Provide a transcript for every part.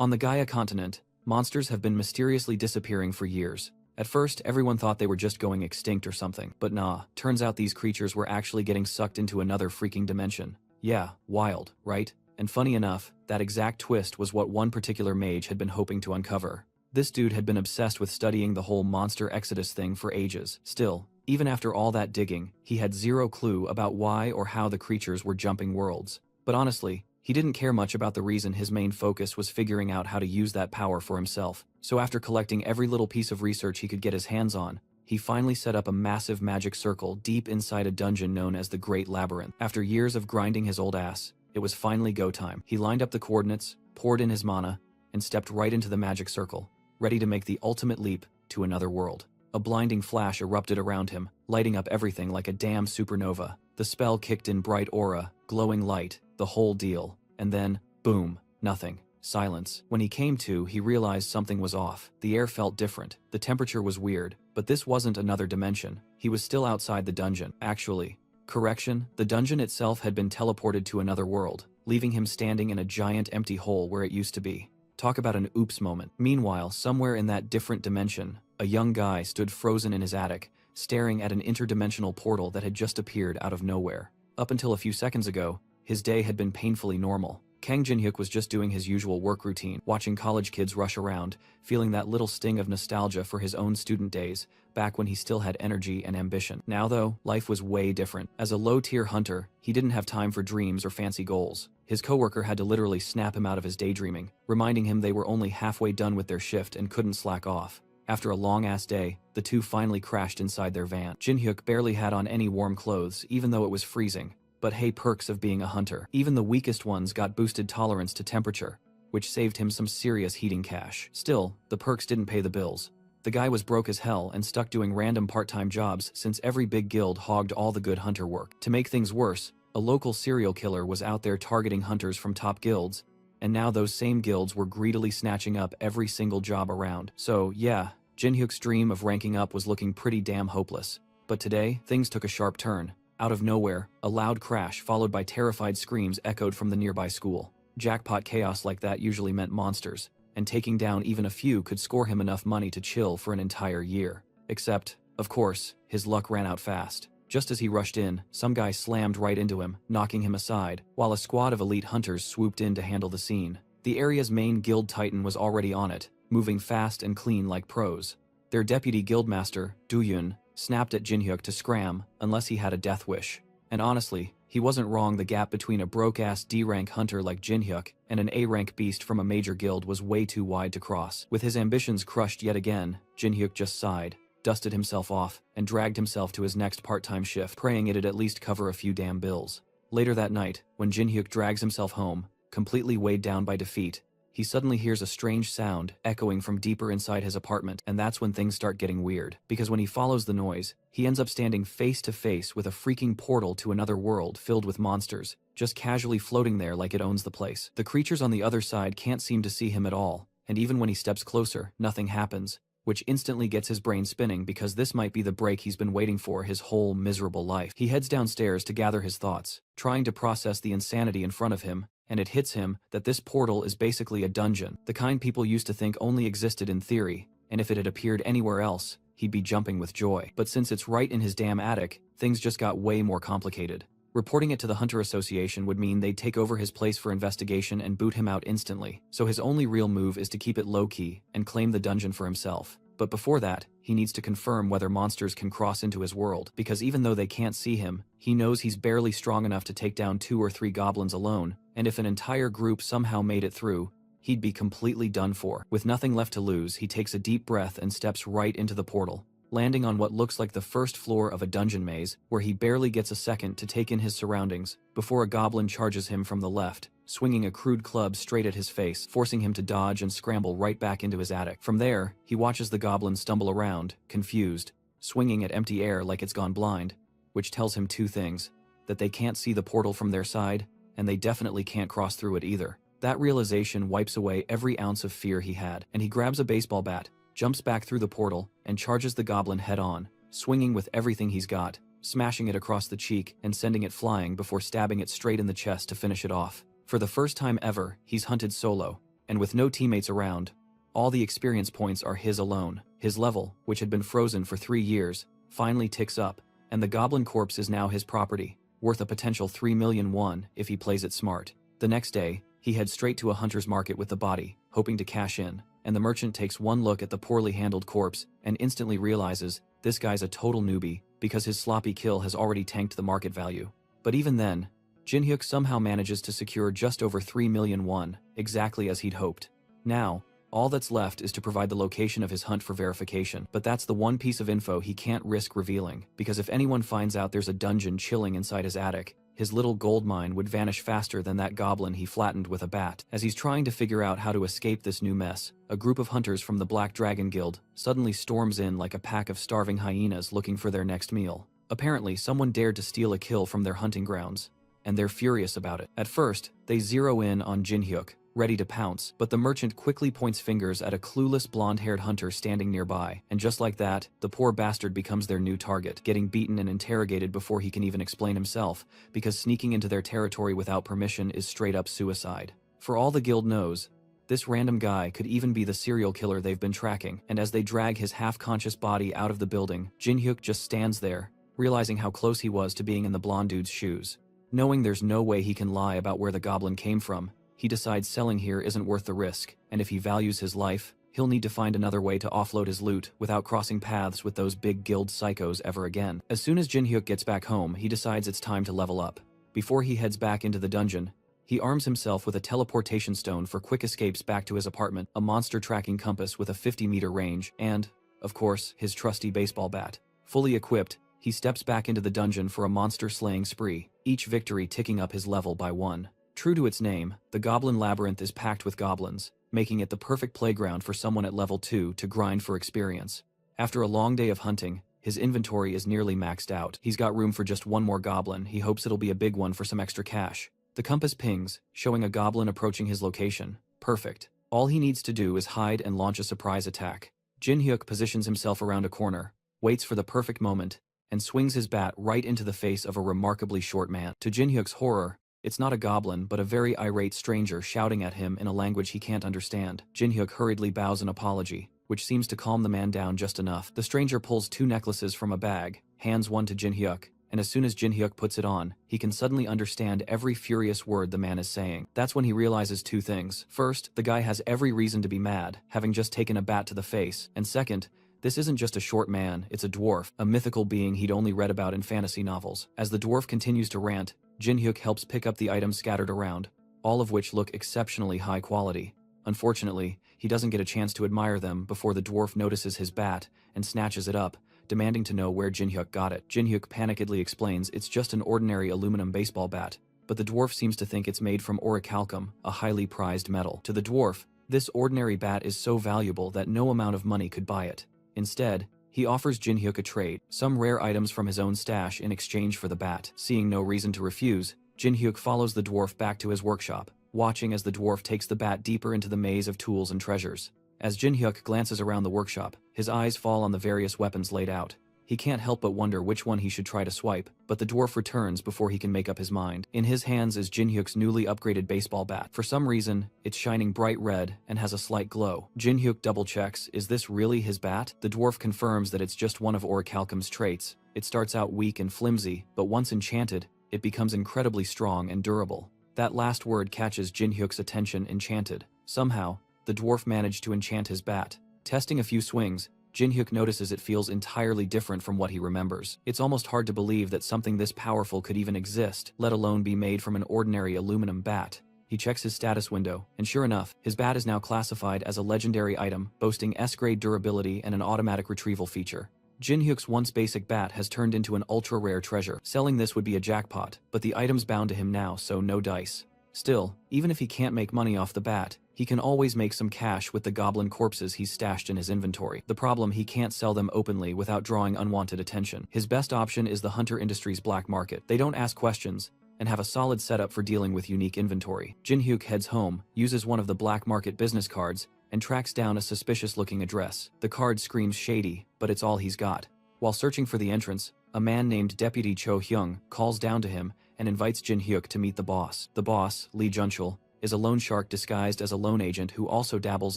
On the Gaia continent, monsters have been mysteriously disappearing for years. At first, everyone thought they were just going extinct or something, but nah, turns out these creatures were actually getting sucked into another freaking dimension. Yeah, wild, right? And funny enough, that exact twist was what one particular mage had been hoping to uncover. This dude had been obsessed with studying the whole monster exodus thing for ages. Still, even after all that digging, he had zero clue about why or how the creatures were jumping worlds. But honestly, he didn't care much about the reason. His main focus was figuring out how to use that power for himself. So after collecting every little piece of research he could get his hands on, he finally set up a massive magic circle deep inside a dungeon known as the Great Labyrinth. After years of grinding his old ass, it was finally go time. He lined up the coordinates, poured in his mana, and stepped right into the magic circle, ready to make the ultimate leap to another world. A blinding flash erupted around him, lighting up everything like a damn supernova. The spell kicked in bright aura, glowing light, the whole deal. And then, boom, nothing. Silence. When he came to, he realized something was off. The air felt different. The temperature was weird. But this wasn't another dimension. He was still outside the dungeon. Actually, correction, the dungeon itself had been teleported to another world, leaving him standing in a giant empty hole where it used to be. Talk about an oops moment. Meanwhile, somewhere in that different dimension, a young guy stood frozen in his attic, staring at an interdimensional portal that had just appeared out of nowhere. Up until a few seconds ago, his day had been painfully normal. Kang Jin-hyuk was just doing his usual work routine, watching college kids rush around, feeling that little sting of nostalgia for his own student days, back when he still had energy and ambition. Now though, life was way different. As a low-tier hunter, he didn't have time for dreams or fancy goals. His coworker had to literally snap him out of his daydreaming, reminding him they were only halfway done with their shift and couldn't slack off. After a long-ass day, the two finally crashed inside their van. Jin-hyuk barely had on any warm clothes, even though it was freezing. But hey, perks of being a hunter. Even the weakest ones got boosted tolerance to temperature, which saved him some serious heating cash. Still, the perks didn't pay the bills. The guy was broke as hell and stuck doing random part-time jobs since every big guild hogged all the good hunter work. To make things worse, a local serial killer was out there targeting hunters from top guilds, and now those same guilds were greedily snatching up every single job around. So yeah, Jin-hyuk's dream of ranking up was looking pretty damn hopeless. But today, things took a sharp turn. Out of nowhere, a loud crash followed by terrified screams echoed from the nearby school. Jackpot chaos like that usually meant monsters, and taking down even a few could score him enough money to chill for an entire year. Except, of course, his luck ran out fast. Just as he rushed in, some guy slammed right into him, knocking him aside, while a squad of elite hunters swooped in to handle the scene. The area's main guild titan was already on it, moving fast and clean like pros. Their deputy guildmaster, Du-yun, snapped at Jin-hyuk to scram unless he had a death wish. And honestly, he wasn't wrong. The gap between a broke-ass D-rank hunter like Jin-hyuk and an A-rank beast from a major guild was way too wide to cross. With his ambitions crushed yet again, Jin-hyuk just sighed, dusted himself off, and dragged himself to his next part-time shift, praying it'd at least cover a few damn bills. Later that night, when Jin-hyuk drags himself home, completely weighed down by defeat, he suddenly hears a strange sound echoing from deeper inside his apartment, and that's when things start getting weird. Because when he follows the noise, he ends up standing face to face with a freaking portal to another world filled with monsters, just casually floating there like it owns the place. The creatures on the other side can't seem to see him at all, and even when he steps closer, nothing happens, which instantly gets his brain spinning because this might be the break he's been waiting for his whole miserable life. He heads downstairs to gather his thoughts, trying to process the insanity in front of him, and it hits him that this portal is basically a dungeon, the kind people used to think only existed in theory, and if it had appeared anywhere else, he'd be jumping with joy. But since it's right in his damn attic, things just got way more complicated. Reporting it to the Hunter Association would mean they'd take over his place for investigation and boot him out instantly, so his only real move is to keep it low-key and claim the dungeon for himself. But before that, he needs to confirm whether monsters can cross into his world, because even though they can't see him, he knows he's barely strong enough to take down 2 or 3 goblins alone, and if an entire group somehow made it through, he'd be completely done for. With nothing left to lose, he takes a deep breath and steps right into the portal, landing on what looks like the first floor of a dungeon maze, where he barely gets a second to take in his surroundings, before a goblin charges him from the left, swinging a crude club straight at his face, forcing him to dodge and scramble right back into his attic. From there, he watches the goblin stumble around, confused, swinging at empty air like it's gone blind, which tells him 2 things: that they can't see the portal from their side, and they definitely can't cross through it either. That realization wipes away every ounce of fear he had, and he grabs a baseball bat, jumps back through the portal, and charges the goblin head-on, swinging with everything he's got, smashing it across the cheek and sending it flying before stabbing it straight in the chest to finish it off. For the first time ever, he's hunted solo, and with no teammates around, all the experience points are his alone. His level, which had been frozen for 3 years, finally ticks up, and the goblin corpse is now his property, worth a potential 3 million won if he plays it smart. The next day, he heads straight to a hunter's market with the body, hoping to cash in, and the merchant takes one look at the poorly handled corpse and instantly realizes this guy's a total newbie because his sloppy kill has already tanked the market value. But even then, Jin-hyuk somehow manages to secure just over 3 million won, exactly as he'd hoped. Now, all that's left is to provide the location of his hunt for verification, but that's the one piece of info he can't risk revealing, because if anyone finds out there's a dungeon chilling inside his attic, his little gold mine would vanish faster than that goblin he flattened with a bat. As he's trying to figure out how to escape this new mess, a group of hunters from the Black Dragon Guild suddenly storms in like a pack of starving hyenas looking for their next meal. Apparently, someone dared to steal a kill from their hunting grounds, and they're furious about it. At first, they zero in on Jin-hyuk, ready to pounce, but the merchant quickly points fingers at a clueless blonde-haired hunter standing nearby, and just like that, the poor bastard becomes their new target, getting beaten and interrogated before he can even explain himself, because sneaking into their territory without permission is straight-up suicide. For all the guild knows, this random guy could even be the serial killer they've been tracking, and as they drag his half-conscious body out of the building, Jin-hyuk just stands there, realizing how close he was to being in the blonde dude's shoes. Knowing there's no way he can lie about where the goblin came from, he decides selling here isn't worth the risk, and if he values his life, he'll need to find another way to offload his loot without crossing paths with those big guild psychos ever again. As soon as Jin-hyuk gets back home, he decides it's time to level up. Before he heads back into the dungeon, he arms himself with a teleportation stone for quick escapes back to his apartment, a monster tracking compass with a 50-meter range, and, of course, his trusty baseball bat. Fully equipped, he steps back into the dungeon for a monster-slaying spree, each victory ticking up his level by 1. True to its name, the Goblin Labyrinth is packed with goblins, making it the perfect playground for someone at level 2 to grind for experience. After a long day of hunting, his inventory is nearly maxed out. He's got room for just one more goblin. He hopes it'll be a big one for some extra cash. The compass pings, showing a goblin approaching his location. Perfect. All he needs to do is hide and launch a surprise attack. Jin-hyuk positions himself around a corner, waits for the perfect moment, and swings his bat right into the face of a remarkably short man. To Jin-hyuk's horror, it's not a goblin but a very irate stranger shouting at him in a language he can't understand. Jin-hyuk hurriedly bows an apology, which seems to calm the man down just enough. The stranger pulls 2 necklaces from a bag, hands one to Jin-hyuk, and as soon as Jin-hyuk puts it on, he can suddenly understand every furious word the man is saying. That's when he realizes 2 things. First, the guy has every reason to be mad, having just taken a bat to the face, and second, this isn't just a short man, it's a dwarf, a mythical being he'd only read about in fantasy novels. As the dwarf continues to rant, Jin-hyuk helps pick up the items scattered around, all of which look exceptionally high quality. Unfortunately, he doesn't get a chance to admire them before the dwarf notices his bat and snatches it up, demanding to know where Jin-hyuk got it. Jin-hyuk panickedly explains it's just an ordinary aluminum baseball bat, but the dwarf seems to think it's made from orichalcum, a highly prized metal. To the dwarf, this ordinary bat is so valuable that no amount of money could buy it. Instead, he offers Jin-hyuk a trade, some rare items from his own stash in exchange for the bat. Seeing no reason to refuse, Jin-hyuk follows the dwarf back to his workshop, watching as the dwarf takes the bat deeper into the maze of tools and treasures. As Jin-hyuk glances around the workshop, his eyes fall on the various weapons laid out. He can't help but wonder which one he should try to swipe, but the dwarf returns before he can make up his mind. In his hands is Jin-hyuk's newly upgraded baseball bat. For some reason, it's shining bright red and has a slight glow. Jin-hyuk double-checks, is this really his bat? The dwarf confirms that it's just one of orichalcum's traits. It starts out weak and flimsy, but once enchanted, it becomes incredibly strong and durable. That last word catches Jin-hyuk's attention, enchanted. Somehow, the dwarf managed to enchant his bat. Testing a few swings, Jin-hyuk notices it feels entirely different from what he remembers. It's almost hard to believe that something this powerful could even exist, let alone be made from an ordinary aluminum bat. He checks his status window, and sure enough, his bat is now classified as a legendary item, boasting S-grade durability and an automatic retrieval feature. Jin-hyuk's once basic bat has turned into an ultra-rare treasure. Selling this would be a jackpot, but the item's bound to him now, so no dice. Still, even if he can't make money off the bat, he can always make some cash with the goblin corpses he's stashed in his inventory. The problem, he can't sell them openly without drawing unwanted attention. His best option is the Hunter Industries black market. They don't ask questions, and have a solid setup for dealing with unique inventory. Jin-hyuk heads home, uses one of the black market business cards, and tracks down a suspicious-looking address. The card screams shady, but it's all he's got. While searching for the entrance, a man named Deputy Cho Hyung calls down to him and invites Jin-hyuk to meet the boss. The boss, Lee Junchul, is a loan shark disguised as a loan agent who also dabbles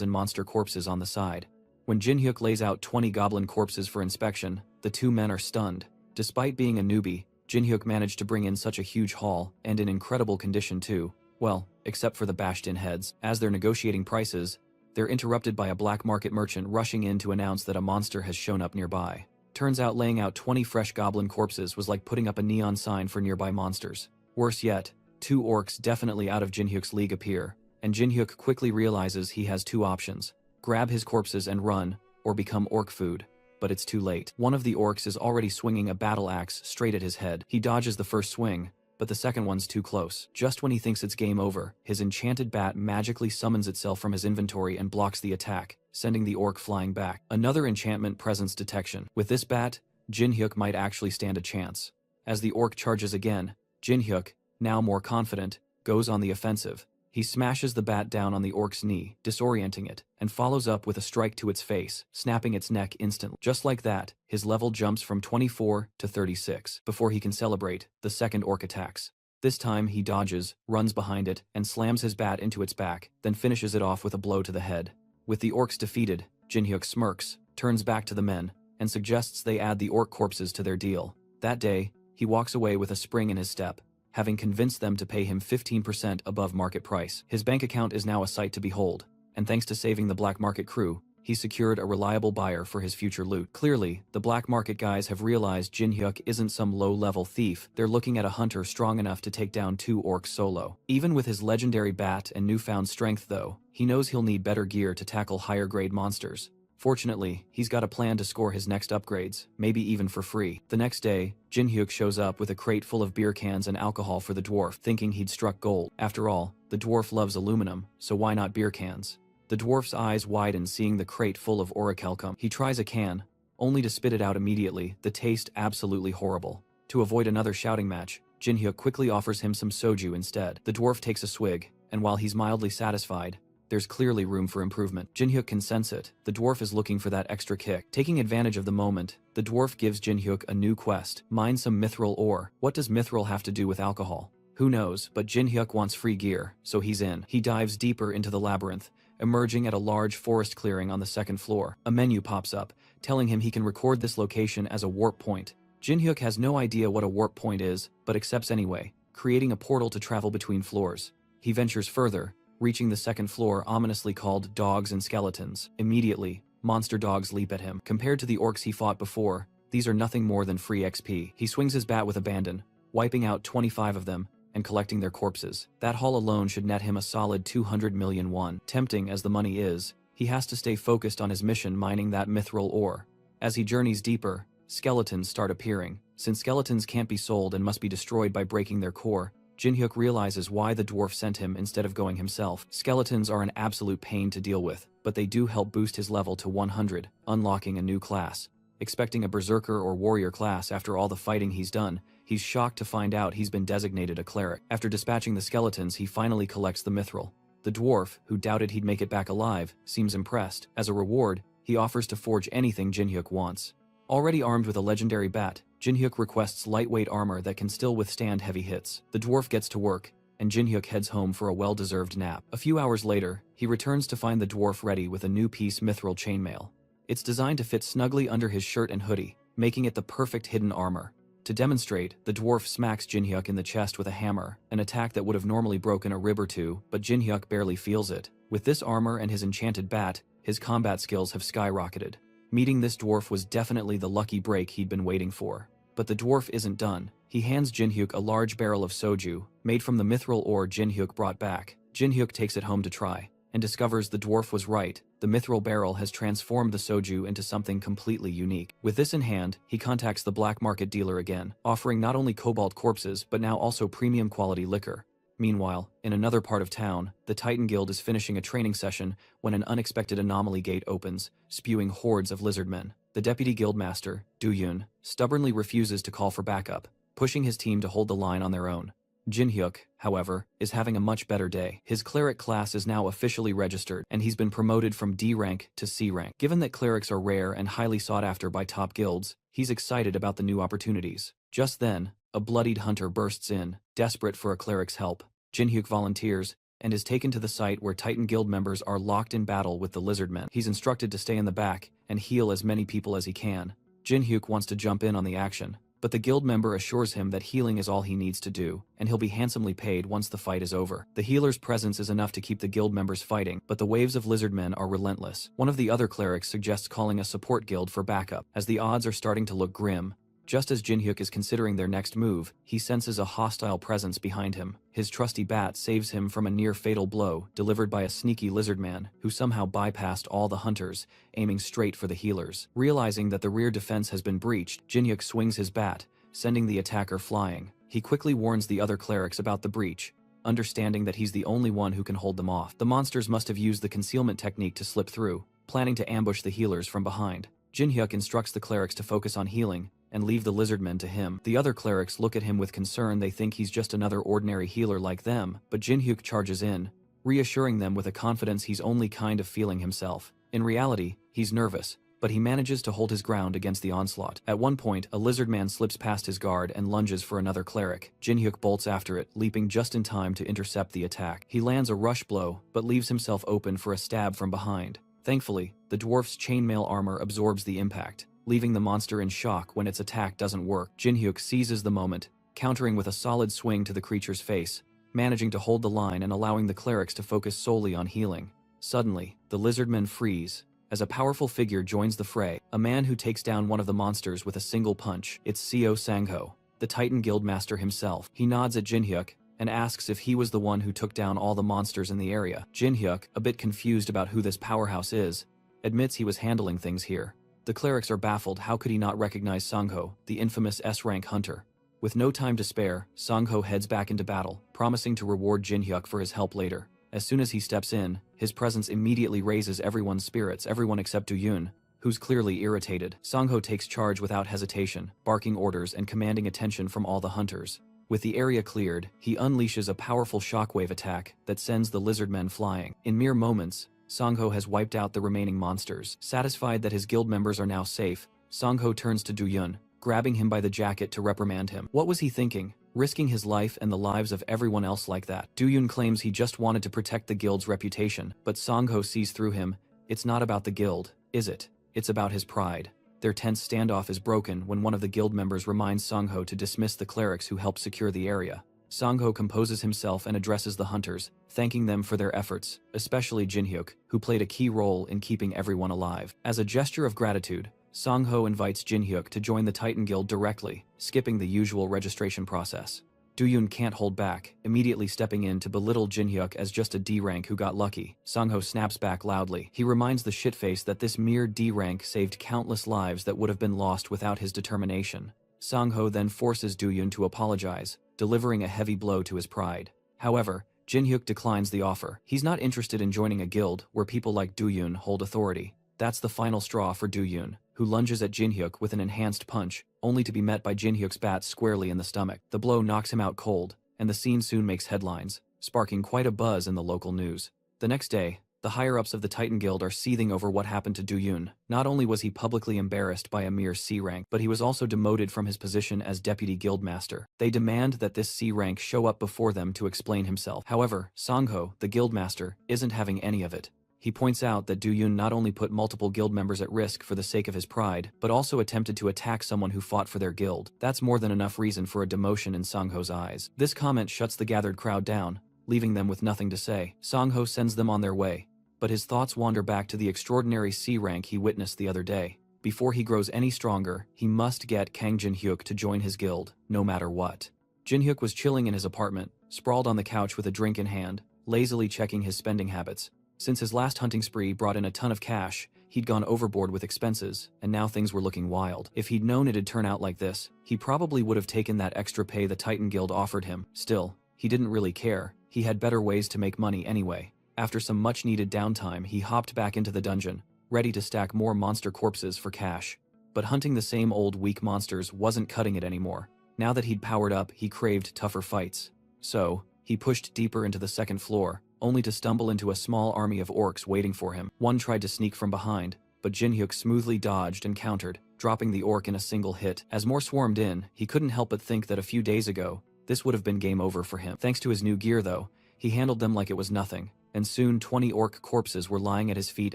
in monster corpses on the side. When Jin-hyuk lays out 20 goblin corpses for inspection, the two men are stunned. Despite being a newbie, Jin-hyuk managed to bring in such a huge haul, and in incredible condition too. Well, except for the bashed-in heads. As they're negotiating prices, they're interrupted by a black market merchant rushing in to announce that a monster has shown up nearby. Turns out laying out 20 fresh goblin corpses was like putting up a neon sign for nearby monsters. Worse yet, two orcs definitely out of Jin-hyuk's league appear, and Jin-hyuk quickly realizes he has two options: grab his corpses and run, or become orc food. But it's too late. One of the orcs is already swinging a battle axe straight at his head. He dodges the first swing, but the second one's too close. Just when he thinks it's game over, his enchanted bat magically summons itself from his inventory and blocks the attack, sending the orc flying back. Another enchantment: presence detection. With this bat, Jin-hyuk might actually stand a chance. As the orc charges again, Jin-hyuk, now more confident, goes on the offensive. He smashes the bat down on the orc's knee, disorienting it, and follows up with a strike to its face, snapping its neck instantly. Just like that, his level jumps from 24 to 36. Before he can celebrate, the second orc attacks. This time he dodges, runs behind it, and slams his bat into its back, then finishes it off with a blow to the head. With the orcs defeated, Jin-hyuk smirks, turns back to the men, and suggests they add the orc corpses to their deal. That day, he walks away with a spring in his step, having convinced them to pay him 15% above market price. His bank account is now a sight to behold, and thanks to saving the black market crew, he secured a reliable buyer for his future loot. Clearly, the black market guys have realized Jin-hyuk isn't some low-level thief. They're looking at a hunter strong enough to take down two orcs solo. Even with his legendary bat and newfound strength though, he knows he'll need better gear to tackle higher-grade monsters. Fortunately, he's got a plan to score his next upgrades, maybe even for free. The next day, Jin-hyuk shows up with a crate full of beer cans and alcohol for the dwarf, thinking he'd struck gold. After all, the dwarf loves aluminum, so why not beer cans? The dwarf's eyes widen seeing the crate full of orichalcum. He tries a can, only to spit it out immediately, the taste absolutely horrible. To avoid another shouting match, Jin-hyuk quickly offers him some soju instead. The dwarf takes a swig, and while he's mildly satisfied, there's clearly room for improvement. Jin-hyuk can sense it. The dwarf is looking for that extra kick. Taking advantage of the moment, the dwarf gives Jin-hyuk a new quest: mine some mithril ore. What does mithril have to do with alcohol? Who knows, but Jin-hyuk wants free gear, so he's in. He dives deeper into the labyrinth, emerging at a large forest clearing on the second floor. A menu pops up, telling him he can record this location as a warp point. Jin-hyuk has no idea what a warp point is, but accepts anyway, creating a portal to travel between floors. He ventures further, reaching the second floor ominously called Dogs and Skeletons. Immediately, monster dogs leap at him. Compared to the orcs he fought before, these are nothing more than free XP. He swings his bat with abandon, wiping out 25 of them, and collecting their corpses. That haul alone should net him a solid 200 million won. Tempting as the money is, he has to stay focused on his mission mining that mithril ore. As he journeys deeper, skeletons start appearing. Since skeletons can't be sold and must be destroyed by breaking their core, Jin-hyuk realizes why the dwarf sent him instead of going himself. Skeletons are an absolute pain to deal with, but they do help boost his level to 100, unlocking a new class. Expecting a berserker or warrior class after all the fighting he's done, he's shocked to find out he's been designated a cleric. After dispatching the skeletons, he finally collects the mithril. The dwarf, who doubted he'd make it back alive, seems impressed. As a reward, he offers to forge anything Jin-hyuk wants. Already armed with a legendary bat, Jin-hyuk requests lightweight armor that can still withstand heavy hits. The dwarf gets to work, and Jin-hyuk heads home for a well-deserved nap. A few hours later, he returns to find the dwarf ready with a new piece mithril chainmail. It's designed to fit snugly under his shirt and hoodie, making it the perfect hidden armor. To demonstrate, the dwarf smacks Jin-hyuk in the chest with a hammer, an attack that would have normally broken a rib or two, but Jin-hyuk barely feels it. With this armor and his enchanted bat, his combat skills have skyrocketed. Meeting this dwarf was definitely the lucky break he'd been waiting for. But the dwarf isn't done. He hands Jin-hyuk a large barrel of soju, made from the mithril ore Jin-hyuk brought back. Jin-hyuk takes it home to try, and discovers the dwarf was right. The mithril barrel has transformed the soju into something completely unique. With this in hand, he contacts the black market dealer again, offering not only cobalt corpses but now also premium quality liquor. Meanwhile, in another part of town, the Titan Guild is finishing a training session when an unexpected anomaly gate opens, spewing hordes of lizardmen. The deputy guildmaster, Du-yun, stubbornly refuses to call for backup, pushing his team to hold the line on their own. Jin-hyuk, however, is having a much better day. His cleric class is now officially registered, and he's been promoted from D rank to C rank. Given that clerics are rare and highly sought after by top guilds, he's excited about the new opportunities. Just then, a bloodied hunter bursts in, desperate for a cleric's help. Jin-hyuk volunteers, and is taken to the site where Titan Guild members are locked in battle with the lizardmen. He's instructed to stay in the back and heal as many people as he can. Jin-hyuk wants to jump in on the action, but the guild member assures him that healing is all he needs to do, and he'll be handsomely paid once the fight is over. The healer's presence is enough to keep the guild members fighting, but the waves of lizardmen are relentless. One of the other clerics suggests calling a support guild for backup, as the odds are starting to look grim. Just as Jin-hyuk is considering their next move, he senses a hostile presence behind him. His trusty bat saves him from a near-fatal blow delivered by a sneaky lizardman who somehow bypassed all the hunters, aiming straight for the healers. Realizing that the rear defense has been breached, Jin-hyuk swings his bat, sending the attacker flying. He quickly warns the other clerics about the breach, understanding that he's the only one who can hold them off. The monsters must have used the concealment technique to slip through, planning to ambush the healers from behind. Jin-hyuk instructs the clerics to focus on healing and leave the lizardmen to him. The other clerics look at him with concern. They think he's just another ordinary healer like them, but Jin-hyuk charges in, reassuring them with a confidence he's only kind of feeling himself. In reality, he's nervous, but he manages to hold his ground against the onslaught. At one point, a lizardman slips past his guard and lunges for another cleric. Jin-hyuk bolts after it, leaping just in time to intercept the attack. He lands a rush blow, but leaves himself open for a stab from behind. Thankfully, the dwarf's chainmail armor absorbs the impact, leaving the monster in shock when its attack doesn't work. Jin-hyuk seizes the moment, countering with a solid swing to the creature's face, managing to hold the line and allowing the clerics to focus solely on healing. Suddenly, the lizardmen freeze, as a powerful figure joins the fray, a man who takes down one of the monsters with a single punch. It's Seo Sang-ho, the Titan Guildmaster himself. He nods at Jin-hyuk and asks if he was the one who took down all the monsters in the area. Jin-hyuk, a bit confused about who this powerhouse is, admits he was handling things here. The clerics are baffled. How could he not recognize Sang-ho, the infamous S-rank hunter? With no time to spare, Sang-ho heads back into battle, promising to reward Jin-hyuk for his help later. As soon as he steps in, his presence immediately raises everyone's spirits, everyone except Do-yoon, who's clearly irritated. Sang-ho takes charge without hesitation, barking orders and commanding attention from all the hunters. With the area cleared, he unleashes a powerful shockwave attack that sends the lizardmen flying. In mere moments, Sang-ho has wiped out the remaining monsters. Satisfied that his guild members are now safe, Sang-ho turns to Do-yoon, grabbing him by the jacket to reprimand him. What was he thinking, risking his life and the lives of everyone else like that? Do-yoon claims he just wanted to protect the guild's reputation, but Sang-ho sees through him. It's not about the guild, is it? It's about his pride. Their tense standoff is broken when one of the guild members reminds Sang-ho to dismiss the clerics who helped secure the area. Sang-ho composes himself and addresses the hunters, thanking them for their efforts, especially Jin-hyuk, who played a key role in keeping everyone alive. As a gesture of gratitude, Sang-ho invites Jin-hyuk to join the Titan Guild directly, skipping the usual registration process. Do-yoon can't hold back, immediately stepping in to belittle Jin-hyuk as just a D-rank who got lucky. Sang-ho snaps back loudly. He reminds the shitface that this mere D-rank saved countless lives that would have been lost without his determination. Sang-ho then forces Do-yoon to apologize, delivering a heavy blow to his pride. However, Jin-hyuk declines the offer. He's not interested in joining a guild where people like Do-yoon hold authority. That's the final straw for Do-yoon, who lunges at Jin-hyuk with an enhanced punch, only to be met by Jin-hyuk's bat squarely in the stomach. The blow knocks him out cold, and the scene soon makes headlines, sparking quite a buzz in the local news. The next day, the higher-ups of the Titan Guild are seething over what happened to Do-yoon. Not only was he publicly embarrassed by a mere C rank, but he was also demoted from his position as Deputy Guildmaster. They demand that this C rank show up before them to explain himself. However, Sang-ho, the Guildmaster, isn't having any of it. He points out that Do-yoon not only put multiple guild members at risk for the sake of his pride, but also attempted to attack someone who fought for their guild. That's more than enough reason for a demotion in Sang-ho's eyes. This comment shuts the gathered crowd down, leaving them with nothing to say. Sang-ho sends them on their way, but his thoughts wander back to the extraordinary C rank he witnessed the other day. Before he grows any stronger, he must get Kang Jin-hyuk to join his guild, no matter what. Jin-hyuk was chilling in his apartment, sprawled on the couch with a drink in hand, lazily checking his spending habits. Since his last hunting spree brought in a ton of cash, he'd gone overboard with expenses, and now things were looking wild. If he'd known it'd turn out like this, he probably would have taken that extra pay the Titan Guild offered him. Still, he didn't really care. He had better ways to make money anyway. After some much-needed downtime, he hopped back into the dungeon, ready to stack more monster corpses for cash. But hunting the same old weak monsters wasn't cutting it anymore. Now that he'd powered up, he craved tougher fights. So, he pushed deeper into the second floor, only to stumble into a small army of orcs waiting for him. One tried to sneak from behind, but Jin-hyuk smoothly dodged and countered, dropping the orc in a single hit. As more swarmed in, he couldn't help but think that a few days ago, this would have been game over for him. Thanks to his new gear though, He handled them like it was nothing, and soon 20 orc corpses were lying at his feet,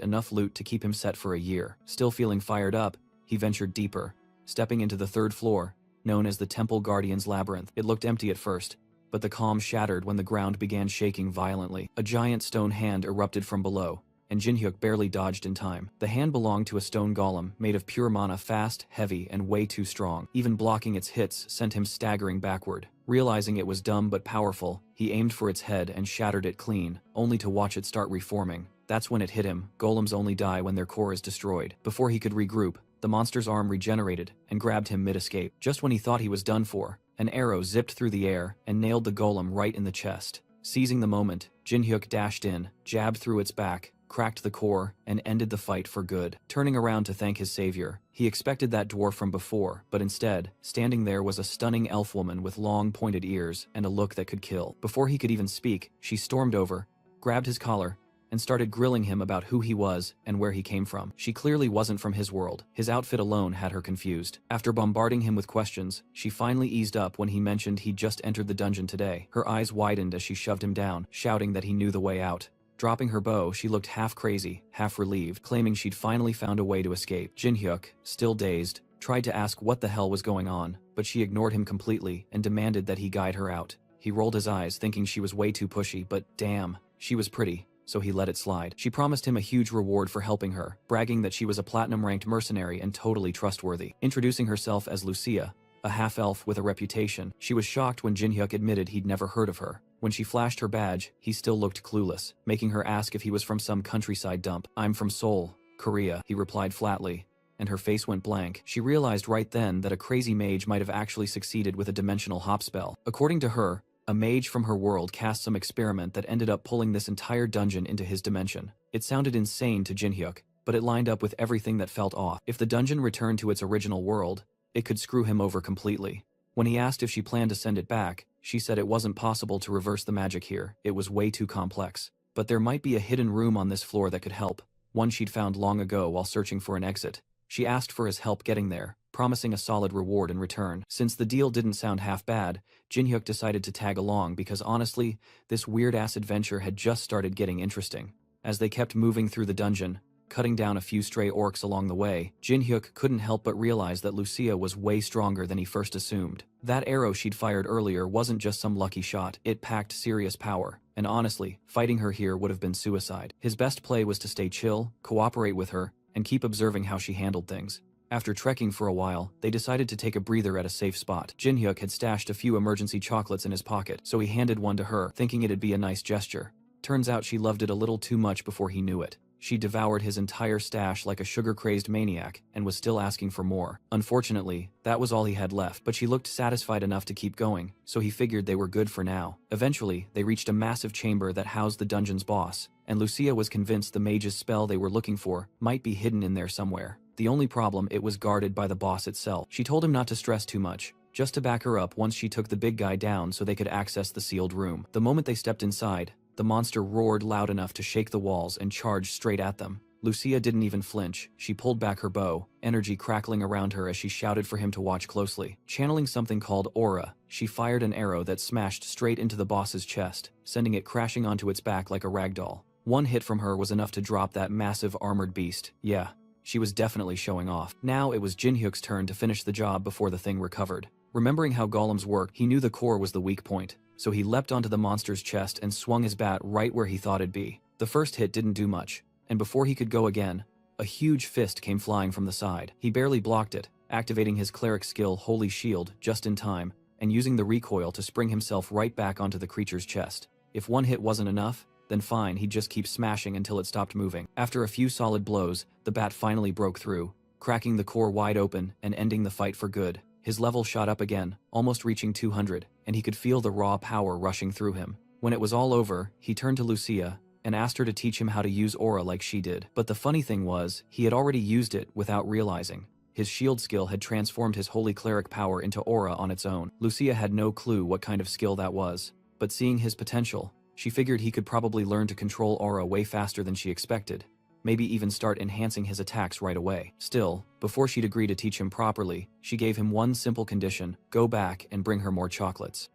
enough loot to keep him set for a year. Still feeling fired up, he ventured deeper, stepping into the third floor, known as the Temple Guardian's Labyrinth. It looked empty at first, but the calm shattered when the ground began shaking violently. A giant stone hand erupted from below, and Jinhyuk barely dodged in time. The hand belonged to a stone golem made of pure mana, fast, heavy, and way too strong. Even blocking its hits sent him staggering backward. Realizing it was dumb but powerful, he aimed for its head and shattered it clean, only to watch it start reforming. That's when it hit him. Golems only die when their core is destroyed. Before he could regroup, the monster's arm regenerated and grabbed him mid-escape. Just when he thought he was done for, an arrow zipped through the air and nailed the golem right in the chest. Seizing the moment, Jinhyuk dashed in, jabbed through its back, cracked the core, and ended the fight for good. Turning around to thank his savior, he expected that dwarf from before, but instead, standing there was a stunning elf woman with long pointed ears and a look that could kill. Before he could even speak, she stormed over, grabbed his collar, and started grilling him about who he was and where he came from. She clearly wasn't from his world. His outfit alone had her confused. After bombarding him with questions, she finally eased up when he mentioned he'd just entered the dungeon today. Her eyes widened as she shoved him down, shouting that he knew the way out. Dropping her bow, she looked half crazy, half relieved, claiming she'd finally found a way to escape. Jinhyuk, still dazed, tried to ask what the hell was going on, but she ignored him completely and demanded that he guide her out. He rolled his eyes, thinking she was way too pushy, but damn, she was pretty, so he let it slide. She promised him a huge reward for helping her, bragging that she was a platinum-ranked mercenary and totally trustworthy. Introducing herself as Lucia, a half-elf with a reputation, she was shocked when Jinhyuk admitted he'd never heard of her. When she flashed her badge, he still looked clueless, making her ask if he was from some countryside dump. "I'm from Seoul, Korea," he replied flatly, and her face went blank. She realized right then that a crazy mage might have actually succeeded with a dimensional hop spell. According to her, a mage from her world cast some experiment that ended up pulling this entire dungeon into his dimension. It sounded insane to Jinhyuk, but it lined up with everything that felt off. If the dungeon returned to its original world, it could screw him over completely. When he asked if she planned to send it back, she said it wasn't possible to reverse the magic here. It was way too complex. But there might be a hidden room on this floor that could help, one she'd found long ago while searching for an exit. She asked for his help getting there, promising a solid reward in return. Since the deal didn't sound half bad, Jinhyuk decided to tag along because honestly, this weird-ass adventure had just started getting interesting. As they kept moving through the dungeon, cutting down a few stray orcs along the way, Jinhyuk couldn't help but realize that Lucia was way stronger than he first assumed. That arrow she'd fired earlier wasn't just some lucky shot, it packed serious power, and honestly, fighting her here would have been suicide. His best play was to stay chill, cooperate with her, and keep observing how she handled things. After trekking for a while, they decided to take a breather at a safe spot. Jinhyuk had stashed a few emergency chocolates in his pocket, so he handed one to her, thinking it'd be a nice gesture. Turns out she loved it a little too much before he knew it. She devoured his entire stash like a sugar-crazed maniac and was still asking for more. Unfortunately, that was all he had left, but she looked satisfied enough to keep going, so he figured they were good for now. Eventually, they reached a massive chamber that housed the dungeon's boss, and Lucia was convinced the mage's spell they were looking for might be hidden in there somewhere. The only problem, it was guarded by the boss itself. She told him not to stress too much, just to back her up once she took the big guy down so they could access the sealed room. The moment they stepped inside, the monster roared loud enough to shake the walls and charged straight at them. Lucia didn't even flinch. She pulled back her bow, energy crackling around her as she shouted for him to watch closely. Channeling something called aura, she fired an arrow that smashed straight into the boss's chest, sending it crashing onto its back like a ragdoll. One hit from her was enough to drop that massive armored beast. Yeah, she was definitely showing off. Now it was Jinhyuk's turn to finish the job before the thing recovered. Remembering how golems work, he knew the core was the weak point, so he leapt onto the monster's chest and swung his bat right where he thought it'd be. The first hit didn't do much, and before he could go again, a huge fist came flying from the side. He barely blocked it, activating his cleric skill Holy Shield just in time, and using the recoil to spring himself right back onto the creature's chest. If one hit wasn't enough, then fine, he'd just keep smashing until it stopped moving. After a few solid blows, the bat finally broke through, cracking the core wide open and ending the fight for good. His level shot up again, almost reaching 200, and he could feel the raw power rushing through him. When it was all over, he turned to Lucia and asked her to teach him how to use aura like she did. But the funny thing was, he had already used it without realizing. His shield skill had transformed his holy cleric power into aura on its own. Lucia had no clue what kind of skill that was, but seeing his potential, she figured he could probably learn to control aura way faster than she expected. Maybe even start enhancing his attacks right away. Still, before she'd agree to teach him properly, she gave him one simple condition: go back and bring her more chocolates.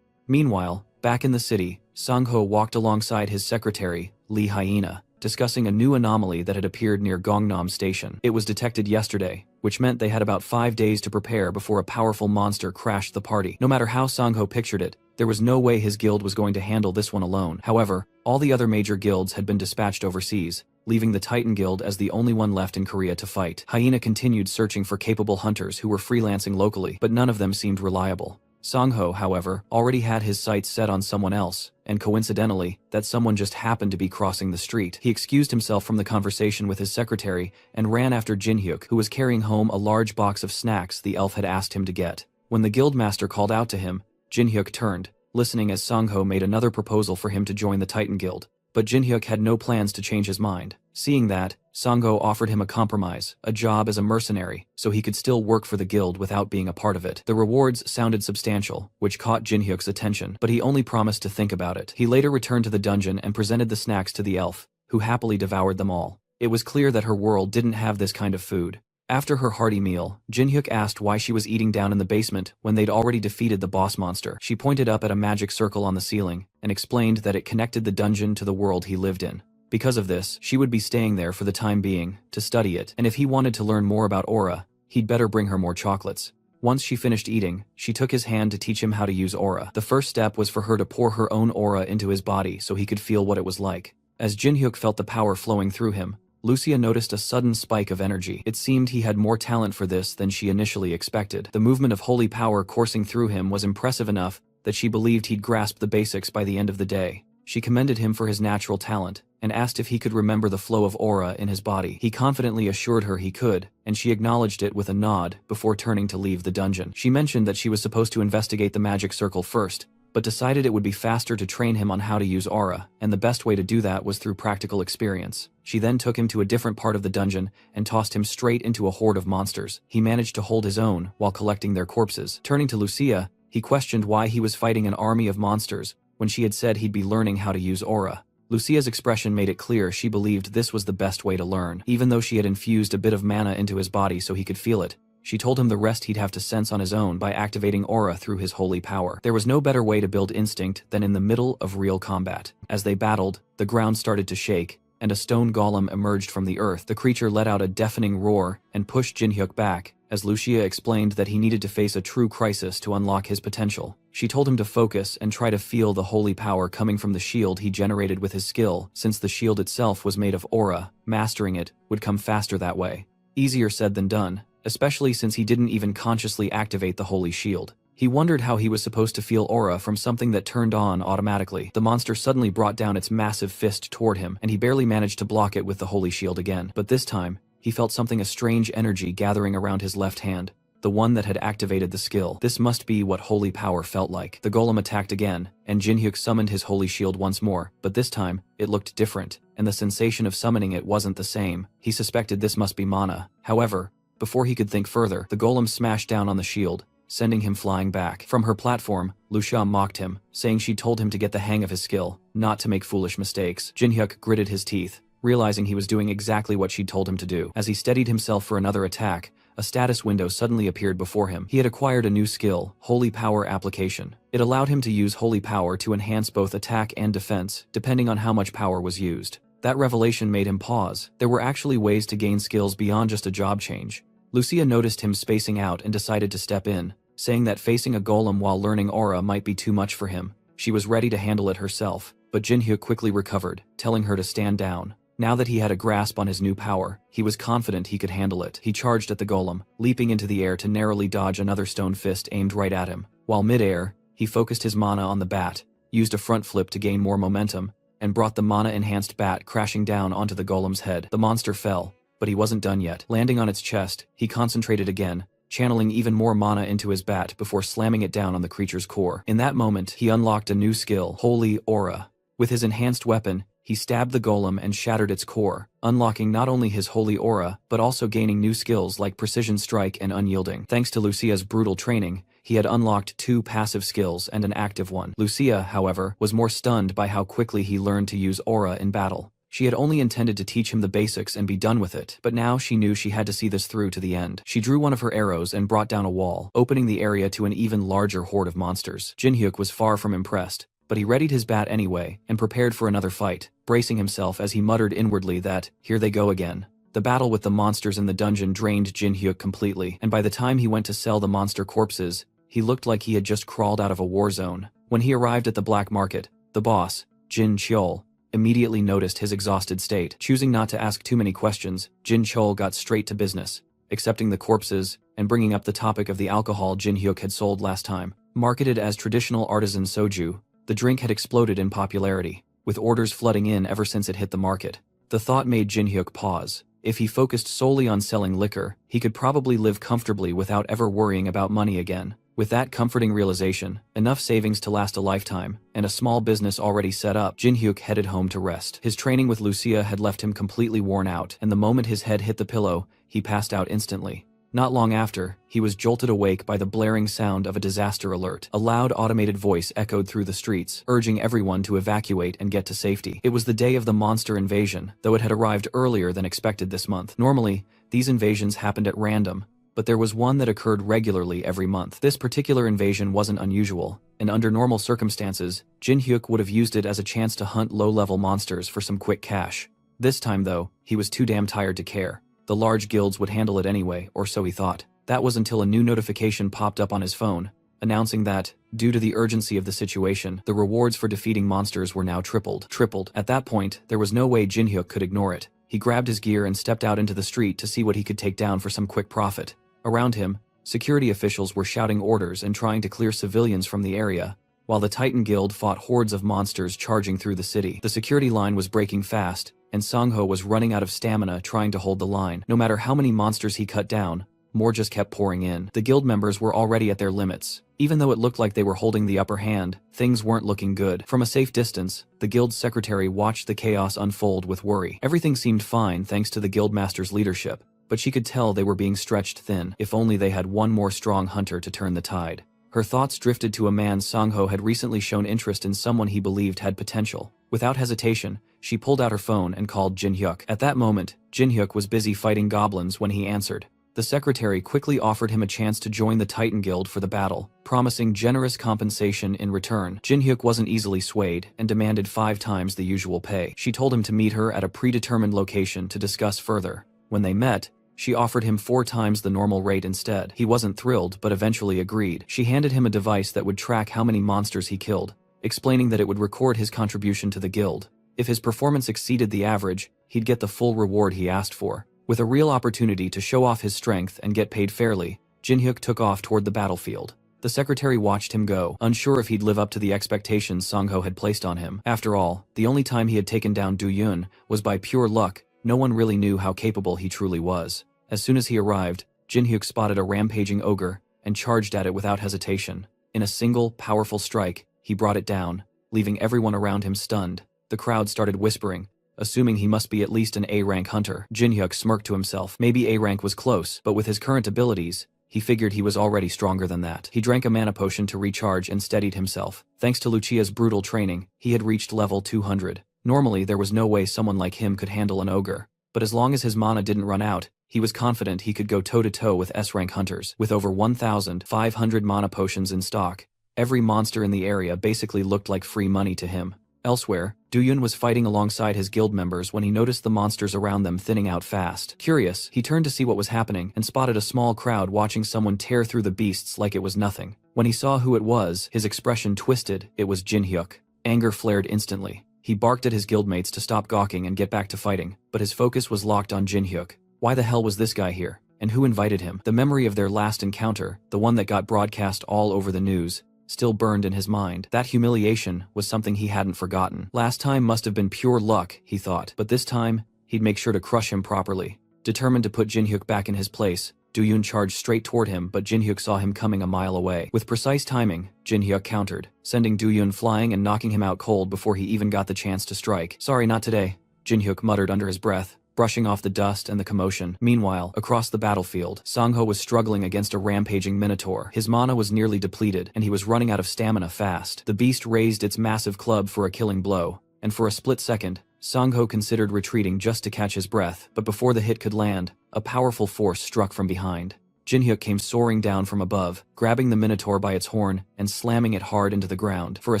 Meanwhile, Back in the city, Sang-ho walked alongside his secretary, Lee Hyena, discussing a new anomaly that had appeared near Gangnam Station. It was detected yesterday, which meant they had about 5 days to prepare before a powerful monster crashed the party. No matter how Sang-ho pictured it, there was no way his guild was going to handle this one alone. However, all the other major guilds had been dispatched overseas, leaving the Titan Guild as the only one left in Korea to fight. Hyena continued searching for capable hunters who were freelancing locally, but none of them seemed reliable. Sang-ho, however, already had his sights set on someone else, and coincidentally, that someone just happened to be crossing the street. He excused himself from the conversation with his secretary and ran after Jin-hyuk, who was carrying home a large box of snacks the elf had asked him to get. When the guildmaster called out to him, Jin-hyuk turned, listening as Sang-ho made another proposal for him to join the Titan Guild. But Jin-hyuk had no plans to change his mind. Seeing that, Sang-ho offered him a compromise, a job as a mercenary, so he could still work for the guild without being a part of it. The rewards sounded substantial, which caught Jin-hyuk's attention, but he only promised to think about it. He later returned to the dungeon and presented the snacks to the elf, who happily devoured them all. It was clear that her world didn't have this kind of food. After her hearty meal, Jin-hyuk asked why she was eating down in the basement when they'd already defeated the boss monster. She pointed up at a magic circle on the ceiling and explained that it connected the dungeon to the world he lived in. Because of this, she would be staying there for the time being, to study it, and if he wanted to learn more about aura, he'd better bring her more chocolates. Once she finished eating, she took his hand to teach him how to use aura. The first step was for her to pour her own aura into his body so he could feel what it was like. As Jin-hyuk felt the power flowing through him, Lucia noticed a sudden spike of energy. It seemed he had more talent for this than she initially expected. The movement of holy power coursing through him was impressive enough that she believed he'd grasp the basics by the end of the day. She commended him for his natural talent, and asked if he could remember the flow of aura in his body. He confidently assured her he could, and she acknowledged it with a nod before turning to leave the dungeon. She mentioned that she was supposed to investigate the magic circle first, but decided it would be faster to train him on how to use aura, and the best way to do that was through practical experience. She then took him to a different part of the dungeon and tossed him straight into a horde of monsters. He managed to hold his own while collecting their corpses. Turning to Lucia, he questioned why he was fighting an army of monsters when she had said he'd be learning how to use aura. Lucia's expression made it clear she believed this was the best way to learn. Even though she had infused a bit of mana into his body so he could feel it, she told him the rest he'd have to sense on his own by activating aura through his holy power. There was no better way to build instinct than in the middle of real combat. As they battled, the ground started to shake, and a stone golem emerged from the earth. The creature let out a deafening roar and pushed Jin-hyuk back, as Lucia explained that he needed to face a true crisis to unlock his potential. She told him to focus and try to feel the holy power coming from the shield he generated with his skill. Since the shield itself was made of aura, mastering it would come faster that way. Easier said than done, especially since he didn't even consciously activate the holy shield. He wondered how he was supposed to feel aura from something that turned on automatically. The monster suddenly brought down its massive fist toward him, and he barely managed to block it with the holy shield again. But this time, he felt a strange energy gathering around his left hand, the one that had activated the skill. This must be what holy power felt like. The golem attacked again, and Jin-hyuk summoned his holy shield once more, but this time, it looked different, and the sensation of summoning it wasn't the same. He suspected this must be mana. However, before he could think further, the golem smashed down on the shield, sending him flying back. From her platform, Lucia mocked him, saying she'd told him to get the hang of his skill, not to make foolish mistakes. Jin-hyuk gritted his teeth, realizing he was doing exactly what she'd told him to do. As he steadied himself for another attack, a status window suddenly appeared before him. He had acquired a new skill, Holy Power Application. It allowed him to use Holy Power to enhance both attack and defense, depending on how much power was used. That revelation made him pause. There were actually ways to gain skills beyond just a job change. Lucia noticed him spacing out and decided to step in, saying that facing a golem while learning aura might be too much for him. She was ready to handle it herself, but Jin-hyuk quickly recovered, telling her to stand down. Now that he had a grasp on his new power, he was confident he could handle it. He charged at the golem, leaping into the air to narrowly dodge another stone fist aimed right at him. While mid-air, he focused his mana on the bat, used a front flip to gain more momentum, and brought the mana-enhanced bat crashing down onto the golem's head. The monster fell, but he wasn't done yet. Landing on its chest, he concentrated again, channeling even more mana into his bat before slamming it down on the creature's core. In that moment, he unlocked a new skill, Holy Aura. With his enhanced weapon, he stabbed the golem and shattered its core, unlocking not only his holy aura, but also gaining new skills like precision strike and unyielding. Thanks to Lucia's brutal training, he had unlocked 2 passive skills and an active one. Lucia, however, was more stunned by how quickly he learned to use aura in battle. She had only intended to teach him the basics and be done with it, but now she knew she had to see this through to the end. She drew one of her arrows and brought down a wall, opening the area to an even larger horde of monsters. Jin-hyuk was far from impressed. but he readied his bat anyway and prepared for another fight, bracing himself as he muttered inwardly that, here they go again. The battle with the monsters in the dungeon drained Jin Hyuk completely, and by the time he went to sell the monster corpses, he looked like he had just crawled out of a war zone. When he arrived at the black market, the boss, Jin Chol, immediately noticed his exhausted state. Choosing not to ask too many questions, Jin Chol got straight to business, accepting the corpses and bringing up the topic of the alcohol Jin Hyuk had sold last time. Marketed as traditional artisan soju, the drink had exploded in popularity, with orders flooding in ever since it hit the market. The thought made Jin Hyuk pause. If he focused solely on selling liquor, he could probably live comfortably without ever worrying about money again. With that comforting realization, enough savings to last a lifetime, and a small business already set up, Jin Hyuk headed home to rest. His training with Lucia had left him completely worn out, and the moment his head hit the pillow, he passed out instantly. Not long after, he was jolted awake by the blaring sound of a disaster alert. A loud automated voice echoed through the streets, urging everyone to evacuate and get to safety. It was the day of the monster invasion, though it had arrived earlier than expected this month. Normally, these invasions happened at random, but there was one that occurred regularly every month. This particular invasion wasn't unusual, and under normal circumstances, Jin Hyuk would have used it as a chance to hunt low-level monsters for some quick cash. This time though, he was too damn tired to care. The large guilds would handle it anyway, or so he thought. That was until a new notification popped up on his phone, announcing that, due to the urgency of the situation, the rewards for defeating monsters were now tripled. At that point, there was no way Jin Hyuk could ignore it. He grabbed his gear and stepped out into the street to see what he could take down for some quick profit. Around him, security officials were shouting orders and trying to clear civilians from the area, while the Titan Guild fought hordes of monsters charging through the city. The security line was breaking fast, and Sangho was running out of stamina trying to hold the line. No matter how many monsters he cut down, more just kept pouring in. The guild members were already at their limits. Even though it looked like they were holding the upper hand, things weren't looking good. From a safe distance, the guild's secretary watched the chaos unfold with worry. Everything seemed fine thanks to the guildmaster's leadership, but she could tell they were being stretched thin. If only they had one more strong hunter to turn the tide. Her thoughts drifted to a man Sangho had recently shown interest in, someone he believed had potential. Without hesitation, she pulled out her phone and called Jin Hyuk. At that moment, Jin Hyuk was busy fighting goblins when he answered. The secretary quickly offered him a chance to join the Titan Guild for the battle, promising generous compensation in return. Jin Hyuk wasn't easily swayed and demanded 5 times the usual pay. She told him to meet her at a predetermined location to discuss further. When they met, she offered him 4 times the normal rate instead. He wasn't thrilled but eventually agreed. She handed him a device that would track how many monsters he killed, explaining that it would record his contribution to the guild. If his performance exceeded the average, he'd get the full reward he asked for. With a real opportunity to show off his strength and get paid fairly, Jin Hyuk took off toward the battlefield. The secretary watched him go, unsure if he'd live up to the expectations Sangho had placed on him. After all, the only time he had taken down Du Yun was by pure luck. No one really knew how capable he truly was. As soon as he arrived, Jin Hyuk spotted a rampaging ogre and charged at it without hesitation. In a single, powerful strike, he brought it down, leaving everyone around him stunned. The crowd started whispering, assuming he must be at least an A-rank hunter. Jin Hyuk smirked to himself. Maybe A-rank was close, but with his current abilities, he figured he was already stronger than that. He drank a mana potion to recharge and steadied himself. Thanks to Lucia's brutal training, he had reached level 200. Normally, there was no way someone like him could handle an ogre, but as long as his mana didn't run out, he was confident he could go toe-to-toe with S-rank hunters. With over 1,500 mana potions in stock, every monster in the area basically looked like free money to him. Elsewhere, Du Yun was fighting alongside his guild members when he noticed the monsters around them thinning out fast. Curious, he turned to see what was happening and spotted a small crowd watching someone tear through the beasts like it was nothing. When he saw who it was, his expression twisted. It was Jin Hyuk. Anger flared instantly. He barked at his guildmates to stop gawking and get back to fighting, but his focus was locked on Jin Hyuk. Why the hell was this guy here? And who invited him? The memory of their last encounter, the one that got broadcast all over the news, still burned in his mind. That humiliation was something he hadn't forgotten. Last time must have been pure luck, he thought, but this time, he'd make sure to crush him properly. Determined to put Jin Hyuk back in his place, Du Yun charged straight toward him, but Jin Hyuk saw him coming a mile away. With precise timing, Jin Hyuk countered, sending Du Yun flying and knocking him out cold before he even got the chance to strike. Sorry, not today, Jin Hyuk muttered under his breath, brushing off the dust and the commotion. Meanwhile, across the battlefield, Sangho was struggling against a rampaging minotaur. His mana was nearly depleted, and he was running out of stamina fast. The beast raised its massive club for a killing blow, and for a split second, Sangho considered retreating just to catch his breath, but before the hit could land, a powerful force struck from behind. Jinhyuk came soaring down from above, grabbing the Minotaur by its horn and slamming it hard into the ground. For a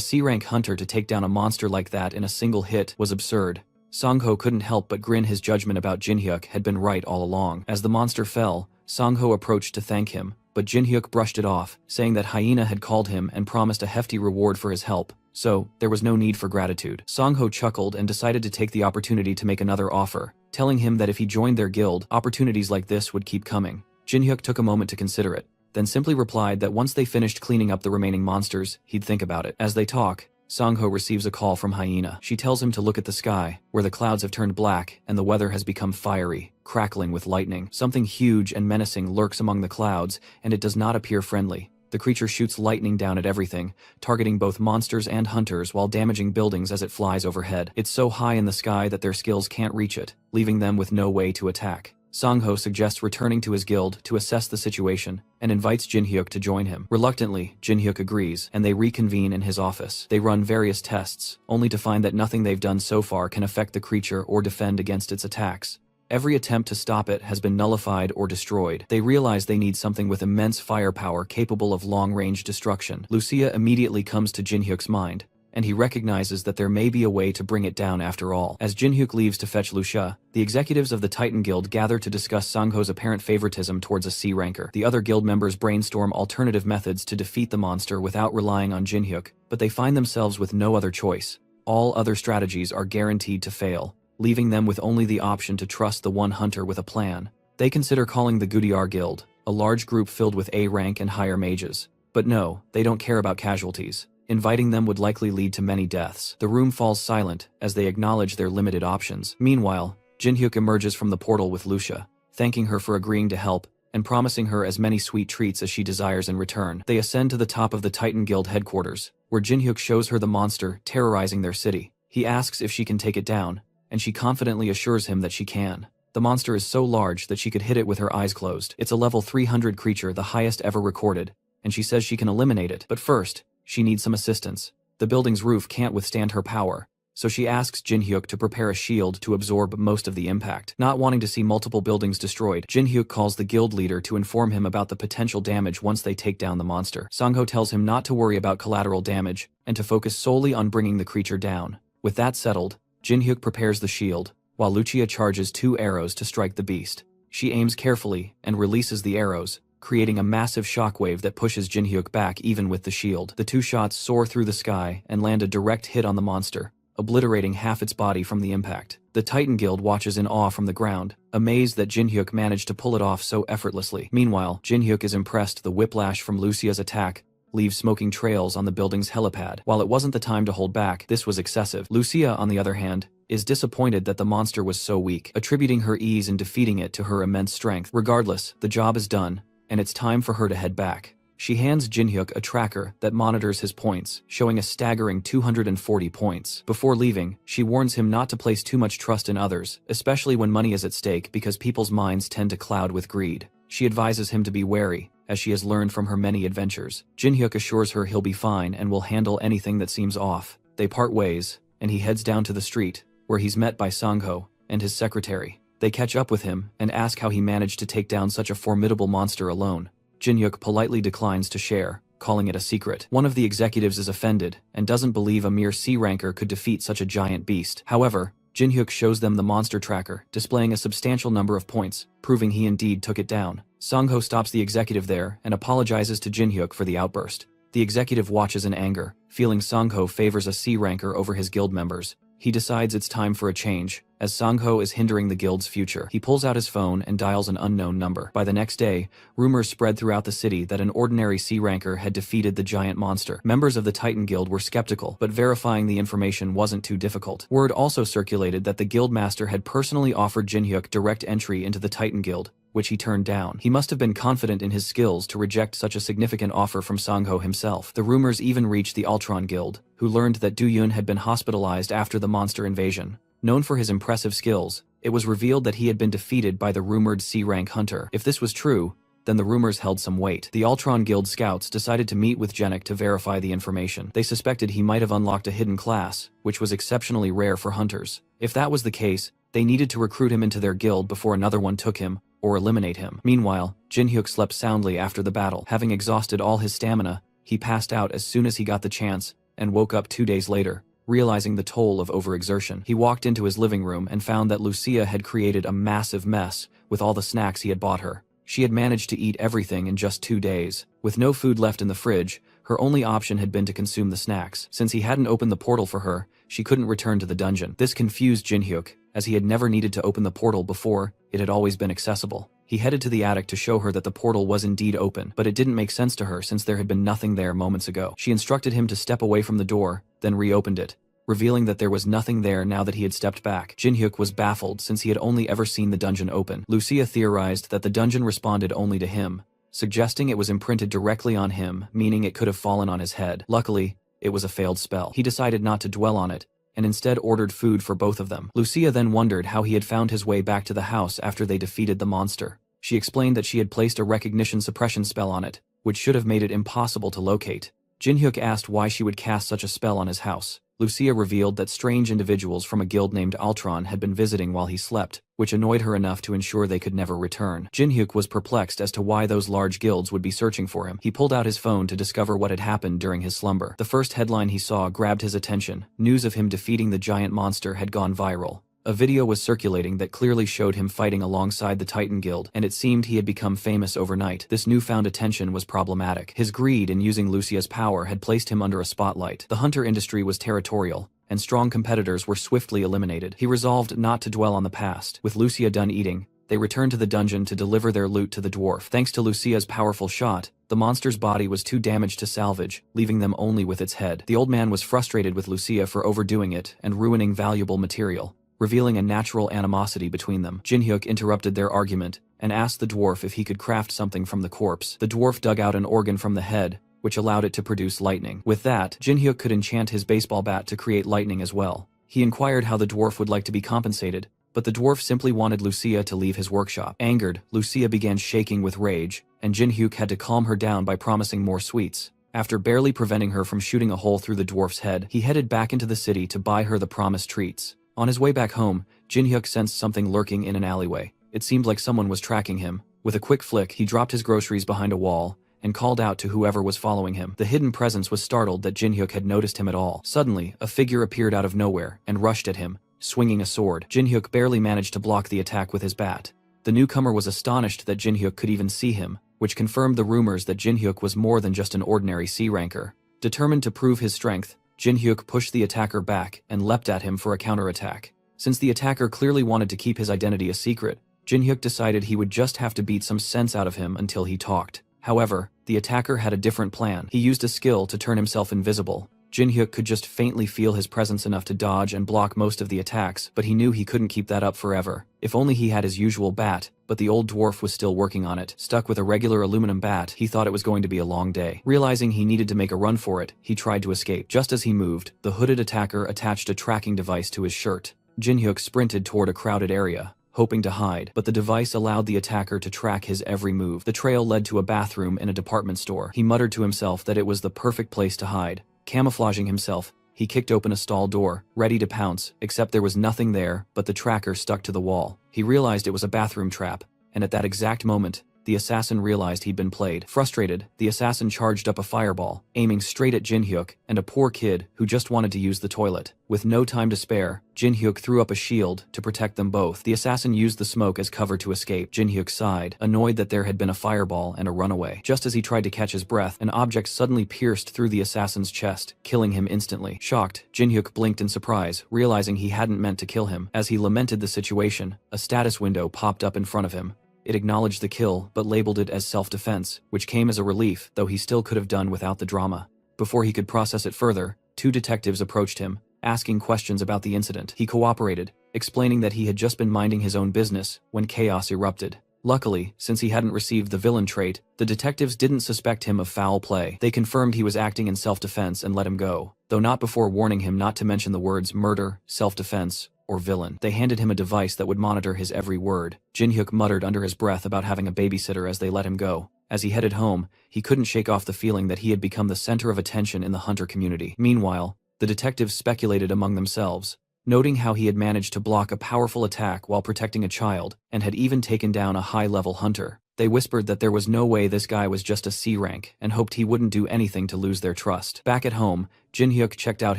C-rank hunter to take down a monster like that in a single hit was absurd. Songho couldn't help but grin. His judgment about Jinhyuk had been right all along. As the monster fell, Songho approached to thank him, but Jinhyuk brushed it off, saying that Hyena had called him and promised a hefty reward for his help, so there was no need for gratitude. Songho chuckled and decided to take the opportunity to make another offer, telling him that if he joined their guild, opportunities like this would keep coming. Jinhyuk took a moment to consider it, then simply replied that once they finished cleaning up the remaining monsters, he'd think about it. As they talk, Songho receives a call from Hyena. She tells him to look at the sky, where the clouds have turned black and the weather has become fiery, crackling with lightning. Something huge and menacing lurks among the clouds, and it does not appear friendly. The creature shoots lightning down at everything, targeting both monsters and hunters while damaging buildings as it flies overhead. It's so high in the sky that their skills can't reach it, leaving them with no way to attack. Songho suggests returning to his guild to assess the situation and invites Jinhyuk to join him. Reluctantly, Jinhyuk agrees, and they reconvene in his office. They run various tests, only to find that nothing they've done so far can affect the creature or defend against its attacks. Every attempt to stop it has been nullified or destroyed. They realize they need something with immense firepower capable of long-range destruction. Lucia immediately comes to Jinhyuk's mind, and he recognizes that there may be a way to bring it down after all. As Jinhyuk leaves to fetch Lucia, the executives of the Titan Guild gather to discuss Songho's apparent favoritism towards a C-ranker. The other guild members brainstorm alternative methods to defeat the monster without relying on Jinhyuk, but they find themselves with no other choice. All other strategies are guaranteed to fail, leaving them with only the option to trust the one hunter with a plan. They consider calling the Gudiyar Guild, a large group filled with A-rank and higher mages. But no, they don't care about casualties. Inviting them would likely lead to many deaths. The room falls silent as they acknowledge their limited options. Meanwhile, Jinhyuk emerges from the portal with Lucia, thanking her for agreeing to help and promising her as many sweet treats as she desires in return. They ascend to the top of the Titan Guild headquarters, where Jinhyuk shows her the monster terrorizing their city. He asks if she can take it down, and she confidently assures him that she can. The monster is so large that she could hit it with her eyes closed. It's a level 300 creature, the highest ever recorded, and she says she can eliminate it. But first, she needs some assistance. The building's roof can't withstand her power, so she asks Jinhyuk to prepare a shield to absorb most of the impact. Not wanting to see multiple buildings destroyed, Jinhyuk calls the guild leader to inform him about the potential damage once they take down the monster. Songho tells him not to worry about collateral damage and to focus solely on bringing the creature down. With that settled, Jinhyuk prepares the shield, while Lucia charges 2 arrows to strike the beast. She aims carefully and releases the arrows, creating a massive shockwave that pushes Jinhyuk back even with the shield. The 2 shots soar through the sky and land a direct hit on the monster, obliterating half its body from the impact. The Titan Guild watches in awe from the ground, amazed that Jinhyuk managed to pull it off so effortlessly. Meanwhile, Jinhyuk is impressed the whiplash from Lucia's attack leaves smoking trails on the building's helipad. While it wasn't the time to hold back, this was excessive. Lucia, on the other hand, is disappointed that the monster was so weak, attributing her ease in defeating it to her immense strength. Regardless, the job is done, and it's time for her to head back. She hands Jinhyuk a tracker that monitors his points, showing a staggering 240 points. Before leaving, she warns him not to place too much trust in others, especially when money is at stake, because people's minds tend to cloud with greed. She advises him to be wary, as she has learned from her many adventures. Jinhyuk assures her he'll be fine and will handle anything that seems off. They part ways, and he heads down to the street, where he's met by Songho and his secretary. They catch up with him and ask how he managed to take down such a formidable monster alone. Jinhyuk politely declines to share, calling it a secret. One of the executives is offended and doesn't believe a mere C-ranker could defeat such a giant beast. However, Jinhyuk shows them the monster tracker, displaying a substantial number of points, proving he indeed took it down. Songho stops the executive there and apologizes to Jinhyuk for the outburst. The executive watches in anger, feeling Songho favors a C-ranker over his guild members. He decides it's time for a change, as Songho is hindering the guild's future. He pulls out his phone and dials an unknown number. By the next day, rumors spread throughout the city that an ordinary C-ranker had defeated the giant monster. Members of the Titan Guild were skeptical, but verifying the information wasn't too difficult. Word also circulated that the guildmaster had personally offered Jinhyuk direct entry into the Titan Guild, which he turned down. He must have been confident in his skills to reject such a significant offer from Songho himself. The rumors even reached the Ultron Guild, who learned that Du-Yun had been hospitalized after the monster invasion. Known for his impressive skills, it was revealed that he had been defeated by the rumored C-rank hunter. If this was true, then the rumors held some weight. The Ultron Guild scouts decided to meet with Genik to verify the information. They suspected he might have unlocked a hidden class, which was exceptionally rare for hunters. If that was the case, they needed to recruit him into their guild before another one took him, or eliminate him. Meanwhile, Jin-hyuk slept soundly after the battle. Having exhausted all his stamina, he passed out as soon as he got the chance, and woke up 2 days later, realizing the toll of overexertion. He walked into his living room and found that Lucia had created a massive mess with all the snacks he had bought her. She had managed to eat everything in just 2 days. With no food left in the fridge, her only option had been to consume the snacks. Since he hadn't opened the portal for her, she couldn't return to the dungeon. This confused Jin-hyuk, as he had never needed to open the portal before, it had always been accessible. He headed to the attic to show her that the portal was indeed open, but it didn't make sense to her since there had been nothing there moments ago. She instructed him to step away from the door, then reopened it, revealing that there was nothing there now that he had stepped back. Jin-hyuk was baffled since he had only ever seen the dungeon open. Lucia theorized that the dungeon responded only to him, suggesting it was imprinted directly on him, meaning it could have fallen on his head. Luckily, it was a failed spell. He decided not to dwell on it, and instead ordered food for both of them. Lucia then wondered how he had found his way back to the house after they defeated the monster. She explained that she had placed a recognition suppression spell on it, which should have made it impossible to locate. Jin-hyuk asked why she would cast such a spell on his house. Lucia revealed that strange individuals from a guild named Altron had been visiting while he slept, which annoyed her enough to ensure they could never return. Jin-hyuk was perplexed as to why those large guilds would be searching for him. He pulled out his phone to discover what had happened during his slumber. The first headline he saw grabbed his attention. News of him defeating the giant monster had gone viral. A video was circulating that clearly showed him fighting alongside the Titan Guild, and it seemed he had become famous overnight. This newfound attention was problematic. His greed in using Lucia's power had placed him under a spotlight. The hunter industry was territorial, and strong competitors were swiftly eliminated. He resolved not to dwell on the past. With Lucia done eating, they returned to the dungeon to deliver their loot to the dwarf. Thanks to Lucia's powerful shot, the monster's body was too damaged to salvage, leaving them only with its head. The old man was frustrated with Lucia for overdoing it and ruining valuable material, revealing a natural animosity between them. Jin-hyuk interrupted their argument and asked the dwarf if he could craft something from the corpse. The dwarf dug out an organ from the head, which allowed it to produce lightning. With that, Jin-hyuk could enchant his baseball bat to create lightning as well. He inquired how the dwarf would like to be compensated, but the dwarf simply wanted Lucia to leave his workshop. Angered, Lucia began shaking with rage, and Jin-hyuk had to calm her down by promising more sweets. After barely preventing her from shooting a hole through the dwarf's head, he headed back into the city to buy her the promised treats. On his way back home, Jin-hyuk sensed something lurking in an alleyway. It seemed like someone was tracking him. With a quick flick, he dropped his groceries behind a wall and called out to whoever was following him. The hidden presence was startled that Jin-hyuk had noticed him at all. Suddenly, a figure appeared out of nowhere and rushed at him, swinging a sword. Jin-hyuk barely managed to block the attack with his bat. The newcomer was astonished that Jin-hyuk could even see him, which confirmed the rumors that Jin-hyuk was more than just an ordinary C-ranker. Determined to prove his strength, Jin-hyuk pushed the attacker back and leapt at him for a counterattack. Since the attacker clearly wanted to keep his identity a secret, Jin-hyuk decided he would just have to beat some sense out of him until he talked. However, the attacker had a different plan. He used a skill to turn himself invisible. Jin-hyuk could just faintly feel his presence enough to dodge and block most of the attacks, but he knew he couldn't keep that up forever. If only he had his usual bat, but the old dwarf was still working on it. Stuck with a regular aluminum bat, he thought it was going to be a long day. Realizing he needed to make a run for it, he tried to escape. Just as he moved, the hooded attacker attached a tracking device to his shirt. Jin-hyuk sprinted toward a crowded area, hoping to hide, but the device allowed the attacker to track his every move. The trail led to a bathroom in a department store. He muttered to himself that it was the perfect place to hide. Camouflaging himself, he kicked open a stall door, ready to pounce, except there was nothing there but the tracker stuck to the wall. He realized it was a bathroom trap, and at that exact moment, the assassin realized he'd been played. Frustrated, the assassin charged up a fireball, aiming straight at Jin-hyuk and a poor kid who just wanted to use the toilet. With no time to spare, Jin-hyuk threw up a shield to protect them both. The assassin used the smoke as cover to escape. Jin-hyuk sighed, annoyed that there had been a fireball and a runaway. Just as he tried to catch his breath, an object suddenly pierced through the assassin's chest, killing him instantly. Shocked, Jin-hyuk blinked in surprise, realizing he hadn't meant to kill him. As he lamented the situation, a status window popped up in front of him. It acknowledged the kill, but labeled it as self-defense, which came as a relief, though he still could have done without the drama. Before he could process it further, 2 detectives approached him, asking questions about the incident. He cooperated, explaining that he had just been minding his own business when chaos erupted. Luckily, since he hadn't received the villain trait, the detectives didn't suspect him of foul play. They confirmed he was acting in self-defense and let him go, though not before warning him not to mention the words murder, self-defense, or villain. They handed him a device that would monitor his every word. Jin-hyuk muttered under his breath about having a babysitter as they let him go. As he headed home, he couldn't shake off the feeling that he had become the center of attention in the hunter community. Meanwhile, the detectives speculated among themselves. Noting how he had managed to block a powerful attack while protecting a child, and had even taken down a high-level hunter, they whispered that there was no way this guy was just a C rank and hoped he wouldn't do anything to lose their trust. Back at home, Jin-hyuk checked out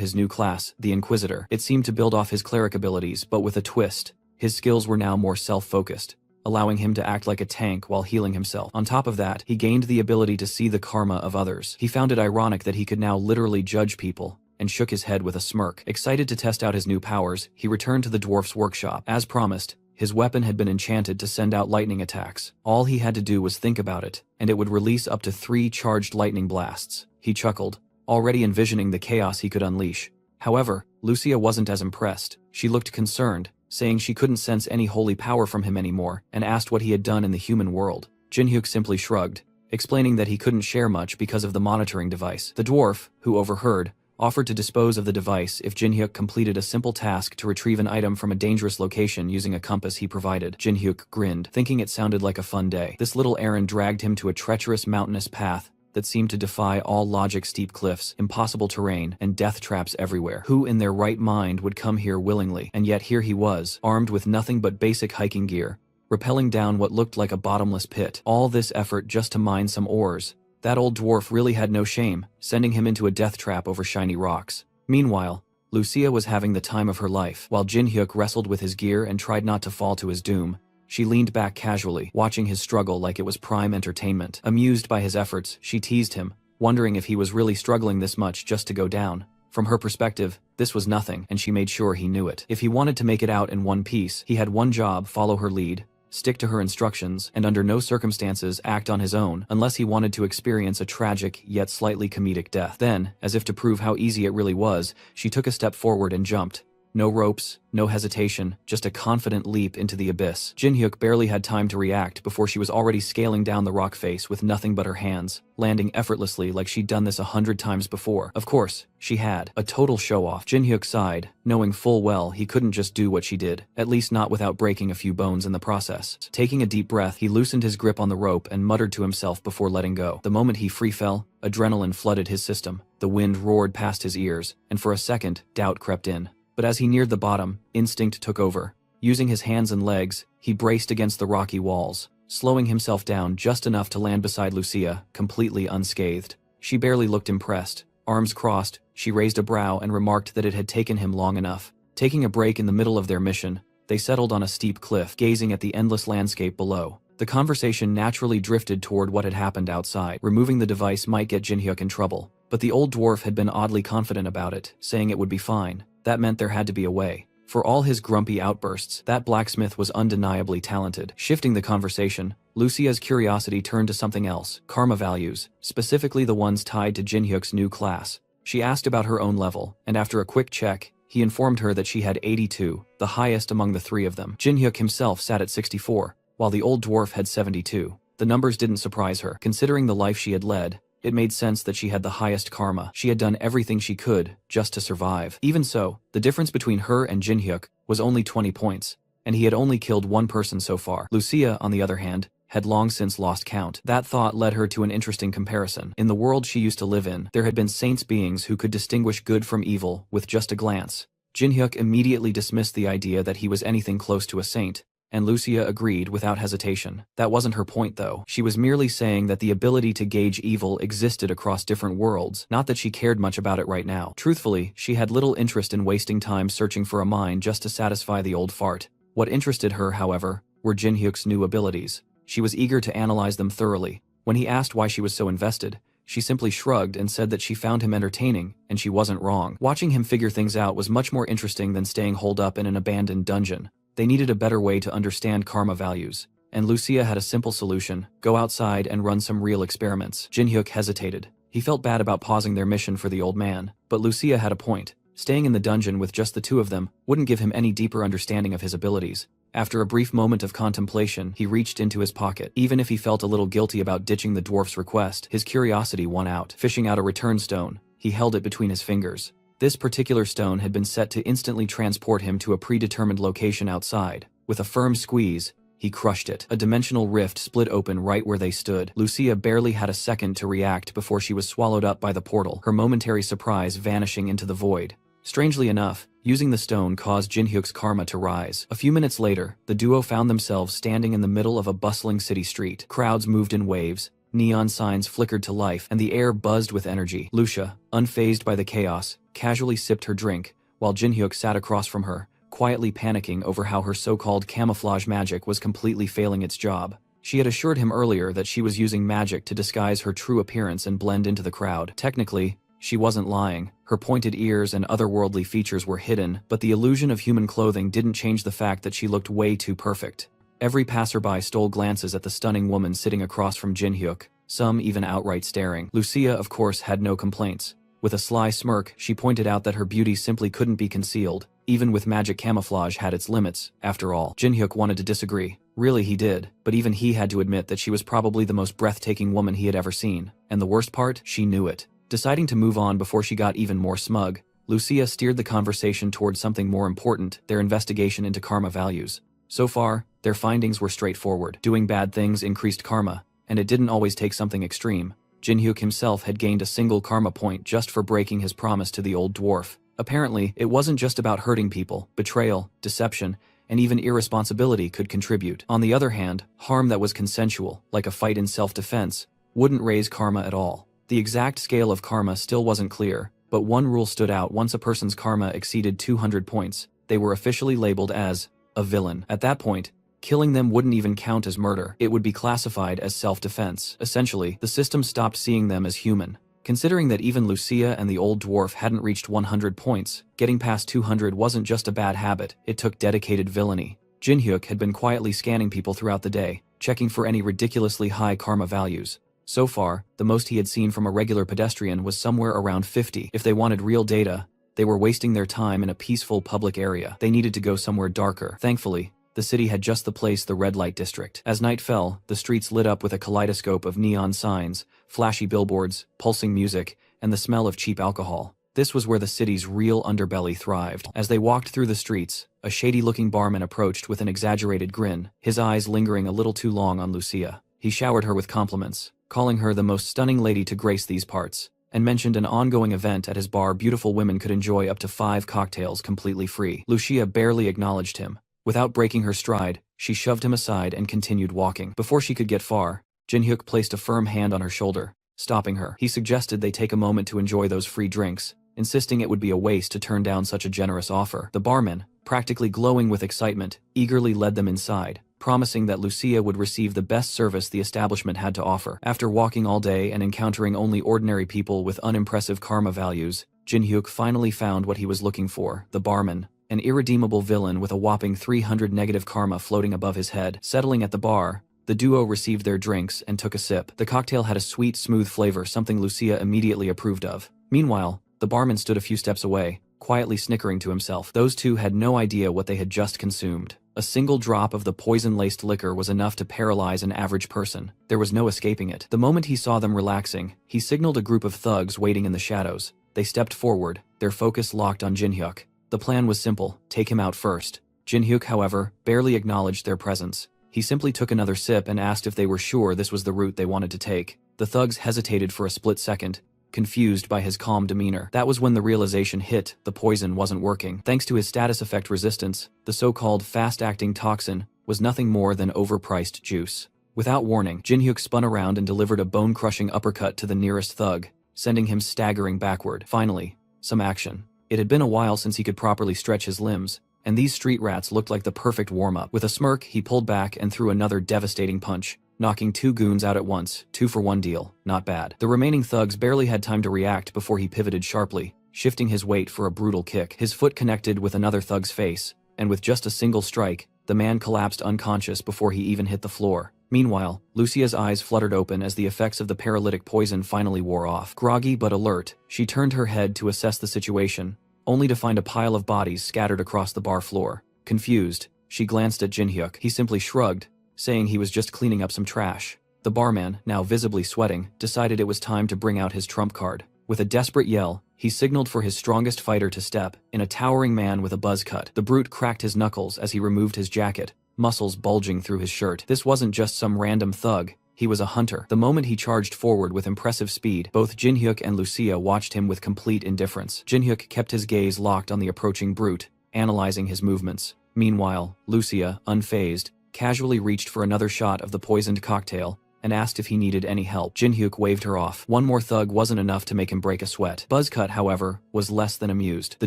his new class, the Inquisitor. It seemed to build off his cleric abilities, but with a twist. His skills were now more self-focused, allowing him to act like a tank while healing himself. On top of that, he gained the ability to see the karma of others. He found it ironic that he could now literally judge people, and shook his head with a smirk. Excited to test out his new powers, he returned to the dwarf's workshop. As promised, his weapon had been enchanted to send out lightning attacks. All he had to do was think about it, and it would release up to 3 charged lightning blasts. He chuckled, already envisioning the chaos he could unleash. However, Lucia wasn't as impressed. She looked concerned, saying she couldn't sense any holy power from him anymore, and asked what he had done in the human world. Jin-hyuk simply shrugged, explaining that he couldn't share much because of the monitoring device. The dwarf, who overheard, offered to dispose of the device if Jin-hyuk completed a simple task to retrieve an item from a dangerous location using a compass he provided. Jin-hyuk grinned, thinking it sounded like a fun day. This little errand dragged him to a treacherous mountainous path that seemed to defy all logic: steep cliffs, impossible terrain, and death traps everywhere. Who in their right mind would come here willingly? And yet here he was, armed with nothing but basic hiking gear, rappelling down what looked like a bottomless pit. All this effort just to mine some ores. That old dwarf really had no shame, sending him into a death trap over shiny rocks. Meanwhile, Lucia was having the time of her life. While Jin-hyuk wrestled with his gear and tried not to fall to his doom, she leaned back casually, watching his struggle like it was prime entertainment. Amused by his efforts, she teased him, wondering if he was really struggling this much just to go down. From her perspective, this was nothing, and she made sure he knew it. If he wanted to make it out in one piece, he had one job: follow her lead, stick to her instructions, and under no circumstances act on his own unless he wanted to experience a tragic yet slightly comedic death. Then, as if to prove how easy it really was, she took a step forward and jumped. No ropes, no hesitation, just a confident leap into the abyss. Jin-hyuk barely had time to react before she was already scaling down the rock face with nothing but her hands, landing effortlessly like she'd done this 100 times before. Of course, she had. A total show-off. Jin-hyuk sighed, knowing full well he couldn't just do what she did, at least not without breaking a few bones in the process. Taking a deep breath, he loosened his grip on the rope and muttered to himself before letting go. The moment he free fell, adrenaline flooded his system. The wind roared past his ears, and for a second, doubt crept in. But as he neared the bottom, instinct took over. Using his hands and legs, he braced against the rocky walls, slowing himself down just enough to land beside Lucia, completely unscathed. She barely looked impressed. Arms crossed, she raised a brow and remarked that it had taken him long enough. Taking a break in the middle of their mission, they settled on a steep cliff, gazing at the endless landscape below. The conversation naturally drifted toward what had happened outside. Removing the device might get Jin-hyuk in trouble, but the old dwarf had been oddly confident about it, saying it would be fine. That meant there had to be a way. For all his grumpy outbursts, that blacksmith was undeniably talented. Shifting the conversation, Lucia's curiosity turned to something else: karma values, specifically the ones tied to Jin-hyuk's new class. She asked about her own level, and after a quick check, he informed her that she had 82, the highest among the 3 of them. Jin-hyuk himself sat at 64, while the old dwarf had 72. The numbers didn't surprise her. Considering the life she had led, it made sense that she had the highest karma. She had done everything she could just to survive. Even so, the difference between her and Jin-hyuk was only 20 points, and he had only killed 1 person so far. Lucia, on the other hand, had long since lost count. That thought led her to an interesting comparison. In the world she used to live in, there had been saints, beings who could distinguish good from evil with just a glance. Jin-hyuk immediately dismissed the idea that he was anything close to a saint, and Lucia agreed without hesitation. That wasn't her point though. She was merely saying that the ability to gauge evil existed across different worlds, not that she cared much about it right now. Truthfully, she had little interest in wasting time searching for a mine just to satisfy the old fart. What interested her, however, were Jin-hyuk's new abilities. She was eager to analyze them thoroughly. When he asked why she was so invested, she simply shrugged and said that she found him entertaining, and she wasn't wrong. Watching him figure things out was much more interesting than staying holed up in an abandoned dungeon. They needed a better way to understand karma values, and Lucia had a simple solution: go outside and run some real experiments. Jin-hyuk hesitated. He felt bad about pausing their mission for the old man, but Lucia had a point. Staying in the dungeon with just the 2 of them wouldn't give him any deeper understanding of his abilities. After a brief moment of contemplation, he reached into his pocket. Even if he felt a little guilty about ditching the dwarf's request, his curiosity won out. Fishing out a return stone, he held it between his fingers. This particular stone had been set to instantly transport him to a predetermined location outside. With a firm squeeze, he crushed it. A dimensional rift split open right where they stood. Lucia barely had a second to react before she was swallowed up by the portal, her momentary surprise vanishing into the void. Strangely enough, using the stone caused Jin-hyuk's karma to rise. A few minutes later, the duo found themselves standing in the middle of a bustling city street. Crowds moved in waves, neon signs flickered to life, and the air buzzed with energy. Lucia, unfazed by the chaos, casually sipped her drink, while Jin-hyuk sat across from her, quietly panicking over how her so-called camouflage magic was completely failing its job. She had assured him earlier that she was using magic to disguise her true appearance and blend into the crowd. Technically, she wasn't lying. Her pointed ears and otherworldly features were hidden, but the illusion of human clothing didn't change the fact that she looked way too perfect. Every passerby stole glances at the stunning woman sitting across from Jin-hyuk, some even outright staring. Lucia, of course, had no complaints. With a sly smirk, she pointed out that her beauty simply couldn't be concealed. Even with magic, camouflage had its limits, after all. Jin-hyuk wanted to disagree. Really, he did, but even he had to admit that she was probably the most breathtaking woman he had ever seen. And the worst part, she knew it. Deciding to move on before she got even more smug, Lucia steered the conversation towards something more important, their investigation into karma values. So far, their findings were straightforward. Doing bad things increased karma, and it didn't always take something extreme. Jin-hyuk himself had gained a single karma point just for breaking his promise to the old dwarf. Apparently, it wasn't just about hurting people. Betrayal, deception, and even irresponsibility could contribute. On the other hand, harm that was consensual, like a fight in self-defense, wouldn't raise karma at all. The exact scale of karma still wasn't clear, but one rule stood out: once a person's karma exceeded 200 points, they were officially labeled as a villain. At that point, killing them wouldn't even count as murder. It would be classified as self-defense. Essentially, the system stopped seeing them as human. Considering that even Lucia and the old dwarf hadn't reached 100 points, getting past 200 wasn't just a bad habit, it took dedicated villainy. Jin-hyuk had been quietly scanning people throughout the day, checking for any ridiculously high karma values. So far, the most he had seen from a regular pedestrian was somewhere around 50. If they wanted real data, they were wasting their time in a peaceful public area. They needed to go somewhere darker. Thankfully, the city had just the place: the red light district. As night fell, the streets lit up with a kaleidoscope of neon signs, flashy billboards, pulsing music, and the smell of cheap alcohol. This was where the city's real underbelly thrived. As they walked through the streets, a shady-looking barman approached with an exaggerated grin, his eyes lingering a little too long on Lucia. He showered her with compliments, calling her the most stunning lady to grace these parts, and mentioned an ongoing event at his bar beautiful women could enjoy up to 5 cocktails completely free. Lucia barely acknowledged him. Without breaking her stride, she shoved him aside and continued walking. Before she could get far, Jin-hyuk placed a firm hand on her shoulder, stopping her. He suggested they take a moment to enjoy those free drinks, insisting it would be a waste to turn down such a generous offer. The barman, practically glowing with excitement, eagerly led them inside, promising that Lucia would receive the best service the establishment had to offer. After walking all day and encountering only ordinary people with unimpressive karma values, Jin-hyuk finally found what he was looking for: the barman, an irredeemable villain with a whopping 300 negative karma floating above his head. Settling at the bar, the duo received their drinks and took a sip. The cocktail had a sweet, smooth flavor, something Lucia immediately approved of. Meanwhile, the barman stood a few steps away, quietly snickering to himself. Those two had no idea what they had just consumed. A single drop of the poison-laced liquor was enough to paralyze an average person. There was no escaping it. The moment he saw them relaxing, he signaled a group of thugs waiting in the shadows. They stepped forward, their focus locked on Jin-hyuk. The plan was simple: take him out first. Jin-hyuk, however, barely acknowledged their presence. He simply took another sip and asked if they were sure this was the route they wanted to take. The thugs hesitated for a split second, confused by his calm demeanor. That was when the realization hit: the poison wasn't working. Thanks to his status effect resistance, the so-called fast-acting toxin was nothing more than overpriced juice. Without warning, Jin-hyuk spun around and delivered a bone-crushing uppercut to the nearest thug, sending him staggering backward. Finally, some action. It had been a while since he could properly stretch his limbs, and these street rats looked like the perfect warm-up. With a smirk, he pulled back and threw another devastating punch, knocking 2 goons out at once. 2 for 1 deal. Not bad. The remaining thugs barely had time to react before he pivoted sharply, shifting his weight for a brutal kick. His foot connected with another thug's face, and with just a single strike, the man collapsed unconscious before he even hit the floor. Meanwhile, Lucia's eyes fluttered open as the effects of the paralytic poison finally wore off. Groggy but alert, she turned her head to assess the situation, only to find a pile of bodies scattered across the bar floor. Confused, she glanced at Jin-hyuk. He simply shrugged, saying he was just cleaning up some trash. The barman, now visibly sweating, decided it was time to bring out his trump card. With a desperate yell, he signaled for his strongest fighter to step in, a towering man with a buzz cut. The brute cracked his knuckles as he removed his jacket, muscles bulging through his shirt. This wasn't just some random thug. He was a hunter. The moment he charged forward with impressive speed, both Jinhyuk and Lucia watched him with complete indifference. Jinhyuk kept his gaze locked on the approaching brute, analyzing his movements. Meanwhile, Lucia, unfazed, casually reached for another shot of the poisoned cocktail and asked if he needed any help. Jinhyuk waved her off. One more thug wasn't enough to make him break a sweat. Buzzcut, however, was less than amused. The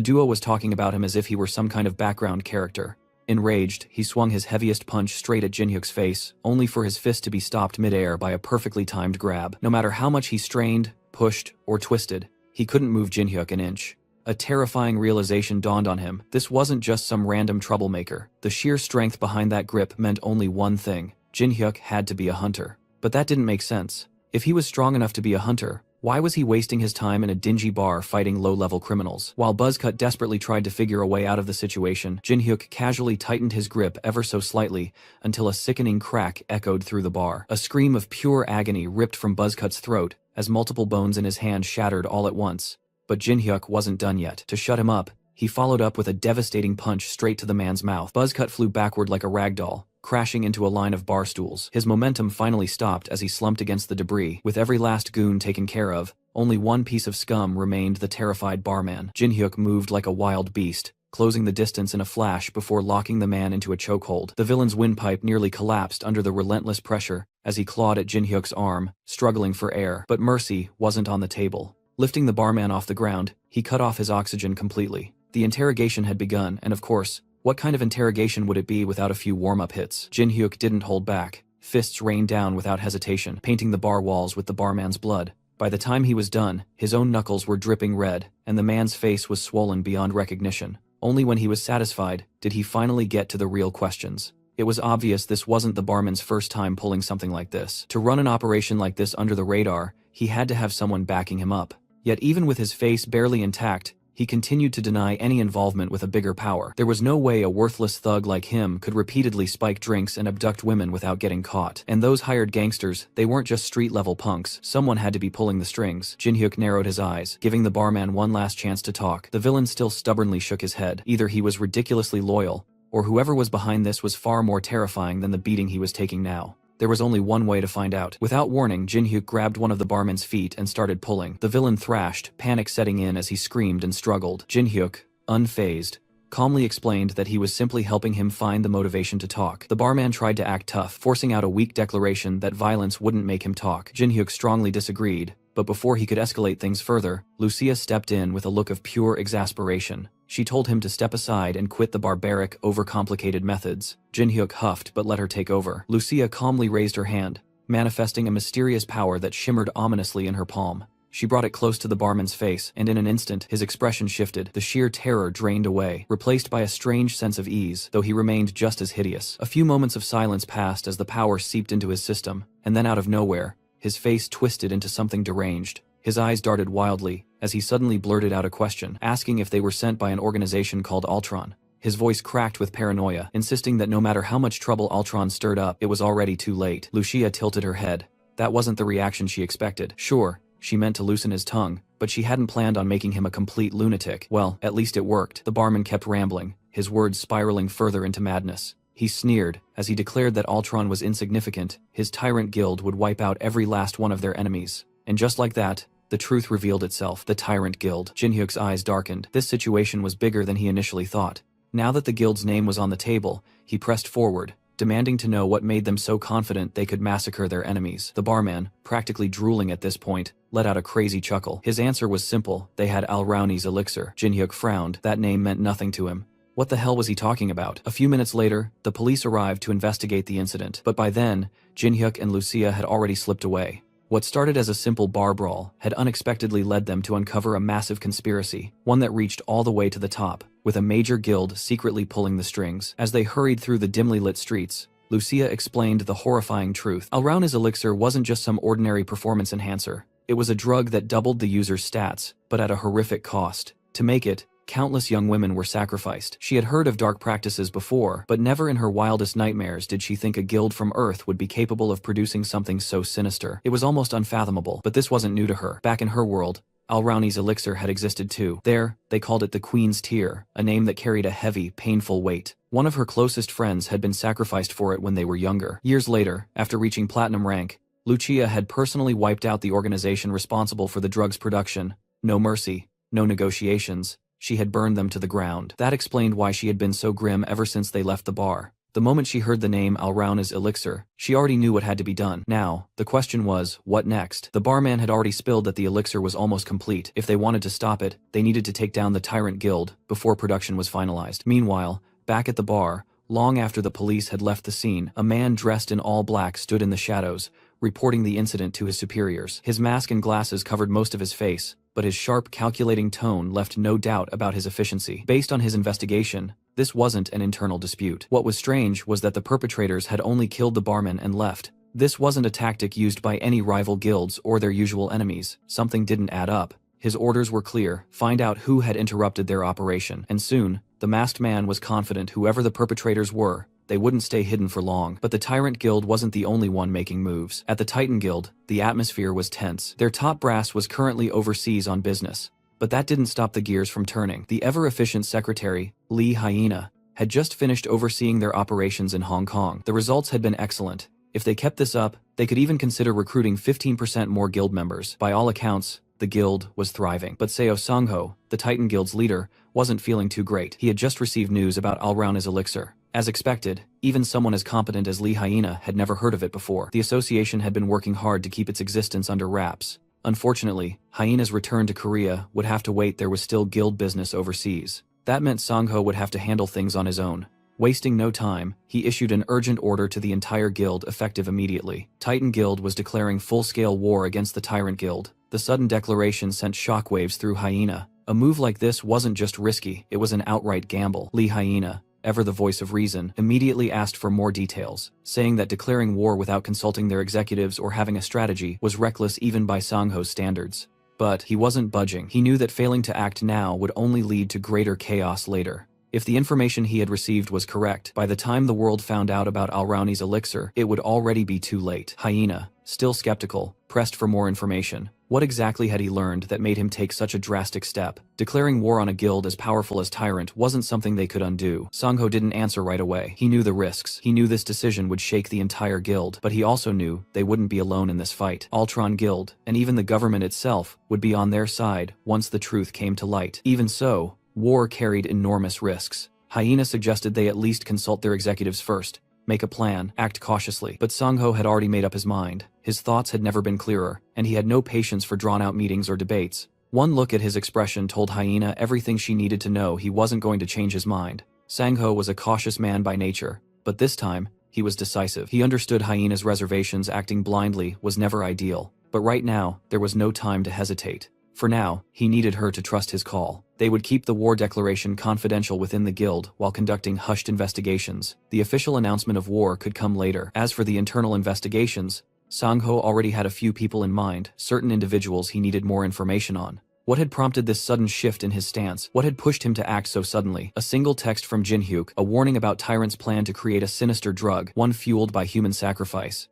duo was talking about him as if he were some kind of background character. Enraged, he swung his heaviest punch straight at Jinhyuk's face, only for his fist to be stopped mid-air by a perfectly timed grab. No matter how much he strained, pushed, or twisted, he couldn't move Jinhyuk an inch. A terrifying realization dawned on him. This wasn't just some random troublemaker. The sheer strength behind that grip meant only one thing. Jinhyuk had to be a hunter. But that didn't make sense. If he was strong enough to be a hunter, why was he wasting his time in a dingy bar fighting low-level criminals? While Buzzcut desperately tried to figure a way out of the situation, Jinhyuk casually tightened his grip ever so slightly until a sickening crack echoed through the bar. A scream of pure agony ripped from Buzzcut's throat as multiple bones in his hand shattered all at once. But Jinhyuk wasn't done yet. To shut him up, he followed up with a devastating punch straight to the man's mouth. Buzzcut flew backward like a ragdoll, crashing into a line of bar stools. His momentum finally stopped as he slumped against the debris. With every last goon taken care of, only one piece of scum remained: the terrified barman. Jinhyuk moved like a wild beast, closing the distance in a flash before locking the man into a chokehold. The villain's windpipe nearly collapsed under the relentless pressure as he clawed at Jinhyuk's arm, struggling for air. But mercy wasn't on the table. Lifting the barman off the ground, he cut off his oxygen completely. The interrogation had begun, and of course, what kind of interrogation would it be without a few warm-up hits? Jinhyuk didn't hold back. Fists rained down without hesitation, painting the bar walls with the barman's blood. By the time he was done, his own knuckles were dripping red, and the man's face was swollen beyond recognition. Only when he was satisfied did he finally get to the real questions. It was obvious this wasn't the barman's first time pulling something like this. To run an operation like this under the radar, he had to have someone backing him up. Yet even with his face barely intact, he continued to deny any involvement with a bigger power. There was no way a worthless thug like him could repeatedly spike drinks and abduct women without getting caught. And those hired gangsters, they weren't just street-level punks. Someone had to be pulling the strings. Jinhyuk narrowed his eyes, giving the barman one last chance to talk. The villain still stubbornly shook his head. Either he was ridiculously loyal, or whoever was behind this was far more terrifying than the beating he was taking now. There was only one way to find out. Without warning, Jinhyuk grabbed one of the barman's feet and started pulling. The villain thrashed, panic setting in as he screamed and struggled. Jinhyuk, unfazed, calmly explained that he was simply helping him find the motivation to talk. The barman tried to act tough, forcing out a weak declaration that violence wouldn't make him talk. Jinhyuk strongly disagreed, but before he could escalate things further, Lucia stepped in with a look of pure exasperation. She told him to step aside and quit the barbaric, overcomplicated methods. Jinhyuk huffed but let her take over. Lucia calmly raised her hand, manifesting a mysterious power that shimmered ominously in her palm. She brought it close to the barman's face, and in an instant, his expression shifted. The sheer terror drained away, replaced by a strange sense of ease, though he remained just as hideous. A few moments of silence passed as the power seeped into his system, and then out of nowhere, his face twisted into something deranged. His eyes darted wildly, as he suddenly blurted out a question, asking if they were sent by an organization called Ultron. His voice cracked with paranoia, insisting that no matter how much trouble Ultron stirred up, it was already too late. Lucia tilted her head. That wasn't the reaction she expected. Sure, she meant to loosen his tongue, but she hadn't planned on making him a complete lunatic. Well, at least it worked. The barman kept rambling, his words spiraling further into madness. He sneered, as he declared that Ultron was insignificant. His tyrant guild would wipe out every last one of their enemies. And just like that, the truth revealed itself. The Tyrant Guild. Jinhyuk's eyes darkened. This situation was bigger than he initially thought. Now that the guild's name was on the table, he pressed forward, demanding to know what made them so confident they could massacre their enemies. The barman, practically drooling at this point, let out a crazy chuckle. His answer was simple: they had Al-Rauni's elixir. Jinhyuk frowned. That name meant nothing to him. What the hell was he talking about? A few minutes later, the police arrived to investigate the incident. But by then, Jinhyuk and Lucia had already slipped away. What started as a simple bar brawl had unexpectedly led them to uncover a massive conspiracy, one that reached all the way to the top, with a major guild secretly pulling the strings. As they hurried through the dimly lit streets, Lucia explained the horrifying truth. Al-Rauni's elixir wasn't just some ordinary performance enhancer. It was a drug that doubled the user's stats, but at a horrific cost. To make it, countless young women were sacrificed. She had heard of dark practices before, but never in her wildest nightmares did she think a guild from Earth would be capable of producing something so sinister. It was almost unfathomable, but this wasn't new to her. Back in her world, Al-Rauni's elixir had existed too. There, they called it the Queen's Tear, a name that carried a heavy, painful weight. One of her closest friends had been sacrificed for it when they were younger. Years later, after reaching platinum rank, Lucia had personally wiped out the organization responsible for the drug's production. No mercy, no negotiations. She had burned them to the ground. That explained why she had been so grim ever since they left the bar. The moment she heard the name Alrauna's elixir, she already knew what had to be done. Now, the question was, what next? The barman had already spilled that the elixir was almost complete. If they wanted to stop it, they needed to take down the Tyrant Guild before production was finalized. Meanwhile, back at the bar, long after the police had left the scene, a man dressed in all black stood in the shadows, reporting the incident to his superiors. His mask and glasses covered most of his face, but his sharp, calculating tone left no doubt about his efficiency. Based on his investigation, this wasn't an internal dispute. What was strange was that the perpetrators had only killed the barman and left. This wasn't a tactic used by any rival guilds or their usual enemies. Something didn't add up. His orders were clear: find out who had interrupted their operation. And soon, the masked man was confident whoever the perpetrators were, they wouldn't stay hidden for long. But the Tyrant Guild wasn't the only one making moves. At the Titan Guild, the atmosphere was tense. Their top brass was currently overseas on business. But that didn't stop the gears from turning. The ever-efficient secretary, Lee Hyena, had just finished overseeing their operations in Hong Kong. The results had been excellent. If they kept this up, they could even consider recruiting 15% more guild members. By all accounts, the guild was thriving. But Seo Sangho, the Titan Guild's leader, wasn't feeling too great. He had just received news about Alrauna's elixir. As expected, even someone as competent as Lee Hyena had never heard of it before. The association had been working hard to keep its existence under wraps. Unfortunately, Hyena's return to Korea would have to wait. There was still guild business overseas. That meant Sangho would have to handle things on his own. Wasting no time, he issued an urgent order to the entire guild, effective immediately. Titan Guild was declaring full-scale war against the Tyrant Guild. The sudden declaration sent shockwaves through Hyena. A move like this wasn't just risky, it was an outright gamble. Lee Hyena, ever the voice of reason, immediately asked for more details, saying that declaring war without consulting their executives or having a strategy was reckless even by Sangho's standards. But he wasn't budging. He knew that failing to act now would only lead to greater chaos later. If the information he had received was correct, by the time the world found out about Alrauna's elixir, it would already be too late. Hyena, still skeptical, pressed for more information. What exactly had he learned that made him take such a drastic step? Declaring war on a guild as powerful as Tyrant wasn't something they could undo. Sangho didn't answer right away. He knew the risks. He knew this decision would shake the entire guild, but he also knew they wouldn't be alone in this fight. Altron Guild, and even the government itself, would be on their side once the truth came to light. Even so, war carried enormous risks. Hyena suggested they at least consult their executives first, make a plan, act cautiously. But Sangho had already made up his mind. His thoughts had never been clearer, and he had no patience for drawn-out meetings or debates. One look at his expression told Hyena everything she needed to know. He wasn't going to change his mind. Sangho was a cautious man by nature, but this time, he was decisive. He understood Hyena's reservations. Acting blindly was never ideal, but right now, there was no time to hesitate. For now, he needed her to trust his call. They would keep the war declaration confidential within the guild while conducting hushed investigations. The official announcement of war could come later. As for the internal investigations, Sangho already had a few people in mind, certain individuals he needed more information on. What had prompted this sudden shift in his stance? What had pushed him to act so suddenly? A single text from Jinhyuk, a warning about Tyrant's plan to create a sinister drug, one fueled by human sacrifice.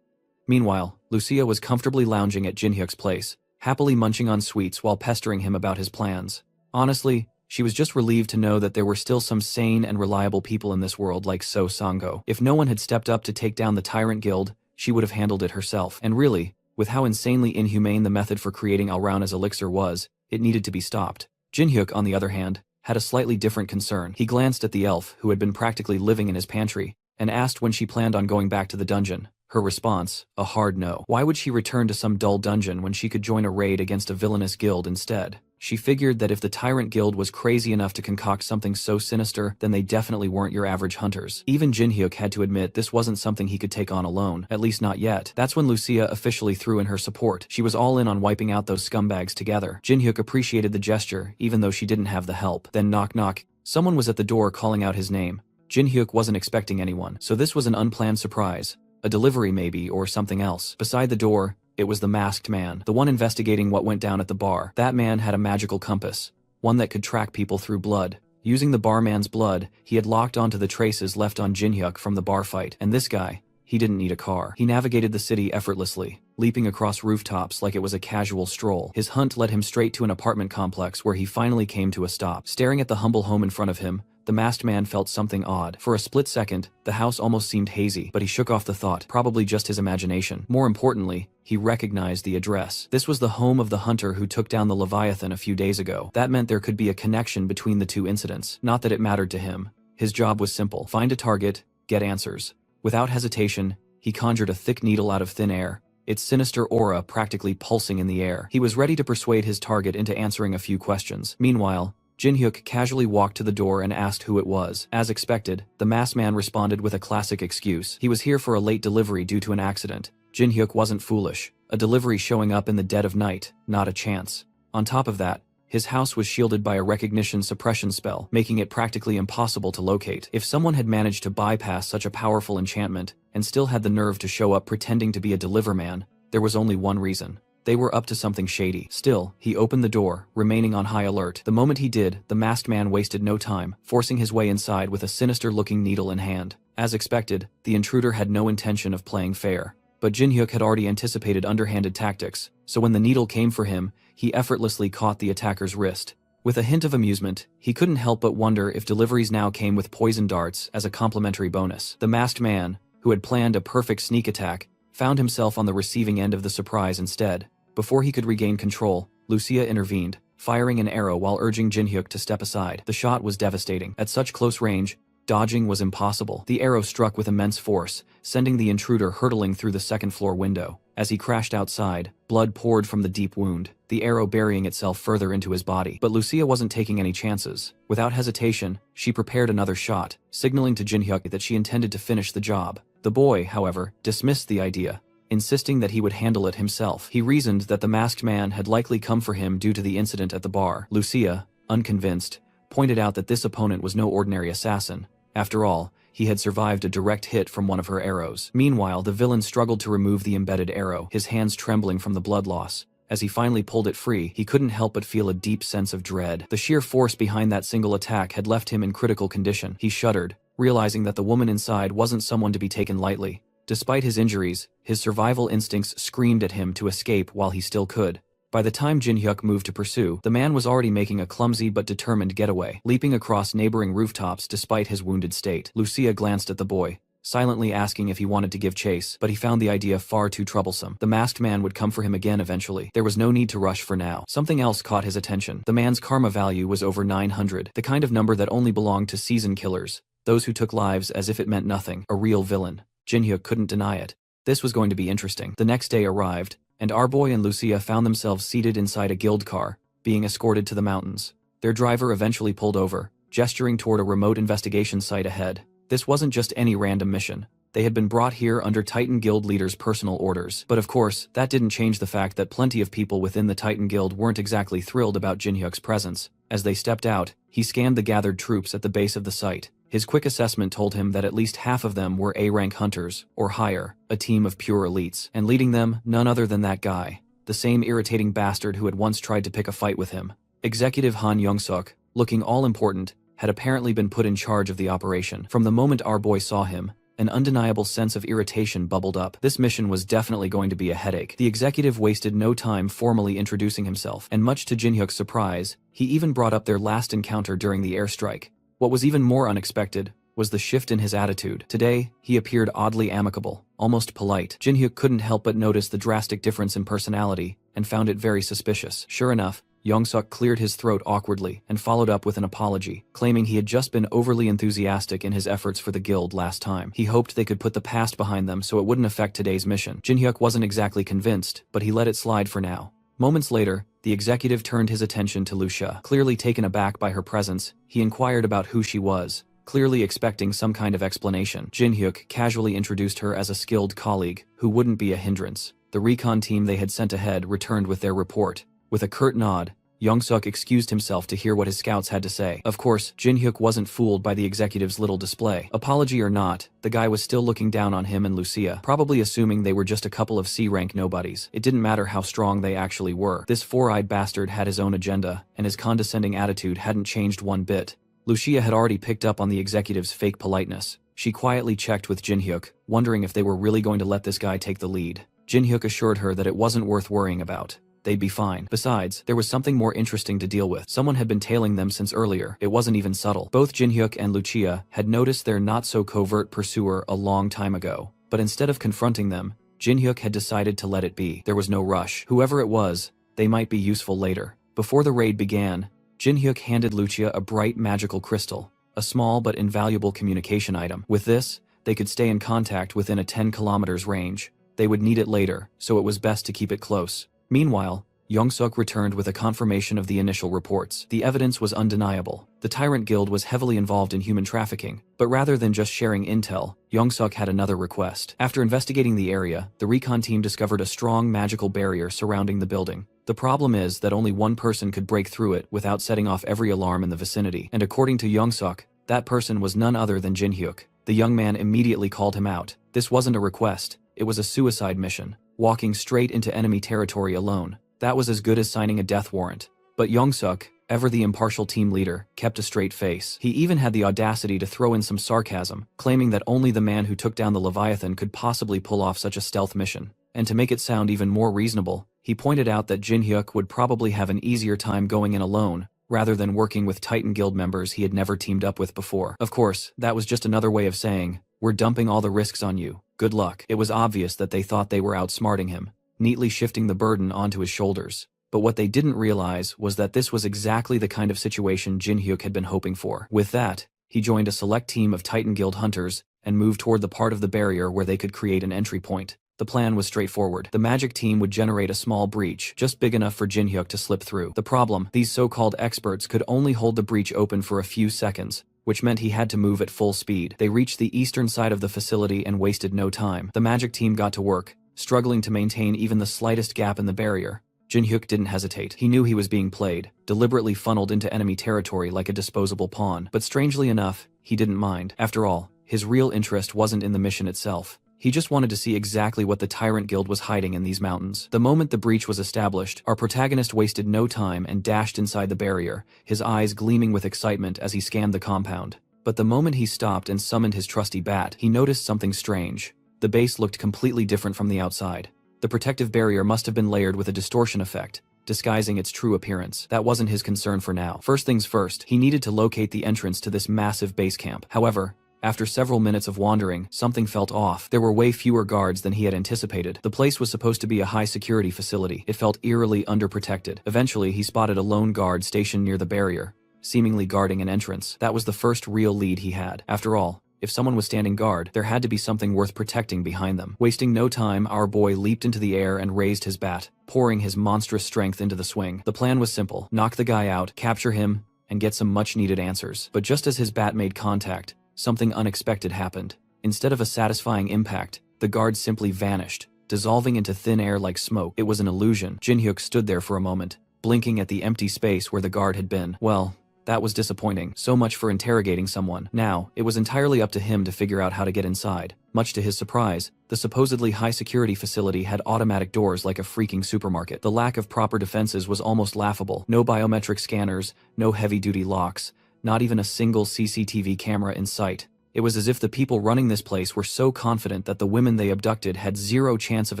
Meanwhile, Lucia was comfortably lounging at Jinhyuk's place, happily munching on sweets while pestering him about his plans. Honestly, she was just relieved to know that there were still some sane and reliable people in this world like Seo Sangho. If no one had stepped up to take down the Tyrant Guild, she would have handled it herself. And really, with how insanely inhumane the method for creating Alrauna's elixir was, it needed to be stopped. Jinhyuk, on the other hand, had a slightly different concern. He glanced at the elf who had been practically living in his pantry, and asked when she planned on going back to the dungeon. Her response, a hard no. Why would she return to some dull dungeon when she could join a raid against a villainous guild instead? She figured that if the Tyrant Guild was crazy enough to concoct something so sinister, then they definitely weren't your average hunters. Even Jinhyuk had to admit this wasn't something he could take on alone, at least not yet. That's when Lucia officially threw in her support. She was all in on wiping out those scumbags together. Jinhyuk appreciated the gesture, even though she didn't have the help. Then knock knock. Someone was at the door calling out his name. Jinhyuk wasn't expecting anyone, so this was an unplanned surprise. A delivery maybe, or something else. Beside the door, it was the masked man, the one investigating what went down at the bar. That man had a magical compass, one that could track people through blood. Using the barman's blood, he had locked onto the traces left on Jinhyuk from the bar fight. And this guy, he didn't need a car. He navigated the city effortlessly. leaping across rooftops like it was a casual stroll. His hunt led him straight to an apartment complex where he finally came to a stop. Staring at the humble home in front of him, the masked man felt something odd. For a split second, the house almost seemed hazy, but he shook off the thought, probably just his imagination. More importantly, he recognized the address. This was the home of the hunter who took down the Leviathan a few days ago. That meant there could be a connection between the two incidents. Not that it mattered to him. His job was simple: find a target, get answers. Without hesitation, he conjured a thick needle out of thin air, its sinister aura practically pulsing in the air. He was ready to persuade his target into answering a few questions. Meanwhile, Jin-hyuk casually walked to the door and asked who it was. As expected, the masked man responded with a classic excuse. He was here for a late delivery due to an accident. Jin-hyuk wasn't foolish. A delivery showing up in the dead of night, not a chance. On top of that, his house was shielded by a recognition suppression spell, making it practically impossible to locate. If someone had managed to bypass such a powerful enchantment, and still had the nerve to show up pretending to be a deliverman, there was only one reason. They were up to something shady. Still, he opened the door, remaining on high alert. The moment he did, the masked man wasted no time, forcing his way inside with a sinister-looking needle in hand. As expected, the intruder had no intention of playing fair. But Jin-hyuk had already anticipated underhanded tactics, so when the needle came for him, he effortlessly caught the attacker's wrist. With a hint of amusement, he couldn't help but wonder if deliveries now came with poison darts as a complimentary bonus. The masked man, who had planned a perfect sneak attack, found himself on the receiving end of the surprise instead. Before he could regain control, Lucia intervened, firing an arrow while urging Jin-hyuk to step aside. The shot was devastating. At such close range, dodging was impossible. The arrow struck with immense force, sending the intruder hurtling through the second-floor window. As he crashed outside, blood poured from the deep wound, the arrow burying itself further into his body. But Lucia wasn't taking any chances. Without hesitation, she prepared another shot, signaling to Jin-hyuk that she intended to finish the job. The boy, however, dismissed the idea, insisting that he would handle it himself. He reasoned that the masked man had likely come for him due to the incident at the bar. Lucia, unconvinced, pointed out that this opponent was no ordinary assassin. After all, he had survived a direct hit from one of her arrows. Meanwhile, the villain struggled to remove the embedded arrow, his hands trembling from the blood loss. As he finally pulled it free, he couldn't help but feel a deep sense of dread. The sheer force behind that single attack had left him in critical condition. He shuddered, realizing that the woman inside wasn't someone to be taken lightly. Despite his injuries, his survival instincts screamed at him to escape while he still could. By the time Jin-hyuk moved to pursue, the man was already making a clumsy but determined getaway, leaping across neighboring rooftops despite his wounded state. Lucia glanced at the boy, silently asking if he wanted to give chase, but he found the idea far too troublesome. The masked man would come for him again eventually. There was no need to rush for now. Something else caught his attention. The man's karma value was over 900, the kind of number that only belonged to seasoned killers, those who took lives as if it meant nothing. A real villain. Jin-hyuk couldn't deny it. This was going to be interesting. The next day arrived, and our boy and Lucia found themselves seated inside a guild car, being escorted to the mountains. Their driver eventually pulled over, gesturing toward a remote investigation site ahead. This wasn't just any random mission. They had been brought here under Titan Guild leaders' personal orders. But of course, that didn't change the fact that plenty of people within the Titan Guild weren't exactly thrilled about Jin-hyuk's presence. As they stepped out, he scanned the gathered troops at the base of the site. His quick assessment told him that at least half of them were A-rank hunters, or higher, a team of pure elites. And leading them, none other than that guy, the same irritating bastard who had once tried to pick a fight with him. Executive Han Young-suk, looking all important, had apparently been put in charge of the operation. From the moment our boy saw him, an undeniable sense of irritation bubbled up. This mission was definitely going to be a headache. The executive wasted no time formally introducing himself, and much to Jin-hyuk's surprise, he even brought up their last encounter during the airstrike. What was even more unexpected was the shift in his attitude. Today, he appeared oddly amicable, almost polite. Jin-hyuk couldn't help but notice the drastic difference in personality, and found it very suspicious. Sure enough, Young-suk cleared his throat awkwardly and followed up with an apology, claiming he had just been overly enthusiastic in his efforts for the guild last time. He hoped they could put the past behind them so it wouldn't affect today's mission. Jin-hyuk wasn't exactly convinced, but he let it slide for now. Moments later, the executive turned his attention to Lucia. Clearly taken aback by her presence, he inquired about who she was, clearly expecting some kind of explanation. Jin-hyuk casually introduced her as a skilled colleague, who wouldn't be a hindrance. The recon team they had sent ahead returned with their report. With a curt nod, Young-suk excused himself to hear what his scouts had to say. Of course, Jin-hyuk wasn't fooled by the executive's little display. Apology or not, the guy was still looking down on him and Lucia, probably assuming they were just a couple of C-rank nobodies. It didn't matter how strong they actually were. This four-eyed bastard had his own agenda, and his condescending attitude hadn't changed one bit. Lucia had already picked up on the executive's fake politeness. She quietly checked with Jin-hyuk, wondering if they were really going to let this guy take the lead. Jin Hyuk assured her that it wasn't worth worrying about. They'd be fine. Besides, there was something more interesting to deal with. Someone had been tailing them since earlier. It wasn't even subtle. Both Jin Hyuk and Lucia had noticed their not-so-covert pursuer a long time ago. But instead of confronting them, Jin Hyuk had decided to let it be. There was no rush. Whoever it was, they might be useful later. Before the raid began, Jin Hyuk handed Lucia a bright magical crystal, a small but invaluable communication item. With this, they could stay in contact within a 10 kilometers range. They would need it later, so it was best to keep it close. Meanwhile, Yongsuk returned with a confirmation of the initial reports. The evidence was undeniable. The Tyrant Guild was heavily involved in human trafficking, but rather than just sharing intel, Yongsuk had another request. After investigating the area, the recon team discovered a strong magical barrier surrounding the building. The problem is that only one person could break through it without setting off every alarm in the vicinity, and according to Yongsuk, that person was none other than Jin Hyuk. The young man immediately called him out. This wasn't a request, it was a suicide mission. Walking straight into enemy territory alone. That was as good as signing a death warrant. But Yongsuk, ever the impartial team leader, kept a straight face. He even had the audacity to throw in some sarcasm, claiming that only the man who took down the Leviathan could possibly pull off such a stealth mission. And to make it sound even more reasonable, he pointed out that Jin Hyuk would probably have an easier time going in alone, rather than working with Titan Guild members he had never teamed up with before. Of course, that was just another way of saying, "We're dumping all the risks on you. Good luck." It was obvious that they thought they were outsmarting him, neatly shifting the burden onto his shoulders. But what they didn't realize was that this was exactly the kind of situation Jin Hyuk had been hoping for. With that, he joined a select team of Titan Guild hunters and moved toward the part of the barrier where they could create an entry point. The plan was straightforward. The magic team would generate a small breach, just big enough for Jin Hyuk to slip through. The problem, these so-called experts could only hold the breach open for a few seconds, which meant he had to move at full speed. They reached the eastern side of the facility and wasted no time. The magic team got to work, struggling to maintain even the slightest gap in the barrier. Jin Hyuk didn't hesitate. He knew he was being played, deliberately funneled into enemy territory like a disposable pawn. But strangely enough, he didn't mind. After all, his real interest wasn't in the mission itself. He just wanted to see exactly what the Tyrant Guild was hiding in these mountains. The moment the breach was established, our protagonist wasted no time and dashed inside the barrier, his eyes gleaming with excitement as he scanned the compound. But the moment he stopped and summoned his trusty bat, he noticed something strange. The base looked completely different from the outside. The protective barrier must have been layered with a distortion effect, disguising its true appearance. That wasn't his concern for now. First things first, he needed to locate the entrance to this massive base camp. However, after several minutes of wandering, something felt off. There were way fewer guards than he had anticipated. The place was supposed to be a high-security facility. It felt eerily underprotected. Eventually, he spotted a lone guard stationed near the barrier, seemingly guarding an entrance. That was the first real lead he had. After all, if someone was standing guard, there had to be something worth protecting behind them. Wasting no time, our boy leaped into the air and raised his bat, pouring his monstrous strength into the swing. The plan was simple: knock the guy out, capture him, and get some much-needed answers. But just as his bat made contact, something unexpected happened. Instead of a satisfying impact, the guard simply vanished, dissolving into thin air like smoke. It was an illusion. Jin Hyuk stood there for a moment, blinking at the empty space where the guard had been. Well, that was disappointing. So much for interrogating someone. Now, it was entirely up to him to figure out how to get inside. Much to his surprise, the supposedly high-security facility had automatic doors like a freaking supermarket. The lack of proper defenses was almost laughable. No biometric scanners, no heavy-duty locks, not even a single CCTV camera in sight. It was as if the people running this place were so confident that the women they abducted had zero chance of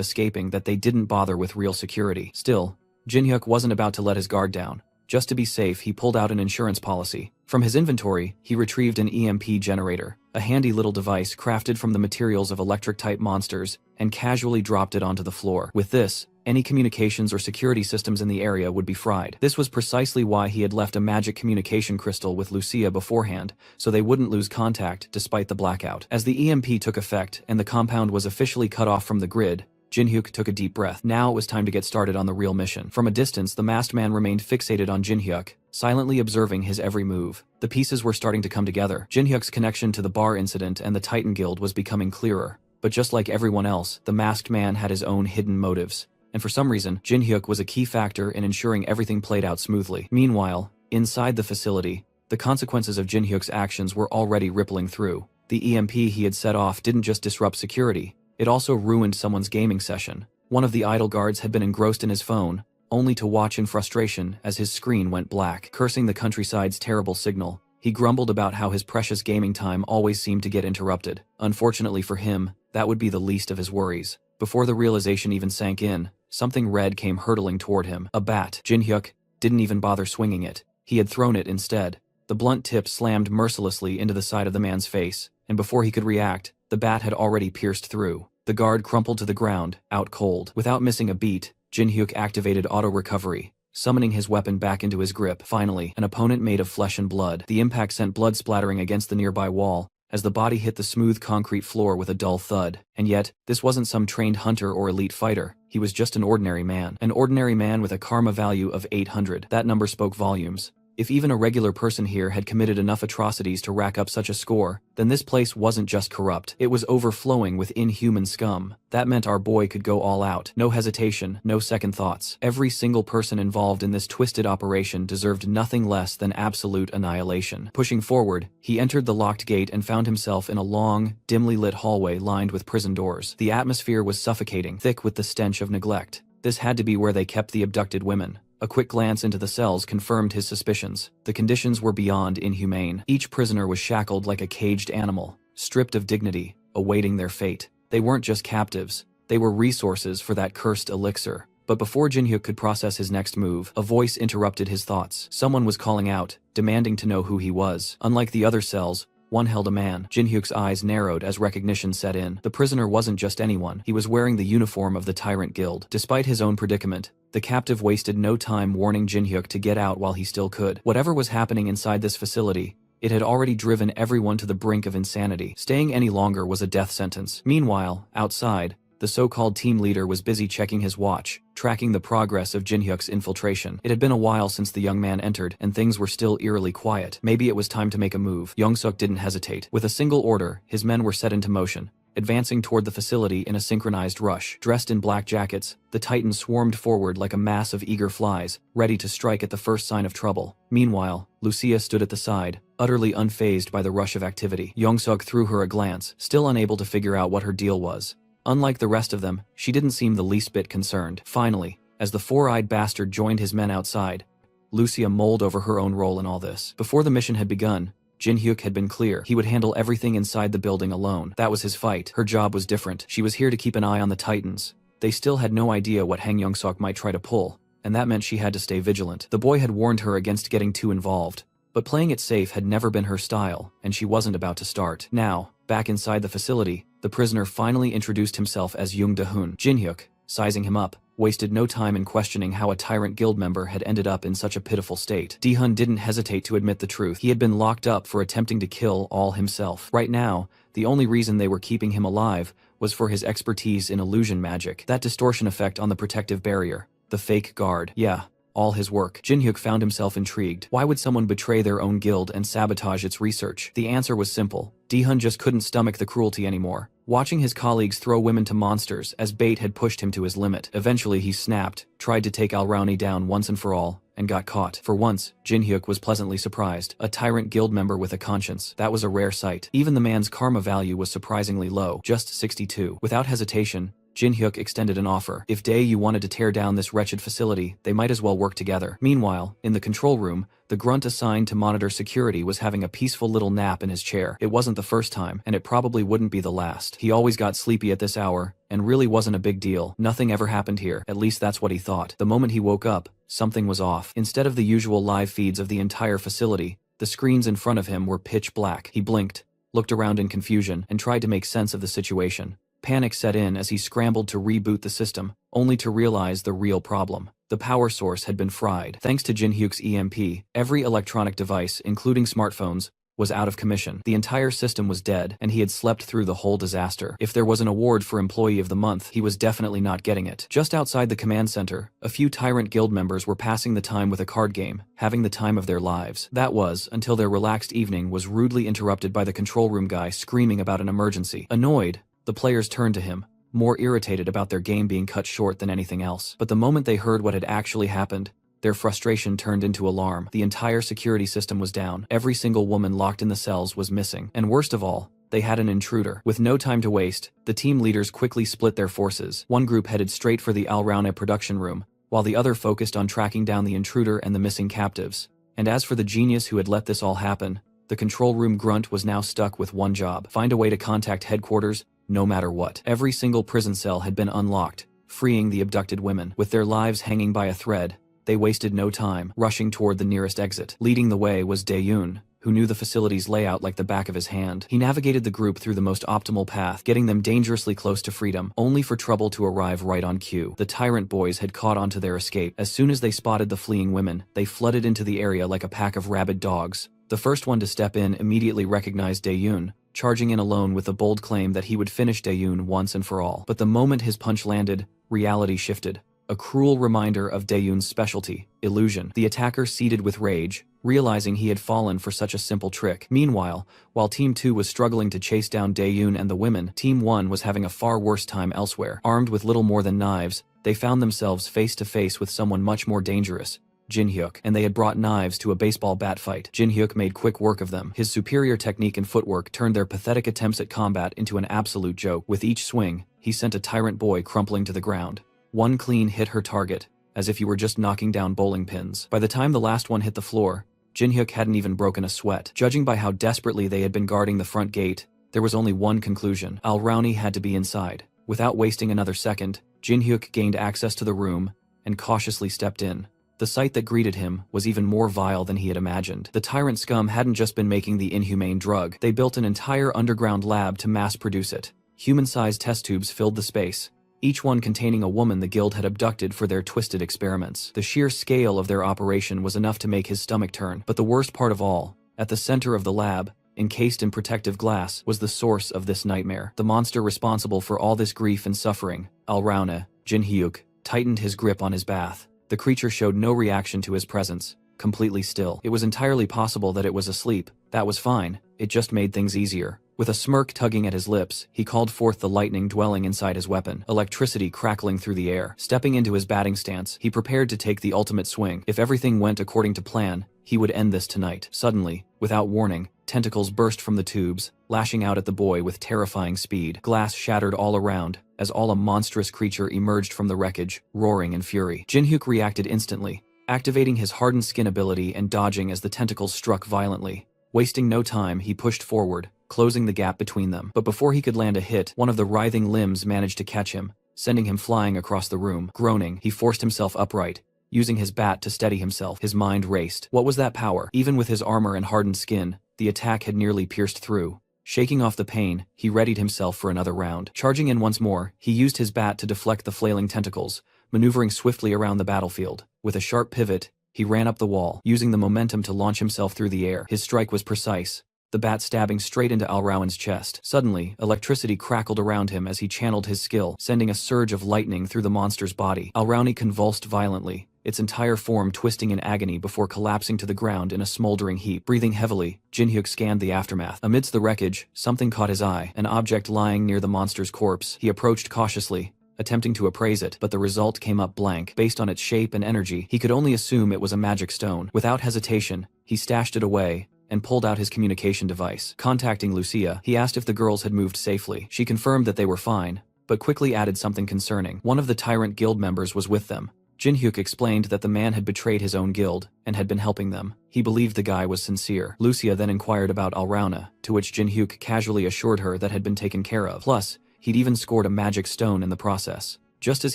escaping that they didn't bother with real security. Still, Jin Hyuk wasn't about to let his guard down. Just to be safe, he pulled out an insurance policy. From his inventory, he retrieved an EMP generator, a handy little device crafted from the materials of electric-type monsters, and casually dropped it onto the floor. With this, any communications or security systems in the area would be fried. This was precisely why he had left a magic communication crystal with Lucia beforehand, so they wouldn't lose contact despite the blackout. As the EMP took effect and the compound was officially cut off from the grid, Jin Hyuk took a deep breath. Now it was time to get started on the real mission. From a distance, the masked man remained fixated on Jin Hyuk, silently observing his every move. The pieces were starting to come together. Jin Hyuk's connection to the bar incident and the Titan Guild was becoming clearer. But just like everyone else, the masked man had his own hidden motives. And for some reason, Jin Hyuk was a key factor in ensuring everything played out smoothly. Meanwhile, inside the facility, the consequences of Jin Hyuk's actions were already rippling through. The EMP he had set off didn't just disrupt security, it also ruined someone's gaming session. One of the idle guards had been engrossed in his phone, only to watch in frustration as his screen went black. Cursing the countryside's terrible signal, he grumbled about how his precious gaming time always seemed to get interrupted. Unfortunately for him, that would be the least of his worries. Before the realization even sank in, something red came hurtling toward him. A bat. Jin-hyuk didn't even bother swinging it. He had thrown it instead. The blunt tip slammed mercilessly into the side of the man's face, and before he could react, the bat had already pierced through. The guard crumpled to the ground, out cold. Without missing a beat, Jin-hyuk activated auto-recovery, summoning his weapon back into his grip. Finally, an opponent made of flesh and blood. The impact sent blood splattering against the nearby wall, as the body hit the smooth concrete floor with a dull thud. And yet, this wasn't some trained hunter or elite fighter. He was just an ordinary man. An ordinary man with a karma value of 800. That number spoke volumes. If even a regular person here had committed enough atrocities to rack up such a score, then this place wasn't just corrupt, it was overflowing with inhuman scum. That meant our boy could go all out. No hesitation, no second thoughts. Every single person involved in this twisted operation deserved nothing less than absolute annihilation. Pushing forward, he entered the locked gate and found himself in a long, dimly lit hallway lined with prison doors. The atmosphere was suffocating, thick with the stench of neglect. This had to be where they kept the abducted women. A quick glance into the cells confirmed his suspicions. The conditions were beyond inhumane. Each prisoner was shackled like a caged animal, stripped of dignity, awaiting their fate. They weren't just captives, they were resources for that cursed elixir. But before Jin-hyuk could process his next move, a voice interrupted his thoughts. Someone was calling out, demanding to know who he was. Unlike the other cells, one held a man. Jin-hyuk's eyes narrowed as recognition set in. The prisoner wasn't just anyone. He was wearing the uniform of the Tyrant Guild. Despite his own predicament, the captive wasted no time warning Jin-hyuk to get out while he still could. Whatever was happening inside this facility, it had already driven everyone to the brink of insanity. Staying any longer was a death sentence. Meanwhile, outside, the so-called team leader was busy checking his watch, tracking the progress of Jin-hyuk's infiltration. It had been a while since the young man entered, and things were still eerily quiet. Maybe it was time to make a move. Young-suk didn't hesitate. With a single order, his men were set into motion, advancing toward the facility in a synchronized rush. Dressed in black jackets, the Titans swarmed forward like a mass of eager flies, ready to strike at the first sign of trouble. Meanwhile, Lucia stood at the side, utterly unfazed by the rush of activity. Young-suk threw her a glance, still unable to figure out what her deal was. Unlike the rest of them, she didn't seem the least bit concerned. Finally, as the four-eyed bastard joined his men outside, Lucia mulled over her own role in all this. Before the mission had begun, Jin-hyuk had been clear. He would handle everything inside the building alone. That was his fight. Her job was different. She was here to keep an eye on the Titans. They still had no idea what Hang Young-suk might try to pull, and that meant she had to stay vigilant. The boy had warned her against getting too involved, but playing it safe had never been her style, and she wasn't about to start. Now, back inside the facility, the prisoner finally introduced himself as Young Da-hoon. Jin-hyuk, sizing him up, wasted no time in questioning how a Tyrant Guild member had ended up in such a pitiful state. Da-hoon didn't hesitate to admit the truth. He had been locked up for attempting to kill all himself. Right now, the only reason they were keeping him alive was for his expertise in illusion magic. That distortion effect on the protective barrier. The fake guard. Yeah, all his work. Jin-hyuk found himself intrigued. Why would someone betray their own guild and sabotage its research? The answer was simple. Da-hoon just couldn't stomach the cruelty anymore. Watching his colleagues throw women to monsters as bait had pushed him to his limit. Eventually he snapped, tried to take Al-Rauni down once and for all, and got caught. For once, Jin-hyuk was pleasantly surprised. A Tyrant Guild member with a conscience. That was a rare sight. Even the man's karma value was surprisingly low, just 62. Without hesitation, Jin-hyuk extended an offer. If Dae-yu wanted to tear down this wretched facility, they might as well work together. Meanwhile, in the control room, the grunt assigned to monitor security was having a peaceful little nap in his chair. It wasn't the first time, and it probably wouldn't be the last. He always got sleepy at this hour, and really wasn't a big deal. Nothing ever happened here. At least that's what he thought. The moment he woke up, something was off. Instead of the usual live feeds of the entire facility, the screens in front of him were pitch black. He blinked, looked around in confusion, and tried to make sense of the situation. Panic set in as he scrambled to reboot the system, only to realize the real problem. The power source had been fried. Thanks to Jin-hyuk's EMP, every electronic device, including smartphones, was out of commission. The entire system was dead, and he had slept through the whole disaster. If there was an award for Employee of the Month, he was definitely not getting it. Just outside the command center, a few Tyrant Guild members were passing the time with a card game, having the time of their lives. That was, until their relaxed evening was rudely interrupted by the control room guy screaming about an emergency. Annoyed, the players turned to him, more irritated about their game being cut short than anything else. But the moment they heard what had actually happened, their frustration turned into alarm. The entire security system was down. Every single woman locked in the cells was missing. And worst of all, they had an intruder. With no time to waste, the team leaders quickly split their forces. One group headed straight for the Al-Rauna production room, while the other focused on tracking down the intruder and the missing captives. And as for the genius who had let this all happen, The control room grunt was now stuck with one job: find a way to contact headquarters, no matter what. Every single prison cell had been unlocked, freeing the abducted women. With their lives hanging by a thread, they wasted no time, rushing toward the nearest exit. Leading the way was Dae-yoon, who knew the facility's layout like the back of his hand. He navigated the group through the most optimal path, getting them dangerously close to freedom, only for trouble to arrive right on cue. The tyrant boys had caught onto their escape. As soon as they spotted the fleeing women, they flooded into the area like a pack of rabid dogs. The first one to step in immediately recognized Dae-yoon, charging in alone with the bold claim that he would finish Dae-yoon once and for all. But the moment his punch landed, reality shifted. A cruel reminder of Dae-yoon's specialty, illusion. The attacker seethed with rage, realizing he had fallen for such a simple trick. Meanwhile, while Team 2 was struggling to chase down Dae-yoon and the women, Team 1 was having a far worse time elsewhere. Armed with little more than knives, they found themselves face to face with someone much more dangerous, Jin-hyuk, and they had brought knives to a baseball bat fight. Jin-hyuk made quick work of them. His superior technique and footwork turned their pathetic attempts at combat into an absolute joke. With each swing, he sent a tyrant boy crumpling to the ground. One clean hit her target, as if you were just knocking down bowling pins. By the time the last one hit the floor, Jin-hyuk hadn't even broken a sweat. Judging by how desperately they had been guarding the front gate, there was only one conclusion: Al-Rauni had to be inside. Without wasting another second, Jin-hyuk gained access to the room and cautiously stepped in. The sight that greeted him was even more vile than he had imagined. The tyrant scum hadn't just been making the inhumane drug. They built an entire underground lab to mass-produce it. Human-sized test tubes filled the space, each one containing a woman the guild had abducted for their twisted experiments. The sheer scale of their operation was enough to make his stomach turn. But the worst part of all, at the center of the lab, encased in protective glass, was the source of this nightmare. The monster responsible for all this grief and suffering, Al-Rauni, Jin-hyuk, tightened his grip on his bath. The creature showed no reaction to his presence, completely still. It was entirely possible that it was asleep. That was fine, it just made things easier. With a smirk tugging at his lips, he called forth the lightning dwelling inside his weapon, electricity crackling through the air. Stepping into his batting stance, he prepared to take the ultimate swing. If everything went according to plan, he would end this tonight. Suddenly, without warning, tentacles burst from the tubes, lashing out at the boy with terrifying speed. Glass shattered all around, as a monstrous creature emerged from the wreckage, roaring in fury. Jin-hyuk reacted instantly, activating his hardened skin ability and dodging as the tentacles struck violently. Wasting no time, he pushed forward, closing the gap between them. But before he could land a hit, one of the writhing limbs managed to catch him, sending him flying across the room. Groaning, he forced himself upright, using his bat to steady himself. His mind raced. What was that power? Even with his armor and hardened skin, the attack had nearly pierced through. Shaking off the pain, he readied himself for another round. Charging in once more, he used his bat to deflect the flailing tentacles, maneuvering swiftly around the battlefield. With a sharp pivot, he ran up the wall, using the momentum to launch himself through the air. His strike was precise, the bat stabbing straight into Al-Rauni's chest. Suddenly, electricity crackled around him as he channeled his skill, sending a surge of lightning through the monster's body. Al-Rauni convulsed violently, its entire form twisting in agony before collapsing to the ground in a smoldering heap. Breathing heavily, Jin-hyuk scanned the aftermath. Amidst the wreckage, something caught his eye, an object lying near the monster's corpse. He approached cautiously, attempting to appraise it, but the result came up blank. Based on its shape and energy, he could only assume it was a magic stone. Without hesitation, he stashed it away and pulled out his communication device. Contacting Lucia, he asked if the girls had moved safely. She confirmed that they were fine, but quickly added something concerning. One of the tyrant guild members was with them. Jin-hyuk explained that the man had betrayed his own guild and had been helping them. He believed the guy was sincere. Lucia then inquired about Al-Rauni, to which Jin-hyuk casually assured her that had been taken care of. Plus, he'd even scored a magic stone in the process. Just as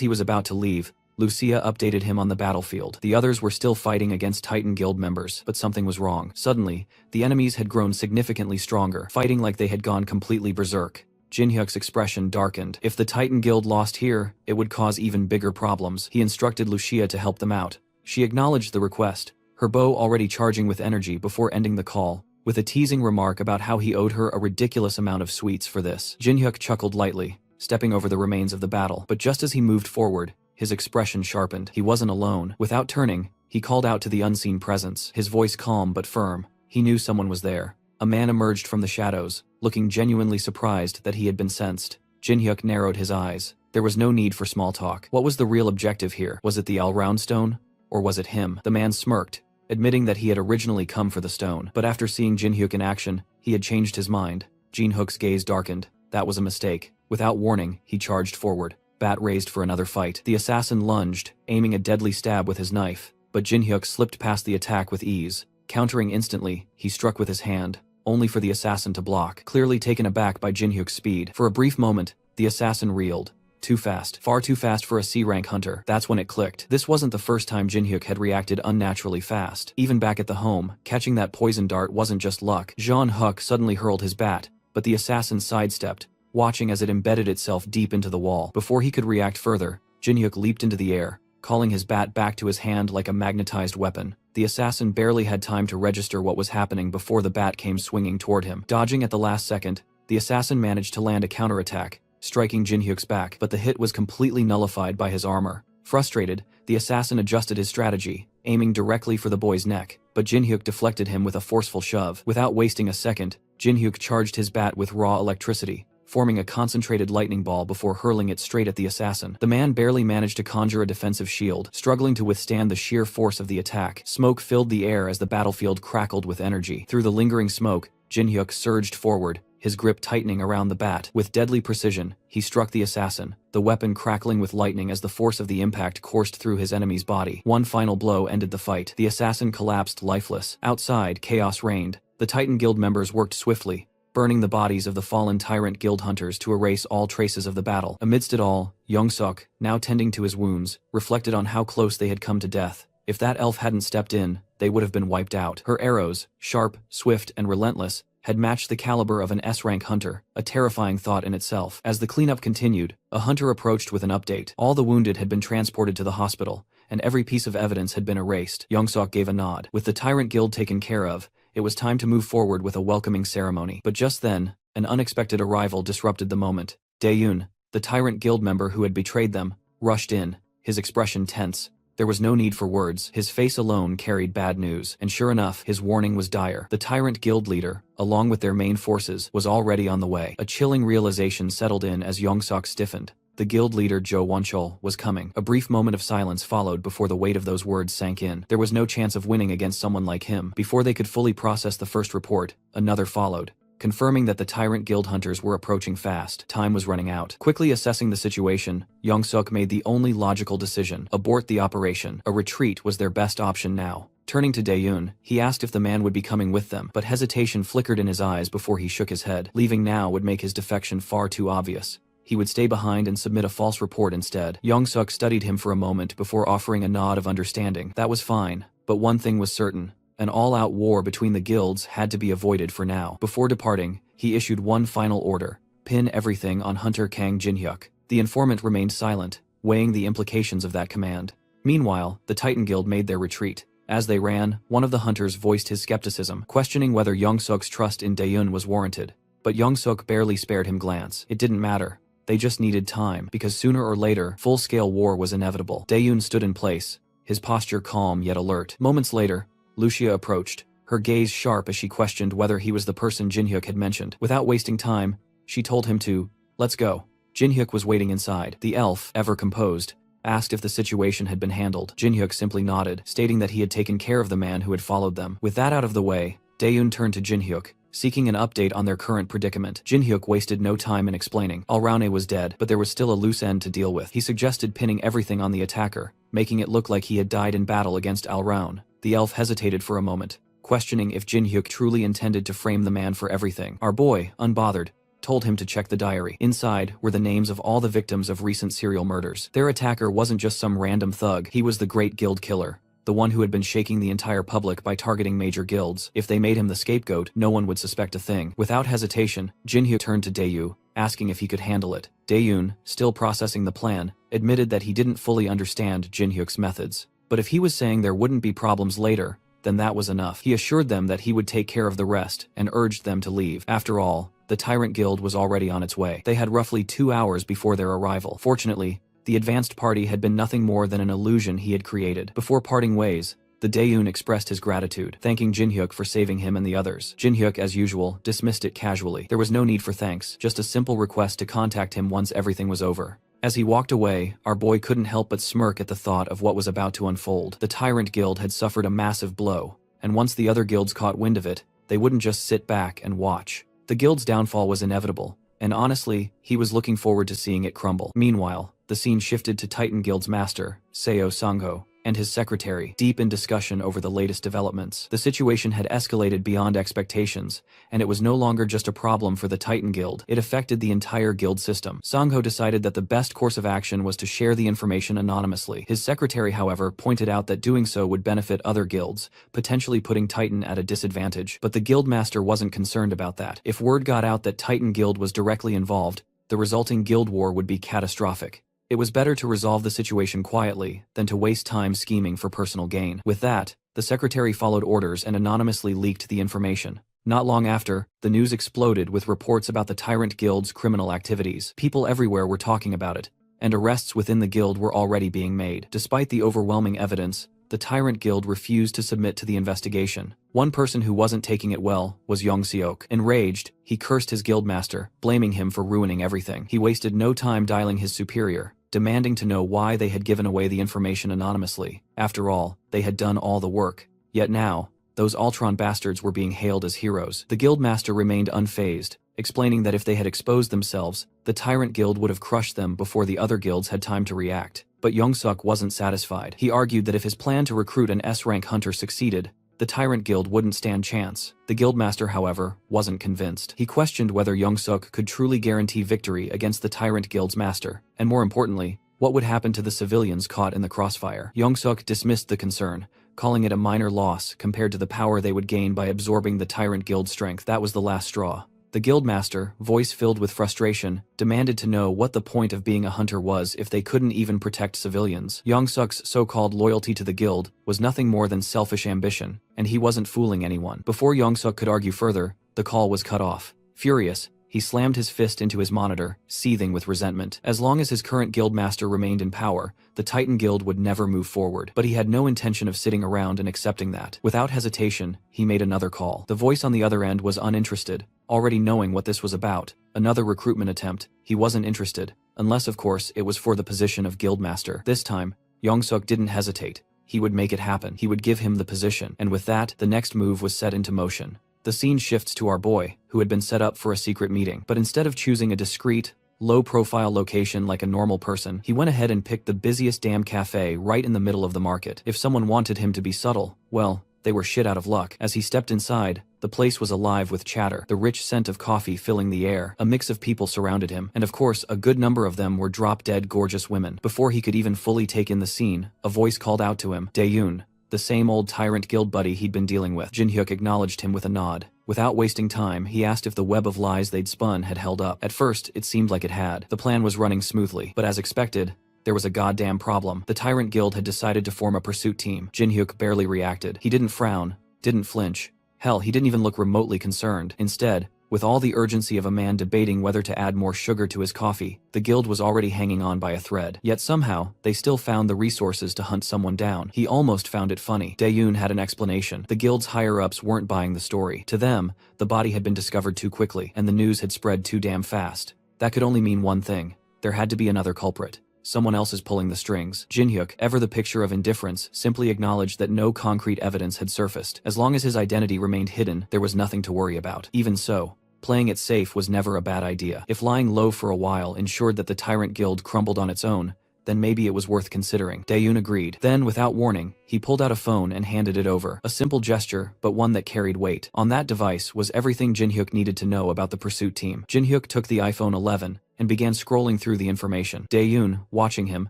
he was about to leave, Lucia updated him on the battlefield. The others were still fighting against Titan Guild members, but something was wrong. Suddenly, the enemies had grown significantly stronger, fighting like they had gone completely berserk. Jin-hyuk's expression darkened. If the Titan Guild lost here, it would cause even bigger problems. He instructed Lucia to help them out. She acknowledged the request, her bow already charging with energy before ending the call, with a teasing remark about how he owed her a ridiculous amount of sweets for this. Jin-hyuk chuckled lightly, stepping over the remains of the battle. But just as he moved forward, his expression sharpened. He wasn't alone. Without turning, he called out to the unseen presence, his voice calm but firm. He knew someone was there. A man emerged from the shadows, looking genuinely surprised that he had been sensed. Jin-hyuk narrowed his eyes. There was no need for small talk. What was the real objective here? Was it the Al-Rauni stone? Or was it him? The man smirked, admitting that he had originally come for the stone. But after seeing Jin-hyuk in action, he had changed his mind. Jin-hyuk's gaze darkened. That was a mistake. Without warning, he charged forward, bat raised for another fight. The assassin lunged, aiming a deadly stab with his knife, but Jin-hyuk slipped past the attack with ease, Countering instantly, he struck with his hand, only for the assassin to block, clearly taken aback by Jinhyuk's speed. For a brief moment, the assassin reeled. Too fast. Far too fast for a C-rank hunter. That's when it clicked. This wasn't the first time Jinhyuk had reacted unnaturally fast. Even back at the home, catching that poison dart wasn't just luck. Jean Huck suddenly hurled his bat, but the assassin sidestepped, watching as it embedded itself deep into the wall. Before he could react further, Jinhyuk leaped into the air, calling his bat back to his hand like a magnetized weapon. The assassin barely had time to register what was happening before the bat came swinging toward him. Dodging at the last second, the assassin managed to land a counterattack, striking Jinhyuk's back, but the hit was completely nullified by his armor. Frustrated, the assassin adjusted his strategy, aiming directly for the boy's neck, but Jinhyuk deflected him with a forceful shove. Without wasting a second, Jinhyuk charged his bat with raw electricity, forming a concentrated lightning ball before hurling it straight at the assassin. The man barely managed to conjure a defensive shield, struggling to withstand the sheer force of the attack. Smoke filled the air as the battlefield crackled with energy. Through the lingering smoke, Jinhyuk surged forward, his grip tightening around the bat. With deadly precision, he struck the assassin, the weapon crackling with lightning as the force of the impact coursed through his enemy's body. One final blow ended the fight. The assassin collapsed lifeless. Outside, chaos reigned. The Titan Guild members worked swiftly, burning the bodies of the fallen Tyrant Guild hunters to erase all traces of the battle. Amidst it all, Young-suk, now tending to his wounds, reflected on how close they had come to death. If that elf hadn't stepped in, they would have been wiped out. Her arrows, sharp, swift, and relentless, had matched the caliber of an S-rank hunter, a terrifying thought in itself. As the cleanup continued, a hunter approached with an update. All the wounded had been transported to the hospital, and every piece of evidence had been erased. Young-suk gave a nod. With the Tyrant Guild taken care of, it was time to move forward with a welcoming ceremony. But just then, an unexpected arrival disrupted the moment. Dae-yoon, the Tyrant Guild member who had betrayed them, rushed in, his expression tense. There was no need for words. His face alone carried bad news. And sure enough, his warning was dire. The Tyrant Guild leader, along with their main forces, was already on the way. A chilling realization settled in as Young-suk stiffened. The guild leader Jo Won-chul was coming. A brief moment of silence followed before the weight of those words sank in. There was no chance of winning against someone like him. Before they could fully process the first report, another followed, confirming that the Tyrant Guild hunters were approaching fast. Time was running out. Quickly assessing the situation, Young-suk made the only logical decision: abort the operation. A retreat was their best option now. Turning to Dae-yoon, he asked if the man would be coming with them, but hesitation flickered in his eyes before he shook his head. Leaving now would make his defection far too obvious. He would stay behind and submit a false report instead. Young-suk studied him for a moment before offering a nod of understanding. That was fine, but one thing was certain: an all-out war between the guilds had to be avoided for now. Before departing, he issued one final order: pin everything on Hunter Kang Jinhyuk. The informant remained silent, weighing the implications of that command. Meanwhile, the Titan Guild made their retreat. As they ran, one of the hunters voiced his skepticism, questioning whether Young-suk's trust in Dae-yoon was warranted. But Young-suk barely spared him glance. It didn't matter. They just needed time, because sooner or later, full-scale war was inevitable. Dae-yoon stood in place, his posture calm yet alert. Moments later, Lucia approached, her gaze sharp as she questioned whether he was the person Jinhyuk had mentioned. Without wasting time, she told him to, "Let's go." Jinhyuk was waiting inside. The elf, ever composed, asked if the situation had been handled. Jinhyuk simply nodded, stating that he had taken care of the man who had followed them. With that out of the way, Dae-yoon turned to Jinhyuk, seeking an update on their current predicament. Jinhyuk wasted no time in explaining. Alraune was dead, but there was still a loose end to deal with. He suggested pinning everything on the attacker, making it look like he had died in battle against Alraune. The elf hesitated for a moment, questioning if Jinhyuk truly intended to frame the man for everything. Our boy, unbothered, told him to check the diary. Inside were the names of all the victims of recent serial murders. Their attacker wasn't just some random thug, he was the great guild killer, the one who had been shaking the entire public by targeting major guilds. If they made him the scapegoat, no one would suspect a thing. Without hesitation, Jinhyuk turned to Dae-yoon, asking if he could handle it. Dae-yoon, still processing the plan, admitted that he didn't fully understand Jinhyuk's methods. But if he was saying there wouldn't be problems later, then that was enough. He assured them that he would take care of the rest, and urged them to leave. After all, the Tyrant Guild was already on its way. They had roughly 2 hours before their arrival. Fortunately, the advanced party had been nothing more than an illusion he had created. Before parting ways, the Dae-yoon expressed his gratitude, thanking Jinhyuk for saving him and the others. Jinhyuk, as usual, dismissed it casually. There was no need for thanks, just a simple request to contact him once everything was over. As he walked away, our boy couldn't help but smirk at the thought of what was about to unfold. The Tyrant Guild had suffered a massive blow, and once the other guilds caught wind of it, they wouldn't just sit back and watch. The guild's downfall was inevitable, and honestly, he was looking forward to seeing it crumble. Meanwhile, the scene shifted to Titan Guild's master, Seo Sangho. and his secretary, deep in discussion over the latest developments. The situation had escalated beyond expectations, and it was no longer just a problem for the Titan Guild, it affected the entire guild system. Sangho decided that the best course of action was to share the information anonymously. His secretary, however, pointed out that doing so would benefit other guilds, potentially putting Titan at a disadvantage. But the guildmaster wasn't concerned about that. If word got out that Titan Guild was directly involved, the resulting guild war would be catastrophic. It was better to resolve the situation quietly than to waste time scheming for personal gain. With that, the secretary followed orders and anonymously leaked the information. Not long after, the news exploded with reports about the Tyrant Guild's criminal activities. People everywhere were talking about it, and arrests within the guild were already being made. Despite the overwhelming evidence, the Tyrant Guild refused to submit to the investigation. One person who wasn't taking it well was Yongseok. Enraged, he cursed his guildmaster, blaming him for ruining everything. He wasted no time dialing his superior, demanding to know why they had given away the information anonymously. After all, they had done all the work. Yet now, those Ultron bastards were being hailed as heroes. The guildmaster remained unfazed, explaining that if they had exposed themselves, the Tyrant Guild would have crushed them before the other guilds had time to react. But Yongsuk wasn't satisfied. He argued that if his plan to recruit an S-rank hunter succeeded, the Tyrant Guild wouldn't stand chance. The guildmaster, however, wasn't convinced. He questioned whether Yongsuk could truly guarantee victory against the Tyrant Guild's master, and more importantly, what would happen to the civilians caught in the crossfire. Yongsuk dismissed the concern, calling it a minor loss compared to the power they would gain by absorbing the Tyrant Guild's strength. That was the last straw. The guildmaster, voice filled with frustration, demanded to know what the point of being a hunter was if they couldn't even protect civilians. Yongsuk's so-called loyalty to the guild was nothing more than selfish ambition, and he wasn't fooling anyone. Before Yongsuk could argue further, the call was cut off. Furious, he slammed his fist into his monitor, seething with resentment. As long as his current guildmaster remained in power, the Titan Guild would never move forward. But he had no intention of sitting around and accepting that. Without hesitation, he made another call. The voice on the other end was uninterested, already knowing what this was about. Another recruitment attempt. He wasn't interested, unless of course it was for the position of guildmaster. This time, Yongsuk didn't hesitate. He would make it happen. He would give him the position. And with that, the next move was set into motion. The scene shifts to our boy, who had been set up for a secret meeting. But instead of choosing a discreet, low-profile location like a normal person, he went ahead and picked the busiest damn cafe right in the middle of the market. If someone wanted him to be subtle, well, they were shit out of luck. As he stepped inside, the place was alive with chatter, the rich scent of coffee filling the air. A mix of people surrounded him, and of course, a good number of them were drop-dead gorgeous women. Before he could even fully take in the scene, a voice called out to him, Daeyoon, the same old Tyrant Guild buddy he'd been dealing with. Jinhyuk acknowledged him with a nod. Without wasting time, he asked if the web of lies they'd spun had held up. At first, it seemed like it had. The plan was running smoothly, but as expected, there was a goddamn problem. The Tyrant Guild had decided to form a pursuit team. Jinhyuk barely reacted. He didn't frown, didn't flinch. Hell, he didn't even look remotely concerned. Instead, with all the urgency of a man debating whether to add more sugar to his coffee, the guild was already hanging on by a thread. Yet somehow, they still found the resources to hunt someone down. He almost found it funny. Daeyoon had an explanation. The guild's higher-ups weren't buying the story. To them, the body had been discovered too quickly, and the news had spread too damn fast. That could only mean one thing. There had to be another culprit. Someone else is pulling the strings. Jinhyuk, ever the picture of indifference, simply acknowledged that no concrete evidence had surfaced. As long as his identity remained hidden, there was nothing to worry about. Even so, playing it safe was never a bad idea. If lying low for a while ensured that the Tyrant Guild crumbled on its own, then maybe it was worth considering. Daeyoon agreed. Then, without warning, he pulled out a phone and handed it over. A simple gesture, but one that carried weight. On that device was everything Jinhyuk needed to know about the pursuit team. Jinhyuk took the iPhone 11 and began scrolling through the information. Daeyoon, watching him,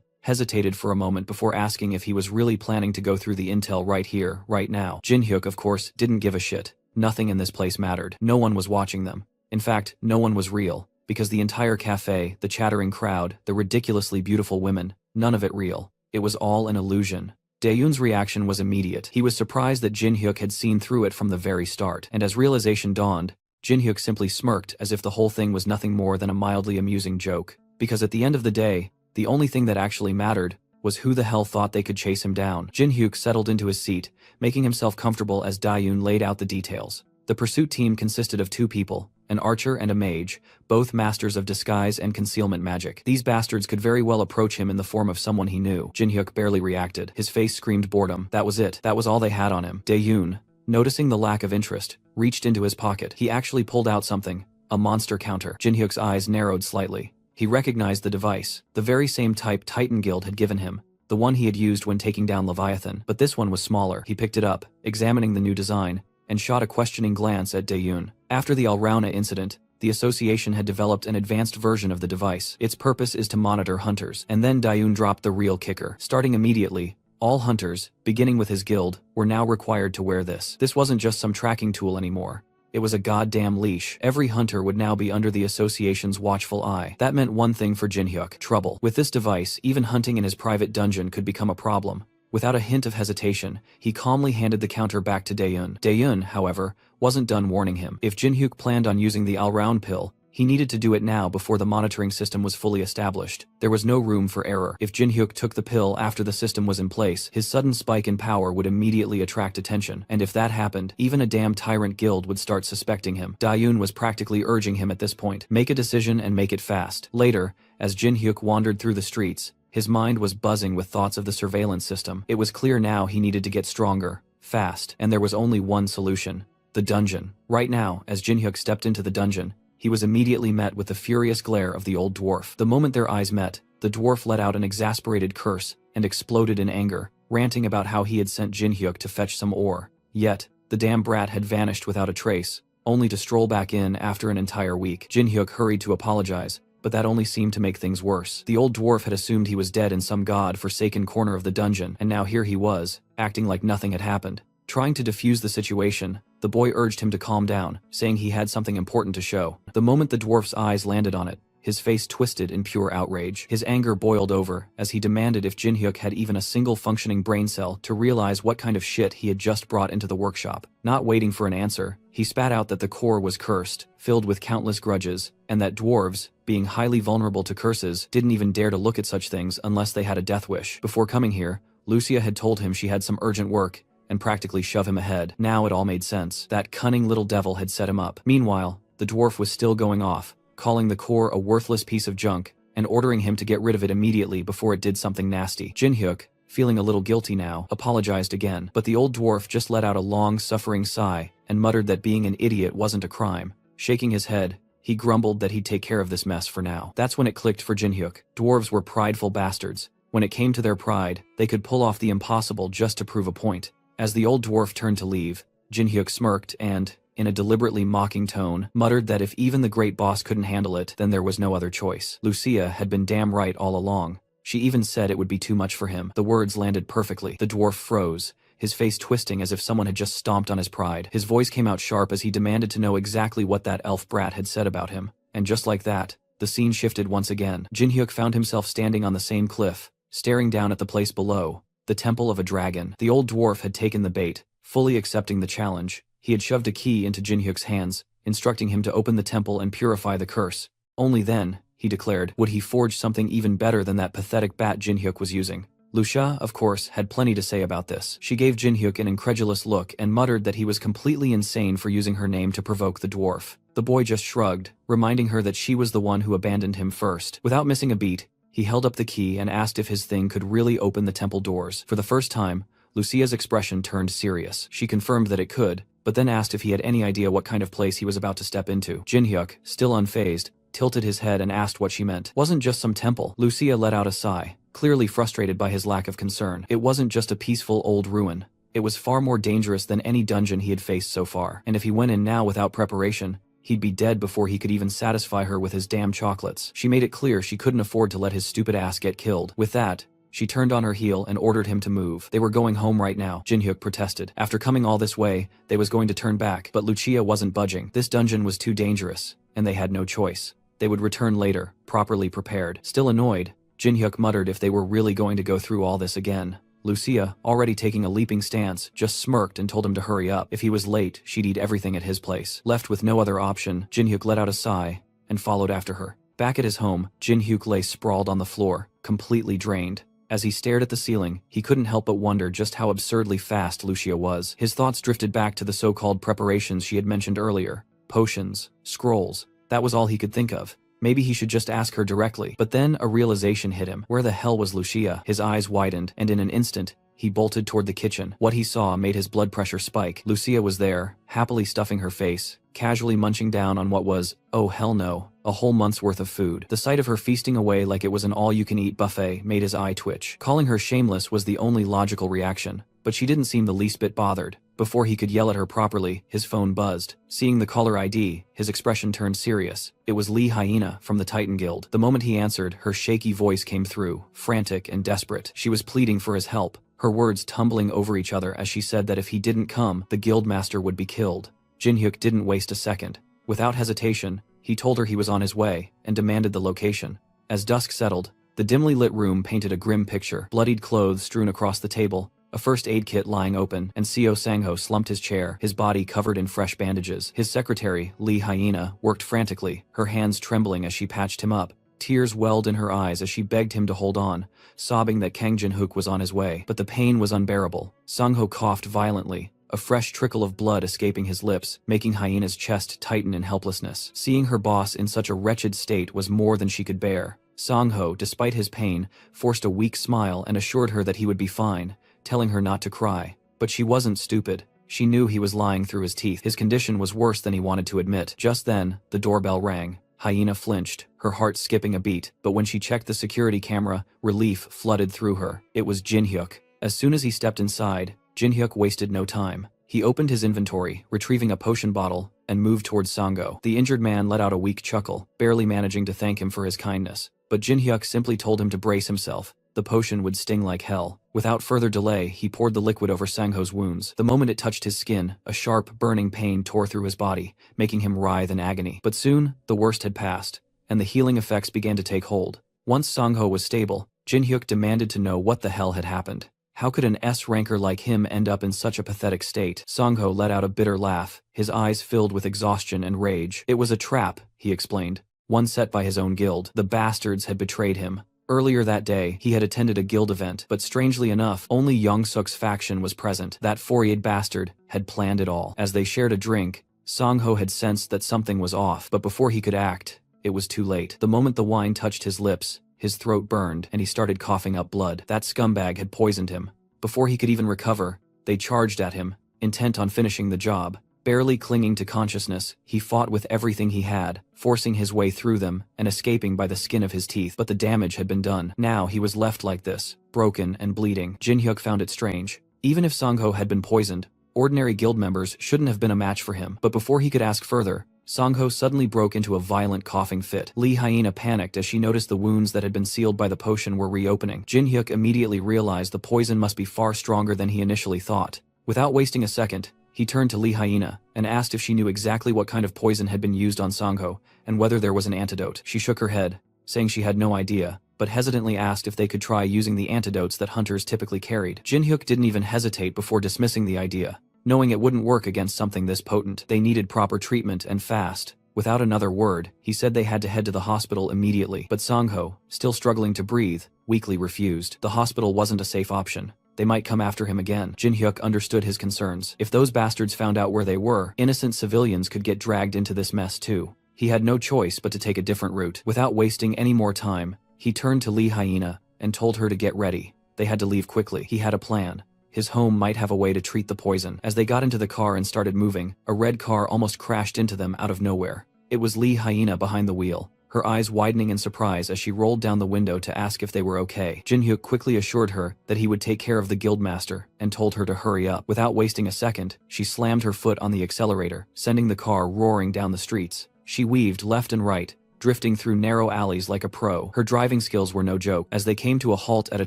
hesitated for a moment before asking if he was really planning to go through the intel right here, right now. Jinhyuk, of course, didn't give a shit. Nothing in this place mattered. No one was watching them. In fact, no one was real, because the entire cafe, the chattering crowd, the ridiculously beautiful women, none of it real. It was all an illusion. Daeyoon's reaction was immediate. He was surprised that Jinhyuk had seen through it from the very start, and as realization dawned, Jinhyuk simply smirked as if the whole thing was nothing more than a mildly amusing joke. Because at the end of the day, the only thing that actually mattered was who the hell thought they could chase him down. Jinhyuk settled into his seat, making himself comfortable as Daeyoon laid out the details. The pursuit team consisted of 2 people, an archer and a mage, both masters of disguise and concealment magic. These bastards could very well approach him in the form of someone he knew. Jinhyuk barely reacted. His face screamed boredom. That was it. That was all they had on him. Daeyoon, noticing the lack of interest, reached into his pocket. He actually pulled out something, a monster counter. Jinhyuk's eyes narrowed slightly. He recognized the device, the very same type Titan Guild had given him, the one he had used when taking down Leviathan, but this one was smaller. He picked it up, examining the new design, and shot a questioning glance at Daeun. After the Alrauna incident, the association had developed an advanced version of the device. Its purpose is to monitor hunters. And then Daeun dropped the real kicker. Starting immediately, all hunters, beginning with his guild, were now required to wear this. This wasn't just some tracking tool anymore. It was a goddamn leash. Every hunter would now be under the association's watchful eye. That meant one thing for Jinhyuk: trouble. With this device, even hunting in his private dungeon could become a problem. Without a hint of hesitation, he calmly handed the counter back to Daeun. Daeun, however, wasn't done warning him. If Jinhyuk planned on using the Alraun pill, he needed to do it now before the monitoring system was fully established. There was no room for error. If Jinhyuk took the pill after the system was in place, his sudden spike in power would immediately attract attention. And if that happened, even a damn tyrant guild would start suspecting him. Daeun was practically urging him at this point. Make a decision and make it fast. Later, as Jinhyuk wandered through the streets, his mind was buzzing with thoughts of the surveillance system. It was clear now he needed to get stronger, fast, and there was only one solution: the dungeon. Right now, as Jinhyuk stepped into the dungeon, he was immediately met with the furious glare of the old dwarf. The moment their eyes met, the dwarf let out an exasperated curse and exploded in anger, ranting about how he had sent Jinhyuk to fetch some ore. Yet, the damn brat had vanished without a trace, only to stroll back in after an entire week. Jinhyuk hurried to apologize, but that only seemed to make things worse. The old dwarf had assumed he was dead in some god-forsaken corner of the dungeon, and now here he was, acting like nothing had happened. Trying to defuse the situation, the boy urged him to calm down, saying he had something important to show. The moment the dwarf's eyes landed on it, his face twisted in pure outrage. His anger boiled over as he demanded if Jinhyuk had even a single functioning brain cell to realize what kind of shit he had just brought into the workshop. Not waiting for an answer, he spat out that the core was cursed, filled with countless grudges, and that dwarves, being highly vulnerable to curses, didn't even dare to look at such things unless they had a death wish. Before coming here, Lucia had told him she had some urgent work and practically shove him ahead. Now it all made sense. That cunning little devil had set him up. Meanwhile, the dwarf was still going off, calling the core a worthless piece of junk, and ordering him to get rid of it immediately before it did something nasty. Jinhyuk, feeling a little guilty now, apologized again, but the old dwarf just let out a long, suffering sigh and muttered that being an idiot wasn't a crime. Shaking his head, he grumbled that he'd take care of this mess for now. That's when it clicked for Jinhyuk. Dwarves were prideful bastards. When it came to their pride, they could pull off the impossible just to prove a point. As the old dwarf turned to leave, Jinhyuk smirked and, in a deliberately mocking tone, muttered that if even the great boss couldn't handle it, then there was no other choice. Lucia had been damn right all along. She even said it would be too much for him. The words landed perfectly. The dwarf froze, his face twisting as if someone had just stomped on his pride. His voice came out sharp as he demanded to know exactly what that elf brat had said about him. And just like that, the scene shifted once again. Jinhyuk found himself standing on the same cliff, staring down at the place below. The Temple of a Dragon. The old dwarf had taken the bait, fully accepting the challenge. He had shoved a key into Jinhyuk's hands, instructing him to open the temple and purify the curse. Only then, he declared, would he forge something even better than that pathetic bat Jinhyuk was using. Lucia, of course, had plenty to say about this. She gave Jinhyuk an incredulous look and muttered that he was completely insane for using her name to provoke the dwarf. The boy just shrugged, reminding her that she was the one who abandoned him first. Without missing a beat, he held up the key and asked if his thing could really open the temple doors. For the first time, Lucia's expression turned serious. She confirmed that it could, but then asked if he had any idea what kind of place he was about to step into. Jinhyuk, still unfazed, tilted his head and asked what she meant. Wasn't just some temple. Lucia let out a sigh, clearly frustrated by his lack of concern. It wasn't just a peaceful old ruin. It was far more dangerous than any dungeon he had faced so far. And if he went in now without preparation, he'd be dead before he could even satisfy her with his damn chocolates. She made it clear she couldn't afford to let his stupid ass get killed. With that, she turned on her heel and ordered him to move. They were going home right now, Jinhyuk protested. After coming all this way, they was going to turn back, but Lucia wasn't budging. This dungeon was too dangerous, and they had no choice. They would return later, properly prepared. Still annoyed, Jinhyuk muttered if they were really going to go through all this again. Lucia, already taking a leaping stance, just smirked and told him to hurry up. If he was late, she'd eat everything at his place. Left with no other option, Jinhyuk let out a sigh and followed after her. Back at his home, Jinhyuk lay sprawled on the floor, completely drained. As he stared at the ceiling, he couldn't help but wonder just how absurdly fast Lucia was. His thoughts drifted back to the so-called preparations she had mentioned earlier. Potions, scrolls, that was all he could think of. Maybe he should just ask her directly. But then a realization hit him. Where the hell was Lucia? His eyes widened, and in an instant, He bolted toward the kitchen. What he saw made his blood pressure spike. Lucia was there, happily stuffing her face, casually munching down on what was, oh hell no, a whole month's worth of food. The sight of her feasting away like it was an all-you-can-eat buffet made his eye twitch. Calling her shameless was the only logical reaction, but she didn't seem the least bit bothered. Before he could yell at her properly, his phone buzzed. Seeing the caller ID, his expression turned serious. It was Lee Hyena from the Titan Guild. The moment he answered, her shaky voice came through, frantic and desperate. She was pleading for his help, her words tumbling over each other as she said that if he didn't come, the guildmaster would be killed. Jin-hyuk didn't waste a second. Without hesitation, he told her he was on his way, and demanded the location. As dusk settled, the dimly lit room painted a grim picture. Bloodied clothes strewn across the table, a first aid kit lying open, and Seo Sang-ho slumped his chair, his body covered in fresh bandages. His secretary, Lee Hyena, worked frantically, her hands trembling as she patched him up. Tears welled in her eyes as she begged him to hold on, sobbing that Kang Jin-hook was on his way. But the pain was unbearable. Sang-ho coughed violently, a fresh trickle of blood escaping his lips, making Hyena's chest tighten in helplessness. Seeing her boss in such a wretched state was more than she could bear. Sang-ho, despite his pain, forced a weak smile and assured her that he would be fine, telling her not to cry. But she wasn't stupid. She knew he was lying through his teeth. His condition was worse than he wanted to admit. Just then, the doorbell rang. Hyena flinched, her heart skipping a beat, but when she checked the security camera, relief flooded through her. It was Jin-hyuk. As soon as he stepped inside, Jin-hyuk wasted no time. He opened his inventory, retrieving a potion bottle, and moved towards Sang-ho. The injured man let out a weak chuckle, barely managing to thank him for his kindness. But Jin-hyuk simply told him to brace himself. The potion would sting like hell. Without further delay, he poured the liquid over Sang-ho's wounds. The moment it touched his skin, a sharp, burning pain tore through his body, making him writhe in agony. But soon, the worst had passed, and the healing effects began to take hold. Once Sang-ho was stable, Jin-hyuk demanded to know what the hell had happened. How could an S-ranker like him end up in such a pathetic state? Sang-ho let out a bitter laugh, his eyes filled with exhaustion and rage. It was a trap, he explained, one set by his own guild. The bastards had betrayed him. Earlier that day, he had attended a guild event, but strangely enough, only Young-suk's faction was present. That four-eyed bastard had planned it all. As they shared a drink, Sang-ho had sensed that something was off, but before he could act, it was too late. The moment the wine touched his lips, his throat burned, and he started coughing up blood. That scumbag had poisoned him. Before he could even recover, they charged at him, intent on finishing the job. Barely clinging to consciousness, he fought with everything he had, forcing his way through them and escaping by the skin of his teeth. But the damage had been done. Now he was left like this, broken and bleeding. Jin-hyuk found it strange. Even if Sang-ho had been poisoned, ordinary guild members shouldn't have been a match for him. But before he could ask further, Sang-ho suddenly broke into a violent coughing fit. Lee Hyena panicked as she noticed the wounds that had been sealed by the potion were reopening. Jin-hyuk immediately realized the poison must be far stronger than he initially thought. Without wasting a second, he turned to Lee Hyena and asked if she knew exactly what kind of poison had been used on Sang-ho and whether there was an antidote. She shook her head, saying she had no idea, but hesitantly asked if they could try using the antidotes that hunters typically carried. Jin-hyuk didn't even hesitate before dismissing the idea, knowing it wouldn't work against something this potent. They needed proper treatment and fast. Without another word, he said they had to head to the hospital immediately. But Sang-ho, still struggling to breathe, weakly refused. The hospital wasn't a safe option. They might come after him again. Jin-hyuk understood his concerns. If those bastards found out where they were, innocent civilians could get dragged into this mess too. He had no choice but to take a different route. Without wasting any more time, he turned to Lee Hyena and told her to get ready. They had to leave quickly. He had a plan. His home might have a way to treat the poison. As they got into the car and started moving, a red car almost crashed into them out of nowhere. It was Lee Hyena behind the wheel, her eyes widening in surprise as she rolled down the window to ask if they were okay. Jin-hyuk quickly assured her that he would take care of the guildmaster and told her to hurry up. Without wasting a second, she slammed her foot on the accelerator, sending the car roaring down the streets. She weaved left and right, drifting through narrow alleys like a pro. Her driving skills were no joke. As they came to a halt at a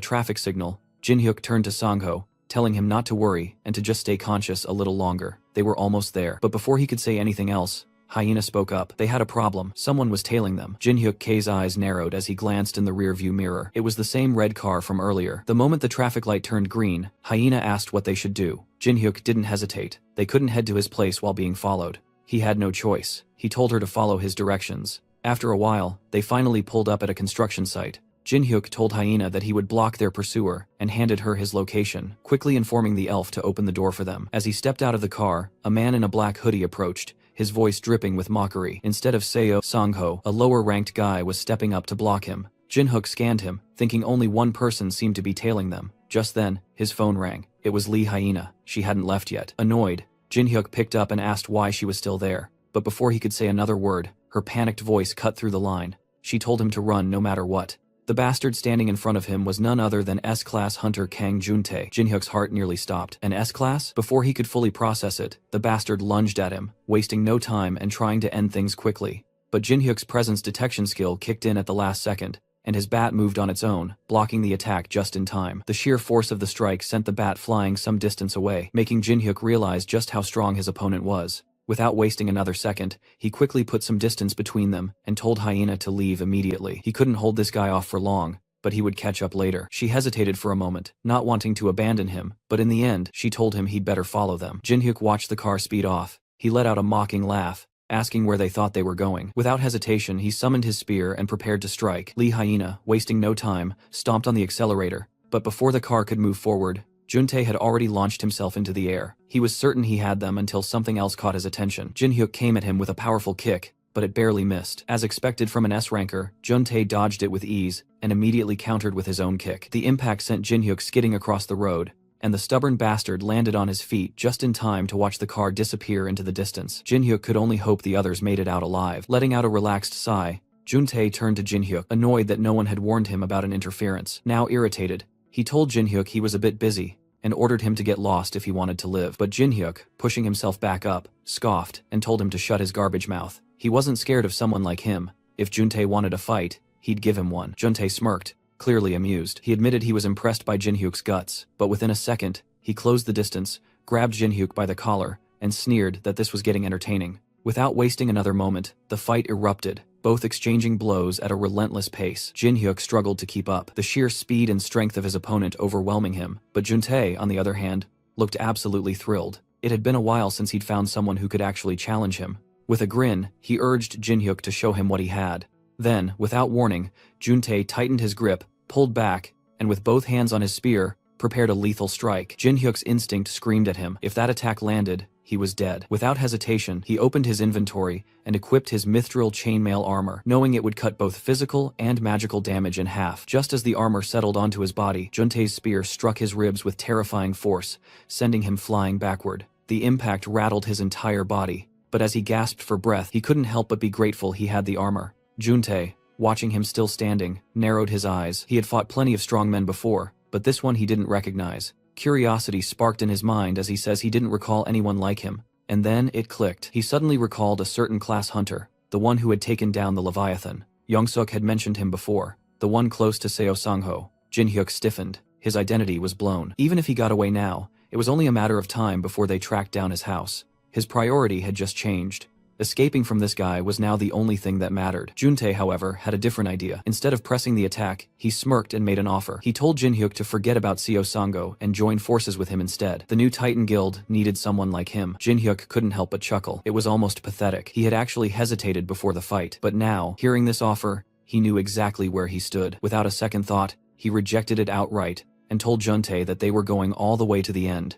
traffic signal, Jin-hyuk turned to Sang-ho, telling him not to worry and to just stay conscious a little longer. They were almost there. But before he could say anything else, Hyena spoke up. They had a problem. Someone was tailing them. Jin-hyuk's eyes narrowed as he glanced in the rearview mirror. It was the same red car from earlier. The moment the traffic light turned green, Hyena asked what they should do. Jin-hyuk didn't hesitate. They couldn't head to his place while being followed. He had no choice. He told her to follow his directions. After a while, they finally pulled up at a construction site. Jin-hyuk told Hyena that he would block their pursuer and handed her his location, quickly informing the elf to open the door for them. As he stepped out of the car, a man in a black hoodie approached, his voice dripping with mockery. Instead of Seo Sang-ho, a lower-ranked guy was stepping up to block him. Jin-hyuk scanned him, thinking only one person seemed to be tailing them. Just then, his phone rang. It was Lee Hyena. She hadn't left yet. Annoyed, Jin Hyuk picked up and asked why she was still there. But before he could say another word, her panicked voice cut through the line. She told him to run no matter what. The bastard standing in front of him was none other than S-Class Hunter Kang Juntae. Jin Hyuk's heart nearly stopped. An S-Class? Before he could fully process it, the bastard lunged at him, wasting no time and trying to end things quickly. But Jin Hyuk's presence detection skill kicked in at the last second, and his bat moved on its own, blocking the attack just in time. The sheer force of the strike sent the bat flying some distance away, making Jin Hyuk realize just how strong his opponent was. Without wasting another second, he quickly put some distance between them and told Hyena to leave immediately. He couldn't hold this guy off for long, but he would catch up later. She hesitated for a moment, not wanting to abandon him, but in the end, she told him he'd better follow them. Jin Hyuk watched the car speed off. He let out a mocking laugh, asking where they thought they were going. Without hesitation, he summoned his spear and prepared to strike. Lee Hyena, wasting no time, stomped on the accelerator, but before the car could move forward, Juntae had already launched himself into the air. He was certain he had them until something else caught his attention. Jin Hyuk came at him with a powerful kick, but it barely missed. As expected from an S-ranker, Juntae dodged it with ease and immediately countered with his own kick. The impact sent Jin Hyuk skidding across the road, and the stubborn bastard landed on his feet just in time to watch the car disappear into the distance. Jin Hyuk could only hope the others made it out alive. Letting out a relaxed sigh, Juntae turned to Jin Hyuk, annoyed that no one had warned him about an interference. Now irritated, he told Jin Hyuk he was a bit busy, and ordered him to get lost if he wanted to live. But Jin Hyuk, pushing himself back up, scoffed and told him to shut his garbage mouth. He wasn't scared of someone like him. If Juntae wanted a fight, he'd give him one. Juntae smirked, clearly amused. He admitted he was impressed by Jin Hyuk's guts, but within a second, he closed the distance, grabbed Jin Hyuk by the collar, and sneered that this was getting entertaining. Without wasting another moment, the fight erupted, both exchanging blows at a relentless pace. Jin Hyuk struggled to keep up, the sheer speed and strength of his opponent overwhelming him. But Juntae, on the other hand, looked absolutely thrilled. It had been a while since he'd found someone who could actually challenge him. With a grin, he urged Jin Hyuk to show him what he had. Then, without warning, Juntae tightened his grip, pulled back, and with both hands on his spear, prepared a lethal strike. Jin Hyuk's instinct screamed at him. If that attack landed, he was dead. Without hesitation, he opened his inventory and equipped his mithril chainmail armor, knowing it would cut both physical and magical damage in half. Just as the armor settled onto his body, Juntae's spear struck his ribs with terrifying force, sending him flying backward. The impact rattled his entire body, but as he gasped for breath, he couldn't help but be grateful he had the armor. Juntae, watching him still standing, narrowed his eyes. He had fought plenty of strong men before, but this one he didn't recognize. Curiosity sparked in his mind as he says he didn't recall anyone like him, and then it clicked. He suddenly recalled a certain class hunter, the one who had taken down the Leviathan. Yongsuk had mentioned him before, the one close to Seo Sangho. Jin Hyuk stiffened. His identity was blown. Even if he got away now, it was only a matter of time before they tracked down his house. His priority had just changed. Escaping from this guy was now the only thing that mattered. Juntae, however, had a different idea. Instead of pressing the attack, he smirked and made an offer. He told Jin Hyuk to forget about Seo Sango and join forces with him instead. The new Titan Guild needed someone like him. Jin Hyuk couldn't help but chuckle. It was almost pathetic. He had actually hesitated before the fight. But now, hearing this offer, he knew exactly where he stood. Without a second thought, he rejected it outright and told Juntae that they were going all the way to the end.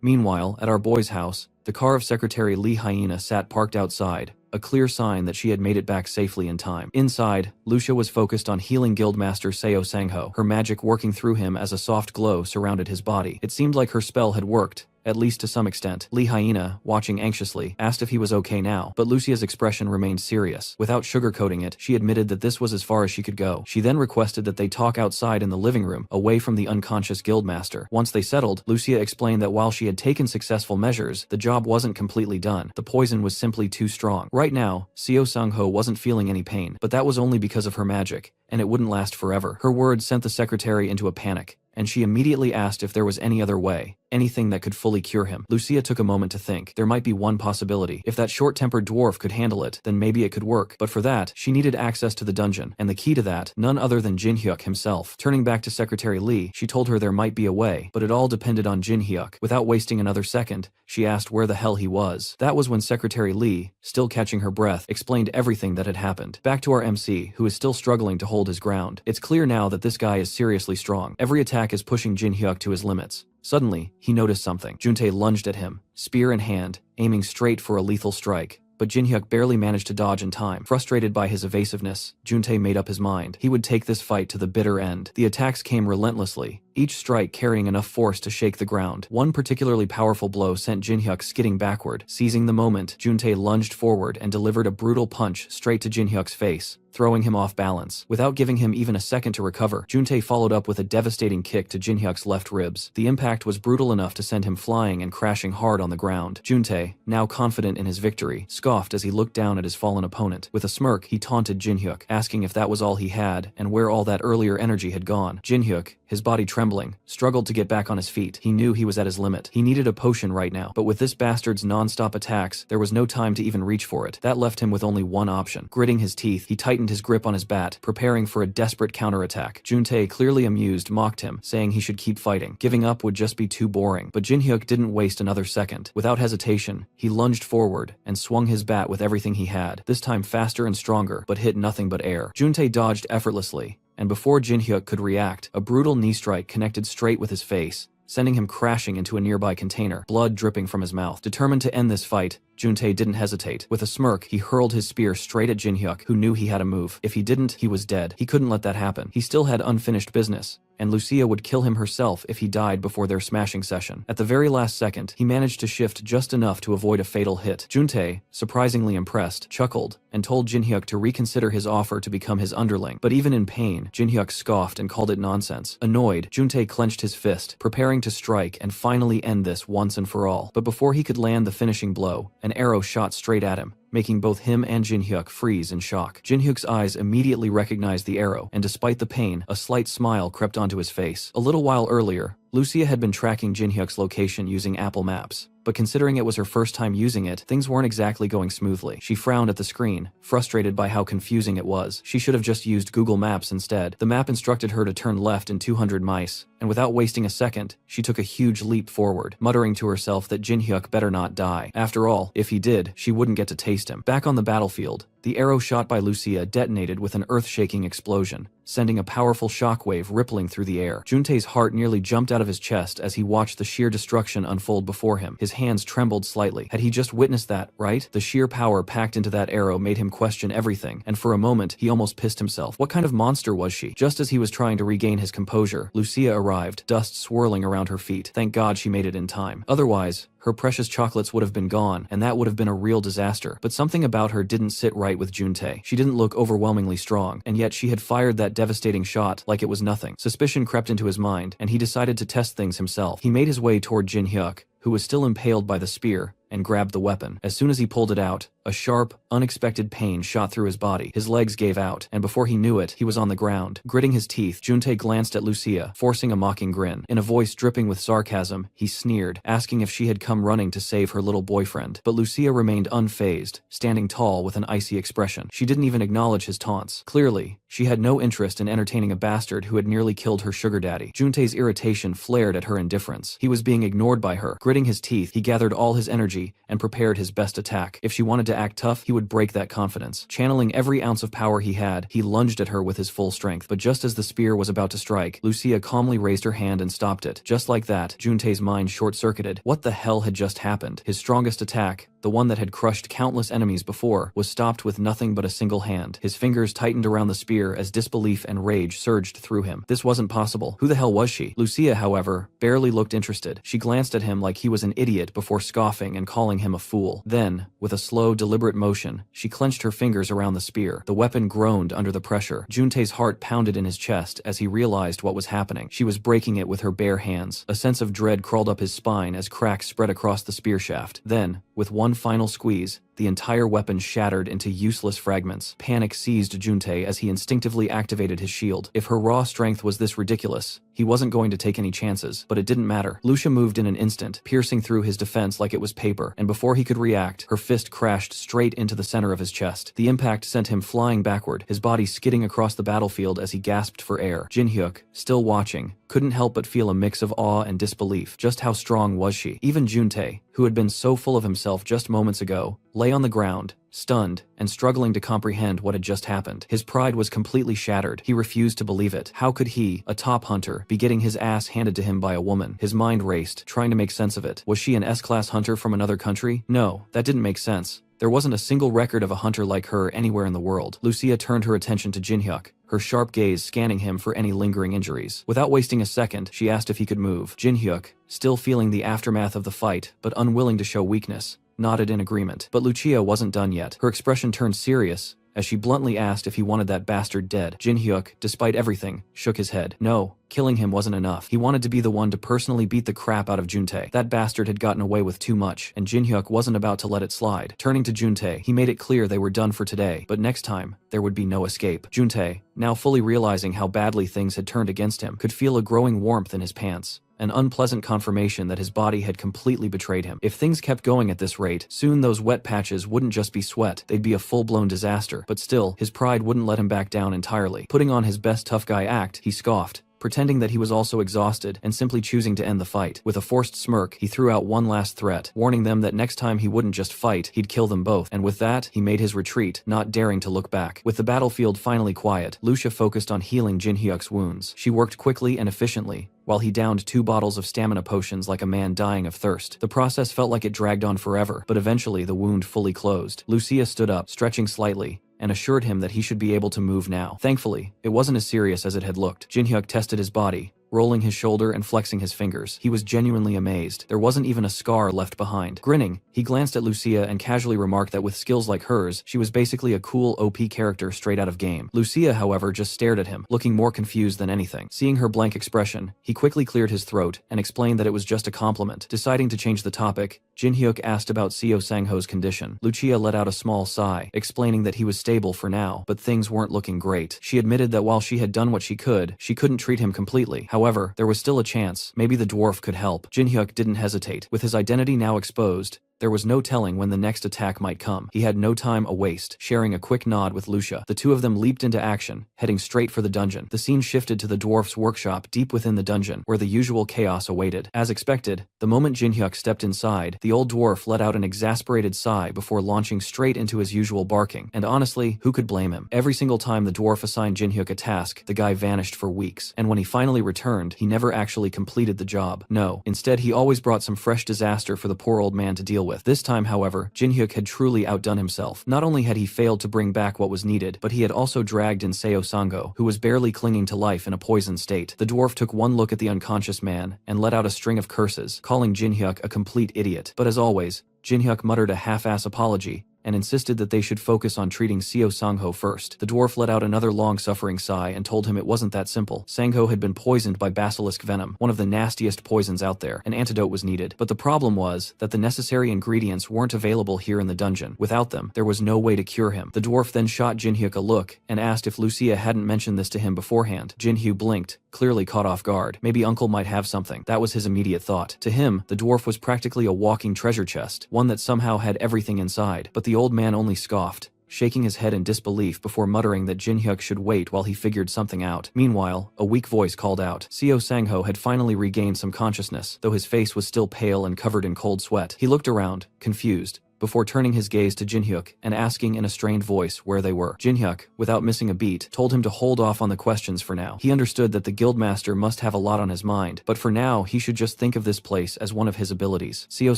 Meanwhile, at our boy's house, the car of Secretary Lee Hyena sat parked outside, a clear sign that she had made it back safely in time. Inside, Lucia was focused on healing Guildmaster Seo Sangho, her magic working through him as a soft glow surrounded his body. It seemed like her spell had worked, at least to some extent. Lee Hyena, watching anxiously, asked if he was okay now, but Lucia's expression remained serious. Without sugarcoating it, she admitted that this was as far as she could go. She then requested that they talk outside in the living room, away from the unconscious guildmaster. Once they settled, Lucia explained that while she had taken successful measures, the job wasn't completely done. The poison was simply too strong. Right now, Seo Sangho wasn't feeling any pain, but that was only because of her magic, and it wouldn't last forever. Her words sent the secretary into a panic, and she immediately asked if there was any other way, anything that could fully cure him. Lucia took a moment to think. There might be one possibility. If that short-tempered dwarf could handle it, then maybe it could work. But for that, she needed access to the dungeon, and the key to that, none other than Jin Hyuk himself. Turning back to Secretary Lee, she told her there might be a way, but it all depended on Jin Hyuk. Without wasting another second, she asked where the hell he was. That was when Secretary Lee, still catching her breath, explained everything that had happened. Back to our MC, who is still struggling to hold his ground. It's clear now that this guy is seriously strong. Every attack is pushing Jin Hyuk to his limits. Suddenly, he noticed something. Juntae lunged at him, spear in hand, aiming straight for a lethal strike. but Jinhyuk barely managed to dodge in time. Frustrated by his evasiveness, Juntae made up his mind. He would take this fight to the bitter end. The attacks came relentlessly, each strike carrying enough force to shake the ground. One particularly powerful blow sent Jinhyuk skidding backward. Seizing the moment, Juntae lunged forward and delivered a brutal punch straight to Jinhyuk's face, throwing him off balance. Without giving him even a second to recover, Juntae followed up with a devastating kick to Jinhyuk's left ribs. The impact was brutal enough to send him flying and crashing hard on the ground. Juntae, now confident in his victory, scoffed as he looked down at his fallen opponent. With a smirk, he taunted Jinhyuk, asking if that was all he had and where all that earlier energy had gone. Jinhyuk, his body trembling, struggled to get back on his feet. He knew he was at his limit. He needed a potion right now, but with this bastard's non-stop attacks, there was no time to even reach for it. That left him with only one option. Gritting his teeth, he tightened his grip on his bat, preparing for a desperate counterattack. Juntae, clearly amused, mocked him, saying he should keep fighting. Giving up would just be too boring. But Jinhyuk didn't waste another second. Without hesitation, he lunged forward and swung his bat with everything he had, this time faster and stronger, but hit nothing but air. Juntae dodged effortlessly, and before Jinhyuk could react, a brutal knee strike connected straight with his face, sending him crashing into a nearby container, blood dripping from his mouth. Determined to end this fight, Juntae didn't hesitate. With a smirk, he hurled his spear straight at Jinhyuk, who knew he had a move. If he didn't, he was dead. He couldn't let that happen. He still had unfinished business, and Lucia would kill him herself if he died before their smashing session. At the very last second, he managed to shift just enough to avoid a fatal hit. Juntae, surprisingly impressed, chuckled and told Jinhyuk to reconsider his offer to become his underling. But even in pain, Jinhyuk scoffed and called it nonsense. Annoyed, Juntae clenched his fist, preparing to strike and finally end this once and for all. But before he could land the finishing blow, an arrow shot straight at him, making both him and Jinhyuk freeze in shock. Jinhyuk's eyes immediately recognized the arrow, and despite the pain, a slight smile crept onto his face. A little while earlier, Lucia had been tracking Jinhyuk's location using Apple Maps, but considering it was her first time using it, things weren't exactly going smoothly. She frowned at the screen, frustrated by how confusing it was. She should have just used Google Maps instead. The map instructed her to turn left in 200 mice, and without wasting a second, she took a huge leap forward, muttering to herself that Jinhyuk better not die. After all, if he did, she wouldn't get to taste him. Back on the battlefield, the arrow shot by Lucia detonated with an earth-shaking explosion, sending a powerful shockwave rippling through the air. Juntae's heart nearly jumped out of his chest as he watched the sheer destruction unfold before him. His hands trembled slightly. Had he just witnessed that, right? The sheer power packed into that arrow made him question everything, and for a moment, he almost pissed himself. What kind of monster was she? Just as he was trying to regain his composure, Lucia arrived, dust swirling around her feet. Thank God she made it in time. Otherwise, her precious chocolates would have been gone, and that would have been a real disaster. But something about her didn't sit right with Juntae. She didn't look overwhelmingly strong, and yet she had fired that devastating shot like it was nothing. Suspicion crept into his mind, and he decided to test things himself. He made his way toward Jinhyuk, who was still impaled by the spear, and grabbed the weapon. As soon as he pulled it out, a sharp, unexpected pain shot through his body. His legs gave out, and before he knew it, he was on the ground. Gritting his teeth, Juntae glanced at Lucia, forcing a mocking grin. In a voice dripping with sarcasm, he sneered, asking if she had come running to save her little boyfriend. But Lucia remained unfazed, standing tall with an icy expression. She didn't even acknowledge his taunts. Clearly, she had no interest in entertaining a bastard who had nearly killed her sugar daddy. Juntae's irritation flared at her indifference. He was being ignored by her. Gritting his teeth, he gathered all his energy and prepared his best attack. If she wanted to act tough, he would break that confidence. Channeling every ounce of power he had, he lunged at her with his full strength. But just as the spear was about to strike, Lucia calmly raised her hand and stopped it. Just like that, Juntae's mind short-circuited. What the hell had just happened? His strongest attack, the one that had crushed countless enemies before, was stopped with nothing but a single hand. His fingers tightened around the spear as disbelief and rage surged through him. This wasn't possible. Who the hell was she? Lucia, however, barely looked interested. She glanced at him like he was an idiot before scoffing and calling him a fool. Then, with a slow, deliberate motion, she clenched her fingers around the spear. The weapon groaned under the pressure. Juntae's heart pounded in his chest as he realized what was happening. She was breaking it with her bare hands. A sense of dread crawled up his spine as cracks spread across the spear shaft. Then, with one final squeeze, the entire weapon shattered into useless fragments. Panic seized Juntae as he instinctively activated his shield. If her raw strength was this ridiculous, he wasn't going to take any chances, but it didn't matter. Lucia moved in an instant, piercing through his defense like it was paper, and before he could react, her fist crashed straight into the center of his chest. The impact sent him flying backward, his body skidding across the battlefield as he gasped for air. Jinhyuk, still watching, couldn't help but feel a mix of awe and disbelief. Just how strong was she? Even Juntae, who had been so full of himself just moments ago, lay on the ground, stunned, and struggling to comprehend what had just happened. His pride was completely shattered. He refused to believe it. How could he, a top hunter, be getting his ass handed to him by a woman? His mind raced, trying to make sense of it. Was she an S-class hunter from another country? No, that didn't make sense. There wasn't a single record of a hunter like her anywhere in the world. Lucia turned her attention to Jin-hyuk, her sharp gaze scanning him for any lingering injuries. Without wasting a second, she asked if he could move. Jin-hyuk, still feeling the aftermath of the fight, but unwilling to show weakness, nodded in agreement. But Lucia wasn't done yet. Her expression turned serious as she bluntly asked if he wanted that bastard dead. Jin-hyuk, despite everything, shook his head. No, killing him wasn't enough. He wanted to be the one to personally beat the crap out of Juntae. That bastard had gotten away with too much, and Jin-hyuk wasn't about to let it slide. Turning to Juntae, he made it clear they were done for today, but next time, there would be no escape. Juntae, now fully realizing how badly things had turned against him, could feel a growing warmth in his pants. An unpleasant confirmation that his body had completely betrayed him. If things kept going at this rate, soon those wet patches wouldn't just be sweat, they'd be a full-blown disaster. But still, his pride wouldn't let him back down entirely. Putting on his best tough guy act, he scoffed, pretending that he was also exhausted and simply choosing to end the fight. With a forced smirk, he threw out one last threat, warning them that next time he wouldn't just fight, he'd kill them both. And with that, he made his retreat, not daring to look back. With the battlefield finally quiet, Lucia focused on healing Jin-hyuk's wounds. She worked quickly and efficiently, while he downed 2 bottles of stamina potions like a man dying of thirst. The process felt like it dragged on forever, but eventually the wound fully closed. Lucia stood up, stretching slightly, and assured him that he should be able to move now. Thankfully, it wasn't as serious as it had looked. Jin-hyuk tested his body, rolling his shoulder and flexing his fingers. He was genuinely amazed. There wasn't even a scar left behind. Grinning, he glanced at Lucia and casually remarked that with skills like hers, she was basically a cool OP character straight out of game. Lucia, however, just stared at him, looking more confused than anything. Seeing her blank expression, he quickly cleared his throat and explained that it was just a compliment. Deciding to change the topic, Jin-hyuk asked about Seo Sang-ho's condition. Lucia let out a small sigh, explaining that he was stable for now, but things weren't looking great. She admitted that while she had done what she couldn't treat him completely. However, there was still a chance. Maybe the dwarf could help. Jin-hyuk didn't hesitate. With his identity now exposed, there was no telling when the next attack might come. He had no time to waste. Sharing a quick nod with Lucia, the two of them leaped into action, heading straight for the dungeon. The scene shifted to the dwarf's workshop deep within the dungeon, where the usual chaos awaited. As expected, the moment Jin-hyuk stepped inside, the old dwarf let out an exasperated sigh before launching straight into his usual barking. And honestly, who could blame him? Every single time the dwarf assigned Jin-hyuk a task, the guy vanished for weeks. And when he finally returned, he never actually completed the job. No, instead he always brought some fresh disaster for the poor old man to deal with. This time, however, Jin-hyuk had truly outdone himself. Not only had he failed to bring back what was needed, but he had also dragged in Seo Sang-ho, who was barely clinging to life in a poisoned state. The dwarf took one look at the unconscious man and let out a string of curses, calling Jin-hyuk a complete idiot. But as always, Jin-hyuk muttered a half-ass apology and insisted that they should focus on treating Seo Sang-ho first. The dwarf let out another long-suffering sigh and told him it wasn't that simple. Sang-ho had been poisoned by basilisk venom, one of the nastiest poisons out there. An antidote was needed, but the problem was that the necessary ingredients weren't available here in the dungeon. Without them, there was no way to cure him. The dwarf then shot Jin-hyuk a look and asked if Lucia hadn't mentioned this to him beforehand. Jin-hyuk blinked, clearly caught off guard. Maybe uncle might have something. That was his immediate thought. To him, the dwarf was practically a walking treasure chest, one that somehow had everything inside. But the old man only scoffed, shaking his head in disbelief before muttering that Jin-hyuk should wait while he figured something out. Meanwhile, a weak voice called out. Seo Sang-ho had finally regained some consciousness, though his face was still pale and covered in cold sweat. He looked around, confused, before turning his gaze to Jin-hyuk and asking in a strained voice where they were. Jin-hyuk, without missing a beat, told him to hold off on the questions for now. He understood that the guildmaster must have a lot on his mind, but for now he should just think of this place as one of his abilities. Seo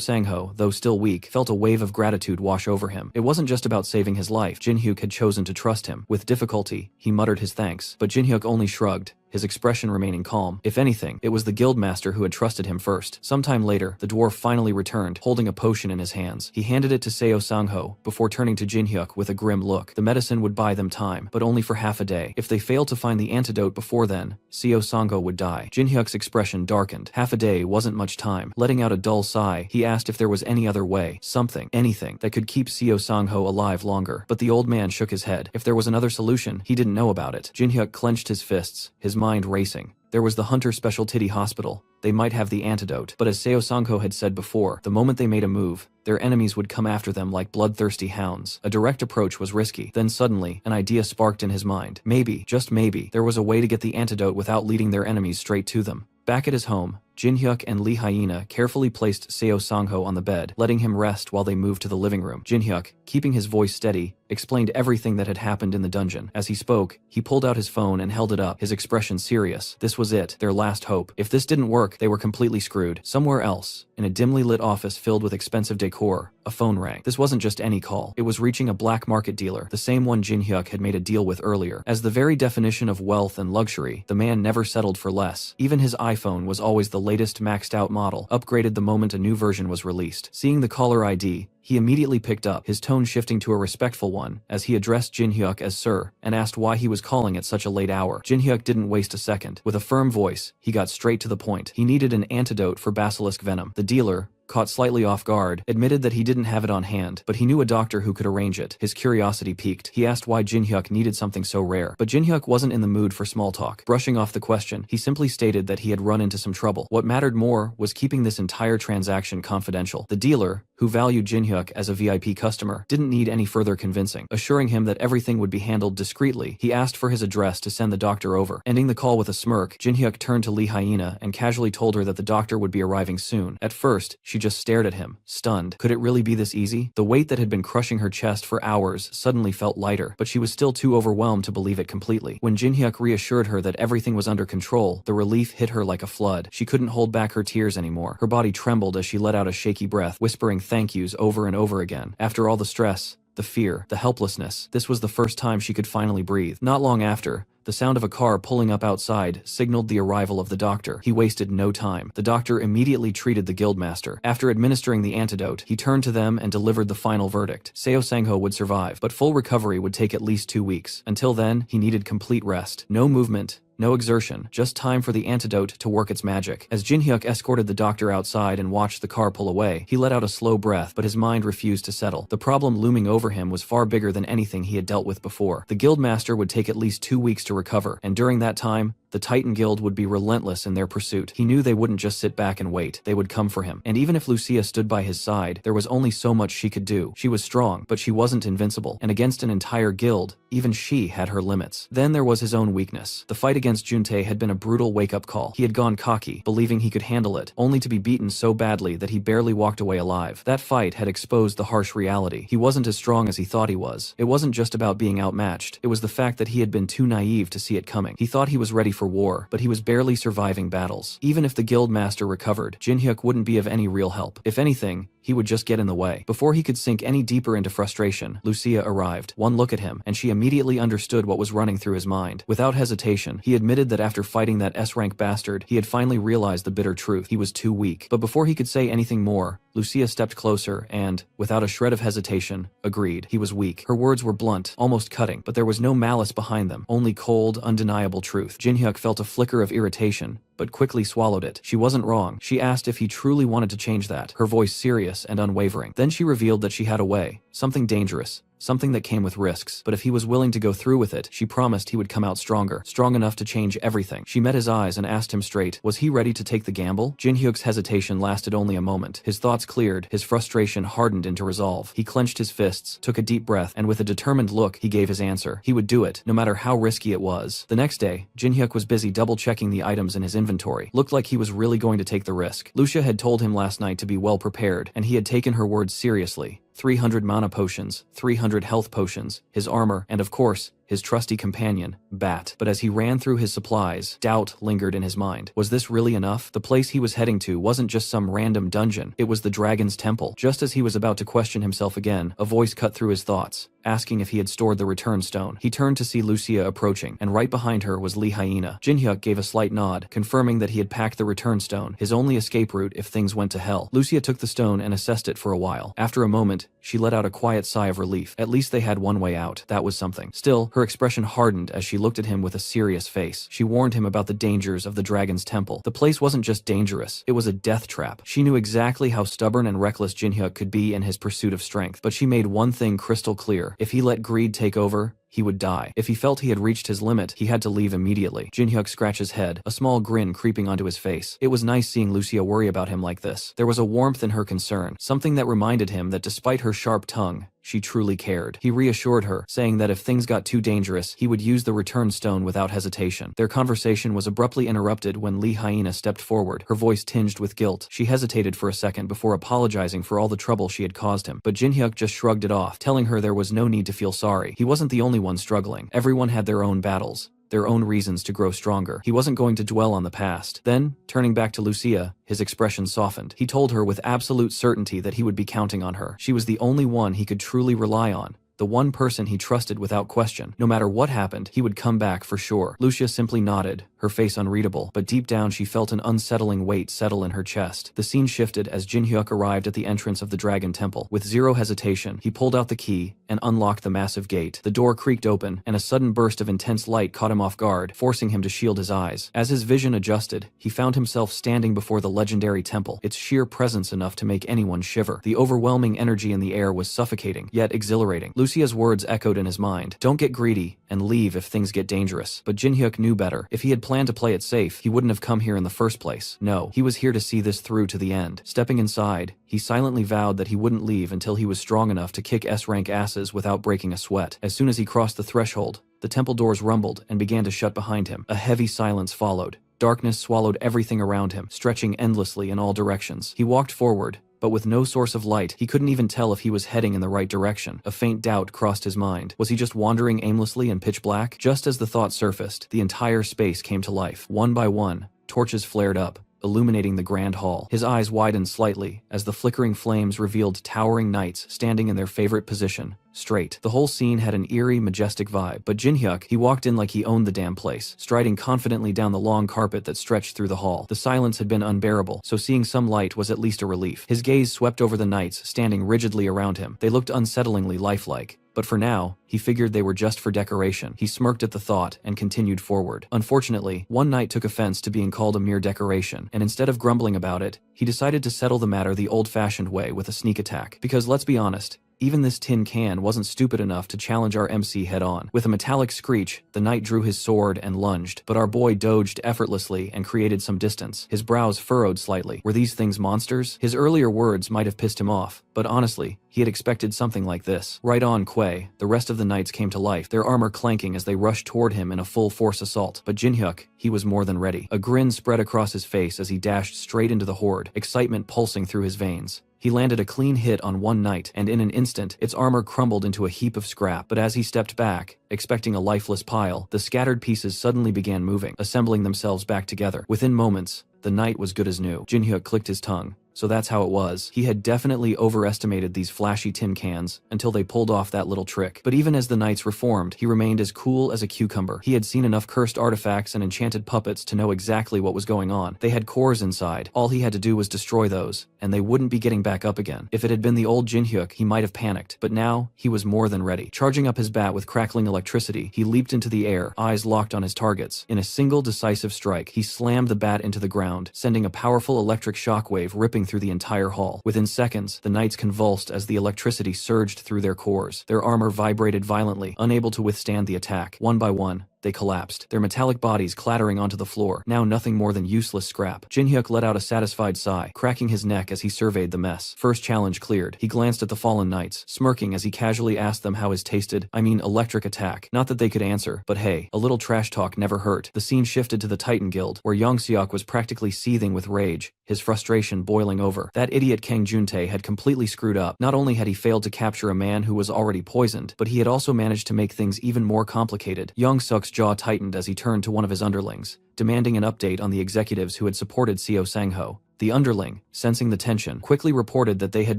Sang-ho, though still weak, felt a wave of gratitude wash over him. It wasn't just about saving his life. Jin-hyuk had chosen to trust him. With difficulty, he muttered his thanks, but Jin-hyuk only shrugged, his expression remaining calm. If anything, it was the guildmaster who had trusted him first. Sometime later, the dwarf finally returned, holding a potion in his hands. He handed it to Seo Sang-ho, before turning to Jin-hyuk with a grim look. The medicine would buy them time, but only for half a day. If they failed to find the antidote before then, Seo Sang-ho would die. Jin-hyuk's expression darkened. Half a day wasn't much time. Letting out a dull sigh, he asked if there was any other way, something, anything, that could keep Seo Sang-ho alive longer. But the old man shook his head. If there was another solution, he didn't know about it. Jin-hyuk clenched his fists, his mind racing. There was the Hunter Specialty Hospital. They might have the antidote. But as Seo Sang-ho had said before, the moment they made a move, their enemies would come after them like bloodthirsty hounds. A direct approach was risky. Then suddenly, an idea sparked in his mind. Maybe, just maybe, there was a way to get the antidote without leading their enemies straight to them. Back at his home, Jin Hyuk and Lee Hyena carefully placed Seo Sangho on the bed, letting him rest while they moved to the living room. Jin Hyuk, keeping his voice steady, explained everything that had happened in the dungeon. As he spoke, he pulled out his phone and held it up, his expression serious. This was it, their last hope. If this didn't work, they were completely screwed. Somewhere else, in a dimly lit office filled with expensive decor, a phone rang. This wasn't just any call. It was reaching a black market dealer, the same one Jin Hyuk had made a deal with earlier. As the very definition of wealth and luxury, the man never settled for less. Even his iPhone was always the latest maxed-out model, upgraded the moment a new version was released. Seeing the caller ID, he immediately picked up, his tone shifting to a respectful one, as he addressed Jin Hyuk as Sir, and asked why he was calling at such a late hour. Jin Hyuk didn't waste a second. With a firm voice, he got straight to the point. He needed an antidote for basilisk venom. The dealer, caught slightly off guard, admitted that he didn't have it on hand, but he knew a doctor who could arrange it. His curiosity piqued. He asked why Jin Hyuk needed something so rare, but Jin Hyuk wasn't in the mood for small talk. Brushing off the question, he simply stated that he had run into some trouble. What mattered more was keeping this entire transaction confidential. The dealer, who valued Jin Hyuk as a VIP customer, didn't need any further convincing. Assuring him that everything would be handled discreetly, he asked for his address to send the doctor over. Ending the call with a smirk, Jin Hyuk turned to Lee Hyena and casually told her that the doctor would be arriving soon. At first, she just stared at him, stunned. Could it really be this easy? The weight that had been crushing her chest for hours suddenly felt lighter, but she was still too overwhelmed to believe it completely. When Jin Hyuk reassured her that everything was under control, the relief hit her like a flood. She couldn't hold back her tears anymore. Her body trembled as she let out a shaky breath, whispering thank yous over and over again. After all the stress, the fear, the helplessness, this was the first time she could finally breathe. Not long after, the sound of a car pulling up outside signaled the arrival of the doctor. He wasted no time. The doctor immediately treated the guildmaster. After administering the antidote, he turned to them and delivered the final verdict. Seo Sangho would survive, but full recovery would take at least 2 weeks. Until then, he needed complete rest. No movement, no exertion, just time for the antidote to work its magic. As Jin Hyuk escorted the doctor outside and watched the car pull away, he let out a slow breath, but his mind refused to settle. The problem looming over him was far bigger than anything he had dealt with before. The guildmaster would take at least 2 weeks to recover, and during that time, the Titan Guild would be relentless in their pursuit. He knew they wouldn't just sit back and wait. They would come for him. And even if Lucia stood by his side, there was only so much she could do. She was strong, but she wasn't invincible. And against an entire guild, even she had her limits. Then there was his own weakness. The fight against Juntae had been a brutal wake-up call. He had gone cocky, believing he could handle it, only to be beaten so badly that he barely walked away alive. That fight had exposed the harsh reality. He wasn't as strong as he thought he was. It wasn't just about being outmatched. It was the fact that he had been too naive to see it coming. He thought he was ready for war, but he was barely surviving battles. Even if the guild master recovered, Jin Hyuk wouldn't be of any real help. If anything, he would just get in the way. Before he could sink any deeper into frustration, Lucia arrived. One look at him, and she immediately understood what was running through his mind. Without hesitation, he admitted that after fighting that S-rank bastard, he had finally realized the bitter truth. He was too weak. But before he could say anything more, Lucia stepped closer and, without a shred of hesitation, agreed. He was weak. Her words were blunt, almost cutting, but there was no malice behind them, only cold, undeniable truth. Jin Hyuk felt a flicker of irritation, but quickly swallowed it. She wasn't wrong. She asked if he truly wanted to change that, her voice serious and unwavering. Then she revealed that she had a way, something dangerous, something that came with risks. But if he was willing to go through with it, she promised he would come out stronger, strong enough to change everything. She met his eyes and asked him straight, was he ready to take the gamble? Jin Hyuk's hesitation lasted only a moment. His thoughts cleared, his frustration hardened into resolve. He clenched his fists, took a deep breath, and with a determined look, he gave his answer. He would do it, no matter how risky it was. The next day, Jin Hyuk was busy double-checking the items in his inventory. Looked like he was really going to take the risk. Lucia had told him last night to be well prepared, and he had taken her words seriously. 300 mana potions, 300 health potions, his armor, and of course, his trusty companion, Bat. But as he ran through his supplies, doubt lingered in his mind. Was this really enough? The place he was heading to wasn't just some random dungeon, it was the Dragon's Temple. Just as he was about to question himself again, a voice cut through his thoughts, asking if he had stored the return stone. He turned to see Lucia approaching, and right behind her was Lee Hyena. Jin Hyuk gave a slight nod, confirming that he had packed the return stone, his only escape route if things went to hell. Lucia took the stone and assessed it for a while. After a moment, she let out a quiet sigh of relief. At least they had one way out. That was something. Still, her expression hardened as she looked at him with a serious face. She warned him about the dangers of the Dragon's Temple. The place wasn't just dangerous, it was a death trap. She knew exactly how stubborn and reckless Jin Hyuk could be in his pursuit of strength, but she made one thing crystal clear. If he let greed take over, he would die. If he felt he had reached his limit, he had to leave immediately. Jin-hyuk scratched his head, a small grin creeping onto his face. It was nice seeing Lucia worry about him like this. There was a warmth in her concern, something that reminded him that despite her sharp tongue, she truly cared. He reassured her, saying that if things got too dangerous, he would use the return stone without hesitation. Their conversation was abruptly interrupted when Lee Hyena stepped forward, her voice tinged with guilt. She hesitated for a second before apologizing for all the trouble she had caused him, but Jin-hyuk just shrugged it off, telling her there was no need to feel sorry. He wasn't the only one struggling. Everyone had their own battles, their own reasons to grow stronger. He wasn't going to dwell on the past. Then, turning back to Lucia, his expression softened. He told her with absolute certainty that he would be counting on her. She was the only one he could truly rely on, the one person he trusted without question. No matter what happened, he would come back for sure. Lucia simply nodded, her face unreadable, but deep down she felt an unsettling weight settle in her chest. The scene shifted as Jin-hyuk arrived at the entrance of the Dragon Temple. With zero hesitation, he pulled out the key and unlocked the massive gate. The door creaked open, and a sudden burst of intense light caught him off guard, forcing him to shield his eyes. As his vision adjusted, he found himself standing before the legendary temple, its sheer presence enough to make anyone shiver. The overwhelming energy in the air was suffocating, yet exhilarating. Lucia's words echoed in his mind. Don't get greedy, and leave if things get dangerous. But Jin-hyuk knew better. If he had planned to play it safe, he wouldn't have come here in the first place. No, he was here to see this through to the end. Stepping inside, he silently vowed that he wouldn't leave until he was strong enough to kick S-rank asses without breaking a sweat. As soon as he crossed the threshold, the temple doors rumbled and began to shut behind him. A heavy silence followed. Darkness swallowed everything around him, stretching endlessly in all directions. He walked forward, but with no source of light, he couldn't even tell if he was heading in the right direction. A faint doubt crossed his mind. Was he just wandering aimlessly in pitch black? Just as the thought surfaced, the entire space came to life. One by one, torches flared up, illuminating the grand hall. His eyes widened slightly as the flickering flames revealed towering knights standing in their favorite position, straight. The whole scene had an eerie, majestic vibe, but Jin-hyuk, he walked in like he owned the damn place, striding confidently down the long carpet that stretched through the hall. The silence had been unbearable, so seeing some light was at least a relief. His gaze swept over the knights standing rigidly around him. They looked unsettlingly lifelike, but for now, he figured they were just for decoration. He smirked at the thought and continued forward. Unfortunately, one knight took offense to being called a mere decoration, and instead of grumbling about it, he decided to settle the matter the old-fashioned way with a sneak attack. Because let's be honest, even this tin can wasn't stupid enough to challenge our MC head-on. With a metallic screech, the knight drew his sword and lunged, but our boy dodged effortlessly and created some distance. His brows furrowed slightly. Were these things monsters? His earlier words might have pissed him off, but honestly, he had expected something like this. Right on, Quay. The rest of the knights came to life, their armor clanking as they rushed toward him in a full-force assault. But Jin-hyuk, he was more than ready. A grin spread across his face as he dashed straight into the horde, excitement pulsing through his veins. He landed a clean hit on one knight, and in an instant, its armor crumbled into a heap of scrap. But as he stepped back, expecting a lifeless pile, the scattered pieces suddenly began moving, assembling themselves back together. Within moments, the knight was good as new. Jin-hyuk clicked his tongue. So that's how it was. He had definitely overestimated these flashy tin cans until they pulled off that little trick. But even as the knights reformed, he remained as cool as a cucumber. He had seen enough cursed artifacts and enchanted puppets to know exactly what was going on. They had cores inside. All he had to do was destroy those, and they wouldn't be getting back up again. If it had been the old Jin-hyuk, he might have panicked, but now he was more than ready. Charging up his bat with crackling electricity, he leaped into the air, eyes locked on his targets. In a single decisive strike, he slammed the bat into the ground, sending a powerful electric shockwave ripping through the entire hall. Within seconds, the knights convulsed as the electricity surged through their cores. Their armor vibrated violently, unable to withstand the attack. One by one, they collapsed, their metallic bodies clattering onto the floor, now nothing more than useless scrap. Jin-hyuk let out a satisfied sigh, cracking his neck as he surveyed the mess. First challenge cleared. He glanced at the fallen knights, smirking as he casually asked them how his electric attack. Not that they could answer, but hey, a little trash talk never hurt. The scene shifted to the Titan Guild, where Yongseok was practically seething with rage, his frustration boiling over. That idiot Kang Juntae had completely screwed up. Not only had he failed to capture a man who was already poisoned, but he had also managed to make things even more complicated. Yongseok's jaw tightened as he turned to one of his underlings, demanding an update on the executives who had supported Seo Sang-ho. The underling, sensing the tension, quickly reported that they had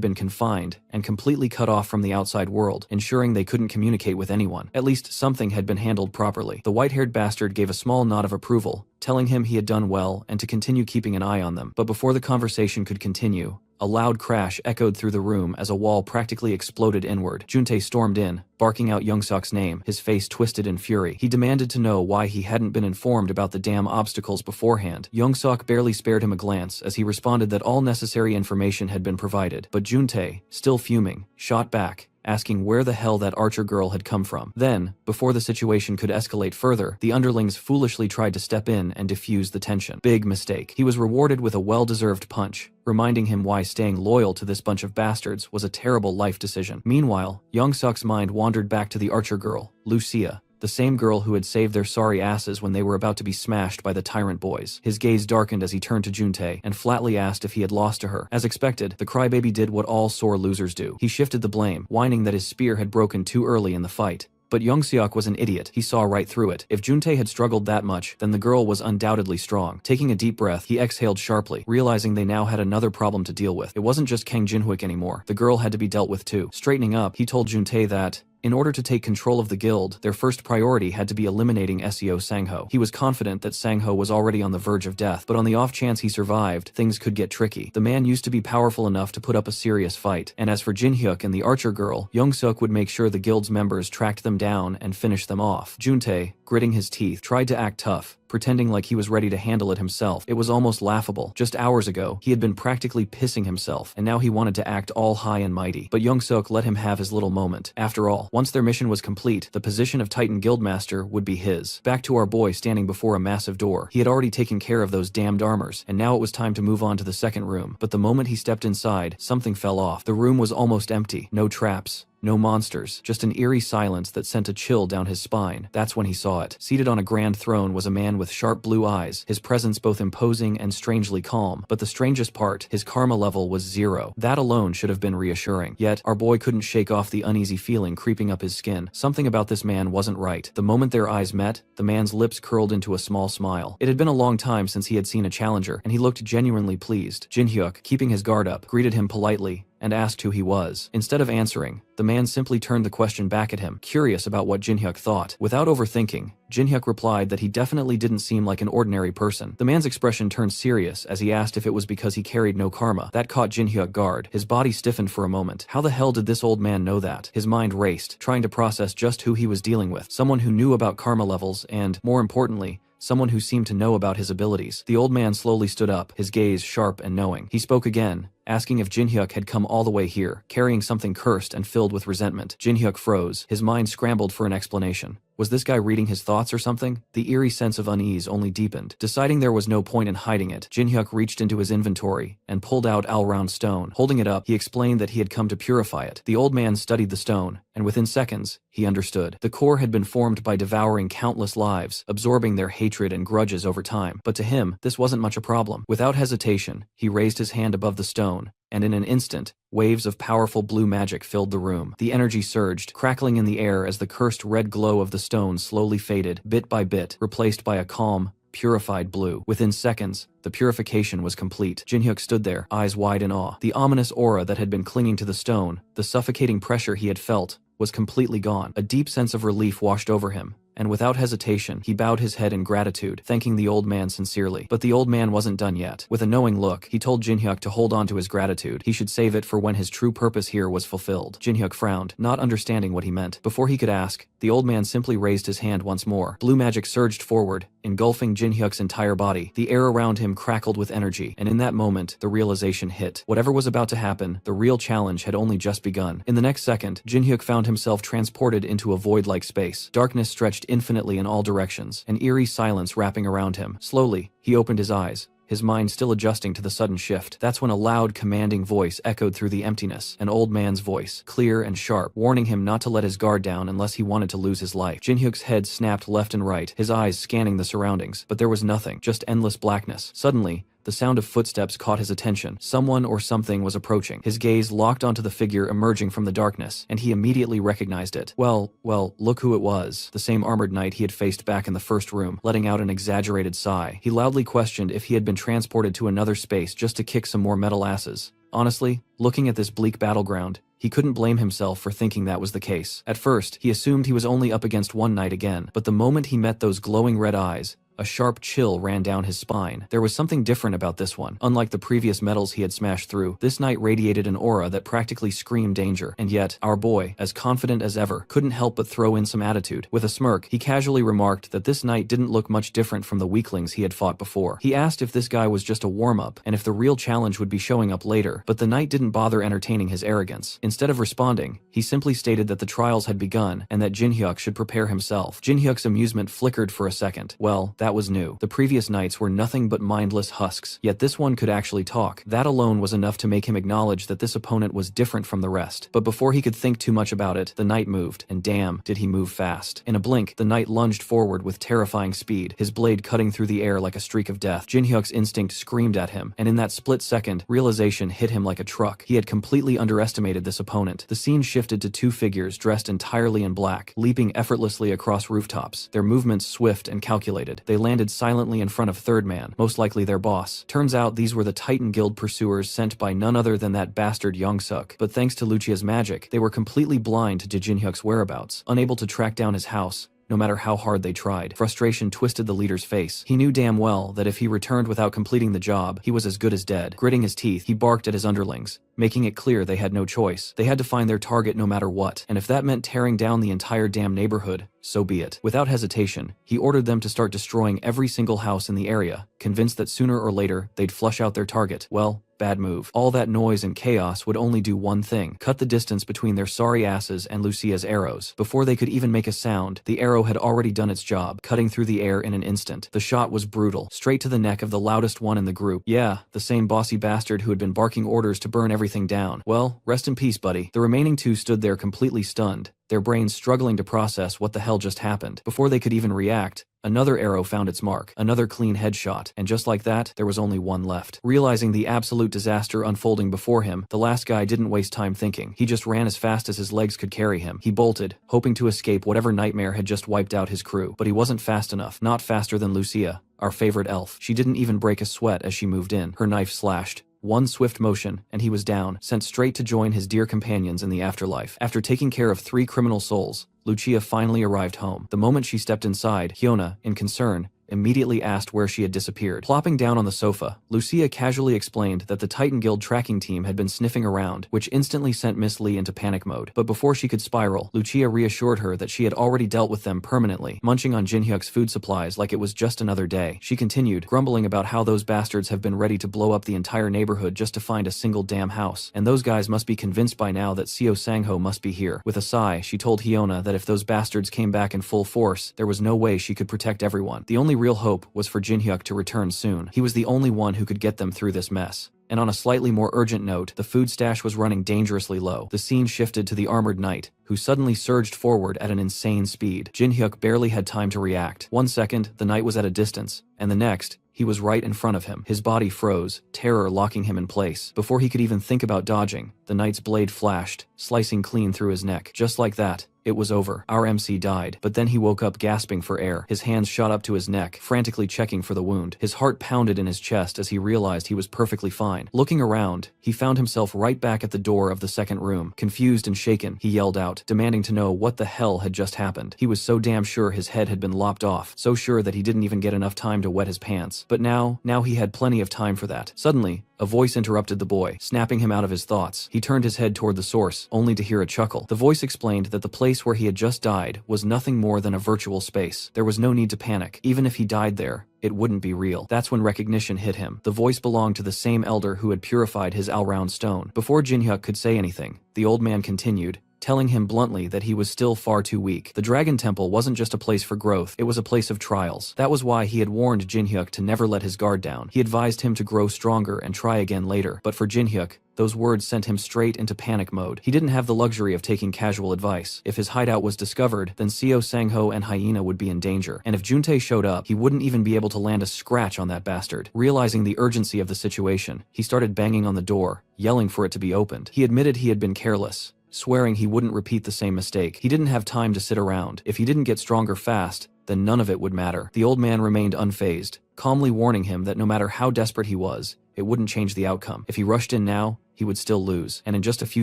been confined and completely cut off from the outside world, ensuring they couldn't communicate with anyone. At least something had been handled properly. The white-haired bastard gave a small nod of approval, telling him he had done well and to continue keeping an eye on them. But before the conversation could continue, a loud crash echoed through the room as a wall practically exploded inward. Juntae stormed in, barking out Yongseok's name, his face twisted in fury. He demanded to know why he hadn't been informed about the damn obstacles beforehand. Yongseok barely spared him a glance as he responded that all necessary information had been provided, but Juntae, still fuming, shot back, asking where the hell that archer girl had come from. Then, before the situation could escalate further, the underlings foolishly tried to step in and defuse the tension. Big mistake. He was rewarded with a well-deserved punch, reminding him why staying loyal to this bunch of bastards was a terrible life decision. Meanwhile, Young Suk's mind wandered back to the archer girl, Lucia, the same girl who had saved their sorry asses when they were about to be smashed by the tyrant boys. His gaze darkened as he turned to Juntae and flatly asked if he had lost to her. As expected, the crybaby did what all sore losers do. He shifted the blame, whining that his spear had broken too early in the fight. But Youngseok was an idiot. He saw right through it. If Juntae had struggled that much, then the girl was undoubtedly strong. Taking a deep breath, he exhaled sharply, realizing they now had another problem to deal with. It wasn't just Kang Jinhook anymore. The girl had to be dealt with too. Straightening up, he told Juntae that, in order to take control of the guild, their first priority had to be eliminating SEO Sangho. He was confident that Sangho was already on the verge of death, but on the off chance he survived, things could get tricky. The man used to be powerful enough to put up a serious fight, and as for Jinhyuk and the archer girl, Youngsuk would make sure the guild's members tracked them down and finished them off. Juntae, gritting his teeth, tried to act tough, pretending like he was ready to handle it himself. It was almost laughable. Just hours ago, he had been practically pissing himself, and now he wanted to act all high and mighty. But Youngsuk let him have his little moment. After all, once their mission was complete, the position of Titan Guildmaster would be his. Back to our boy standing before a massive door. He had already taken care of those damned armors, and now it was time to move on to the second room. But the moment he stepped inside, something fell off. The room was almost empty. No traps. No monsters, just an eerie silence that sent a chill down his spine. That's when he saw it. Seated on a grand throne was a man with sharp blue eyes, his presence both imposing and strangely calm. But the strangest part, his karma level was 0. That alone should have been reassuring. Yet, our boy couldn't shake off the uneasy feeling creeping up his skin. Something about this man wasn't right. The moment their eyes met, the man's lips curled into a small smile. It had been a long time since he had seen a challenger, and he looked genuinely pleased. Jinhyuk, keeping his guard up, greeted him politely and asked who he was. Instead of answering, the man simply turned the question back at him, curious about what Jinhyuk thought. Without overthinking, Jinhyuk replied that he definitely didn't seem like an ordinary person. The man's expression turned serious as he asked if it was because he carried no karma. That caught Jinhyuk guard. His body stiffened for a moment. How the hell did this old man know that? His mind raced, trying to process just who he was dealing with. Someone who knew about karma levels and, more importantly, someone who seemed to know about his abilities. The old man slowly stood up, his gaze sharp and knowing. He spoke again, asking if Jinhyuk had come all the way here, carrying something cursed and filled with resentment. Jinhyuk froze, his mind scrambled for an explanation. Was this guy reading his thoughts or something? The eerie sense of unease only deepened. Deciding there was no point in hiding it, Jinhyuk reached into his inventory and pulled out Alround stone. Holding it up, he explained that he had come to purify it. The old man studied the stone, and within seconds, he understood. The core had been formed by devouring countless lives, absorbing their hatred and grudges over time. But to him, this wasn't much a problem. Without hesitation, he raised his hand above the stone, and in an instant, waves of powerful blue magic filled the room. The energy surged, crackling in the air as the cursed red glow of the stone slowly faded, bit by bit, replaced by a calm, purified blue. Within seconds, the purification was complete. Jinhyuk stood there, eyes wide in awe. The ominous aura that had been clinging to the stone, the suffocating pressure he had felt, was completely gone. A deep sense of relief washed over him, and without hesitation, he bowed his head in gratitude, thanking the old man sincerely. But the old man wasn't done yet. With a knowing look, he told Jinhyuk to hold on to his gratitude. He should save it for when his true purpose here was fulfilled. Jinhyuk frowned, not understanding what he meant. Before he could ask, the old man simply raised his hand once more. Blue magic surged forward, engulfing Jinhyuk's entire body. The air around him crackled with energy, and in that moment, the realization hit. Whatever was about to happen, the real challenge had only just begun. In the next second, Jinhyuk found himself transported into a void-like space. Darkness stretched infinitely in all directions, an eerie silence wrapping around him. Slowly, he opened his eyes, his mind still adjusting to the sudden shift. That's when a loud, commanding voice echoed through the emptiness. An old man's voice, clear and sharp, warning him not to let his guard down unless he wanted to lose his life. Jinhyuk's head snapped left and right, his eyes scanning the surroundings, but there was nothing, just endless blackness. Suddenly, the sound of footsteps caught his attention. Someone or something was approaching. His gaze locked onto the figure emerging from the darkness, and he immediately recognized it. Well, look who it was. The same armored knight he had faced back in the first room. Letting out an exaggerated sigh, he loudly questioned if he had been transported to another space just to kick some more metal asses. Honestly, looking at this bleak battleground, he couldn't blame himself for thinking that was the case. At first, he assumed he was only up against one knight again, but the moment he met those glowing red eyes, A sharp chill ran down his spine. There was something different about this one. Unlike the previous metals he had smashed through, this knight radiated an aura that practically screamed danger. And yet, our boy, as confident as ever, couldn't help but throw in some attitude. With a smirk, he casually remarked that this knight didn't look much different from the weaklings he had fought before. He asked if this guy was just a warm-up, and if the real challenge would be showing up later, but the knight didn't bother entertaining his arrogance. Instead of responding, he simply stated that the trials had begun, and that Jinhyuk should prepare himself. Jinhyuk's amusement flickered for a second. Well, that was new. The previous knights were nothing but mindless husks, yet this one could actually talk. That alone was enough to make him acknowledge that this opponent was different from the rest. But before he could think too much about it, the knight moved, and damn, did he move fast. In a blink, the knight lunged forward with terrifying speed, his blade cutting through the air like a streak of death. Jinhyuk's instinct screamed at him, and in that split second, realization hit him like a truck. He had completely underestimated this opponent. The scene shifted to two figures dressed entirely in black, leaping effortlessly across rooftops, their movements swift and calculated. They landed silently in front of Third Man, most likely their boss. Turns out these were the Titan Guild pursuers sent by none other than that bastard Yongsuk. But thanks to Lucia's magic, they were completely blind to Jinhyuk's whereabouts, unable to track down his house, no matter how hard they tried. Frustration twisted the leader's face. He knew damn well that if he returned without completing the job, he was as good as dead. Gritting his teeth, he barked at his underlings, making it clear they had no choice. They had to find their target no matter what, and if that meant tearing down the entire damn neighborhood, so be it. Without hesitation, he ordered them to start destroying every single house in the area, convinced that sooner or later they'd flush out their target. Well, bad move. All that noise and chaos would only do one thing: cut the distance between their sorry asses and Lucia's arrows. Before they could even make a sound, the arrow had already done its job, cutting through the air in an instant. The shot was brutal, straight to the neck of the loudest one in the group. Yeah, the same bossy bastard who had been barking orders to burn everything down. Well, rest in peace, buddy. The remaining two stood there completely stunned, their brains struggling to process what the hell just happened. Before they could even react, another arrow found its mark, another clean headshot, and just like that, there was only one left. Realizing the absolute disaster unfolding before him, the last guy didn't waste time thinking. He just ran as fast as his legs could carry him. He bolted, hoping to escape whatever nightmare had just wiped out his crew. But he wasn't fast enough. Not faster than Lucia, our favorite elf. She didn't even break a sweat as she moved in. Her knife slashed. One swift motion, and he was down, sent straight to join his dear companions in the afterlife. After taking care of 3 criminal souls, Lucia finally arrived home. The moment she stepped inside, Hyuna, in concern, immediately asked where she had disappeared. Plopping down on the sofa, Lucia casually explained that the Titan Guild tracking team had been sniffing around, which instantly sent Miss Lee into panic mode. But before she could spiral, Lucia reassured her that she had already dealt with them permanently, munching on Jinhyuk's food supplies like it was just another day. She continued, grumbling about how those bastards have been ready to blow up the entire neighborhood just to find a single damn house, and those guys must be convinced by now that Seo Sangho must be here. With a sigh, she told Hyuna that if those bastards came back in full force, there was no way she could protect everyone. The only real hope was for Jinhyuk to return soon. He was the only one who could get them through this mess. And on a slightly more urgent note, the food stash was running dangerously low. The scene shifted to the armored knight, who suddenly surged forward at an insane speed. Jinhyuk barely had time to react. 1 second, the knight was at a distance, and the next, he was right in front of him. His body froze, terror locking him in place. Before he could even think about dodging, the knight's blade flashed, slicing clean through his neck. Just like that, it was over. Our MC died. But then he woke up gasping for air. His hands shot up to his neck, frantically checking for the wound. His heart pounded in his chest as he realized he was perfectly fine. Looking around, he found himself right back at the door of the second room. Confused and shaken, he yelled out, demanding to know what the hell had just happened. He was so damn sure his head had been lopped off, so sure that he didn't even get enough time to wet his pants. But now he had plenty of time for that. Suddenly, a voice interrupted the boy, snapping him out of his thoughts. He turned his head toward the source, only to hear a chuckle. The voice explained that the place where he had just died was nothing more than a virtual space. There was no need to panic. Even if he died there, it wouldn't be real. That's when recognition hit him. The voice belonged to the same elder who had purified his Alround stone. Before Jinhyuk could say anything, the old man continued, telling him bluntly that he was still far too weak. The Dragon Temple wasn't just a place for growth, it was a place of trials. That was why he had warned Jinhyuk to never let his guard down. He advised him to grow stronger and try again later. But for Jinhyuk, those words sent him straight into panic mode. He didn't have the luxury of taking casual advice. If his hideout was discovered, then Seo Sangho and Hyena would be in danger. And if Juntae showed up, he wouldn't even be able to land a scratch on that bastard. Realizing the urgency of the situation, he started banging on the door, yelling for it to be opened. He admitted he had been careless, swearing he wouldn't repeat the same mistake. He didn't have time to sit around. If he didn't get stronger fast, then none of it would matter. The old man remained unfazed, calmly warning him that no matter how desperate he was, it wouldn't change the outcome. If he rushed in now, he would still lose. And in just a few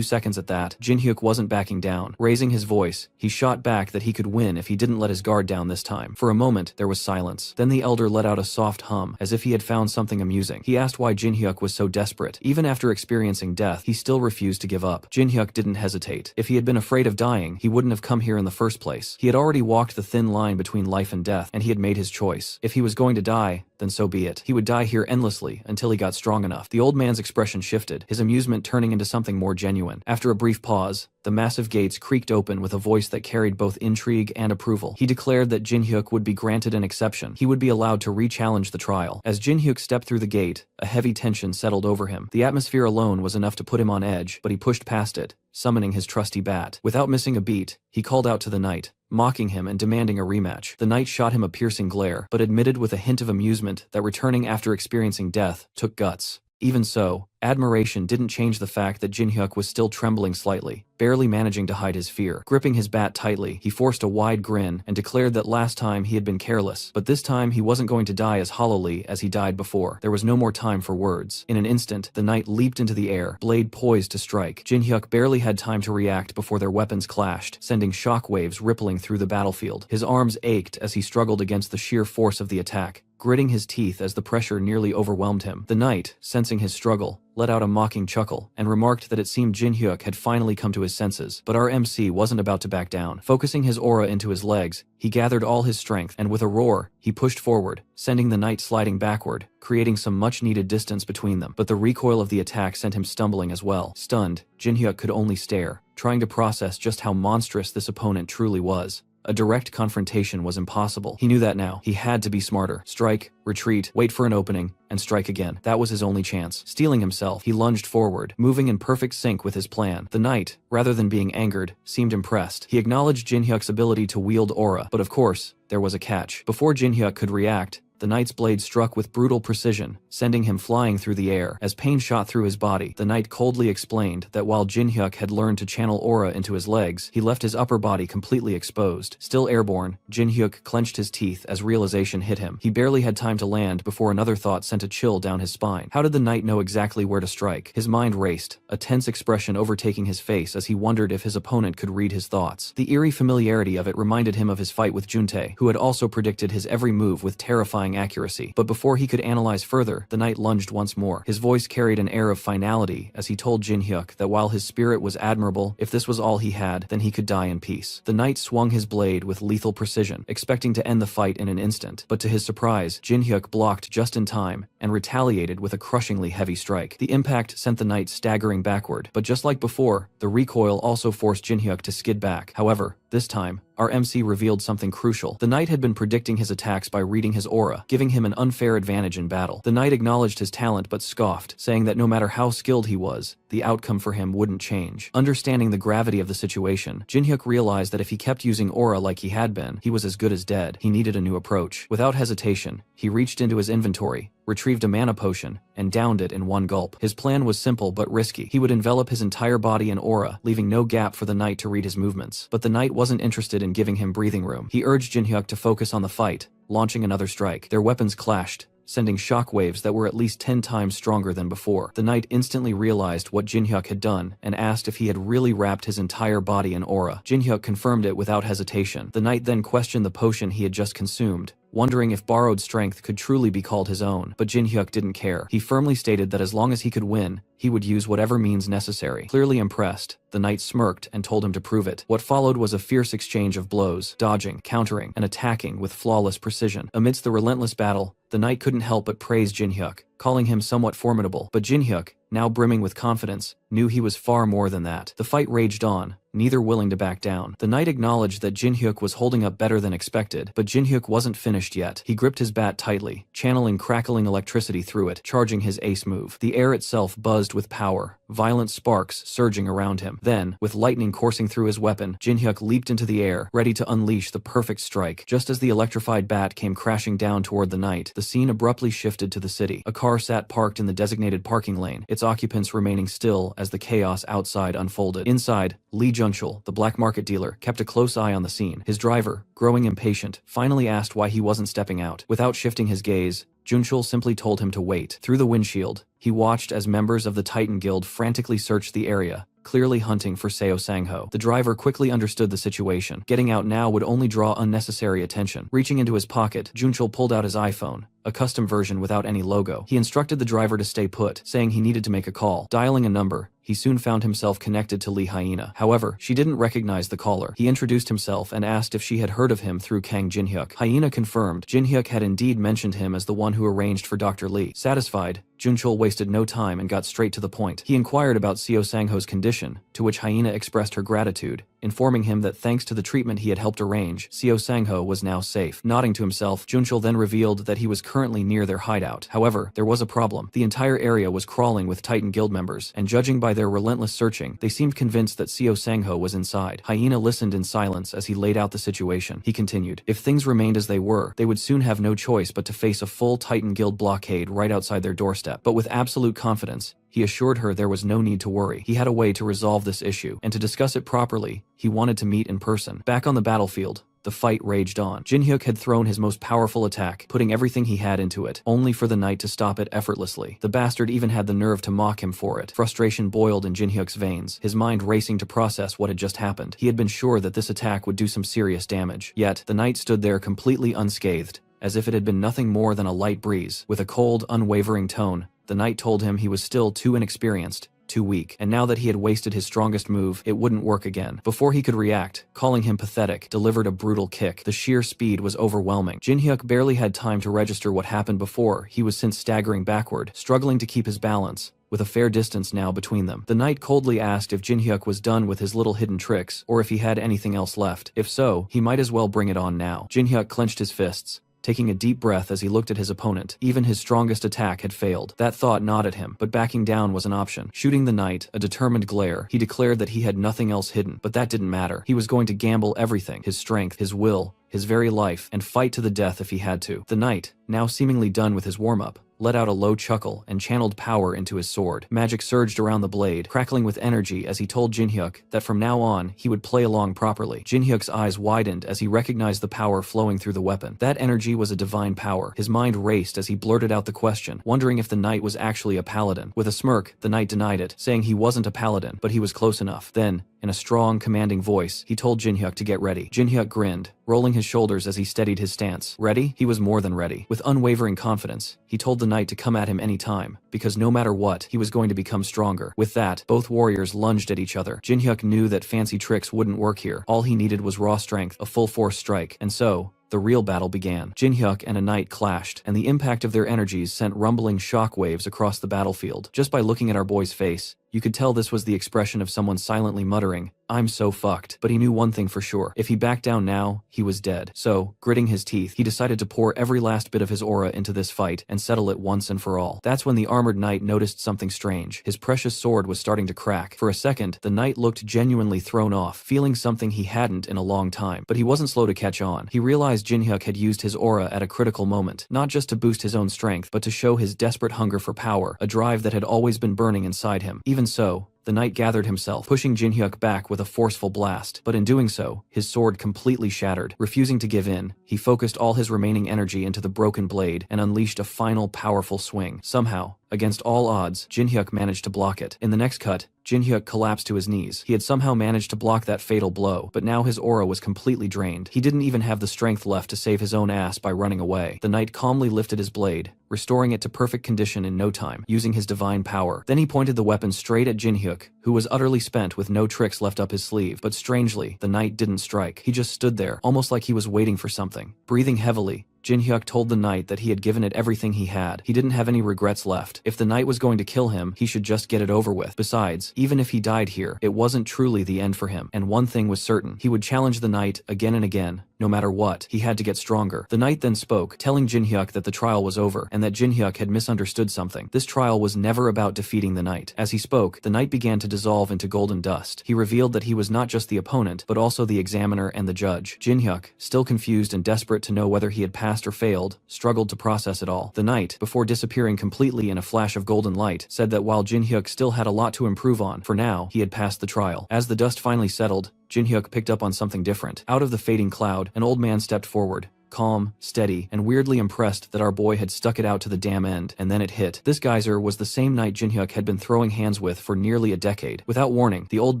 seconds at that, Jin-hyuk wasn't backing down. Raising his voice, he shot back that he could win if he didn't let his guard down this time. For a moment, there was silence. Then the elder let out a soft hum, as if he had found something amusing. He asked why Jin-hyuk was so desperate. Even after experiencing death, he still refused to give up. Jin-hyuk didn't hesitate. If he had been afraid of dying, he wouldn't have come here in the first place. He had already walked the thin line between life and death, and he had made his choice. If he was going to die, then so be it. He would die here endlessly until he got strong enough. The old man's expression shifted, his amusement turning into something more genuine. After a brief pause, the massive gates creaked open with a voice that carried both intrigue and approval. He declared that Jin-hyuk would be granted an exception. He would be allowed to re-challenge the trial. As Jin-hyuk stepped through the gate, a heavy tension settled over him. The atmosphere alone was enough to put him on edge, but he pushed past it, summoning his trusty bat. Without missing a beat, he called out to the knight, mocking him and demanding a rematch. The knight shot him a piercing glare, but admitted with a hint of amusement that returning after experiencing death took guts. Even so, admiration didn't change the fact that Jin-hyuk was still trembling slightly, barely managing to hide his fear. Gripping his bat tightly, he forced a wide grin and declared that last time he had been careless, but this time he wasn't going to die as hollowly as he died before. There was no more time for words. In an instant, the knight leaped into the air, blade poised to strike. Jin-hyuk barely had time to react before their weapons clashed, sending shockwaves rippling through the battlefield. His arms ached as he struggled against the sheer force of the attack, gritting his teeth as the pressure nearly overwhelmed him. The knight, sensing his struggle, let out a mocking chuckle and remarked that it seemed Jin-hyuk had finally come to his senses. But our MC wasn't about to back down. Focusing his aura into his legs, he gathered all his strength, and with a roar, he pushed forward, sending the knight sliding backward, creating some much-needed distance between them. But the recoil of the attack sent him stumbling as well. Stunned, Jin-hyuk could only stare, trying to process just how monstrous this opponent truly was. A direct confrontation was impossible. He knew that now. He had to be smarter. Strike, retreat, wait for an opening, and strike again. That was his only chance. Steeling himself, he lunged forward, moving in perfect sync with his plan. The knight, rather than being angered, seemed impressed. He acknowledged Jin-hyuk's ability to wield aura, but of course, there was a catch. Before Jin-hyuk could react, the knight's blade struck with brutal precision, sending him flying through the air. As pain shot through his body, the knight coldly explained that while Jin-hyuk had learned to channel aura into his legs, he left his upper body completely exposed. Still airborne, Jin-hyuk clenched his teeth as realization hit him. He barely had time to land before another thought sent a chill down his spine. How did the knight know exactly where to strike? His mind raced, a tense expression overtaking his face as he wondered if his opponent could read his thoughts. The eerie familiarity of it reminded him of his fight with Juntae, who had also predicted his every move with terrifying accuracy. But before he could analyze further, the knight lunged once more. His voice carried an air of finality as he told Jin-hyuk that while his spirit was admirable, if this was all he had, then he could die in peace. The knight swung his blade with lethal precision, expecting to end the fight in an instant. But to his surprise, Jin-hyuk blocked just in time and retaliated with a crushingly heavy strike. The impact sent the knight staggering backward, but just like before, the recoil also forced Jin-hyuk to skid back. However, this time, our MC revealed something crucial. The knight had been predicting his attacks by reading his aura, giving him an unfair advantage in battle. The knight acknowledged his talent but scoffed, saying that no matter how skilled he was, the outcome for him wouldn't change. Understanding the gravity of the situation, Jin-hyuk realized that if he kept using aura like he had been, he was as good as dead. He needed a new approach. Without hesitation, he reached into his inventory, retrieved a mana potion, and downed it in one gulp. His plan was simple but risky. He would envelop his entire body in aura, leaving no gap for the knight to read his movements. But the knight wasn't interested in giving him breathing room. He urged Jin-hyuk to focus on the fight, launching another strike. Their weapons clashed, sending shockwaves that were at least 10 times stronger than before. The knight instantly realized what Jin-hyuk had done and asked if he had really wrapped his entire body in aura. Jin-hyuk confirmed it without hesitation. The knight then questioned the potion he had just consumed, wondering if borrowed strength could truly be called his own. But Jin-hyuk didn't care. He firmly stated that as long as he could win, he would use whatever means necessary. Clearly impressed, the knight smirked and told him to prove it. What followed was a fierce exchange of blows, dodging, countering, and attacking with flawless precision. Amidst the relentless battle, the knight couldn't help but praise Jin-hyuk, calling him somewhat formidable. But Jin-hyuk, now brimming with confidence, knew he was far more than that. The fight raged on, neither willing to back down. The knight acknowledged that Jin-hyuk was holding up better than expected, but Jin-hyuk wasn't finished yet. He gripped his bat tightly, channeling crackling electricity through it, charging his ace move. The air itself buzzed with power, violent sparks surging around him. Then, with lightning coursing through his weapon, Jin-hyuk leaped into the air, ready to unleash the perfect strike. Just as the electrified bat came crashing down toward the knight, the scene abruptly shifted to the city. A car sat parked in the designated parking lane, its occupants remaining still as the chaos outside unfolded. Inside, Lee Junchul, the black market dealer, kept a close eye on the scene. His driver, growing impatient, finally asked why he wasn't stepping out. Without shifting his gaze, Junchul simply told him to wait. Through the windshield, he watched as members of the Titan Guild frantically searched the area, clearly hunting for Seo Sangho. The driver quickly understood the situation. Getting out now would only draw unnecessary attention. Reaching into his pocket, Junchul pulled out his iPhone, a custom version without any logo. He instructed the driver to stay put, saying he needed to make a call. Dialing a number, he soon found himself connected to Lee Hyena. However, she didn't recognize the caller. He introduced himself and asked if she had heard of him through Kang Jinhyuk. Hyena confirmed Jinhyuk had indeed mentioned him as the one who arranged for Dr. Lee. Satisfied, Junchul wasted no time and got straight to the point. He inquired about Seo Sangho's condition, to which Hyena expressed her gratitude, informing him that thanks to the treatment he had helped arrange, Seo Sangho was now safe. Nodding to himself, Junchul then revealed that he was currently near their hideout. However, there was a problem. The entire area was crawling with Titan Guild members, and judging by their relentless searching, they seemed convinced that Seo Sangho was inside. Hyena listened in silence as he laid out the situation. He continued, if things remained as they were, they would soon have no choice but to face a full Titan Guild blockade right outside their doorstep. But with absolute confidence, he assured her there was no need to worry. He had a way to resolve this issue, and to discuss it properly, he wanted to meet in person. Back on the battlefield, the fight raged on. Jinhyuk had thrown his most powerful attack, putting everything he had into it, only for the knight to stop it effortlessly. The bastard even had the nerve to mock him for it. Frustration boiled in Jinhyuk's veins, his mind racing to process what had just happened. He had been sure that this attack would do some serious damage. Yet, the knight stood there completely unscathed, as if it had been nothing more than a light breeze. With a cold, unwavering tone, the knight told him he was still too inexperienced, too weak, and now that he had wasted his strongest move, it wouldn't work again. Before he could react, calling him pathetic, delivered a brutal kick. The sheer speed was overwhelming. Jinhyuk barely had time to register what happened before he was sent staggering backward, struggling to keep his balance, with a fair distance now between them. The knight coldly asked if Jinhyuk was done with his little hidden tricks, or if he had anything else left. If so, he might as well bring it on now. Jinhyuk clenched his fists, taking a deep breath as he looked at his opponent. Even his strongest attack had failed. That thought gnawed at him, but backing down was an option. Shooting the knight a determined glare, he declared that he had nothing else hidden, but that didn't matter. He was going to gamble everything, his strength, his will, his very life, and fight to the death if he had to. The knight, now seemingly done with his warm-up, let out a low chuckle and channeled power into his sword. Magic surged around the blade, crackling with energy as he told Jinhyuk that from now on, he would play along properly. Jinhyuk's eyes widened as he recognized the power flowing through the weapon. That energy was a divine power. His mind raced as he blurted out the question, wondering if the knight was actually a paladin. With a smirk, the knight denied it, saying he wasn't a paladin, but he was close enough. Then, in a strong, commanding voice, he told Jinhyuk to get ready. Jinhyuk grinned, rolling his shoulders as he steadied his stance. Ready? He was more than ready. With unwavering confidence, he told the knight to come at him any time, because no matter what, he was going to become stronger. With that, both warriors lunged at each other. Jinhyuk knew that fancy tricks wouldn't work here. All he needed was raw strength, a full-force strike, and so, the real battle began. Jinhyuk and a knight clashed, and the impact of their energies sent rumbling shockwaves across the battlefield. Just by looking at our boy's face, you could tell this was the expression of someone silently muttering, "I'm so fucked." But he knew one thing for sure. If he backed down now, he was dead. So, gritting his teeth, he decided to pour every last bit of his aura into this fight and settle it once and for all. That's when the armored knight noticed something strange. His precious sword was starting to crack. For a second, the knight looked genuinely thrown off, feeling something he hadn't in a long time. But he wasn't slow to catch on. He realized Jinhyuk had used his aura at a critical moment, not just to boost his own strength, but to show his desperate hunger for power, a drive that had always been burning inside him. Even so, the knight gathered himself, pushing Jinhyuk back with a forceful blast. But in doing so, his sword completely shattered. Refusing to give in, he focused all his remaining energy into the broken blade and unleashed a final powerful swing. Somehow, against all odds, Jinhyuk managed to block it. In the next cut, Jinhyuk collapsed to his knees. He had somehow managed to block that fatal blow, but now his aura was completely drained. He didn't even have the strength left to save his own ass by running away. The knight calmly lifted his blade, restoring it to perfect condition in no time, using his divine power. Then he pointed the weapon straight at Jinhyuk, who was utterly spent with no tricks left up his sleeve. But strangely, the knight didn't strike. He just stood there, almost like he was waiting for something. Breathing heavily, Jinhyuk told the knight that he had given it everything he had. He didn't have any regrets left. If the knight was going to kill him, he should just get it over with. Besides, even if he died here, it wasn't truly the end for him. And one thing was certain, he would challenge the knight again and again, no matter what, he had to get stronger. The knight then spoke, telling Jinhyuk that the trial was over and that Jinhyuk had misunderstood something. This trial was never about defeating the knight. As he spoke, the knight began to dissolve into golden dust. He revealed that he was not just the opponent, but also the examiner and the judge. Jinhyuk, still confused and desperate to know whether he had passed or failed, struggled to process it all. The knight, before disappearing completely in a flash of golden light, said that while Jinhyuk still had a lot to improve on, for now, he had passed the trial. As the dust finally settled, Jinhyuk picked up on something different. Out of the fading cloud, an old man stepped forward, calm, steady, and weirdly impressed that our boy had stuck it out to the damn end, and then it hit. This geyser was the same knight Jinhyuk had been throwing hands with for nearly a decade. Without warning, the old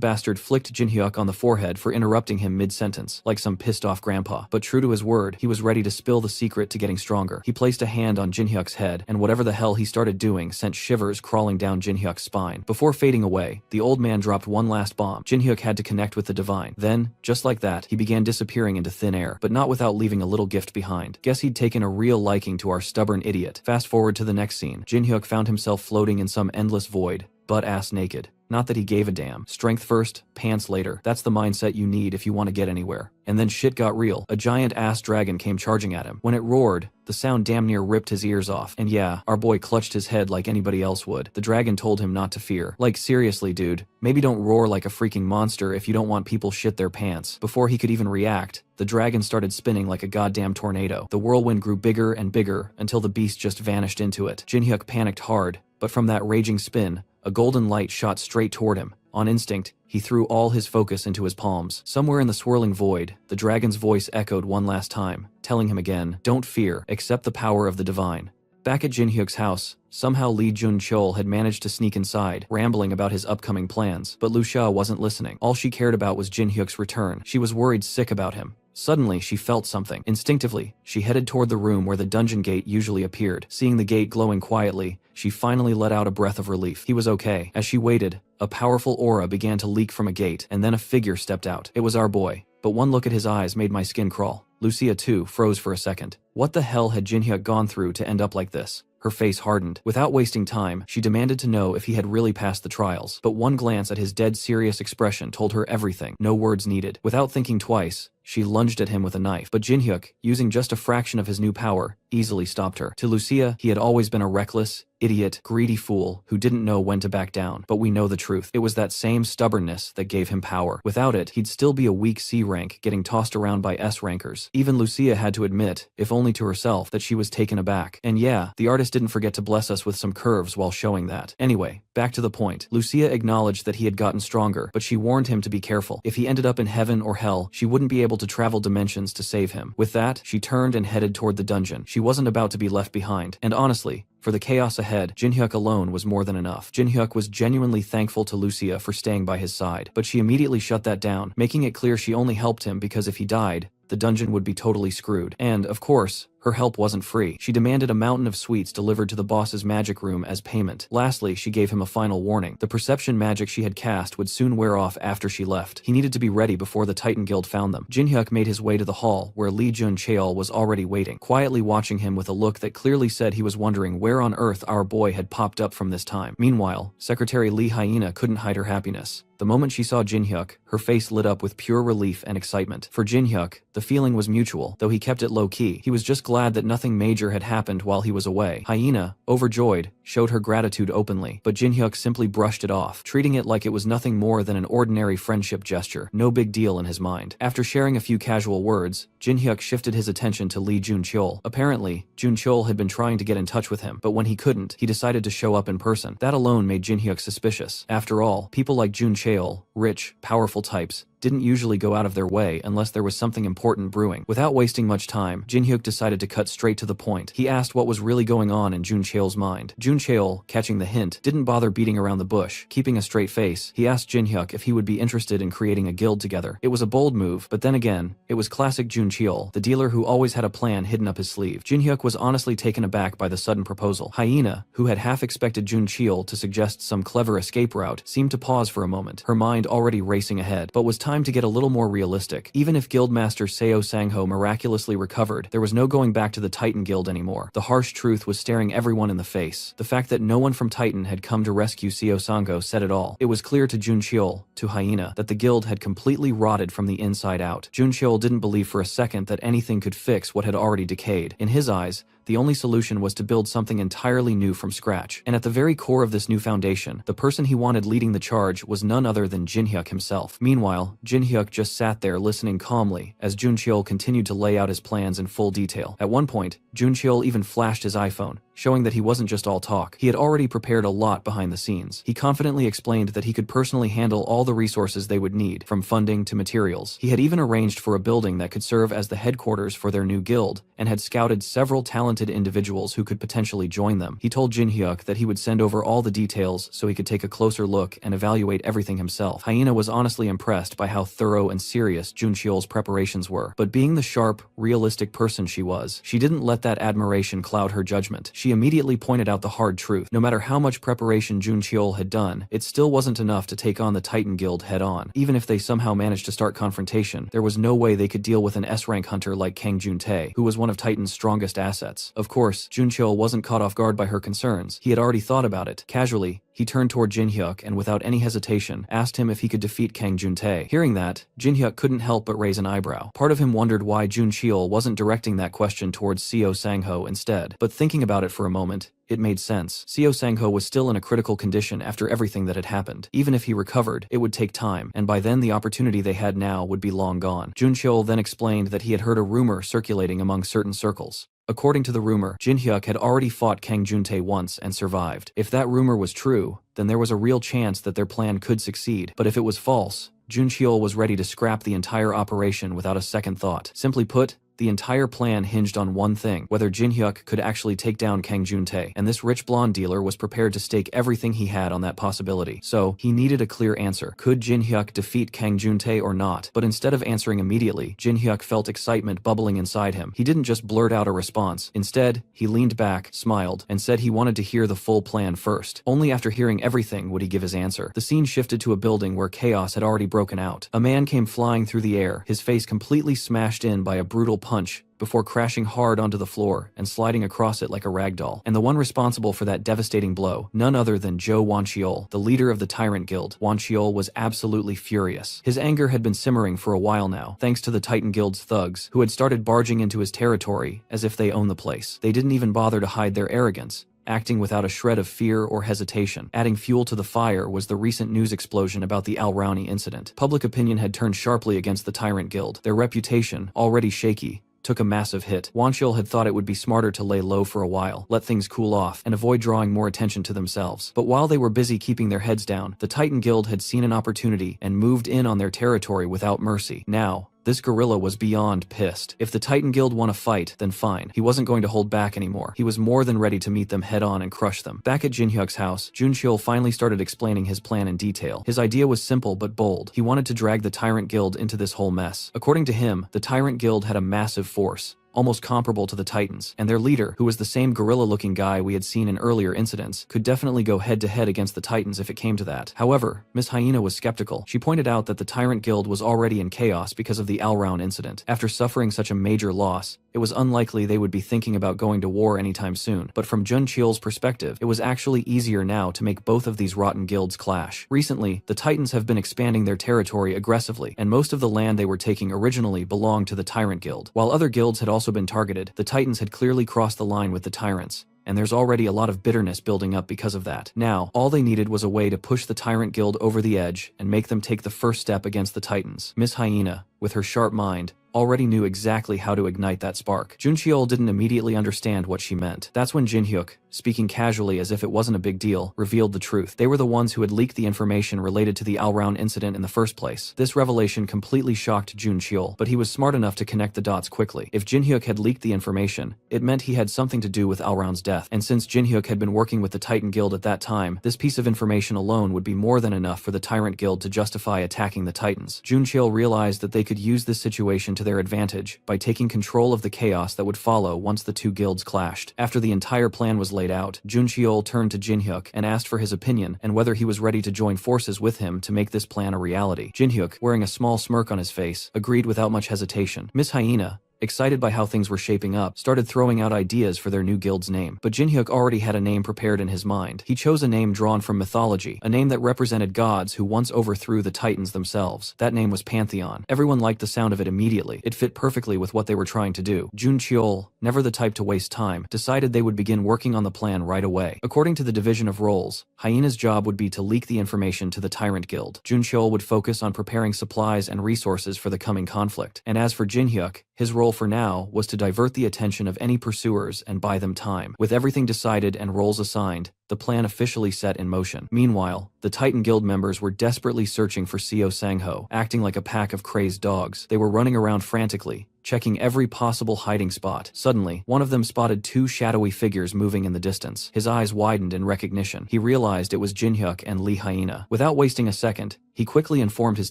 bastard flicked Jinhyuk on the forehead for interrupting him mid-sentence, like some pissed-off grandpa. But true to his word, he was ready to spill the secret to getting stronger. He placed a hand on Jinhyuk's head, and whatever the hell he started doing sent shivers crawling down Jinhyuk's spine. Before fading away, the old man dropped one last bomb. Jinhyuk had to connect with the divine. Then, just like that, he began disappearing into thin air, but not without leaving a little gift behind. Guess he'd taken a real liking to our stubborn idiot. Fast forward to the next scene. Jinhyuk found himself floating in some endless void, butt-ass naked. Not that he gave a damn. Strength first, pants later. That's the mindset you need if you want to get anywhere. And then shit got real. A giant-ass dragon came charging at him. When it roared, the sound damn near ripped his ears off. And yeah, our boy clutched his head like anybody else would. The dragon told him not to fear. Like seriously, dude, maybe don't roar like a freaking monster if you don't want people shit their pants. Before he could even react, the dragon started spinning like a goddamn tornado. The whirlwind grew bigger and bigger until the beast just vanished into it. Jinhyuk panicked hard, but from that raging spin, a golden light shot straight toward him. On instinct, he threw all his focus into his palms. Somewhere in the swirling void, the dragon's voice echoed one last time, telling him again, "Don't fear, accept the power of the divine." Back at Jinhyuk's house, somehow Lee Jun-chol had managed to sneak inside, rambling about his upcoming plans. But Lu Xia wasn't listening. All she cared about was Jinhyuk's return. She was worried sick about him. Suddenly, she felt something. Instinctively, she headed toward the room where the dungeon gate usually appeared. Seeing the gate glowing quietly, she finally let out a breath of relief. He was okay. As she waited, a powerful aura began to leak from a gate, and then a figure stepped out. It was our boy, but one look at his eyes made my skin crawl. Lucia, too, froze for a second. What the hell had Jinhyuk gone through to end up like this? Her face hardened. Without wasting time, she demanded to know if he had really passed the trials. But one glance at his dead serious expression told her everything. No words needed. Without thinking twice, she lunged at him with a knife. But Jinhyuk, using just a fraction of his new power, easily stopped her. To Lucia, he had always been a reckless, idiot, greedy fool who didn't know when to back down. But we know the truth. It was that same stubbornness that gave him power. Without it, he'd still be a weak C rank getting tossed around by S rankers. Even Lucia had to admit, if only to herself, that she was taken aback. And yeah, the artist didn't forget to bless us with some curves while showing that. Anyway, back to the point. Lucia acknowledged that he had gotten stronger, but she warned him to be careful. If he ended up in heaven or hell, she wouldn't be able to travel dimensions to save him. With that, she turned and headed toward the dungeon. She wasn't about to be left behind. And honestly, for the chaos ahead, Jinhyuk alone was more than enough. Jinhyuk was genuinely thankful to Lucia for staying by his side, but she immediately shut that down, making it clear she only helped him because if he died, the dungeon would be totally screwed. And, of course, her help wasn't free. She demanded a mountain of sweets delivered to the boss's magic room as payment. Lastly, she gave him a final warning. The perception magic she had cast would soon wear off after she left. He needed to be ready before the Titan Guild found them. Jinhyuk made his way to the hall, where Lee Jun-cheol was already waiting, quietly watching him with a look that clearly said he was wondering where on earth our boy had popped up from this time. Meanwhile, Secretary Lee Hyena couldn't hide her happiness. The moment she saw Jinhyuk, her face lit up with pure relief and excitement. For Jinhyuk, the feeling was mutual, though he kept it low-key. He was just glad that nothing major had happened while he was away. Hyena, overjoyed, showed her gratitude openly, but Jinhyuk simply brushed it off, treating it like it was nothing more than an ordinary friendship gesture. No big deal in his mind. After sharing a few casual words, Jinhyuk shifted his attention to Lee Jun-cheol. Apparently, Jun-cheol had been trying to get in touch with him, but when he couldn't, he decided to show up in person. That alone made Jinhyuk suspicious. After all, people like Jun-cheol, rich, powerful types, didn't usually go out of their way unless there was something important brewing. Without wasting much time, Jinhyuk decided to cut straight to the point. He asked what was really going on in Jun-cheol's mind. Jun-cheol, catching the hint, didn't bother beating around the bush. Keeping a straight face, he asked Jinhyuk if he would be interested in creating a guild together. It was a bold move, but then again, it was classic Jun-cheol, the dealer who always had a plan hidden up his sleeve. Jinhyuk was honestly taken aback by the sudden proposal. Hyena, who had half expected Jun-cheol to suggest some clever escape route, seemed to pause for a moment, her mind already racing ahead. But was time time to get a little more realistic. Even if Guildmaster Seo Sangho miraculously recovered, there was no going back to the Titan Guild anymore. The harsh truth was staring everyone in the face. The fact that no one from Titan had come to rescue Seo Sangho said it all. It was clear to Juncheol, to Hyena, that the guild had completely rotted from the inside out. Juncheol didn't believe for a second that anything could fix what had already decayed. In his eyes, the only solution was to build something entirely new from scratch. And at the very core of this new foundation, the person he wanted leading the charge was none other than Jinhyuk himself. Meanwhile, Jinhyuk just sat there listening calmly as Juncheol continued to lay out his plans in full detail. At one point, Juncheol even flashed his iPhone, showing that he wasn't just all talk. He had already prepared a lot behind the scenes. He confidently explained that he could personally handle all the resources they would need, from funding to materials. He had even arranged for a building that could serve as the headquarters for their new guild, and had scouted several talented individuals who could potentially join them. He told Jinhyuk that he would send over all the details so he could take a closer look and evaluate everything himself. Hyena was honestly impressed by how thorough and serious Juncheol's preparations were, but being the sharp, realistic person she was, she didn't let that admiration cloud her judgment. She immediately pointed out the hard truth. No matter how much preparation Juncheol had done, it still wasn't enough to take on the Titan Guild head-on. Even if they somehow managed to start confrontation, there was no way they could deal with an S-rank hunter like Kang Juntae, who was one of Titan's strongest assets. Of course, Juncheol wasn't caught off guard by her concerns. He had already thought about it. Casually, he turned toward Jinhyuk and without any hesitation, asked him if he could defeat Kang Juntae. Hearing that, Jinhyuk couldn't help but raise an eyebrow. Part of him wondered why Juncheol wasn't directing that question towards Seo Sangho instead, but thinking about it for a moment, it made sense. Seo Sangho was still in a critical condition after everything that had happened. Even if he recovered, it would take time, and by then the opportunity they had now would be long gone. Juncheol then explained that he had heard a rumor circulating among certain circles. According to the rumor, Jinhyuk had already fought Kang Juntae once and survived. If that rumor was true, then there was a real chance that their plan could succeed. But if it was false, Juncheol was ready to scrap the entire operation without a second thought. Simply put, the entire plan hinged on one thing: whether Jinhyuk could actually take down Kang Juntae, and this rich blonde dealer was prepared to stake everything he had on that possibility. So, he needed a clear answer. Could Jinhyuk defeat Kang Juntae or not? But instead of answering immediately, Jinhyuk felt excitement bubbling inside him. He didn't just blurt out a response. Instead, he leaned back, smiled, and said he wanted to hear the full plan first. Only after hearing everything would he give his answer. The scene shifted to a building where chaos had already broken out. A man came flying through the air, his face completely smashed in by a brutal punch, before crashing hard onto the floor and sliding across it like a ragdoll. And the one responsible for that devastating blow, none other than Zhou Wanqiol, the leader of the Tyrant Guild. Wanqiol was absolutely furious. His anger had been simmering for a while now, thanks to the Titan Guild's thugs, who had started barging into his territory as if they owned the place. They didn't even bother to hide their arrogance, acting without a shred of fear or hesitation. Adding fuel to the fire was the recent news explosion about the Al Rowney incident. Public opinion had turned sharply against the Tyrant Guild. Their reputation, already shaky, took a massive hit. Wanqiol had thought it would be smarter to lay low for a while, let things cool off, and avoid drawing more attention to themselves. But while they were busy keeping their heads down, the Titan Guild had seen an opportunity and moved in on their territory without mercy. Now, this gorilla was beyond pissed. If the Titan Guild won a fight, then fine. He wasn't going to hold back anymore. He was more than ready to meet them head-on and crush them. Back at Jinhyuk's house, Juncheol finally started explaining his plan in detail. His idea was simple but bold. He wanted to drag the Tyrant Guild into this whole mess. According to him, the Tyrant Guild had a massive force, almost comparable to the Titans, and their leader, who was the same gorilla-looking guy we had seen in earlier incidents, could definitely go head-to-head against the Titans if it came to that. However, Miss Hyena was skeptical. She pointed out that the Tyrant Guild was already in chaos because of the Al Rown incident. After suffering such a major loss, it was unlikely they would be thinking about going to war anytime soon. But from Juncheol's perspective, it was actually easier now to make both of these rotten guilds clash. Recently, the Titans have been expanding their territory aggressively, and most of the land they were taking originally belonged to the Tyrant Guild. While other guilds had also been targeted, the Titans had clearly crossed the line with the Tyrants, and there's already a lot of bitterness building up because of that. Now, all they needed was a way to push the Tyrant Guild over the edge and make them take the first step against the Titans. Miss Hyena, with her sharp mind, already knew exactly how to ignite that spark. Juncheol didn't immediately understand what she meant. That's when Jinhyuk, speaking casually as if it wasn't a big deal, revealed the truth. They were the ones who had leaked the information related to the Al Rown incident in the first place. This revelation completely shocked Juncheol, but he was smart enough to connect the dots quickly. If Jinhyuk had leaked the information, it meant he had something to do with Al Rown's death, and since Jinhyuk had been working with the Titan Guild at that time, this piece of information alone would be more than enough for the Tyrant Guild to justify attacking the Titans. Juncheol realized that they could use this situation to to their advantage by taking control of the chaos that would follow once the two guilds clashed. After the entire plan was laid out, Jun Cheol turned to Jin-hyuk and asked for his opinion and whether he was ready to join forces with him to make this plan a reality. Jin-hyuk, wearing a small smirk on his face, agreed without much hesitation. Miss Hyena, excited by how things were shaping up, started throwing out ideas for their new guild's name. But Jin-hyuk already had a name prepared in his mind. He chose a name drawn from mythology, a name that represented gods who once overthrew the Titans themselves. That name was Pantheon. Everyone liked the sound of it immediately. It fit perfectly with what they were trying to do. Jun Cheol, never the type to waste time, decided they would begin working on the plan right away. According to the division of roles, Hyena's job would be to leak the information to the Tyrant Guild. Jun Cheol would focus on preparing supplies and resources for the coming conflict. And as for Jin-hyuk, his role for now was to divert the attention of any pursuers and buy them time. With everything decided and roles assigned, the plan officially set in motion. Meanwhile, the Titan Guild members were desperately searching for Seo Sang-ho, acting like a pack of crazed dogs. They were running around frantically, checking every possible hiding spot. Suddenly, one of them spotted two shadowy figures moving in the distance. His eyes widened in recognition. He realized it was Jin-hyuk and Lee Hyena. Without wasting a second, he quickly informed his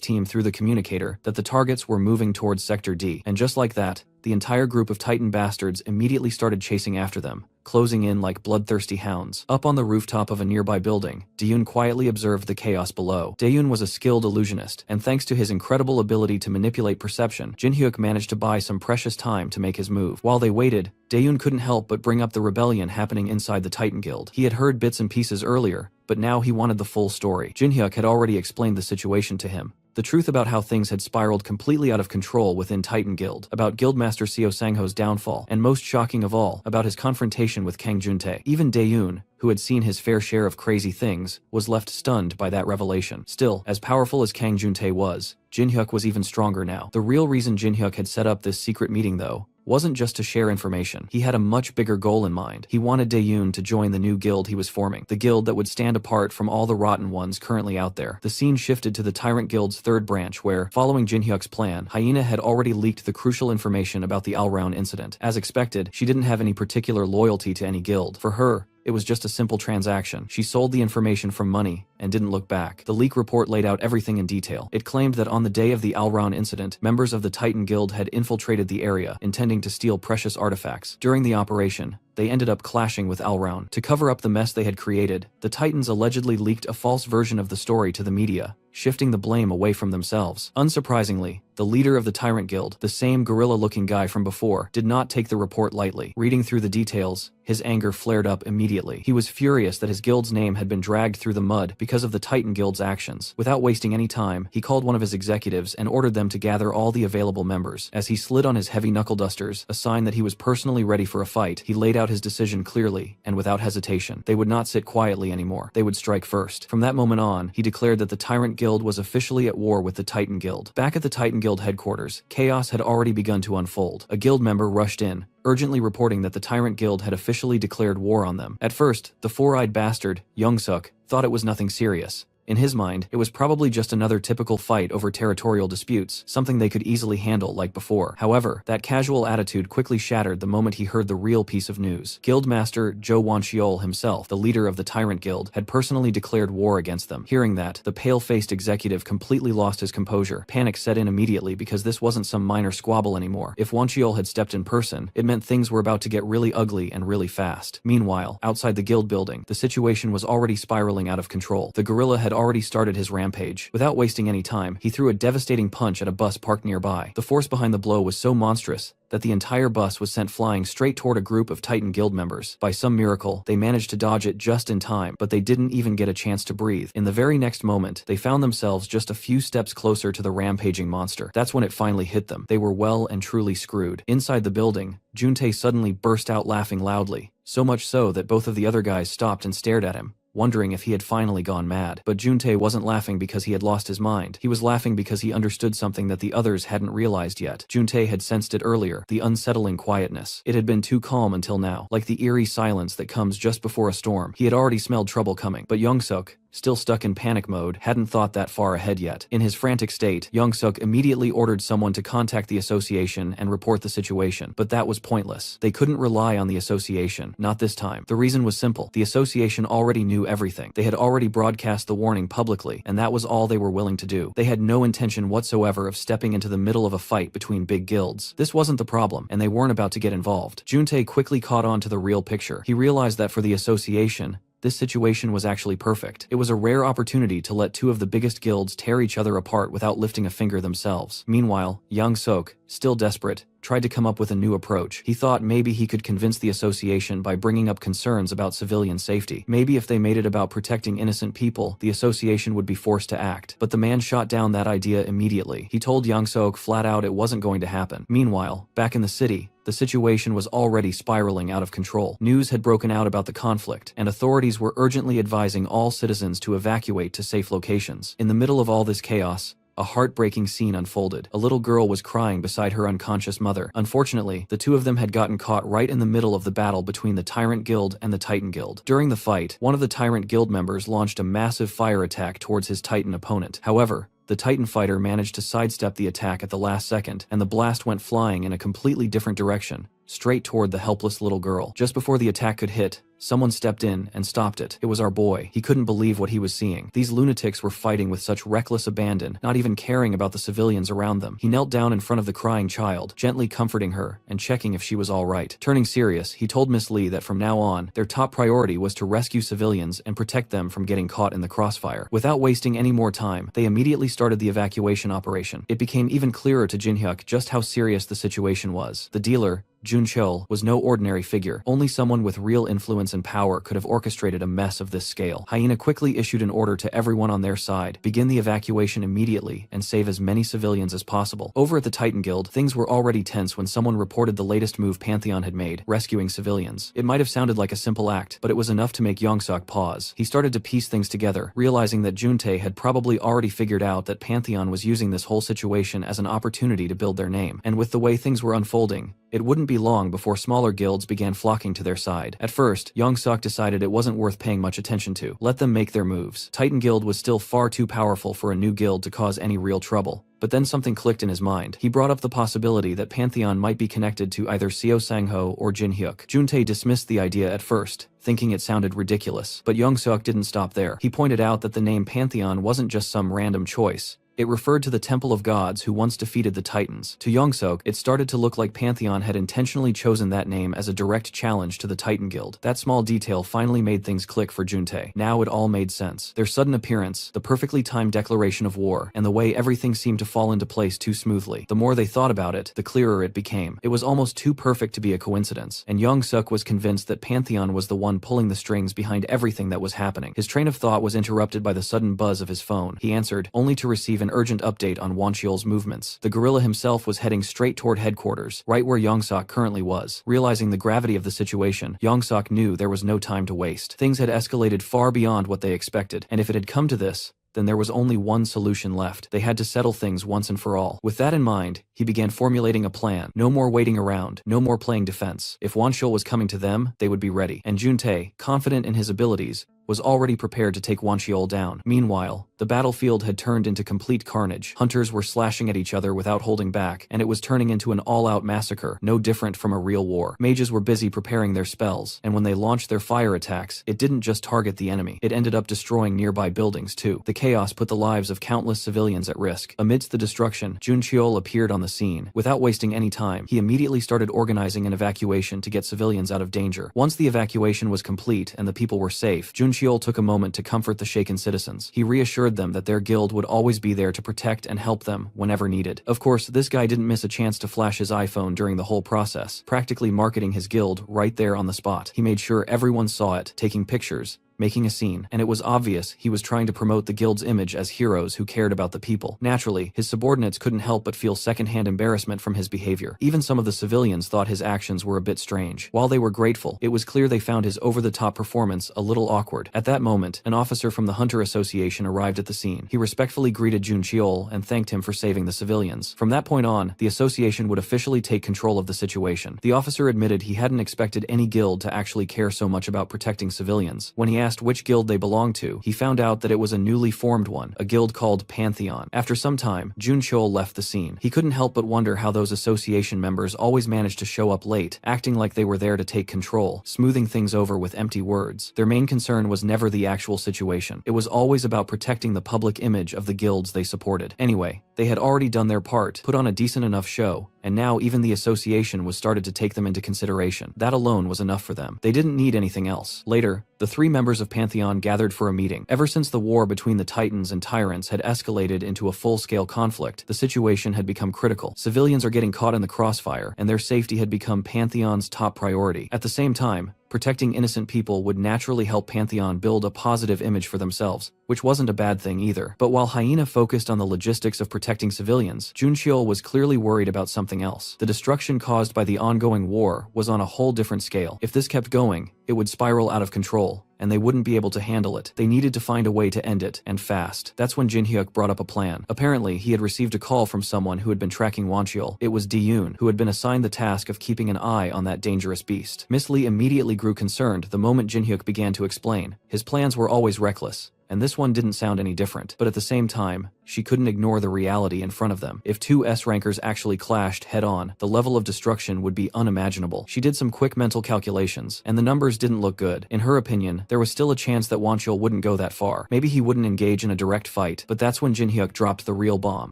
team through the communicator that the targets were moving towards Sector D. And just like that, the entire group of Titan bastards immediately started chasing after them, closing in like bloodthirsty hounds. Up on the rooftop of a nearby building, Daeun quietly observed the chaos below. Daeun was a skilled illusionist, and thanks to his incredible ability to manipulate perception, Jin-hyuk managed to buy some precious time to make his move. While they waited, Daeun couldn't help but bring up the rebellion happening inside the Titan Guild. He had heard bits and pieces earlier, but now he wanted the full story. Jin-hyuk had already explained the situation to him. The truth about how things had spiraled completely out of control within Titan Guild, about Guildmaster Seo Sang-ho's downfall, and most shocking of all, about his confrontation with Kang Juntae. Even Daeun, who had seen his fair share of crazy things, was left stunned by that revelation. Still, as powerful as Kang Juntae was, Jin-hyuk was even stronger now. The real reason Jin-hyuk had set up this secret meeting, though, wasn't just to share information. He had a much bigger goal in mind. He wanted Daeun to join the new guild he was forming, the guild that would stand apart from all the rotten ones currently out there. The scene shifted to the Tyrant Guild's third branch where, following Jin-hyuk's plan, Hyena had already leaked the crucial information about the Alraun incident. As expected, she didn't have any particular loyalty to any guild. For her, it was just a simple transaction. She sold the information for money and didn't look back. The leak report laid out everything in detail. It claimed that on the day of the Alraun incident, members of the Titan Guild had infiltrated the area, intending to steal precious artifacts. During the operation, they ended up clashing with Alraun. To cover up the mess they had created, the Titans allegedly leaked a false version of the story to the media, shifting the blame away from themselves. Unsurprisingly, the leader of the Tyrant Guild, the same gorilla-looking guy from before, did not take the report lightly. Reading through the details, his anger flared up immediately. He was furious that his guild's name had been dragged through the mud because of the Titan Guild's actions. Without wasting any time, he called one of his executives and ordered them to gather all the available members. As he slid on his heavy knuckle dusters, a sign that he was personally ready for a fight, he laid out his decision clearly and without hesitation. They would not sit quietly anymore. They would strike first. From that moment on, he declared that the Tyrant Guild was officially at war with the Titan Guild. Back at the Titan Guild headquarters, chaos had already begun to unfold. A guild member rushed in, urgently reporting that the Tyrant Guild had officially declared war on them. At first, the four-eyed bastard, Young-suk, thought it was nothing serious. In his mind, it was probably just another typical fight over territorial disputes, something they could easily handle like before. However, that casual attitude quickly shattered the moment he heard the real piece of news. Guildmaster Zhou Wanxiol himself, the leader of the Tyrant Guild, had personally declared war against them. Hearing that, the pale-faced executive completely lost his composure. Panic set in immediately because this wasn't some minor squabble anymore. If Wanxiol had stepped in person, it meant things were about to get really ugly and really fast. Meanwhile, outside the guild building, the situation was already spiraling out of control. The gorilla had already started his rampage. Without wasting any time, he threw a devastating punch at a bus parked nearby. The force behind the blow was so monstrous that the entire bus was sent flying straight toward a group of Titan Guild members. By some miracle, they managed to dodge it just in time, but they didn't even get a chance to breathe. In the very next moment, they found themselves just a few steps closer to the rampaging monster. That's when it finally hit them. They were well and truly screwed. Inside the building, Juntae suddenly burst out laughing loudly, so much so that both of the other guys stopped and stared at him, wondering if he had finally gone mad. But Juntae wasn't laughing because he had lost his mind. He was laughing because he understood something that the others hadn't realized yet. Juntae had sensed it earlier, the unsettling quietness. It had been too calm until now, like the eerie silence that comes just before a storm. He had already smelled trouble coming. But Young-suk, still stuck in panic mode, hadn't thought that far ahead yet. In his frantic state, Young-suk immediately ordered someone to contact the association and report the situation, but that was pointless. They couldn't rely on the association, not this time. The reason was simple. The association already knew everything. They had already broadcast the warning publicly, and that was all they were willing to do. They had no intention whatsoever of stepping into the middle of a fight between big guilds. This wasn't the problem, and they weren't about to get involved. Juntae quickly caught on to the real picture. He realized that for the association, this situation was actually perfect. It was a rare opportunity to let two of the biggest guilds tear each other apart without lifting a finger themselves. Meanwhile, Young-suk, still desperate, tried to come up with a new approach. He thought maybe he could convince the association by bringing up concerns about civilian safety. Maybe if they made it about protecting innocent people, the association would be forced to act. But the man shot down that idea immediately. He told Young-suk flat out it wasn't going to happen. Meanwhile, back in the city, the situation was already spiraling out of control. News had broken out about the conflict, and authorities were urgently advising all citizens to evacuate to safe locations. In the middle of all this chaos, a heartbreaking scene unfolded. A little girl was crying beside her unconscious mother. Unfortunately, the two of them had gotten caught right in the middle of the battle between the Tyrant Guild and the Titan Guild. During the fight, one of the Tyrant Guild members launched a massive fire attack towards his Titan opponent. However, the Titan fighter managed to sidestep the attack at the last second, and the blast went flying in a completely different direction, straight toward the helpless little girl. Just before the attack could hit, someone stepped in and stopped it. It was our boy. He couldn't believe what he was seeing. These lunatics were fighting with such reckless abandon, not even caring about the civilians around them. He knelt down in front of the crying child, gently comforting her and checking if she was all right. Turning serious, he told Miss Lee that from now on, their top priority was to rescue civilians and protect them from getting caught in the crossfire. Without wasting any more time, they immediately started the evacuation operation. It became even clearer to Jin-hyuk just how serious the situation was. The dealer, Jun Chul, was no ordinary figure. Only someone with real influence and power could have orchestrated a mess of this scale. Hyena quickly issued an order to everyone on their side: begin the evacuation immediately and save as many civilians as possible. Over at the Titan Guild, things were already tense when someone reported the latest move Pantheon had made, rescuing civilians. It might have sounded like a simple act, but it was enough to make Young-suk pause. He started to piece things together, realizing that Juntae had probably already figured out that Pantheon was using this whole situation as an opportunity to build their name. And with the way things were unfolding, it wouldn't be long before smaller guilds began flocking to their side. At first, Young-suk decided it wasn't worth paying much attention to. Let them make their moves. Titan Guild was still far too powerful for a new guild to cause any real trouble. But then something clicked in his mind. He brought up the possibility that Pantheon might be connected to either Seo Sang-ho or Jin-hyuk. Juntae dismissed the idea at first, thinking it sounded ridiculous. But Young-suk didn't stop there. He pointed out that the name Pantheon wasn't just some random choice. It referred to the Temple of Gods who once defeated the Titans. To Young-suk, it started to look like Pantheon had intentionally chosen that name as a direct challenge to the Titan Guild. That small detail finally made things click for Juntae. Now it all made sense. Their sudden appearance, the perfectly timed declaration of war, and the way everything seemed to fall into place too smoothly. The more they thought about it, the clearer it became. It was almost too perfect to be a coincidence, and Young-suk was convinced that Pantheon was the one pulling the strings behind everything that was happening. His train of thought was interrupted by the sudden buzz of his phone. He answered, only to receive an urgent update on Woncheol's movements. The gorilla himself was heading straight toward headquarters, right where Young-suk currently was. Realizing the gravity of the situation, Young-suk knew there was no time to waste. Things had escalated far beyond what they expected, and if it had come to this, then there was only one solution left. They had to settle things once and for all. With that in mind, he began formulating a plan. No more waiting around, no more playing defense. If Woncheol was coming to them, they would be ready. And Juntae, confident in his abilities, was already prepared to take Woncheol down. Meanwhile, the battlefield had turned into complete carnage. Hunters were slashing at each other without holding back, and it was turning into an all-out massacre, no different from a real war. Mages were busy preparing their spells, and when they launched their fire attacks, it didn't just target the enemy, it ended up destroying nearby buildings too. The chaos put the lives of countless civilians at risk. Amidst the destruction, Jun Cheol appeared on the scene. Without wasting any time, he immediately started organizing an evacuation to get civilians out of danger. Once the evacuation was complete and the people were safe, Jun Cheol took a moment to comfort the shaken citizens. He reassured them that their guild would always be there to protect and help them whenever needed. Of course, this guy didn't miss a chance to flash his iPhone during the whole process, practically marketing his guild right there on the spot. He made sure everyone saw it, taking pictures, making a scene, and it was obvious he was trying to promote the guild's image as heroes who cared about the people. Naturally, his subordinates couldn't help but feel secondhand embarrassment from his behavior. Even some of the civilians thought his actions were a bit strange. While they were grateful, it was clear they found his over-the-top performance a little awkward. At that moment, an officer from the Hunter Association arrived at the scene. He respectfully greeted Jun Cheol and thanked him for saving the civilians. From that point on, the association would officially take control of the situation. The officer admitted he hadn't expected any guild to actually care so much about protecting civilians. When he asked which guild they belonged to, he found out that it was a newly formed one, a guild called Pantheon. After some time, Junchul left the scene. He couldn't help but wonder how those association members always managed to show up late, acting like they were there to take control, smoothing things over with empty words. Their main concern was never the actual situation. It was always about protecting the public image of the guilds they supported. Anyway, they had already done their part, put on a decent enough show, and now even the association was started to take them into consideration. That alone was enough for them. They didn't need anything else. Later, the 3 members of Pantheon gathered for a meeting. Ever since the war between the Titans and Tyrants had escalated into a full-scale conflict, the situation had become critical. Civilians are getting caught in the crossfire, and their safety had become Pantheon's top priority. At the same time, protecting innocent people would naturally help Pantheon build a positive image for themselves, which wasn't a bad thing either. But while Hyena focused on the logistics of protecting civilians, Junchul was clearly worried about something else. The destruction caused by the ongoing war was on a whole different scale. If this kept going, it would spiral out of control, and they wouldn't be able to handle it. They needed to find a way to end it, and fast. That's when Jinhyuk brought up a plan. Apparently, he had received a call from someone who had been tracking Wanchul. It was Diyun, who had been assigned the task of keeping an eye on that dangerous beast. Miss Lee immediately grew concerned the moment Jinhyuk began to explain. His plans were always reckless, and this one didn't sound any different. But at the same time, she couldn't ignore the reality in front of them. If 2 S-rankers actually clashed head-on, the level of destruction would be unimaginable. She did some quick mental calculations, and the numbers didn't look good. In her opinion, there was still a chance that Wanchul wouldn't go that far. Maybe he wouldn't engage in a direct fight, but that's when Jinhyuk dropped the real bomb.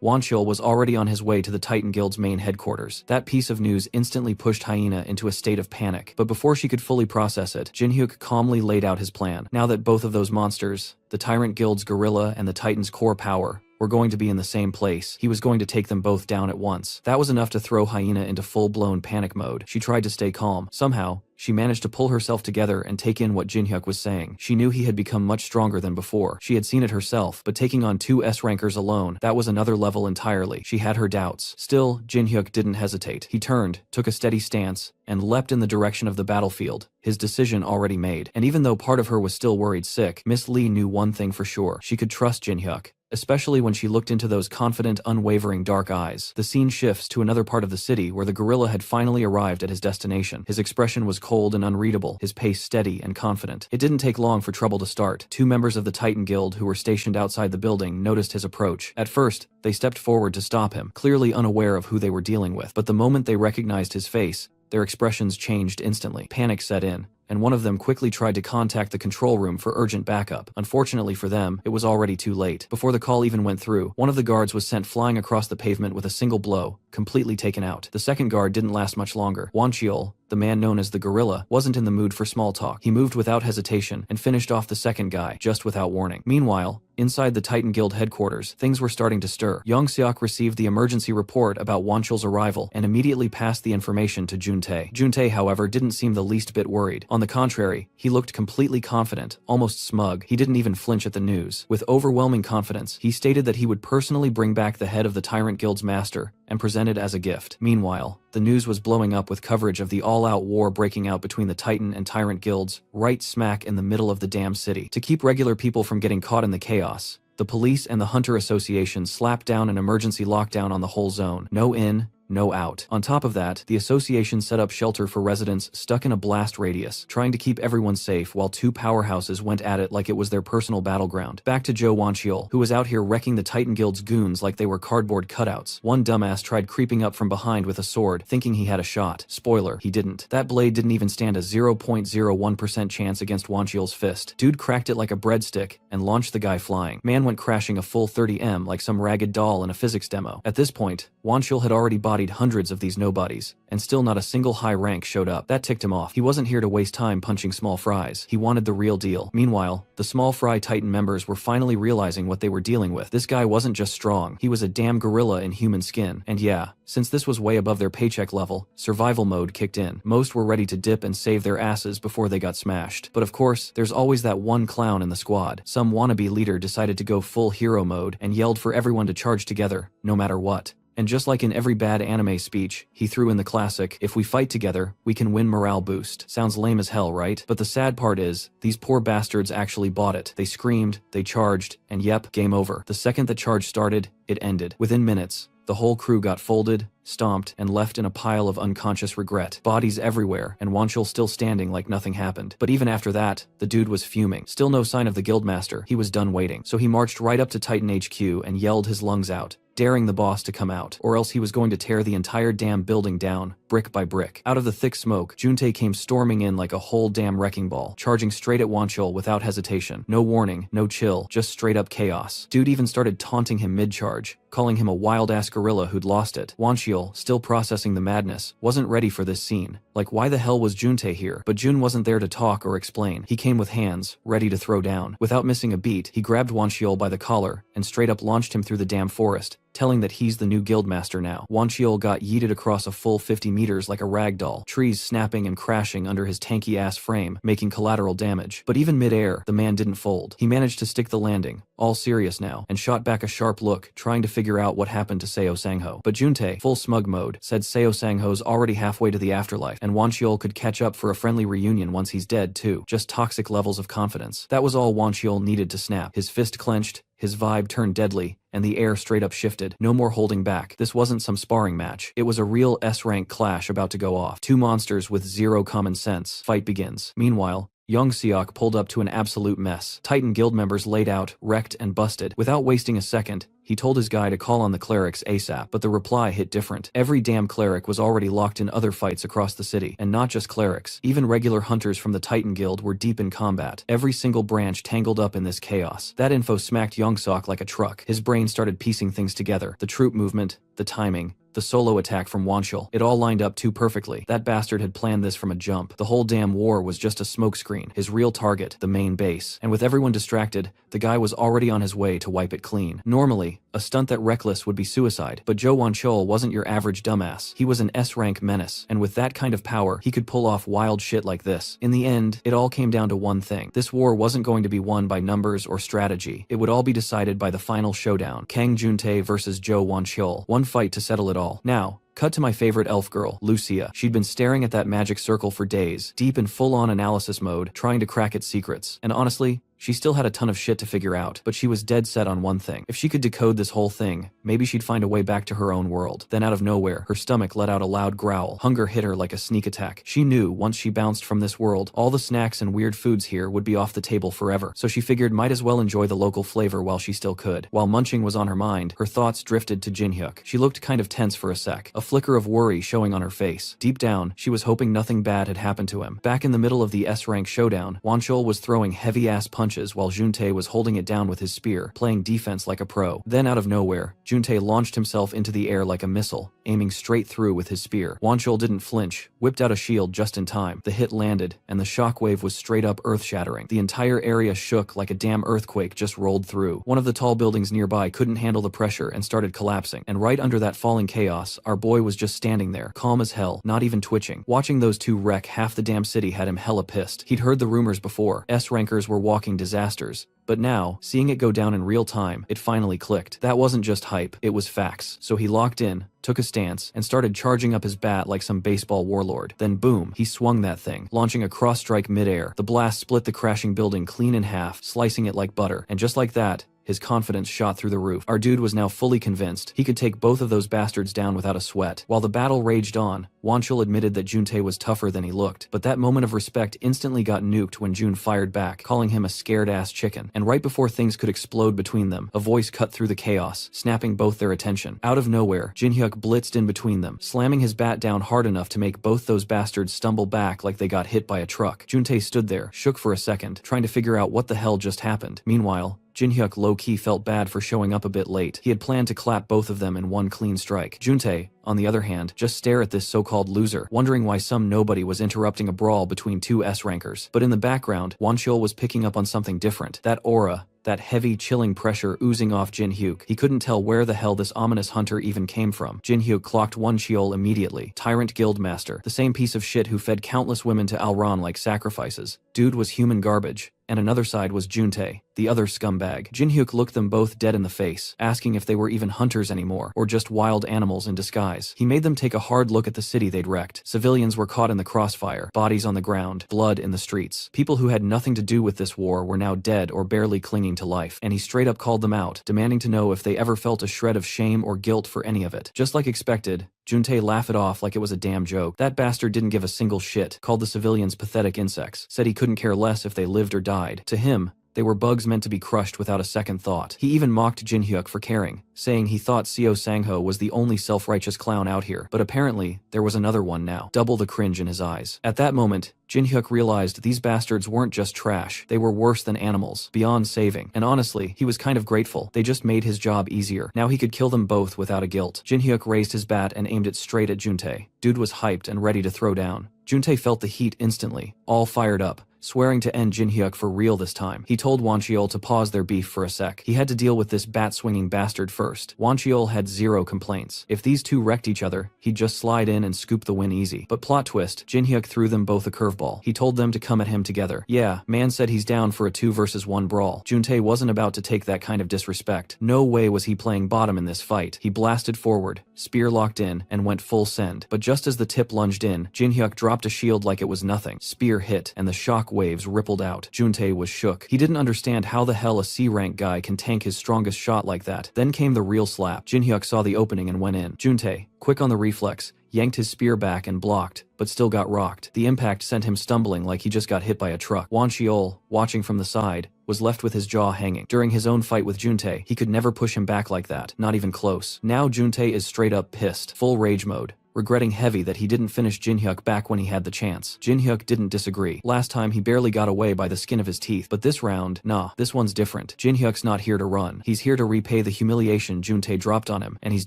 Wanchul was already on his way to the Titan Guild's main headquarters. That piece of news instantly pushed Hyena into a state of panic, but before she could fully process it, Jinhyuk calmly laid out his plan. Now that both of those monsters, the Tyrant Guild's gorilla and the Titan's core power, were going to be in the same place, he was going to take them both down at once. That was enough to throw Hyena into full-blown panic mode. She tried to stay calm. Somehow, she managed to pull herself together and take in what Jinhyuk was saying. She knew he had become much stronger than before. She had seen it herself, but taking on 2 S-rankers alone, that was another level entirely. She had her doubts. Still, Jinhyuk didn't hesitate. He turned, took a steady stance, and leapt in the direction of the battlefield, his decision already made. And even though part of her was still worried sick, Miss Lee knew one thing for sure. She could trust Jinhyuk, especially when she looked into those confident, unwavering dark eyes. The scene shifts to another part of the city where the gorilla had finally arrived at his destination. His expression was cold and unreadable, his pace steady and confident. It didn't take long for trouble to start. 2 members of the Titan Guild who were stationed outside the building noticed his approach. At first, they stepped forward to stop him, clearly unaware of who they were dealing with. But the moment they recognized his face, their expressions changed instantly. Panic set in, and one of them quickly tried to contact the control room for urgent backup. Unfortunately for them, it was already too late. Before the call even went through, one of the guards was sent flying across the pavement with a single blow, completely taken out. The second guard didn't last much longer. Wanchul, the man known as the gorilla, wasn't in the mood for small talk. He moved without hesitation and finished off the second guy, just without warning. Meanwhile, inside the Titan Guild headquarters, things were starting to stir. Yongseok received the emergency report about Wanchul's arrival and immediately passed the information to Juntae. Juntae, however, didn't seem the least bit worried. On the contrary, he looked completely confident, almost smug. He didn't even flinch at the news. With overwhelming confidence, he stated that he would personally bring back the head of the Tyrant Guild's master and present it as a gift. Meanwhile, the news was blowing up with coverage of the all-out war breaking out between the Titan and Tyrant Guilds, right smack in the middle of the damn city. To keep regular people from getting caught in the chaos, the police and the Hunter Association slapped down an emergency lockdown on the whole zone. No in, no out. On top of that, the association set up shelter for residents stuck in a blast radius, trying to keep everyone safe while 2 powerhouses went at it like it was their personal battleground. Back to Joe Wanchul, who was out here wrecking the Titan Guild's goons like they were cardboard cutouts. One dumbass tried creeping up from behind with a sword, thinking he had a shot. Spoiler, he didn't. That blade didn't even stand a 0.01% chance against Wanchul's fist. Dude cracked it like a breadstick and launched the guy flying. Man went crashing a full 30M like some ragged doll in a physics demo. At this point, Wanchul had already bodied hundreds of these nobodies, and still not a single high rank showed up. That ticked him off. He wasn't here to waste time punching small fries. He wanted the real deal. Meanwhile, the small fry Titan members were finally realizing what they were dealing with. This guy wasn't just strong, he was a damn gorilla in human skin. And yeah, since this was way above their paycheck level, survival mode kicked in. Most were ready to dip and save their asses before they got smashed. But of course, there's always that one clown in the squad. Some wannabe leader decided to go full hero mode and yelled for everyone to charge together, no matter what. And just like in every bad anime speech, he threw in the classic, "If we fight together, we can win morale boost." Sounds lame as hell, right? But the sad part is, these poor bastards actually bought it. They screamed, they charged, and yep, game over. The second the charge started, it ended. Within minutes, the whole crew got folded, stomped, and left in a pile of unconscious regret. Bodies everywhere, and Wanchul still standing like nothing happened. But even after that, the dude was fuming. Still no sign of the guildmaster. He was done waiting. So he marched right up to Titan HQ and yelled his lungs out, daring the boss to come out, or else he was going to tear the entire damn building down, brick by brick. Out of the thick smoke, Juntae came storming in like a whole damn wrecking ball, charging straight at Wanchul without hesitation. No warning, no chill, just straight up chaos. Dude even started taunting him mid-charge, calling him a wild-ass gorilla who'd lost it. Wanchul, still processing the madness, wasn't ready for this scene. Like, why the hell was Juntae here? But Jun wasn't there to talk or explain. He came with hands, ready to throw down. Without missing a beat, he grabbed Wanchul by the collar and straight up launched him through the damn forest, telling that he's the new guildmaster now. Wanchul got yeeted across a full 50 meters like a rag doll, trees snapping and crashing under his tanky-ass frame, making collateral damage. But even mid-air, the man didn't fold. He managed to stick the landing, all serious now, and shot back a sharp look, trying to figure out what happened to Seo Sangho. But Juntae, full smug mode, said Seo Sangho's already halfway to the afterlife, and Wanchul could catch up for a friendly reunion once he's dead too. Just toxic levels of confidence. That was all Wanchul needed to snap. His fist clenched, his vibe turned deadly, and the air straight up shifted. No more holding back. This wasn't some sparring match. It was a real S-rank clash about to go off. Two monsters with zero common sense. Fight begins. Meanwhile, Young Seok pulled up to an absolute mess. Titan guild members laid out, wrecked, and busted. Without wasting a second, he told his guy to call on the clerics ASAP, but the reply hit different. Every damn cleric was already locked in other fights across the city, and not just clerics. Even regular hunters from the Titan Guild were deep in combat. Every single branch tangled up in this chaos. That info smacked Youngsok like a truck. His brain started piecing things together. The troop movement, the timing, the solo attack from Wanchul. It all lined up too perfectly. That bastard had planned this from a jump. The whole damn war was just a smokescreen. His real target, the main base. And with everyone distracted, the guy was already on his way to wipe it clean. Normally, a stunt that reckless would be suicide, but Zhou Wanchul wasn't your average dumbass. He was an S-rank menace, and with that kind of power, he could pull off wild shit like this. In the end, it all came down to one thing. This war wasn't going to be won by numbers or strategy. It would all be decided by the final showdown. Kang Juntae versus Zhou Wanchul. One fight to settle it all. Now, cut to my favorite elf girl, Lucia. She'd been staring at that magic circle for days, deep in full-on analysis mode, trying to crack its secrets. And honestly, she still had a ton of shit to figure out, but she was dead set on one thing. If she could decode this whole thing, maybe she'd find a way back to her own world. Then out of nowhere, her stomach let out a loud growl. Hunger hit her like a sneak attack. She knew once she bounced from this world, all the snacks and weird foods here would be off the table forever. So she figured might as well enjoy the local flavor while she still could. While munching was on her mind, her thoughts drifted to Jinhyuk. She looked kind of tense for a sec, a flicker of worry showing on her face. Deep down, she was hoping nothing bad had happened to him. Back in the middle of the S-rank showdown, Wanchul was throwing heavy-ass punches while Juntae was holding it down with his spear, playing defense like a pro. Then out of nowhere, Juntae launched himself into the air like a missile, aiming straight through with his spear. Wanchul didn't flinch, whipped out a shield just in time. The hit landed, and the shockwave was straight up earth-shattering. The entire area shook like a damn earthquake just rolled through. One of the tall buildings nearby couldn't handle the pressure and started collapsing, and right under that falling chaos, our boy was just standing there, calm as hell, not even twitching. Watching those two wreck half the damn city had him hella pissed. He'd heard the rumors before. S-rankers were walking disasters. But now, seeing it go down in real time, it finally clicked. That wasn't just hype, it was facts. So he locked in, took a stance, and started charging up his bat like some baseball warlord. Then boom, he swung that thing, launching a cross-strike mid-air. The blast split the crashing building clean in half, slicing it like butter. And just like that, his confidence shot through the roof. Our dude was now fully convinced he could take both of those bastards down without a sweat. While the battle raged on, Wanchul admitted that Juntae was tougher than he looked, but that moment of respect instantly got nuked when Jun fired back, calling him a scared-ass chicken. And right before things could explode between them, a voice cut through the chaos, snapping both their attention. Out of nowhere, Jinhyuk blitzed in between them, slamming his bat down hard enough to make both those bastards stumble back like they got hit by a truck. Juntae stood there, shook for a second, trying to figure out what the hell just happened. Meanwhile, Jinhyuk low-key felt bad for showing up a bit late. He had planned to clap both of them in one clean strike. Juntae, on the other hand, just stare at this so-called loser, wondering why some nobody was interrupting a brawl between two S-rankers. But in the background, Wanchul was picking up on something different. That aura, that heavy, chilling pressure oozing off Jinhyuk. He couldn't tell where the hell this ominous hunter even came from. Jinhyuk clocked Wanchul immediately. Tyrant Guildmaster, the same piece of shit who fed countless women to Alron like sacrifices. Dude was human garbage. And another side was Juntae, the other scumbag. Jinhyuk looked them both dead in the face, asking if they were even hunters anymore, or just wild animals in disguise. He made them take a hard look at the city they'd wrecked. Civilians were caught in the crossfire, bodies on the ground, blood in the streets. People who had nothing to do with this war were now dead or barely clinging to life, and he straight up called them out, demanding to know if they ever felt a shred of shame or guilt for any of it. Just like expected, Juntae laughed it off like it was a damn joke. That bastard didn't give a single shit, called the civilians pathetic insects, said he couldn't care less if they lived or died. To him, they were bugs meant to be crushed without a second thought. He even mocked Jinhyuk for caring, saying he thought Seo Sangho was the only self-righteous clown out here. But apparently, there was another one now. Double the cringe in his eyes. At that moment, Jinhyuk realized these bastards weren't just trash, they were worse than animals, beyond saving. And honestly, he was kind of grateful. They just made his job easier. Now he could kill them both without a guilt. Jinhyuk raised his bat and aimed it straight at Juntae. Dude was hyped and ready to throw down. Juntae felt the heat instantly, all fired up, swearing to end Jinhyuk for real this time. He told Wancheol to pause their beef for a sec. He had to deal with this bat-swinging bastard first. Wancheol had zero complaints. If these two wrecked each other, he'd just slide in and scoop the win easy. But plot twist, Jinhyuk threw them both a curveball. He told them to come at him together. Yeah, man said he's down for a 2 versus 1 brawl. Juntae wasn't about to take that kind of disrespect. No way was he playing bottom in this fight. He blasted forward, spear locked in, and went full send. But just as the tip lunged in, Jinhyuk dropped a shield like it was nothing. Spear hit, and the shock waves rippled out. Juntae was shook. He didn't understand how the hell a C-rank guy can tank his strongest shot like that. Then came the real slap. Jinhyuk saw the opening and went in. Juntae, quick on the reflex, yanked his spear back and blocked, but still got rocked. The impact sent him stumbling like he just got hit by a truck. Wancheol, watching from the side, was left with his jaw hanging. During his own fight with Juntae, he could never push him back like that, not even close. Now Juntae is straight up pissed, full rage mode, regretting heavy that he didn't finish Jinhyuk back when he had the chance. Jinhyuk didn't disagree. Last time he barely got away by the skin of his teeth, but this round, nah, this one's different. Jinhyuk's not here to run. He's here to repay the humiliation Juntae dropped on him, and he's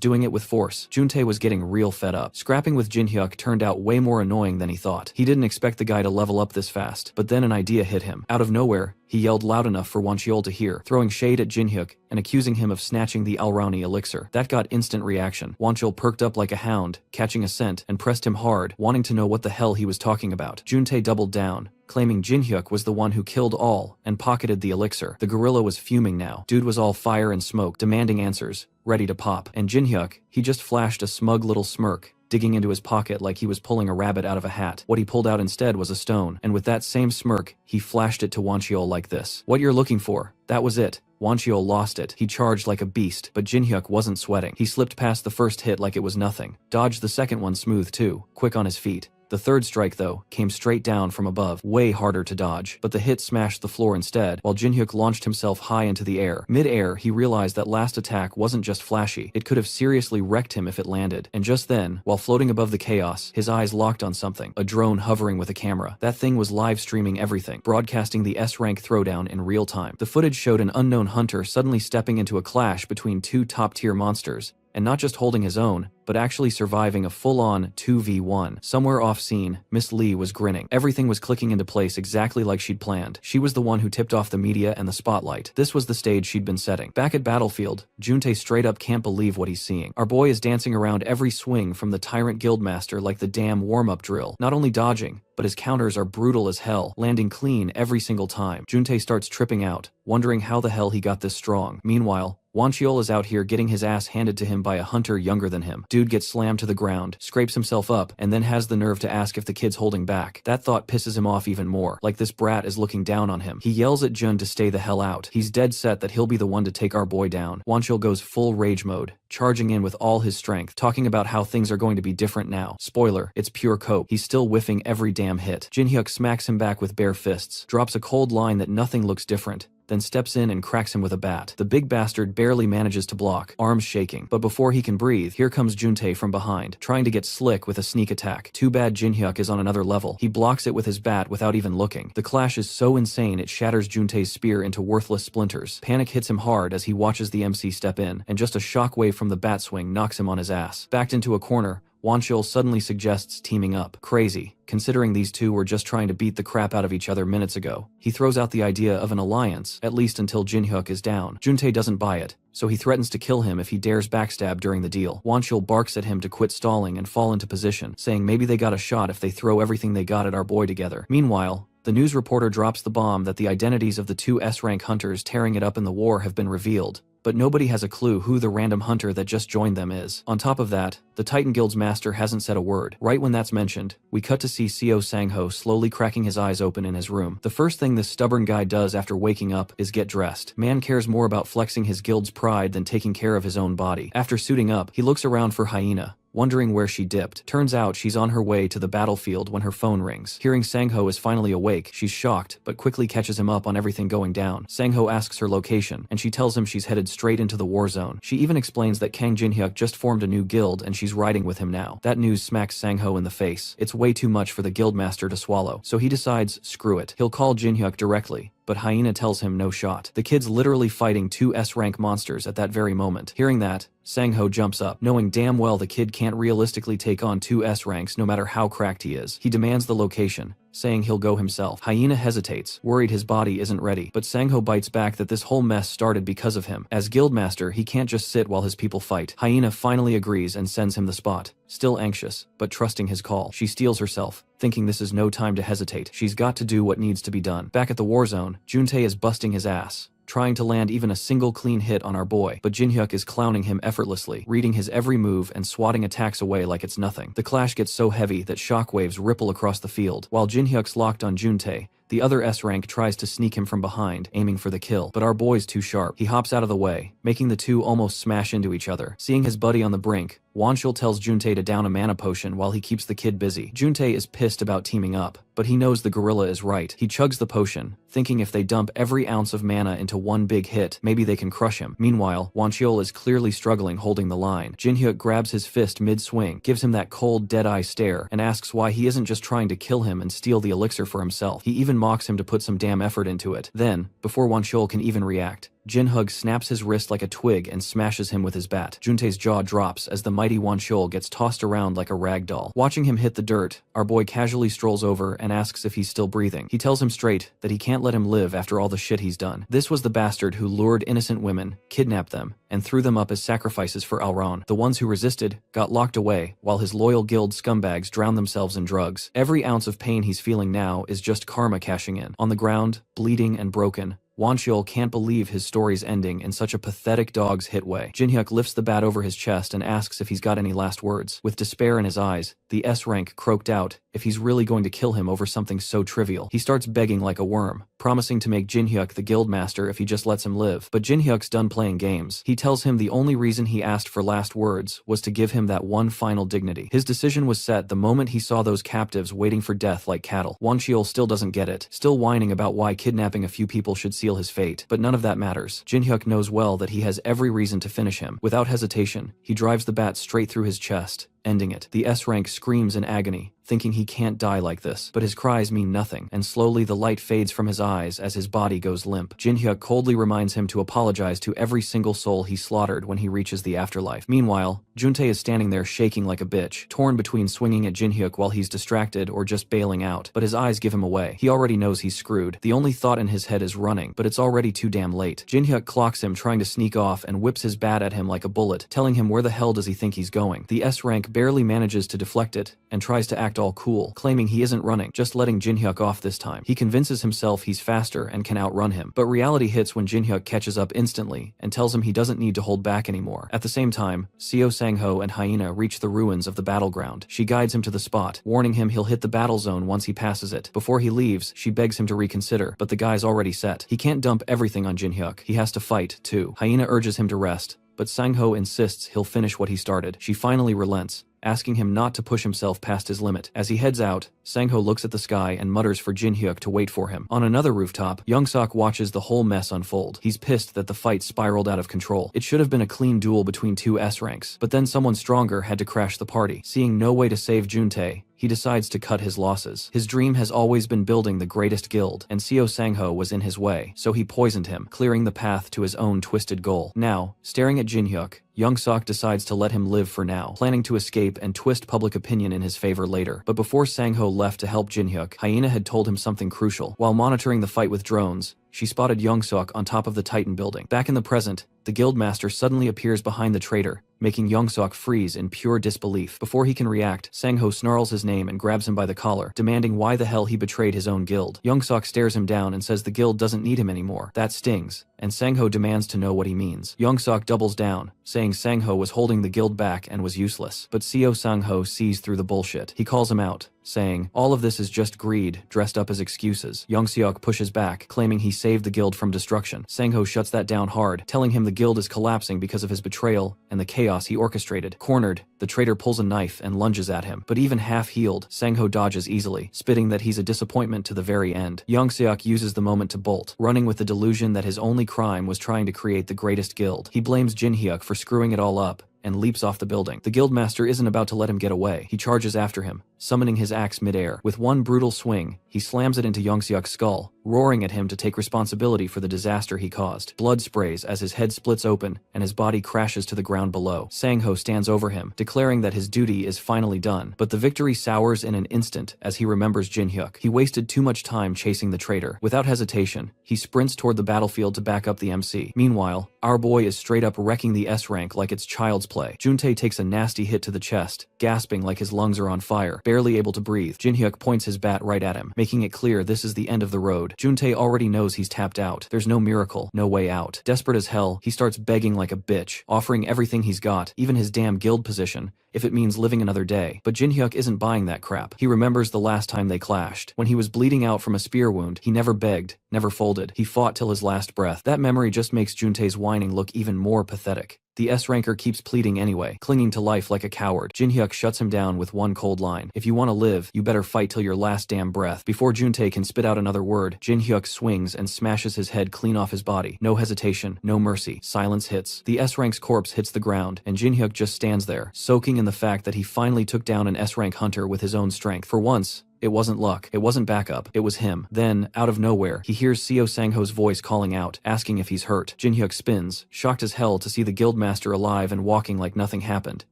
doing it with force. Juntae was getting real fed up. Scrapping with Jinhyuk turned out way more annoying than he thought. He didn't expect the guy to level up this fast, but then an idea hit him. Out of nowhere, he yelled loud enough for Wancheol to hear, throwing shade at Jinhyuk and accusing him of snatching the Alrauni elixir. That got instant reaction. Wancheol perked up like a hound, catching a scent, and pressed him hard, wanting to know what the hell he was talking about. Juntae doubled down, claiming Jinhyuk was the one who killed all and pocketed the elixir. The gorilla was fuming now. Dude was all fire and smoke, demanding answers, ready to pop. And Jinhyuk, he just flashed a smug little smirk, digging into his pocket like he was pulling a rabbit out of a hat. What he pulled out instead was a stone, and with that same smirk, he flashed it to Wancheol like this. What you're looking for? That was it. Wancheol lost it. He charged like a beast, but Jinhyuk wasn't sweating. He slipped past the first hit like it was nothing. Dodged the second one smooth too, quick on his feet. The third strike, though, came straight down from above, way harder to dodge, but the hit smashed the floor instead, while Jinhyuk launched himself high into the air. Mid-air, he realized that last attack wasn't just flashy, it could have seriously wrecked him if it landed. And just then, while floating above the chaos, his eyes locked on something, a drone hovering with a camera. That thing was live streaming everything, broadcasting the S-rank throwdown in real time. The footage showed an unknown hunter suddenly stepping into a clash between two top-tier monsters, and not just holding his own, but actually surviving a full-on 2v1. Somewhere off-scene, Miss Lee was grinning. Everything was clicking into place exactly like she'd planned. She was the one who tipped off the media and the spotlight. This was the stage she'd been setting. Back at Battlefield, Juntae straight up can't believe what he's seeing. Our boy is dancing around every swing from the Tyrant Guildmaster like the damn warm-up drill. Not only dodging, but his counters are brutal as hell, landing clean every single time. Juntae starts tripping out, wondering how the hell he got this strong. Meanwhile, Wancheol is out here getting his ass handed to him by a hunter younger than him. Dude gets slammed to the ground, scrapes himself up, and then has the nerve to ask if the kid's holding back. That thought pisses him off even more, like this brat is looking down on him. He yells at Jun to stay the hell out. He's dead set that he'll be the one to take our boy down. Wancheol goes full rage mode, charging in with all his strength, talking about how things are going to be different now. Spoiler, it's pure cope. He's still whiffing every damn hit. Jinhyuk smacks him back with bare fists, drops a cold line that nothing looks different, then steps in and cracks him with a bat. The big bastard barely manages to block, arms shaking. But before he can breathe, here comes Juntae from behind, trying to get slick with a sneak attack. Too bad Jinhyuk is on another level. He blocks it with his bat without even looking. The clash is so insane it shatters Juntae's spear into worthless splinters. Panic hits him hard as he watches the MC step in, and just a shockwave from the bat swing knocks him on his ass. Backed into a corner, Wancheol suddenly suggests teaming up. Crazy, considering these two were just trying to beat the crap out of each other minutes ago. He throws out the idea of an alliance, at least until Jinhyuk is down. Juntae doesn't buy it, so he threatens to kill him if he dares backstab during the deal. Wancheol barks at him to quit stalling and fall into position, saying maybe they got a shot if they throw everything they got at our boy together. Meanwhile, The news reporter drops the bomb that the identities of the two S-rank hunters tearing it up in the war have been revealed, but nobody has a clue who the random hunter that just joined them is. On top of that, the Titan Guild's master hasn't said a word. Right when that's mentioned, we cut to see Seo Sang-ho slowly cracking his eyes open in his room. The first thing this stubborn guy does after waking up is get dressed. Man cares more about flexing his guild's pride than taking care of his own body. After suiting up, he looks around for Hyena, wondering where she dipped. Turns out she's on her way to the battlefield when her phone rings. Hearing Sang-ho is finally awake, she's shocked, but quickly catches him up on everything going down. Sang-ho asks her location, and she tells him she's headed straight into the war zone. She even explains that Kang Jin-hyuk just formed a new guild and she's riding with him now. That news smacks Sang-ho in the face. It's way too much for the guildmaster to swallow, so he decides, screw it. He'll call Jin-hyuk directly, but Hyena tells him no shot. The kid's literally fighting two S-rank monsters at that very moment. Hearing that, Sang-ho jumps up, knowing damn well the kid can't realistically take on two S-ranks no matter how cracked he is. He demands the location, saying he'll go himself. Hyena hesitates, worried his body isn't ready, but Sang-ho bites back that this whole mess started because of him. As guildmaster, he can't just sit while his people fight. Hyena finally agrees and sends him the spot. Still anxious, but trusting his call, she steels herself, thinking this is no time to hesitate. She's got to do what needs to be done. Back at the war zone, Juntae is busting his ass, trying to land even a single clean hit on our boy, but Jin-hyuk is clowning him effortlessly, reading his every move and swatting attacks away like it's nothing. The clash gets so heavy that shockwaves ripple across the field. While Jin-hyuk's locked on Juntae, the other S-rank tries to sneak him from behind, aiming for the kill, but our boy's too sharp. He hops out of the way, making the two almost smash into each other. Seeing his buddy on the brink, Wanchul tells Juntae to down a mana potion while he keeps the kid busy. Juntae is pissed about teaming up, but he knows the gorilla is right. He chugs the potion, thinking if they dump every ounce of mana into one big hit, maybe they can crush him. Meanwhile, Wanchul is clearly struggling holding the line. Jin-hyuk grabs his fist mid-swing, gives him that cold, dead-eye stare, and asks why he isn't just trying to kill him and steal the elixir for himself. He even mocks him to put some damn effort into it. Then, before Wanchul can even react, Jin-hyuk snaps his wrist like a twig and smashes him with his bat. Juntae's jaw drops as the mighty Wanchul gets tossed around like a rag doll. Watching him hit the dirt, our boy casually strolls over and asks if he's still breathing. He tells him straight that he can't let him live after all the shit he's done. This was the bastard who lured innocent women, kidnapped them, and threw them up as sacrifices for Alron. The ones who resisted got locked away, while his loyal guild scumbags drowned themselves in drugs. Every ounce of pain he's feeling now is just karma cashing in. On the ground, bleeding and broken, Wanchul can't believe his story's ending in such a pathetic dog's hit way. Jin-hyuk lifts the bat over his chest and asks if he's got any last words. With despair in his eyes, the S-rank croaked out if he's really going to kill him over something so trivial. He starts begging like a worm, promising to make Jin-hyuk the guildmaster if he just lets him live. But Jin-hyuk's done playing games. He tells him the only reason he asked for last words was to give him that one final dignity. His decision was set the moment he saw those captives waiting for death like cattle. Wanchul still doesn't get it, still whining about why kidnapping a few people should seal his fate. But none of that matters. Jin-hyuk knows well that he has every reason to finish him. Without hesitation, he drives the bat straight through his chest, ending it. The S-rank screams in agony, thinking he can't die like this, but his cries mean nothing, and slowly the light fades from his eyes as his body goes limp. Jin-hyuk coldly reminds him to apologize to every single soul he slaughtered when he reaches the afterlife. Meanwhile, Juntae is standing there shaking like a bitch, torn between swinging at Jin-hyuk while he's distracted or just bailing out, but his eyes give him away. He already knows he's screwed. The only thought in his head is running, but it's already too damn late. Jin-hyuk clocks him trying to sneak off and whips his bat at him like a bullet, telling him where the hell does he think he's going. The S-rank barely manages to deflect it, and tries to act all cool, claiming he isn't running, just letting Jin-hyuk off this time. He convinces himself he's faster and can outrun him, but reality hits when Jin-hyuk catches up instantly and tells him he doesn't need to hold back anymore. At the same time, Seo Sang-ho and Hyena reach the ruins of the battleground. She guides him to the spot, warning him he'll hit the battle zone once he passes it. Before he leaves, she begs him to reconsider, but the guy's already set. He can't dump everything on Jin-hyuk. He has to fight, too. Hyena urges him to rest, but Sang-ho insists he'll finish what he started. She finally relents, asking him not to push himself past his limit. As he heads out, Sang-ho looks at the sky and mutters for Jin-hyuk to wait for him. On another rooftop, Young-sok watches the whole mess unfold. He's pissed that the fight spiraled out of control. It should have been a clean duel between two S-ranks, but then someone stronger had to crash the party. Seeing no way to save Juntae, he decides to cut his losses. His dream has always been building the greatest guild, and Seo Sang-ho was in his way, so he poisoned him, clearing the path to his own twisted goal. Now, staring at Jin-hyuk, Young-sok decides to let him live for now, planning to escape and twist public opinion in his favor later. But before Sang-ho left to help Jin-hyuk, Hyena had told him something crucial. While monitoring the fight with drones, she spotted Young-sok on top of the Titan building. Back in the present, the guildmaster suddenly appears behind the traitor, making Yongsuk freeze in pure disbelief. Before he can react, Sang-ho snarls his name and grabs him by the collar, demanding why the hell he betrayed his own guild. Yongsuk stares him down and says the guild doesn't need him anymore. That stings, and Sang-ho demands to know what he means. Yongsuk doubles down, saying Sang-ho was holding the guild back and was useless. But Seo Sang-ho sees through the bullshit. He calls him out, saying, all of this is just greed, dressed up as excuses. Yongsuk pushes back, claiming he saved the guild from destruction. Sang-ho shuts that down hard, telling him the guild is collapsing because of his betrayal and the chaos he orchestrated. Cornered, the traitor pulls a knife and lunges at him. But even half-healed, Sang-ho dodges easily, spitting that he's a disappointment to the very end. Yongsuk uses the moment to bolt, running with the delusion that his only crime was trying to create the greatest guild. He blames Jin-hyuk for screwing it all up, and leaps off the building. The guildmaster isn't about to let him get away. He charges after him, summoning his axe midair. With one brutal swing, he slams it into Yongseok's skull, roaring at him to take responsibility for the disaster he caused. Blood sprays as his head splits open and his body crashes to the ground below. Sang-ho stands over him, declaring that his duty is finally done. But the victory sours in an instant as he remembers Jin-hyuk. He wasted too much time chasing the traitor. Without hesitation, he sprints toward the battlefield to back up the MC. Meanwhile, our boy is straight up wrecking the S-rank like it's child's play. Juntae takes a nasty hit to the chest, gasping like his lungs are on fire, barely able to breathe. Jin-hyuk points his bat right at him, making it clear this is the end of the road. Juntae already knows he's tapped out. There's no miracle, no way out. Desperate as hell, he starts begging like a bitch, offering everything he's got, even his damn guild position, if it means living another day. But Jin-hyuk isn't buying that crap. He remembers the last time they clashed. When he was bleeding out from a spear wound, he never begged, never folded. He fought till his last breath. That memory just makes Juntae's whining look even more pathetic. The S-ranker keeps pleading anyway, clinging to life like a coward. Jin-hyuk shuts him down with one cold line. If you want to live, you better fight till your last damn breath. Before Juntae can spit out another word, Jin-hyuk swings and smashes his head clean off his body. No hesitation, no mercy. Silence hits. The S-rank's corpse hits the ground, and Jin-hyuk just stands there, soaking in the fact that he finally took down an S-rank hunter with his own strength. For once, it wasn't luck, it wasn't backup, it was him. Then, out of nowhere, he hears Seo Sang-ho's voice calling out, asking if he's hurt. Jin-hyuk spins, shocked as hell to see the guildmaster alive and walking like nothing happened.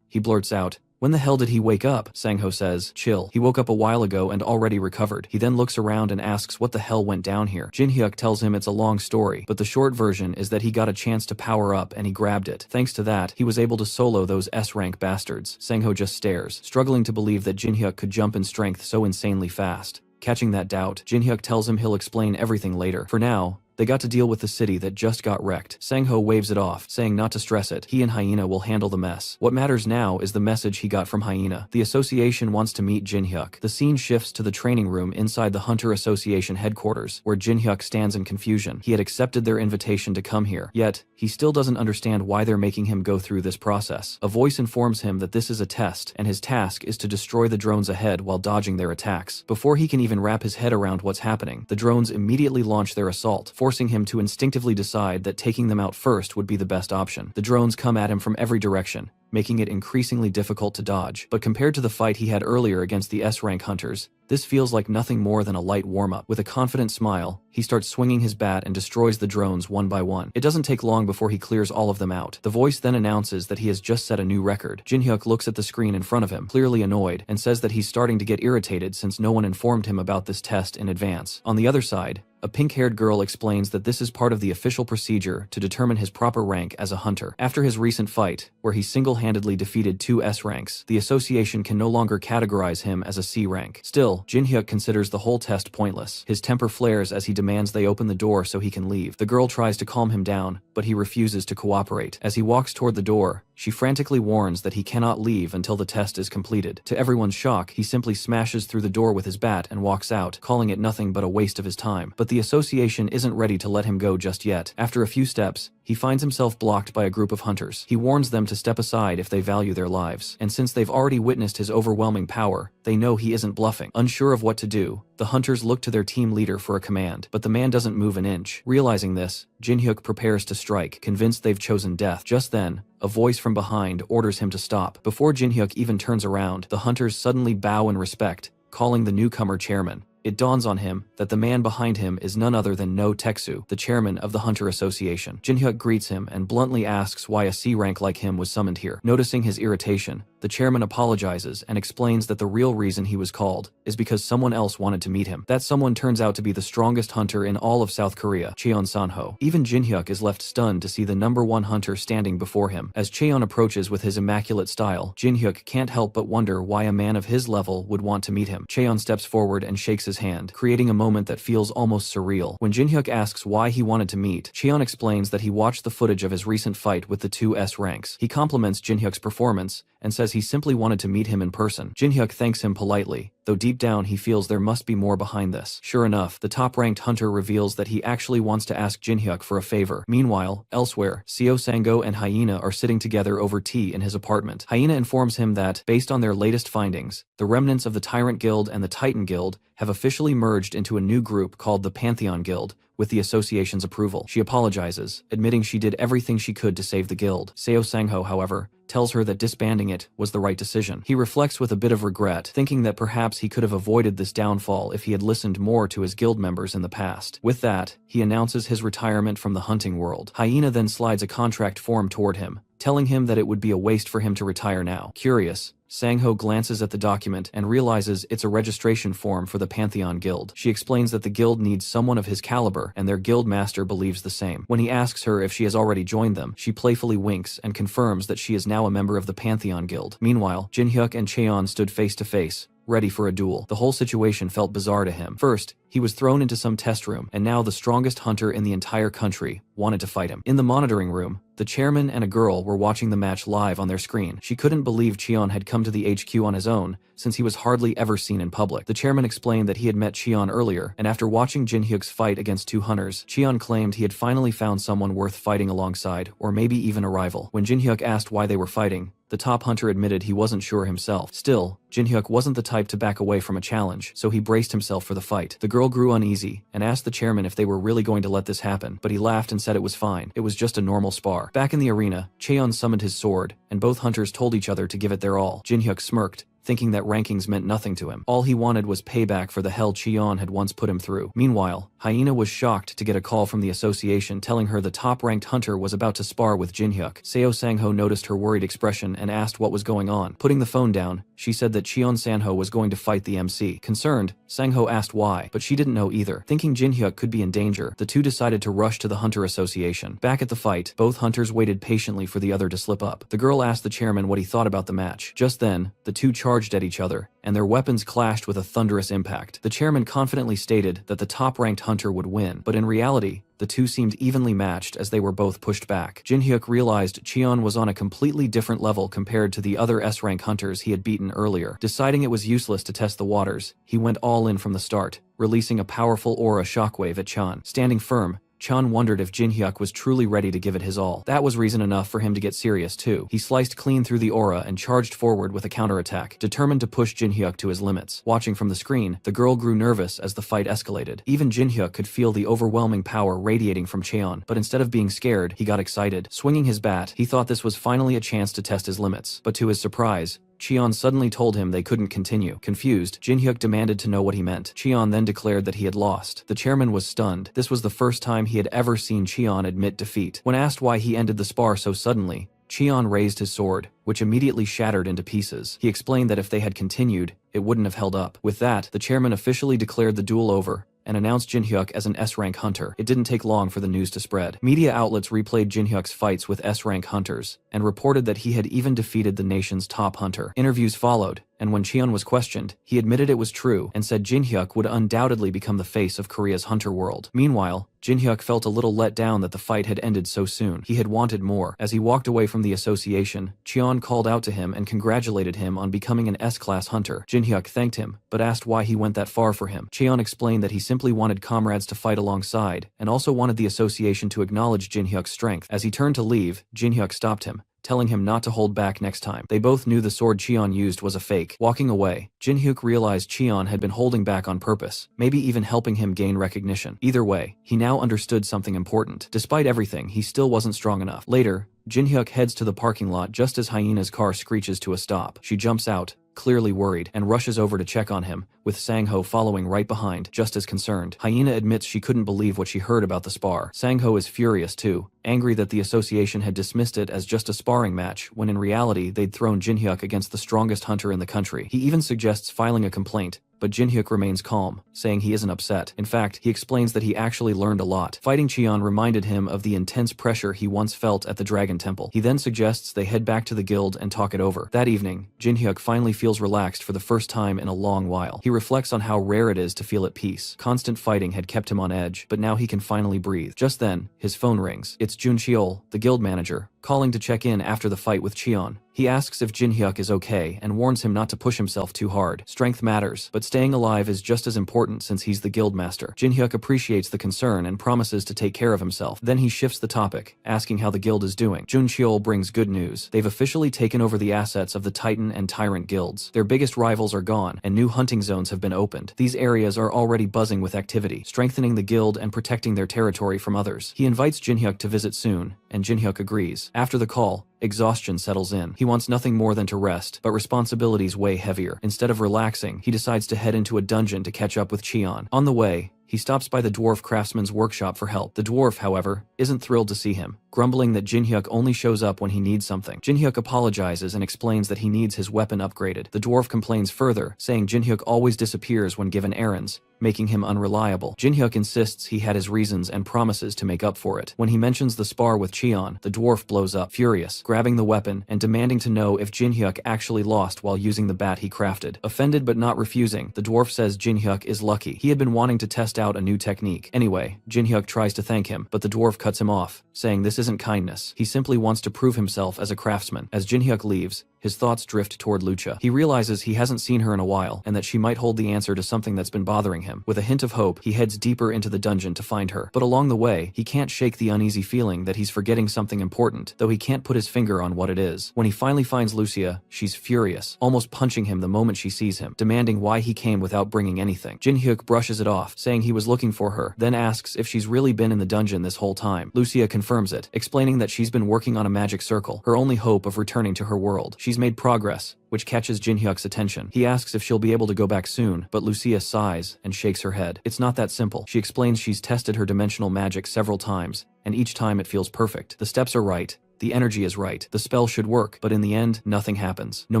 He blurts out, "When the hell did he wake up?" Sang-ho says, "Chill. He woke up a while ago and already recovered." He then looks around and asks what the hell went down here. Jin-hyuk tells him it's a long story, but the short version is that he got a chance to power up and he grabbed it. Thanks to that, he was able to solo those S-rank bastards. Sang-ho just stares, struggling to believe that Jin-hyuk could jump in strength so insanely fast. Catching that doubt, Jin-hyuk tells him he'll explain everything later. For now, they got to deal with the city that just got wrecked. Sang-ho waves it off, saying not to stress it. He and Hyena will handle the mess. What matters now is the message he got from Hyena. The association wants to meet Jin-hyuk. The scene shifts to the training room inside the Hunter Association headquarters, where Jin-hyuk stands in confusion. He had accepted their invitation to come here, yet he still doesn't understand why they're making him go through this process. A voice informs him that this is a test, and his task is to destroy the drones ahead while dodging their attacks. Before he can even wrap his head around what's happening, the drones immediately launch their assault, forcing him to instinctively decide that taking them out first would be the best option. The drones come at him from every direction, making it increasingly difficult to dodge. But compared to the fight he had earlier against the S-rank hunters, this feels like nothing more than a light warm-up. With a confident smile, he starts swinging his bat and destroys the drones one by one. It doesn't take long before he clears all of them out. The voice then announces that he has just set a new record. Jin-hyuk looks at the screen in front of him, clearly annoyed, and says that he's starting to get irritated since no one informed him about this test in advance. On the other side, a pink-haired girl explains that this is part of the official procedure to determine his proper rank as a hunter. After his recent fight, where he single-handedly defeated 2 S-ranks, the association can no longer categorize him as a C rank. Still, Jin-hyuk considers the whole test pointless. His temper flares as he demands they open the door so he can leave. The girl tries to calm him down, but he refuses to cooperate. As he walks toward the door, she frantically warns that he cannot leave until the test is completed. To everyone's shock, he simply smashes through the door with his bat and walks out, calling it nothing but a waste of his time. But the association isn't ready to let him go just yet. After a few steps, he finds himself blocked by a group of hunters. He warns them to step aside if they value their lives. And since they've already witnessed his overwhelming power, they know he isn't bluffing. Unsure of what to do, the hunters look to their team leader for a command, but the man doesn't move an inch. Realizing this, Jin-hyuk prepares to strike, convinced they've chosen death. Just then, a voice from behind orders him to stop. Before Jin-hyuk even turns around, the hunters suddenly bow in respect, calling the newcomer chairman. It dawns on him that the man behind him is none other than No Teksu, the chairman of the Hunter Association. Jin-hyuk greets him and bluntly asks why a C rank like him was summoned here. Noticing his irritation, The chairman apologizes and explains that the real reason he was called is because someone else wanted to meet him. That someone turns out to be the strongest hunter in all of South Korea, Cheon Sanho. Even Jin-hyuk is left stunned to see the #1 hunter standing before him. As Cheon approaches with his immaculate style, Jin-hyuk can't help but wonder why a man of his level would want to meet him. Cheon steps forward and shakes his hand, creating a moment that feels almost surreal. When Jin-hyuk asks why he wanted to meet, Cheon explains that he watched the footage of his recent fight with the two S ranks. He compliments Jin-hyuk's performance and says he simply wanted to meet him in person. Jin-hyuk thanks him politely, though deep down he feels there must be more behind this. Sure enough, the top-ranked hunter reveals that he actually wants to ask Jin-hyuk for a favor. Meanwhile, elsewhere, Seo Sang-go and Hyena are sitting together over tea in his apartment. Hyena informs him that, based on their latest findings, the remnants of the Tyrant Guild and the Titan Guild have officially merged into a new group called the Pantheon Guild, with the association's approval. She apologizes, admitting she did everything she could to save the guild. Seo Sang-ho, however, tells her that disbanding it was the right decision. He reflects with a bit of regret, thinking that perhaps he could have avoided this downfall if he had listened more to his guild members in the past. With that, he announces his retirement from the hunting world. Hyena then slides a contract form toward him, telling him that it would be a waste for him to retire now. Curious, Sang-ho glances at the document and realizes it's a registration form for the Pantheon Guild. She explains that the guild needs someone of his caliber, and their guild master believes the same. When he asks her if she has already joined them, she playfully winks and confirms that she is now a member of the Pantheon Guild. Meanwhile, Jin-hyuk and Cheon stood face to face, ready for a duel. The whole situation felt bizarre to him. First, he was thrown into some test room, and now the strongest hunter in the entire country wanted to fight him. In the monitoring room, the chairman and a girl were watching the match live on their screen. She couldn't believe Cheon had come to the HQ on his own, since he was hardly ever seen in public. The chairman explained that he had met Cheon earlier, and after watching Jin-hyuk's fight against two hunters, Cheon claimed he had finally found someone worth fighting alongside, or maybe even a rival. When Jin-hyuk asked why they were fighting, the top hunter admitted he wasn't sure himself. Still, Jin-hyuk wasn't the type to back away from a challenge, so he braced himself for the fight. The girl grew uneasy and asked the chairman if they were really going to let this happen, but he laughed and said it was fine. It was just a normal spar. Back in the arena, Cheon summoned his sword, and both hunters told each other to give it their all. Jin-hyuk smirked, thinking that rankings meant nothing to him. All he wanted was payback for the hell Cheon had once put him through. Meanwhile, Hyena was shocked to get a call from the association telling her the top-ranked hunter was about to spar with Jin-hyuk. Seo Sang-ho noticed her worried expression and asked what was going on. Putting the phone down, she said that Cheon Sanho was going to fight the MC. Concerned, Sang-ho asked why, but she didn't know either. Thinking Jin-hyuk could be in danger, the two decided to rush to the hunter association. Back at the fight, both hunters waited patiently for the other to slip up. The girl asked the chairman what he thought about the match. Just then, the two charged at each other, and their weapons clashed with a thunderous impact. The chairman confidently stated that the top-ranked hunter would win, but in reality, the two seemed evenly matched as they were both pushed back. Jin-hyuk realized Cheon was on a completely different level compared to the other S-rank hunters he had beaten earlier. Deciding it was useless to test the waters, he went all in from the start, releasing a powerful aura shockwave at Chan. Standing firm, Chan wondered if Jin-hyuk was truly ready to give it his all. That was reason enough for him to get serious too. He sliced clean through the aura and charged forward with a counterattack, determined to push Jin-hyuk to his limits. Watching from the screen, the girl grew nervous as the fight escalated. Even Jin-hyuk could feel the overwhelming power radiating from Cheon, but instead of being scared, he got excited. Swinging his bat, he thought this was finally a chance to test his limits. But to his surprise, Cheon suddenly told him they couldn't continue. Confused, Jin-hyuk demanded to know what he meant. Cheon then declared that he had lost. The chairman was stunned. This was the first time he had ever seen Cheon admit defeat. When asked why he ended the spar so suddenly, Cheon raised his sword, which immediately shattered into pieces. He explained that if they had continued, it wouldn't have held up. With that, the chairman officially declared the duel over and announced Jin-hyuk as an S-rank hunter. It didn't take long for the news to spread. Media outlets replayed Jin-hyuk's fights with S-rank hunters and reported that he had even defeated the nation's top hunter. Interviews followed, and when Cheon was questioned, he admitted it was true and said Jin-hyuk would undoubtedly become the face of Korea's hunter world. Meanwhile, Jin-hyuk felt a little let down that the fight had ended so soon. He had wanted more. As he walked away from the association, Cheon called out to him and congratulated him on becoming an S-class hunter. Jin-hyuk thanked him, but asked why he went that far for him. Cheon explained that he simply wanted comrades to fight alongside, and also wanted the association to acknowledge Jin-hyuk's strength. As he turned to leave, Jin-hyuk stopped him, telling him not to hold back next time. They both knew the sword Cheon used was a fake. Walking away, Jin-hyuk realized Cheon had been holding back on purpose, maybe even helping him gain recognition. Either way, he now understood something important. Despite everything, he still wasn't strong enough. Later, Jin-hyuk heads to the parking lot just as Hyena's car screeches to a stop. She jumps out, clearly worried, and rushes over to check on him, with Sang-ho following right behind, just as concerned. Hyena admits she couldn't believe what she heard about the spar. Sang-ho is furious too, angry that the association had dismissed it as just a sparring match, when in reality they'd thrown Jin-hyuk against the strongest hunter in the country. He even suggests filing a complaint, but Jin-hyuk remains calm, saying he isn't upset. In fact, he explains that he actually learned a lot. Fighting Cheon reminded him of the intense pressure he once felt at the Dragon Temple. He then suggests they head back to the guild and talk it over. That evening, Jin-hyuk finally feels relaxed for the first time in a long while. He reflects on how rare it is to feel at peace. Constant fighting had kept him on edge, but now he can finally breathe. Just then, his phone rings. It's Jun Cheol, the guild manager, calling to check in after the fight with Cheon. He asks if Jin-hyuk is okay and warns him not to push himself too hard. Strength matters, but staying alive is just as important since he's the guild master. Jin-hyuk appreciates the concern and promises to take care of himself. Then he shifts the topic, asking how the guild is doing. Jun Cheol brings good news. They've officially taken over the assets of the Titan and Tyrant guilds. Their biggest rivals are gone, and new hunting zones have been opened. These areas are already buzzing with activity, strengthening the guild and protecting their territory from others. He invites Jin-hyuk to visit soon, and Jin-hyuk agrees. After the call, exhaustion settles in. He wants nothing more than to rest, but responsibilities weigh heavier. Instead of relaxing, he decides to head into a dungeon to catch up with Cheon. On the way, he stops by the dwarf craftsman's workshop for help. The dwarf, however, isn't thrilled to see him, grumbling that Jin-hyuk only shows up when he needs something. Jin-hyuk apologizes and explains that he needs his weapon upgraded. The dwarf complains further, saying Jin-hyuk always disappears when given errands, making him unreliable. Jin-hyuk insists he had his reasons and promises to make up for it. When he mentions the spar with Cheon, the dwarf blows up, furious, grabbing the weapon and demanding to know if Jin-hyuk actually lost while using the bat he crafted. Offended but not refusing, the dwarf says Jin-hyuk is lucky. He had been wanting to test out a new technique. Anyway, Jin-hyuk tries to thank him, but the dwarf cuts him off, saying this isn't kindness. He simply wants to prove himself as a craftsman. As Jin-hyuk leaves, his thoughts drift toward Lucha. He realizes he hasn't seen her in a while, and that she might hold the answer to something that's been bothering him. With a hint of hope, he heads deeper into the dungeon to find her. But along the way, he can't shake the uneasy feeling that he's forgetting something important, though he can't put his finger on what it is. When he finally finds Lucia, she's furious, almost punching him the moment she sees him, demanding why he came without bringing anything. Jin-hyuk brushes it off, saying he was looking for her, then asks if she's really been in the dungeon this whole time. Lucia confirms it, explaining that she's been working on a magic circle, her only hope of returning to her world. She's made progress, which catches Jin-hyuk's attention. He asks if she'll be able to go back soon, but Lucia sighs and shakes her head. It's not that simple. She explains she's tested her dimensional magic several times, and each time it feels perfect. The steps are right. The energy is right. The spell should work, but in the end, nothing happens. No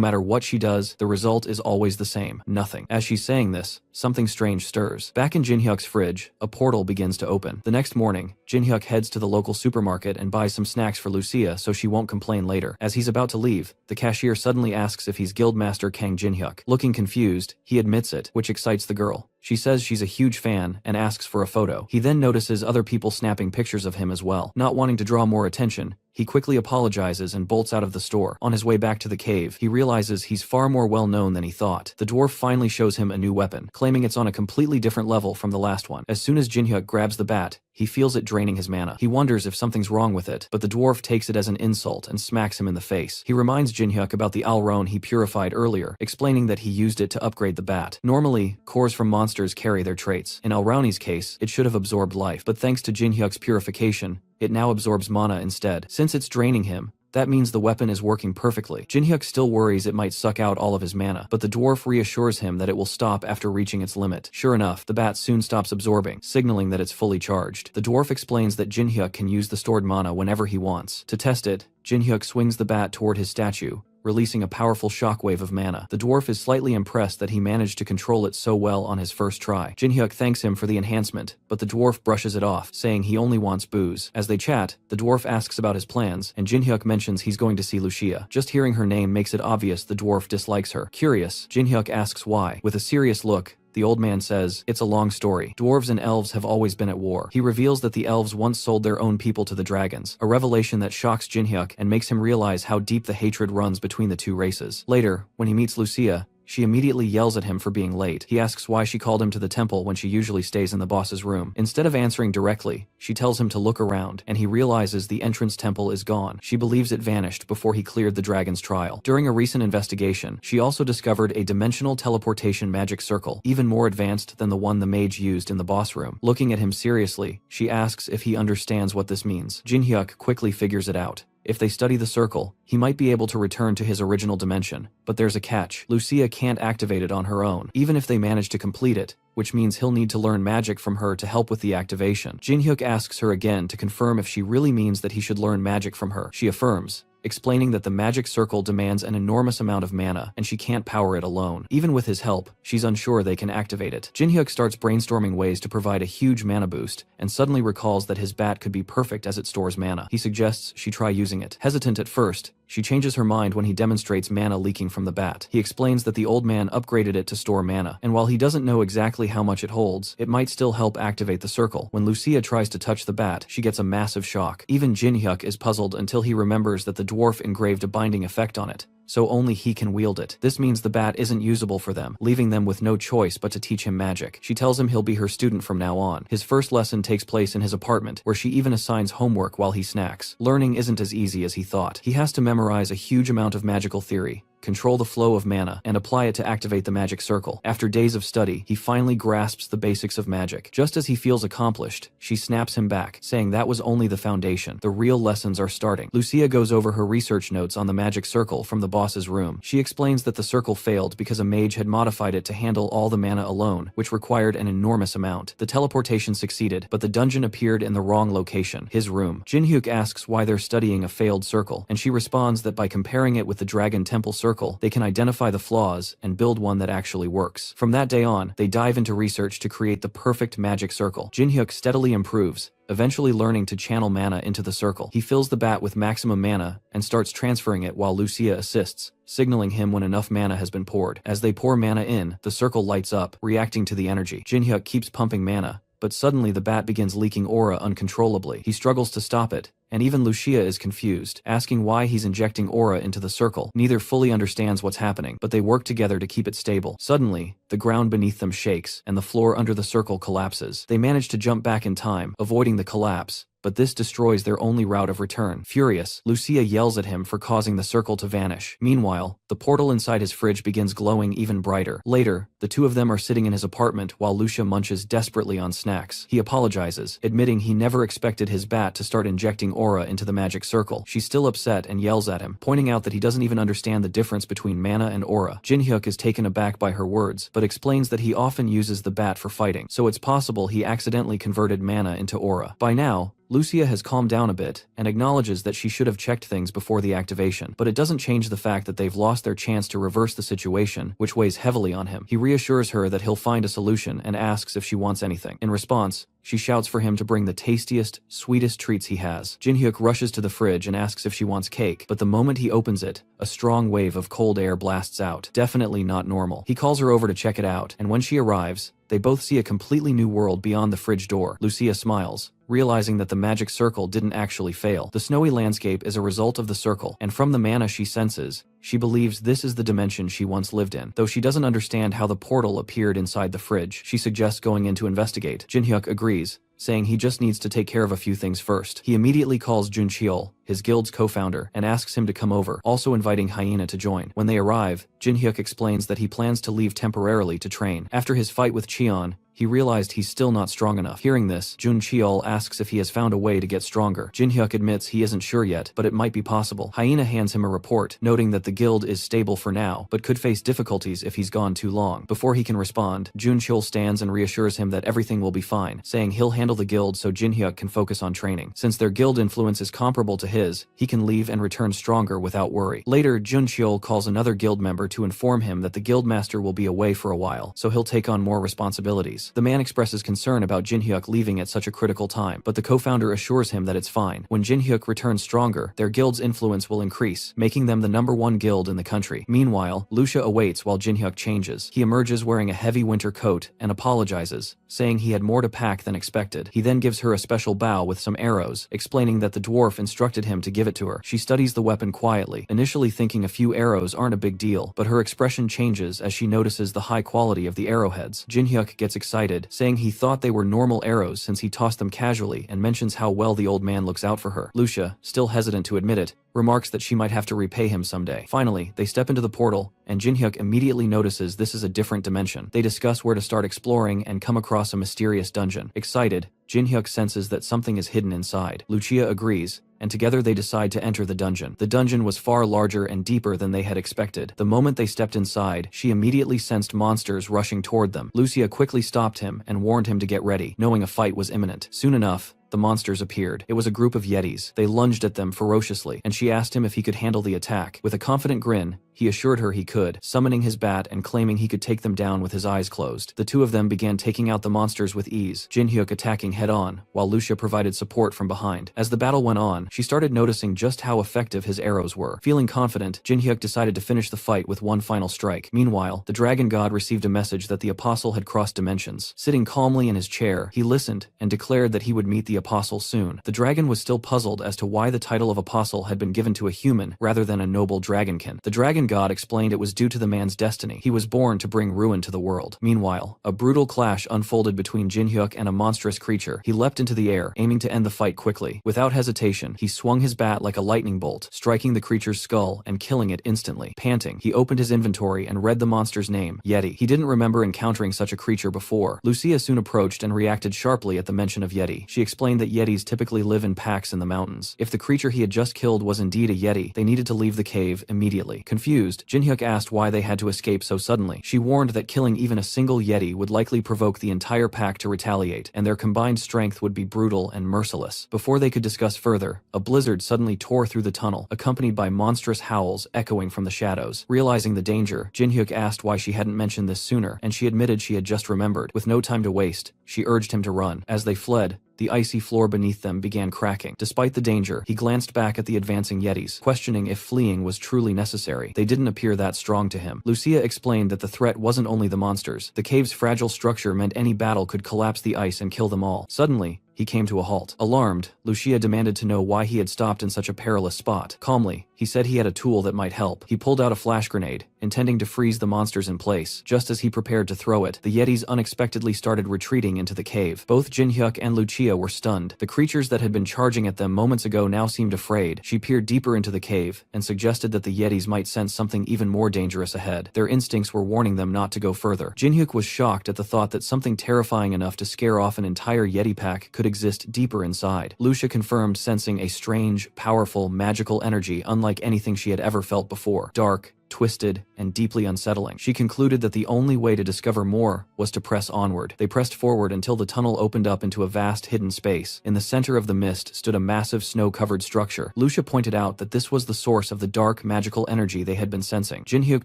matter what she does, the result is always the same. Nothing. As she's saying this, something strange stirs. Back in Jin-hyuk's fridge, a portal begins to open. The next morning, Jin-hyuk heads to the local supermarket and buys some snacks for Lucia so she won't complain later. As he's about to leave, the cashier suddenly asks if he's Guildmaster Kang Jin-hyuk. Looking confused, he admits it, which excites the girl. She says she's a huge fan and asks for a photo. He then notices other people snapping pictures of him as well. Not wanting to draw more attention, he quickly apologizes and bolts out of the store. On his way back to the cave, he realizes he's far more well known than he thought. The dwarf finally shows him a new weapon, claiming it's on a completely different level from the last one. As soon as Jin-hyuk grabs the bat, he feels it draining his mana. He wonders if something's wrong with it, but the dwarf takes it as an insult and smacks him in the face. He reminds Jin-hyuk about the Alron he purified earlier, explaining that he used it to upgrade the bat. Normally, cores from monsters carry their traits. In Alrauni's case, it should have absorbed life, but thanks to Jin-hyuk's purification, it now absorbs mana instead. Since it's draining him, that means the weapon is working perfectly. Jin-hyuk still worries it might suck out all of his mana, but the dwarf reassures him that it will stop after reaching its limit. Sure enough, the bat soon stops absorbing, signaling that it's fully charged. The dwarf explains that Jin-hyuk can use the stored mana whenever he wants. To test it, Jin-hyuk swings the bat toward his statue, releasing a powerful shockwave of mana. The dwarf is slightly impressed that he managed to control it so well on his first try. Jin-hyuk thanks him for the enhancement, but the dwarf brushes it off, saying he only wants booze. As they chat, the dwarf asks about his plans, and Jin-hyuk mentions he's going to see Lucia. Just hearing her name makes it obvious the dwarf dislikes her. Curious, Jin-hyuk asks why. With a serious look, the old man says, it's a long story. Dwarves and elves have always been at war. He reveals that the elves once sold their own people to the dragons, a revelation that shocks Jin-hyuk and makes him realize how deep the hatred runs between the two races. Later, when he meets Lucia, she immediately yells at him for being late. He asks why she called him to the temple when she usually stays in the boss's room. Instead of answering directly, she tells him to look around, and he realizes the entrance temple is gone. She believes it vanished before he cleared the dragon's trial. During a recent investigation, she also discovered a dimensional teleportation magic circle, even more advanced than the one the mage used in the boss room. Looking at him seriously, she asks if he understands what this means. Jin-hyuk quickly figures it out, If they study the circle, he might be able to return to his original dimension. But there's a catch. Lucia can't activate it on her own, even if they manage to complete it, which means he'll need to learn magic from her to help with the activation. Jin-hyuk asks her again to confirm if she really means that he should learn magic from her. She affirms, explaining that the magic circle demands an enormous amount of mana, and she can't power it alone. Even with his help, she's unsure they can activate it. Jin-hyuk starts brainstorming ways to provide a huge mana boost, and suddenly recalls that his bat could be perfect as it stores mana. He suggests she try using it. Hesitant at first, she changes her mind when he demonstrates mana leaking from the bat. He explains that the old man upgraded it to store mana, and while he doesn't know exactly how much it holds, it might still help activate the circle. When Lucia tries to touch the bat, she gets a massive shock. Even Jin-hyuk is puzzled until he remembers that the dwarf engraved a binding effect on it, so only he can wield it. This means the bat isn't usable for them, leaving them with no choice but to teach him magic. She tells him he'll be her student from now on. His first lesson takes place in his apartment, where she even assigns homework while he snacks. Learning isn't as easy as he thought. He has to memorize a huge amount of magical theory, control the flow of mana, and apply it to activate the magic circle. After days of study, he finally grasps the basics of magic. Just as he feels accomplished, she snaps him back, saying that was only the foundation. The real lessons are starting. Lucia goes over her research notes on the magic circle from the boss's room. She explains that the circle failed because a mage had modified it to handle all the mana alone, which required an enormous amount. The teleportation succeeded, but the dungeon appeared in the wrong location, his room. Jin-hyuk asks why they're studying a failed circle, and she responds that by comparing it with the Dragon Temple circle, they can identify the flaws and build one that actually works. From that day on, they dive into research to create the perfect magic circle. Jin-hyuk steadily improves, eventually learning to channel mana into the circle. He fills the bat with maximum mana and starts transferring it while Lucia assists, signaling him when enough mana has been poured. As they pour mana in, the circle lights up, reacting to the energy. Jin-hyuk keeps pumping mana, but suddenly the bat begins leaking aura uncontrollably. He struggles to stop it, and even Lucia is confused, asking why he's injecting aura into the circle. Neither fully understands what's happening, but they work together to keep it stable. Suddenly, the ground beneath them shakes, and the floor under the circle collapses. They manage to jump back in time, avoiding the collapse, but this destroys their only route of return. Furious, Lucia yells at him for causing the circle to vanish. Meanwhile, the portal inside his fridge begins glowing even brighter. Later, the two of them are sitting in his apartment while Lucia munches desperately on snacks. He apologizes, admitting he never expected his bat to start injecting aura into the magic circle. She's still upset and yells at him, pointing out that he doesn't even understand the difference between mana and aura. Jin-hyuk is taken aback by her words, but explains that he often uses the bat for fighting, so it's possible he accidentally converted mana into aura. By now, Lucia has calmed down a bit and acknowledges that she should have checked things before the activation, but it doesn't change the fact that they've lost their chance to reverse the situation, which weighs heavily on him. He reassures her that he'll find a solution and asks if she wants anything. In response, she shouts for him to bring the tastiest, sweetest treats he has. Jin-hyuk rushes to the fridge and asks if she wants cake, but the moment he opens it, a strong wave of cold air blasts out. Definitely not normal. He calls her over to check it out, and when she arrives, they both see a completely new world beyond the fridge door. Lucia smiles, realizing that the magic circle didn't actually fail. The snowy landscape is a result of the circle, and from the mana she senses, she believes this is the dimension she once lived in. Though she doesn't understand how the portal appeared inside the fridge, she suggests going in to investigate. Jin-hyuk agrees, saying he just needs to take care of a few things first. He immediately calls Jun Cheol, his guild's co-founder, and asks him to come over, also inviting Hyena to join. When they arrive, Jin-hyuk explains that he plans to leave temporarily to train. After his fight with Cheon, he realized he's still not strong enough. Hearing this, Jun Cheol asks if he has found a way to get stronger. Jin-hyuk admits he isn't sure yet, but it might be possible. Hyena hands him a report, noting that the guild is stable for now, but could face difficulties if he's gone too long. Before he can respond, Jun Cheol stands and reassures him that everything will be fine, saying he'll handle the guild so Jin-hyuk can focus on training. Since their guild influence is comparable to his, he can leave and return stronger without worry. Later, Jun Cheol calls another guild member to inform him that the guildmaster will be away for a while, so he'll take on more responsibilities. The man expresses concern about Jin-hyuk leaving at such a critical time, but the co-founder assures him that it's fine. When Jin-hyuk returns stronger, their guild's influence will increase, making them the #1 guild in the country. Meanwhile, Lucia awaits while Jin-hyuk changes. He emerges wearing a heavy winter coat and apologizes, saying he had more to pack than expected. He then gives her a special bow with some arrows, explaining that the dwarf instructed him to give it to her. She studies the weapon quietly, initially thinking a few arrows aren't a big deal, but her expression changes as she notices the high quality of the arrowheads. Jin-hyuk gets excited, saying he thought they were normal arrows since he tossed them casually, and mentions how well the old man looks out for her. Lucia, still hesitant to admit it, remarks that she might have to repay him someday. Finally, they step into the portal, and Jin-hyuk immediately notices this is a different dimension. They discuss where to start exploring and come across a mysterious dungeon. Excited, Jin-hyuk senses that something is hidden inside. Lucia agrees, and together they decide to enter the dungeon. The dungeon was far larger and deeper than they had expected. The moment they stepped inside, she immediately sensed monsters rushing toward them. Lucia quickly stopped him and warned him to get ready, knowing a fight was imminent. Soon enough, the monsters appeared. It was a group of Yetis. They lunged at them ferociously, and she asked him if he could handle the attack. With a confident grin, he assured her he could, summoning his bat and claiming he could take them down with his eyes closed. The two of them began taking out the monsters with ease, Jin-hyuk attacking head-on, while Lucia provided support from behind. As the battle went on, she started noticing just how effective his arrows were. Feeling confident, Jin-hyuk decided to finish the fight with one final strike. Meanwhile, the dragon god received a message that the apostle had crossed dimensions. Sitting calmly in his chair, he listened and declared that he would meet the apostle soon. The dragon was still puzzled as to why the title of apostle had been given to a human rather than a noble dragonkin. The dragon god explained it was due to the man's destiny. He was born to bring ruin to the world. Meanwhile, a brutal clash unfolded between Jin-hyuk and a monstrous creature. He leapt into the air, aiming to end the fight quickly. Without hesitation, he swung his bat like a lightning bolt, striking the creature's skull and killing it instantly. Panting, he opened his inventory and read the monster's name, Yeti. He didn't remember encountering such a creature before. Lucia soon approached and reacted sharply at the mention of Yeti. She explained that Yetis typically live in packs in the mountains. If the creature he had just killed was indeed a Yeti, they needed to leave the cave immediately. Confused, Jin-hyuk asked why they had to escape so suddenly. She warned that killing even a single Yeti would likely provoke the entire pack to retaliate, and their combined strength would be brutal and merciless. Before they could discuss further, a blizzard suddenly tore through the tunnel, accompanied by monstrous howls echoing from the shadows. Realizing the danger, Jin-hyuk asked why she hadn't mentioned this sooner, and she admitted she had just remembered. With no time to waste, she urged him to run. As they fled, the icy floor beneath them began cracking. Despite the danger, he glanced back at the advancing Yetis, questioning if fleeing was truly necessary. They didn't appear that strong to him. Lucia explained that the threat wasn't only the monsters. The cave's fragile structure meant any battle could collapse the ice and kill them all. Suddenly, he came to a halt. Alarmed, Lucia demanded to know why he had stopped in such a perilous spot. Calmly, he said he had a tool that might help. He pulled out a flash grenade, intending to freeze the monsters in place. Just as he prepared to throw it, the Yetis unexpectedly started retreating into the cave. Both Jin-hyuk and Lucia were stunned. The creatures that had been charging at them moments ago now seemed afraid. She peered deeper into the cave and suggested that the Yetis might sense something even more dangerous ahead. Their instincts were warning them not to go further. Jin-hyuk was shocked at the thought that something terrifying enough to scare off an entire Yeti pack could exist deeper inside. Lucia confirmed sensing a strange, powerful, magical energy unlike anything she had ever felt before. Dark, twisted, and deeply unsettling. She concluded that the only way to discover more was to press onward. They pressed forward until the tunnel opened up into a vast hidden space. In the center of the mist stood a massive snow-covered structure. Lucia pointed out that this was the source of the dark, magical energy they had been sensing. Jin-hyuk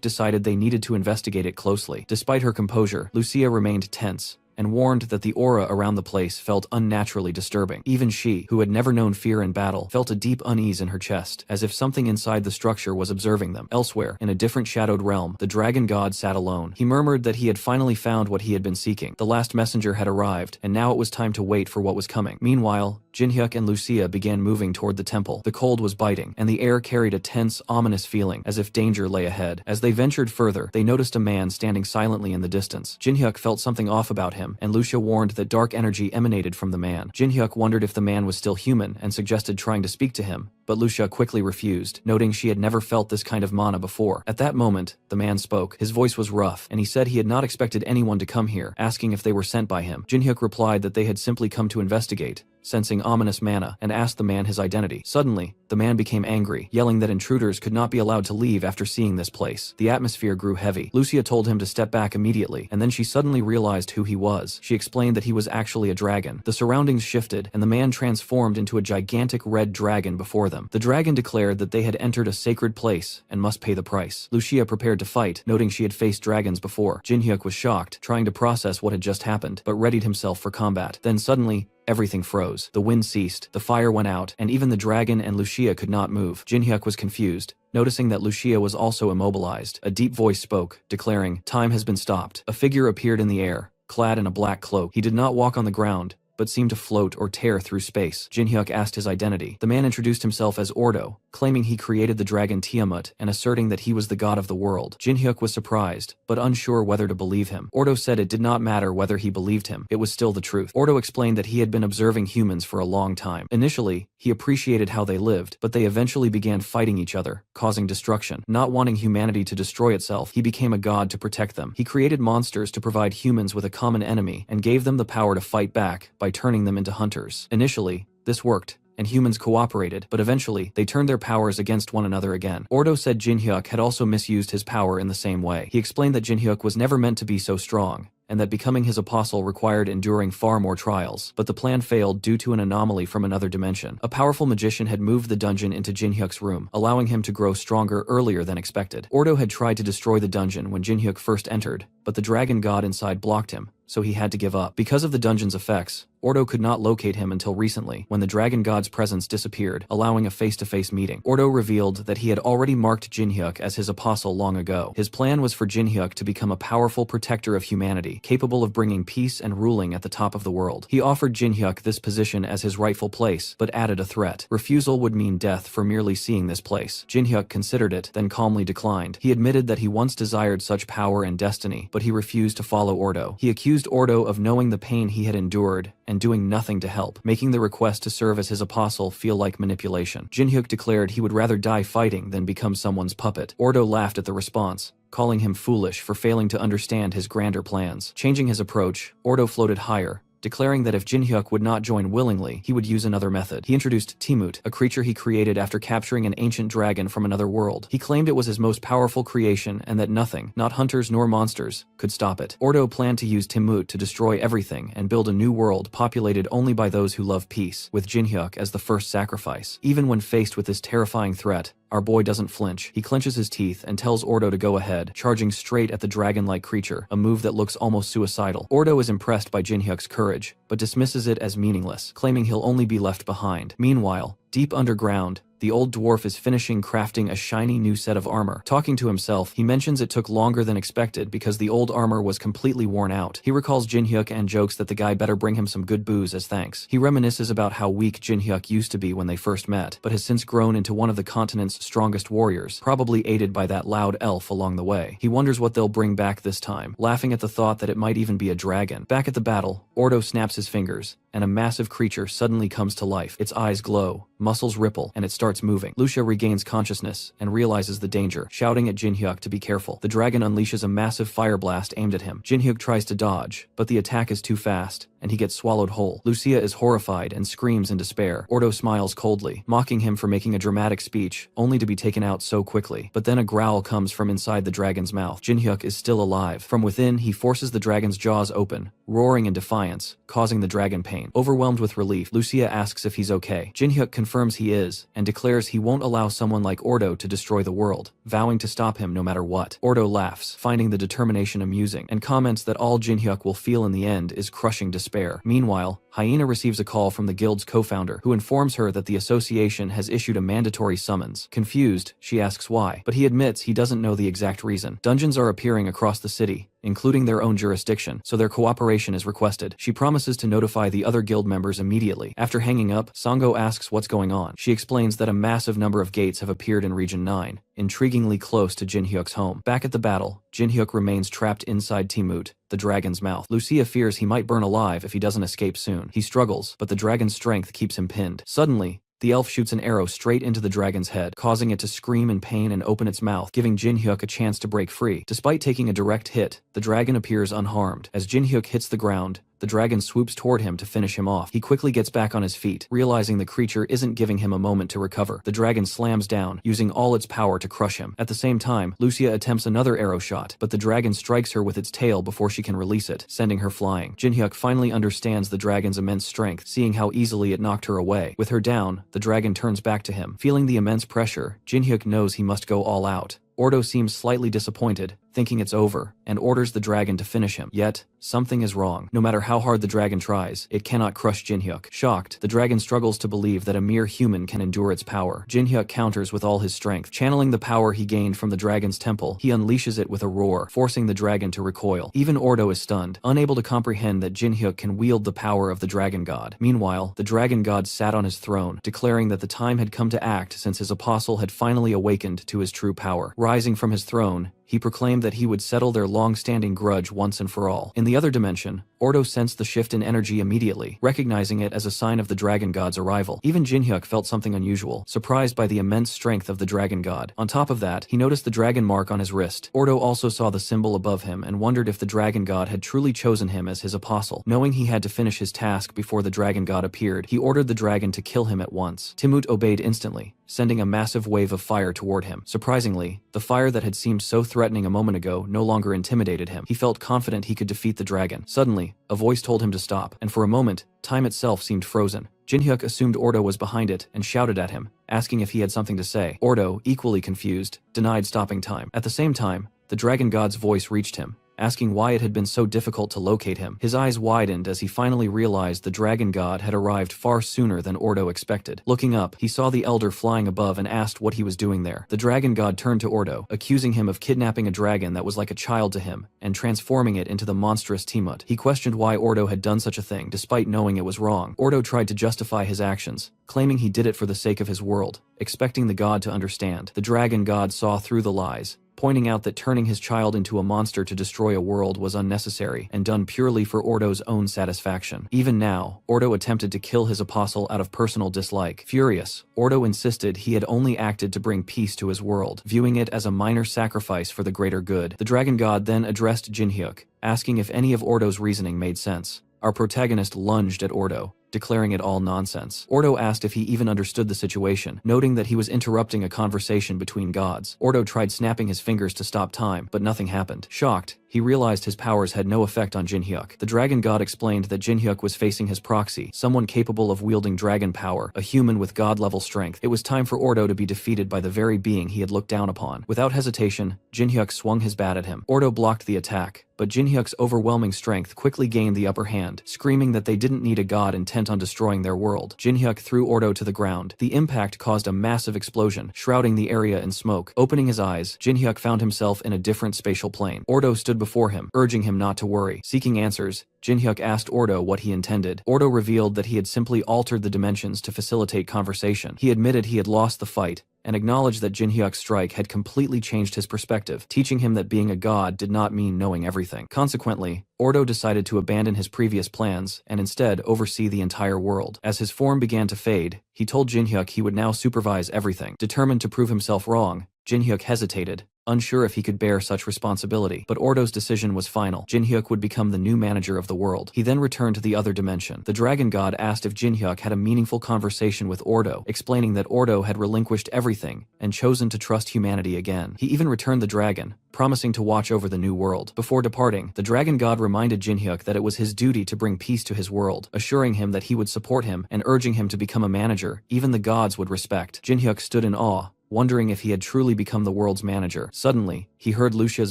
decided they needed to investigate it closely. Despite her composure, Lucia remained tense and warned that the aura around the place felt unnaturally disturbing. Even she, who had never known fear in battle, felt a deep unease in her chest, as if something inside the structure was observing them. Elsewhere, in a different shadowed realm, the dragon god sat alone. He murmured that he had finally found what he had been seeking. The last messenger had arrived, and now it was time to wait for what was coming. Meanwhile, Jin-hyuk and Lucia began moving toward the temple. The cold was biting, and the air carried a tense, ominous feeling, as if danger lay ahead. As they ventured further, they noticed a man standing silently in the distance. Jin-hyuk felt something off about him, and Lucia warned that dark energy emanated from the man. Jin-hyuk wondered if the man was still human and suggested trying to speak to him, but Lucia quickly refused, noting she had never felt this kind of mana before. At that moment, the man spoke. His voice was rough, and he said he had not expected anyone to come here, asking if they were sent by him. Jin-hyuk replied that they had simply come to investigate, sensing ominous mana, and asked the man his identity. Suddenly, the man became angry, yelling that intruders could not be allowed to leave after seeing this place. The atmosphere grew heavy. Lucia told him to step back immediately, and then she suddenly realized who he was. She explained that he was actually a dragon. The surroundings shifted, and the man transformed into a gigantic red dragon before them. The dragon declared that they had entered a sacred place and must pay the price. Lucia prepared to fight, noting she had faced dragons before. Jin-hyuk was shocked, trying to process what had just happened, but readied himself for combat. Then suddenly, everything froze. The wind ceased, the fire went out, and even the dragon and Lucia could not move. Jin-hyuk was confused, noticing that Lucia was also immobilized. A deep voice spoke, declaring, "Time has been stopped." A figure appeared in the air, clad in a black cloak. He did not walk on the ground, but seemed to float or tear through space. Jin-hyuk asked his identity. The man introduced himself as Ordo, claiming he created the dragon Tiamat and asserting that he was the god of the world. Jin-hyuk was surprised, but unsure whether to believe him. Ordo said it did not matter whether he believed him, it was still the truth. Ordo explained that he had been observing humans for a long time. Initially, he appreciated how they lived, but they eventually began fighting each other, causing destruction. Not wanting humanity to destroy itself, he became a god to protect them. He created monsters to provide humans with a common enemy and gave them the power to fight back by turning them into hunters. Initially, this worked, and humans cooperated, but eventually, they turned their powers against one another again. Ordo said Jinhyuk had also misused his power in the same way. He explained that Jinhyuk was never meant to be so strong, and that becoming his apostle required enduring far more trials, but the plan failed due to an anomaly from another dimension. A powerful magician had moved the dungeon into Jinhyuk's room, allowing him to grow stronger earlier than expected. Ordo had tried to destroy the dungeon when Jinhyuk first entered, but the dragon god inside blocked him, so he had to give up. Because of the dungeon's effects, Ordo could not locate him until recently, when the dragon god's presence disappeared, allowing a face-to-face meeting. Ordo revealed that he had already marked Jinhyuk as his apostle long ago. His plan was for Jinhyuk to become a powerful protector of humanity, capable of bringing peace and ruling at the top of the world. He offered Jinhyuk this position as his rightful place, but added a threat. Refusal would mean death for merely seeing this place. Jinhyuk considered it, then calmly declined. He admitted that he once desired such power and destiny, but he refused to follow Ordo. He accused Ordo of knowing the pain he had endured and doing nothing to help, making the request to serve as his apostle feel like manipulation. Jinhyuk declared he would rather die fighting than become someone's puppet. Ordo laughed at the response, calling him foolish for failing to understand his grander plans. Changing his approach, Ordo floated higher, declaring that if Jinhyuk would not join willingly, he would use another method. He introduced Timut, a creature he created after capturing an ancient dragon from another world. He claimed it was his most powerful creation and that nothing, not hunters nor monsters, could stop it. Ordo planned to use Timut to destroy everything and build a new world populated only by those who love peace, with Jinhyuk as the first sacrifice. Even when faced with this terrifying threat, our boy doesn't flinch. He clenches his teeth and tells Ordo to go ahead, charging straight at the dragon-like creature, a move that looks almost suicidal. Ordo is impressed by Jinhyuk's courage, but dismisses it as meaningless, claiming he'll only be left behind. Meanwhile, deep underground, the old dwarf is finishing crafting a shiny new set of armor. Talking to himself, he mentions it took longer than expected because the old armor was completely worn out. He recalls Jinhyuk and jokes that the guy better bring him some good booze as thanks. He reminisces about how weak Jinhyuk used to be when they first met, but has since grown into one of the continent's strongest warriors, probably aided by that loud elf along the way. He wonders what they'll bring back this time, laughing at the thought that it might even be a dragon. Back at the battle, Ordo snaps his fingers, and a massive creature suddenly comes to life. Its eyes glow, muscles ripple, and it starts moving. Lucia regains consciousness and realizes the danger, shouting at Jinhyuk to be careful. The dragon unleashes a massive fire blast aimed at him. Jinhyuk tries to dodge, but the attack is too fast, and he gets swallowed whole. Lucia is horrified and screams in despair. Ordo smiles coldly, mocking him for making a dramatic speech, only to be taken out so quickly. But then a growl comes from inside the dragon's mouth. Jinhyuk is still alive. From within, he forces the dragon's jaws open, roaring in defiance, causing the dragon pain. Overwhelmed with relief, Lucia asks if he's okay. Jinhyuk confirms he is, and declares he won't allow someone like Ordo to destroy the world, vowing to stop him no matter what. Ordo laughs, finding the determination amusing, and comments that all Jinhyuk will feel in the end is crushing despair. Meanwhile, Hyena receives a call from the guild's co-founder, who informs her that the association has issued a mandatory summons. Confused, she asks why, but he admits he doesn't know the exact reason. Dungeons are appearing across the city, including their own jurisdiction, so their cooperation is requested. She promises to notify the other guild members immediately. After hanging up, Sango asks what's going on. She explains that a massive number of gates have appeared in Region 9, intriguingly close to Jinhyuk's home. Back at the battle, Jinhyuk remains trapped inside Timut, the dragon's mouth. Lucia fears he might burn alive if he doesn't escape soon. He struggles, but the dragon's strength keeps him pinned. Suddenly, the elf shoots an arrow straight into the dragon's head, causing it to scream in pain and open its mouth, giving Jinhyuk a chance to break free. Despite taking a direct hit, the dragon appears unharmed. As Jinhyuk hits the ground, the dragon swoops toward him to finish him off. He quickly gets back on his feet, realizing the creature isn't giving him a moment to recover. The dragon slams down, using all its power to crush him. At the same time, Lucia attempts another arrow shot, but the dragon strikes her with its tail before she can release it, sending her flying. Jinhyuk finally understands the dragon's immense strength, seeing how easily it knocked her away. With her down, the dragon turns back to him. Feeling the immense pressure, Jinhyuk knows he must go all out. Ordo seems slightly disappointed, thinking it's over, and orders the dragon to finish him. Yet, something is wrong. No matter how hard the dragon tries, it cannot crush Jinhyuk. Shocked, the dragon struggles to believe that a mere human can endure its power. Jinhyuk counters with all his strength. Channeling the power he gained from the dragon's temple, he unleashes it with a roar, forcing the dragon to recoil. Even Ordo is stunned, unable to comprehend that Jinhyuk can wield the power of the dragon god. Meanwhile, the dragon god sat on his throne, declaring that the time had come to act since his apostle had finally awakened to his true power. Rising from his throne, he proclaimed that he would settle their long-standing grudge once and for all. In the other dimension, Ordo sensed the shift in energy immediately, recognizing it as a sign of the dragon god's arrival. Even Jinhyuk felt something unusual, surprised by the immense strength of the dragon god. On top of that, he noticed the dragon mark on his wrist. Ordo also saw the symbol above him and wondered if the dragon god had truly chosen him as his apostle. Knowing he had to finish his task before the dragon god appeared, he ordered the dragon to kill him at once. Timut obeyed instantly, sending a massive wave of fire toward him. Surprisingly, the fire that had seemed so threatening a moment ago no longer intimidated him. He felt confident he could defeat the dragon. Suddenly, a voice told him to stop, and for a moment, time itself seemed frozen. Jinhyuk assumed Ordo was behind it and shouted at him, asking if he had something to say. Ordo, equally confused, denied stopping time. At the same time, the dragon god's voice reached him, asking why it had been so difficult to locate him. His eyes widened as he finally realized the dragon god had arrived far sooner than Ordo expected. Looking up, he saw the elder flying above and asked what he was doing there. The dragon god turned to Ordo, accusing him of kidnapping a dragon that was like a child to him and transforming it into the monstrous Timut. He questioned why Ordo had done such a thing despite knowing it was wrong. Ordo tried to justify his actions, claiming he did it for the sake of his world, expecting the god to understand. The dragon god saw through the lies, pointing out that turning his child into a monster to destroy a world was unnecessary and done purely for Ordo's own satisfaction. Even now, Ordo attempted to kill his apostle out of personal dislike. Furious, Ordo insisted he had only acted to bring peace to his world, viewing it as a minor sacrifice for the greater good. The dragon god then addressed Jinhyuk, asking if any of Ordo's reasoning made sense. Our protagonist lunged at Ordo, declaring it all nonsense. Ordo asked if he even understood the situation, noting that he was interrupting a conversation between gods. Ordo tried snapping his fingers to stop time, but nothing happened. Shocked, he realized his powers had no effect on Jinhyuk. The dragon god explained that Jinhyuk was facing his proxy, someone capable of wielding dragon power, a human with god-level strength. It was time for Ordo to be defeated by the very being he had looked down upon. Without hesitation, Jinhyuk swung his bat at him. Ordo blocked the attack, but Jinhyuk's overwhelming strength quickly gained the upper hand, screaming that they didn't need a god intent on destroying their world. Jinhyuk threw Ordo to the ground. The impact caused a massive explosion, shrouding the area in smoke. Opening his eyes, Jinhyuk found himself in a different spatial plane. Ordo stood before him, urging him not to worry. Seeking answers, Jinhyuk asked Ordo what he intended. Ordo revealed that he had simply altered the dimensions to facilitate conversation. He admitted he had lost the fight, and acknowledged that Jinhyuk's strike had completely changed his perspective, teaching him that being a god did not mean knowing everything. Consequently, Ordo decided to abandon his previous plans and instead oversee the entire world. As his form began to fade, he told Jinhyuk he would now supervise everything. Determined to prove himself wrong, Jinhyuk hesitated, unsure if he could bear such responsibility. But Ordo's decision was final. Jinhyuk would become the new manager of the world. He then returned to the other dimension. The dragon god asked if Jinhyuk had a meaningful conversation with Ordo, explaining that Ordo had relinquished everything and chosen to trust humanity again. He even returned the dragon, promising to watch over the new world. Before departing, the dragon god reminded Jinhyuk that it was his duty to bring peace to his world, assuring him that he would support him and urging him to become a manager even the gods would respect. Jinhyuk stood in awe, wondering if he had truly become the world's manager. Suddenly, he heard Lucia's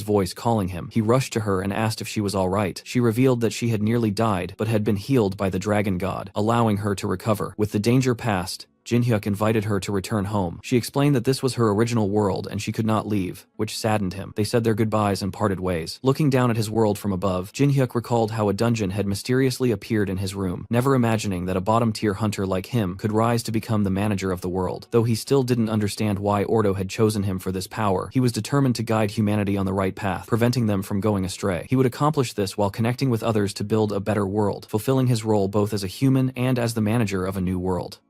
voice calling him. He rushed to her and asked if she was all right. She revealed that she had nearly died but had been healed by the dragon god, allowing her to recover. With the danger past, Jinhyuk invited her to return home. She explained that this was her original world and she could not leave, which saddened him. They said their goodbyes and parted ways. Looking down at his world from above, Jinhyuk recalled how a dungeon had mysteriously appeared in his room, never imagining that a bottom-tier hunter like him could rise to become the manager of the world. Though he still didn't understand why Ordo had chosen him for this power, he was determined to guide humanity on the right path, preventing them from going astray. He would accomplish this while connecting with others to build a better world, fulfilling his role both as a human and as the manager of a new world.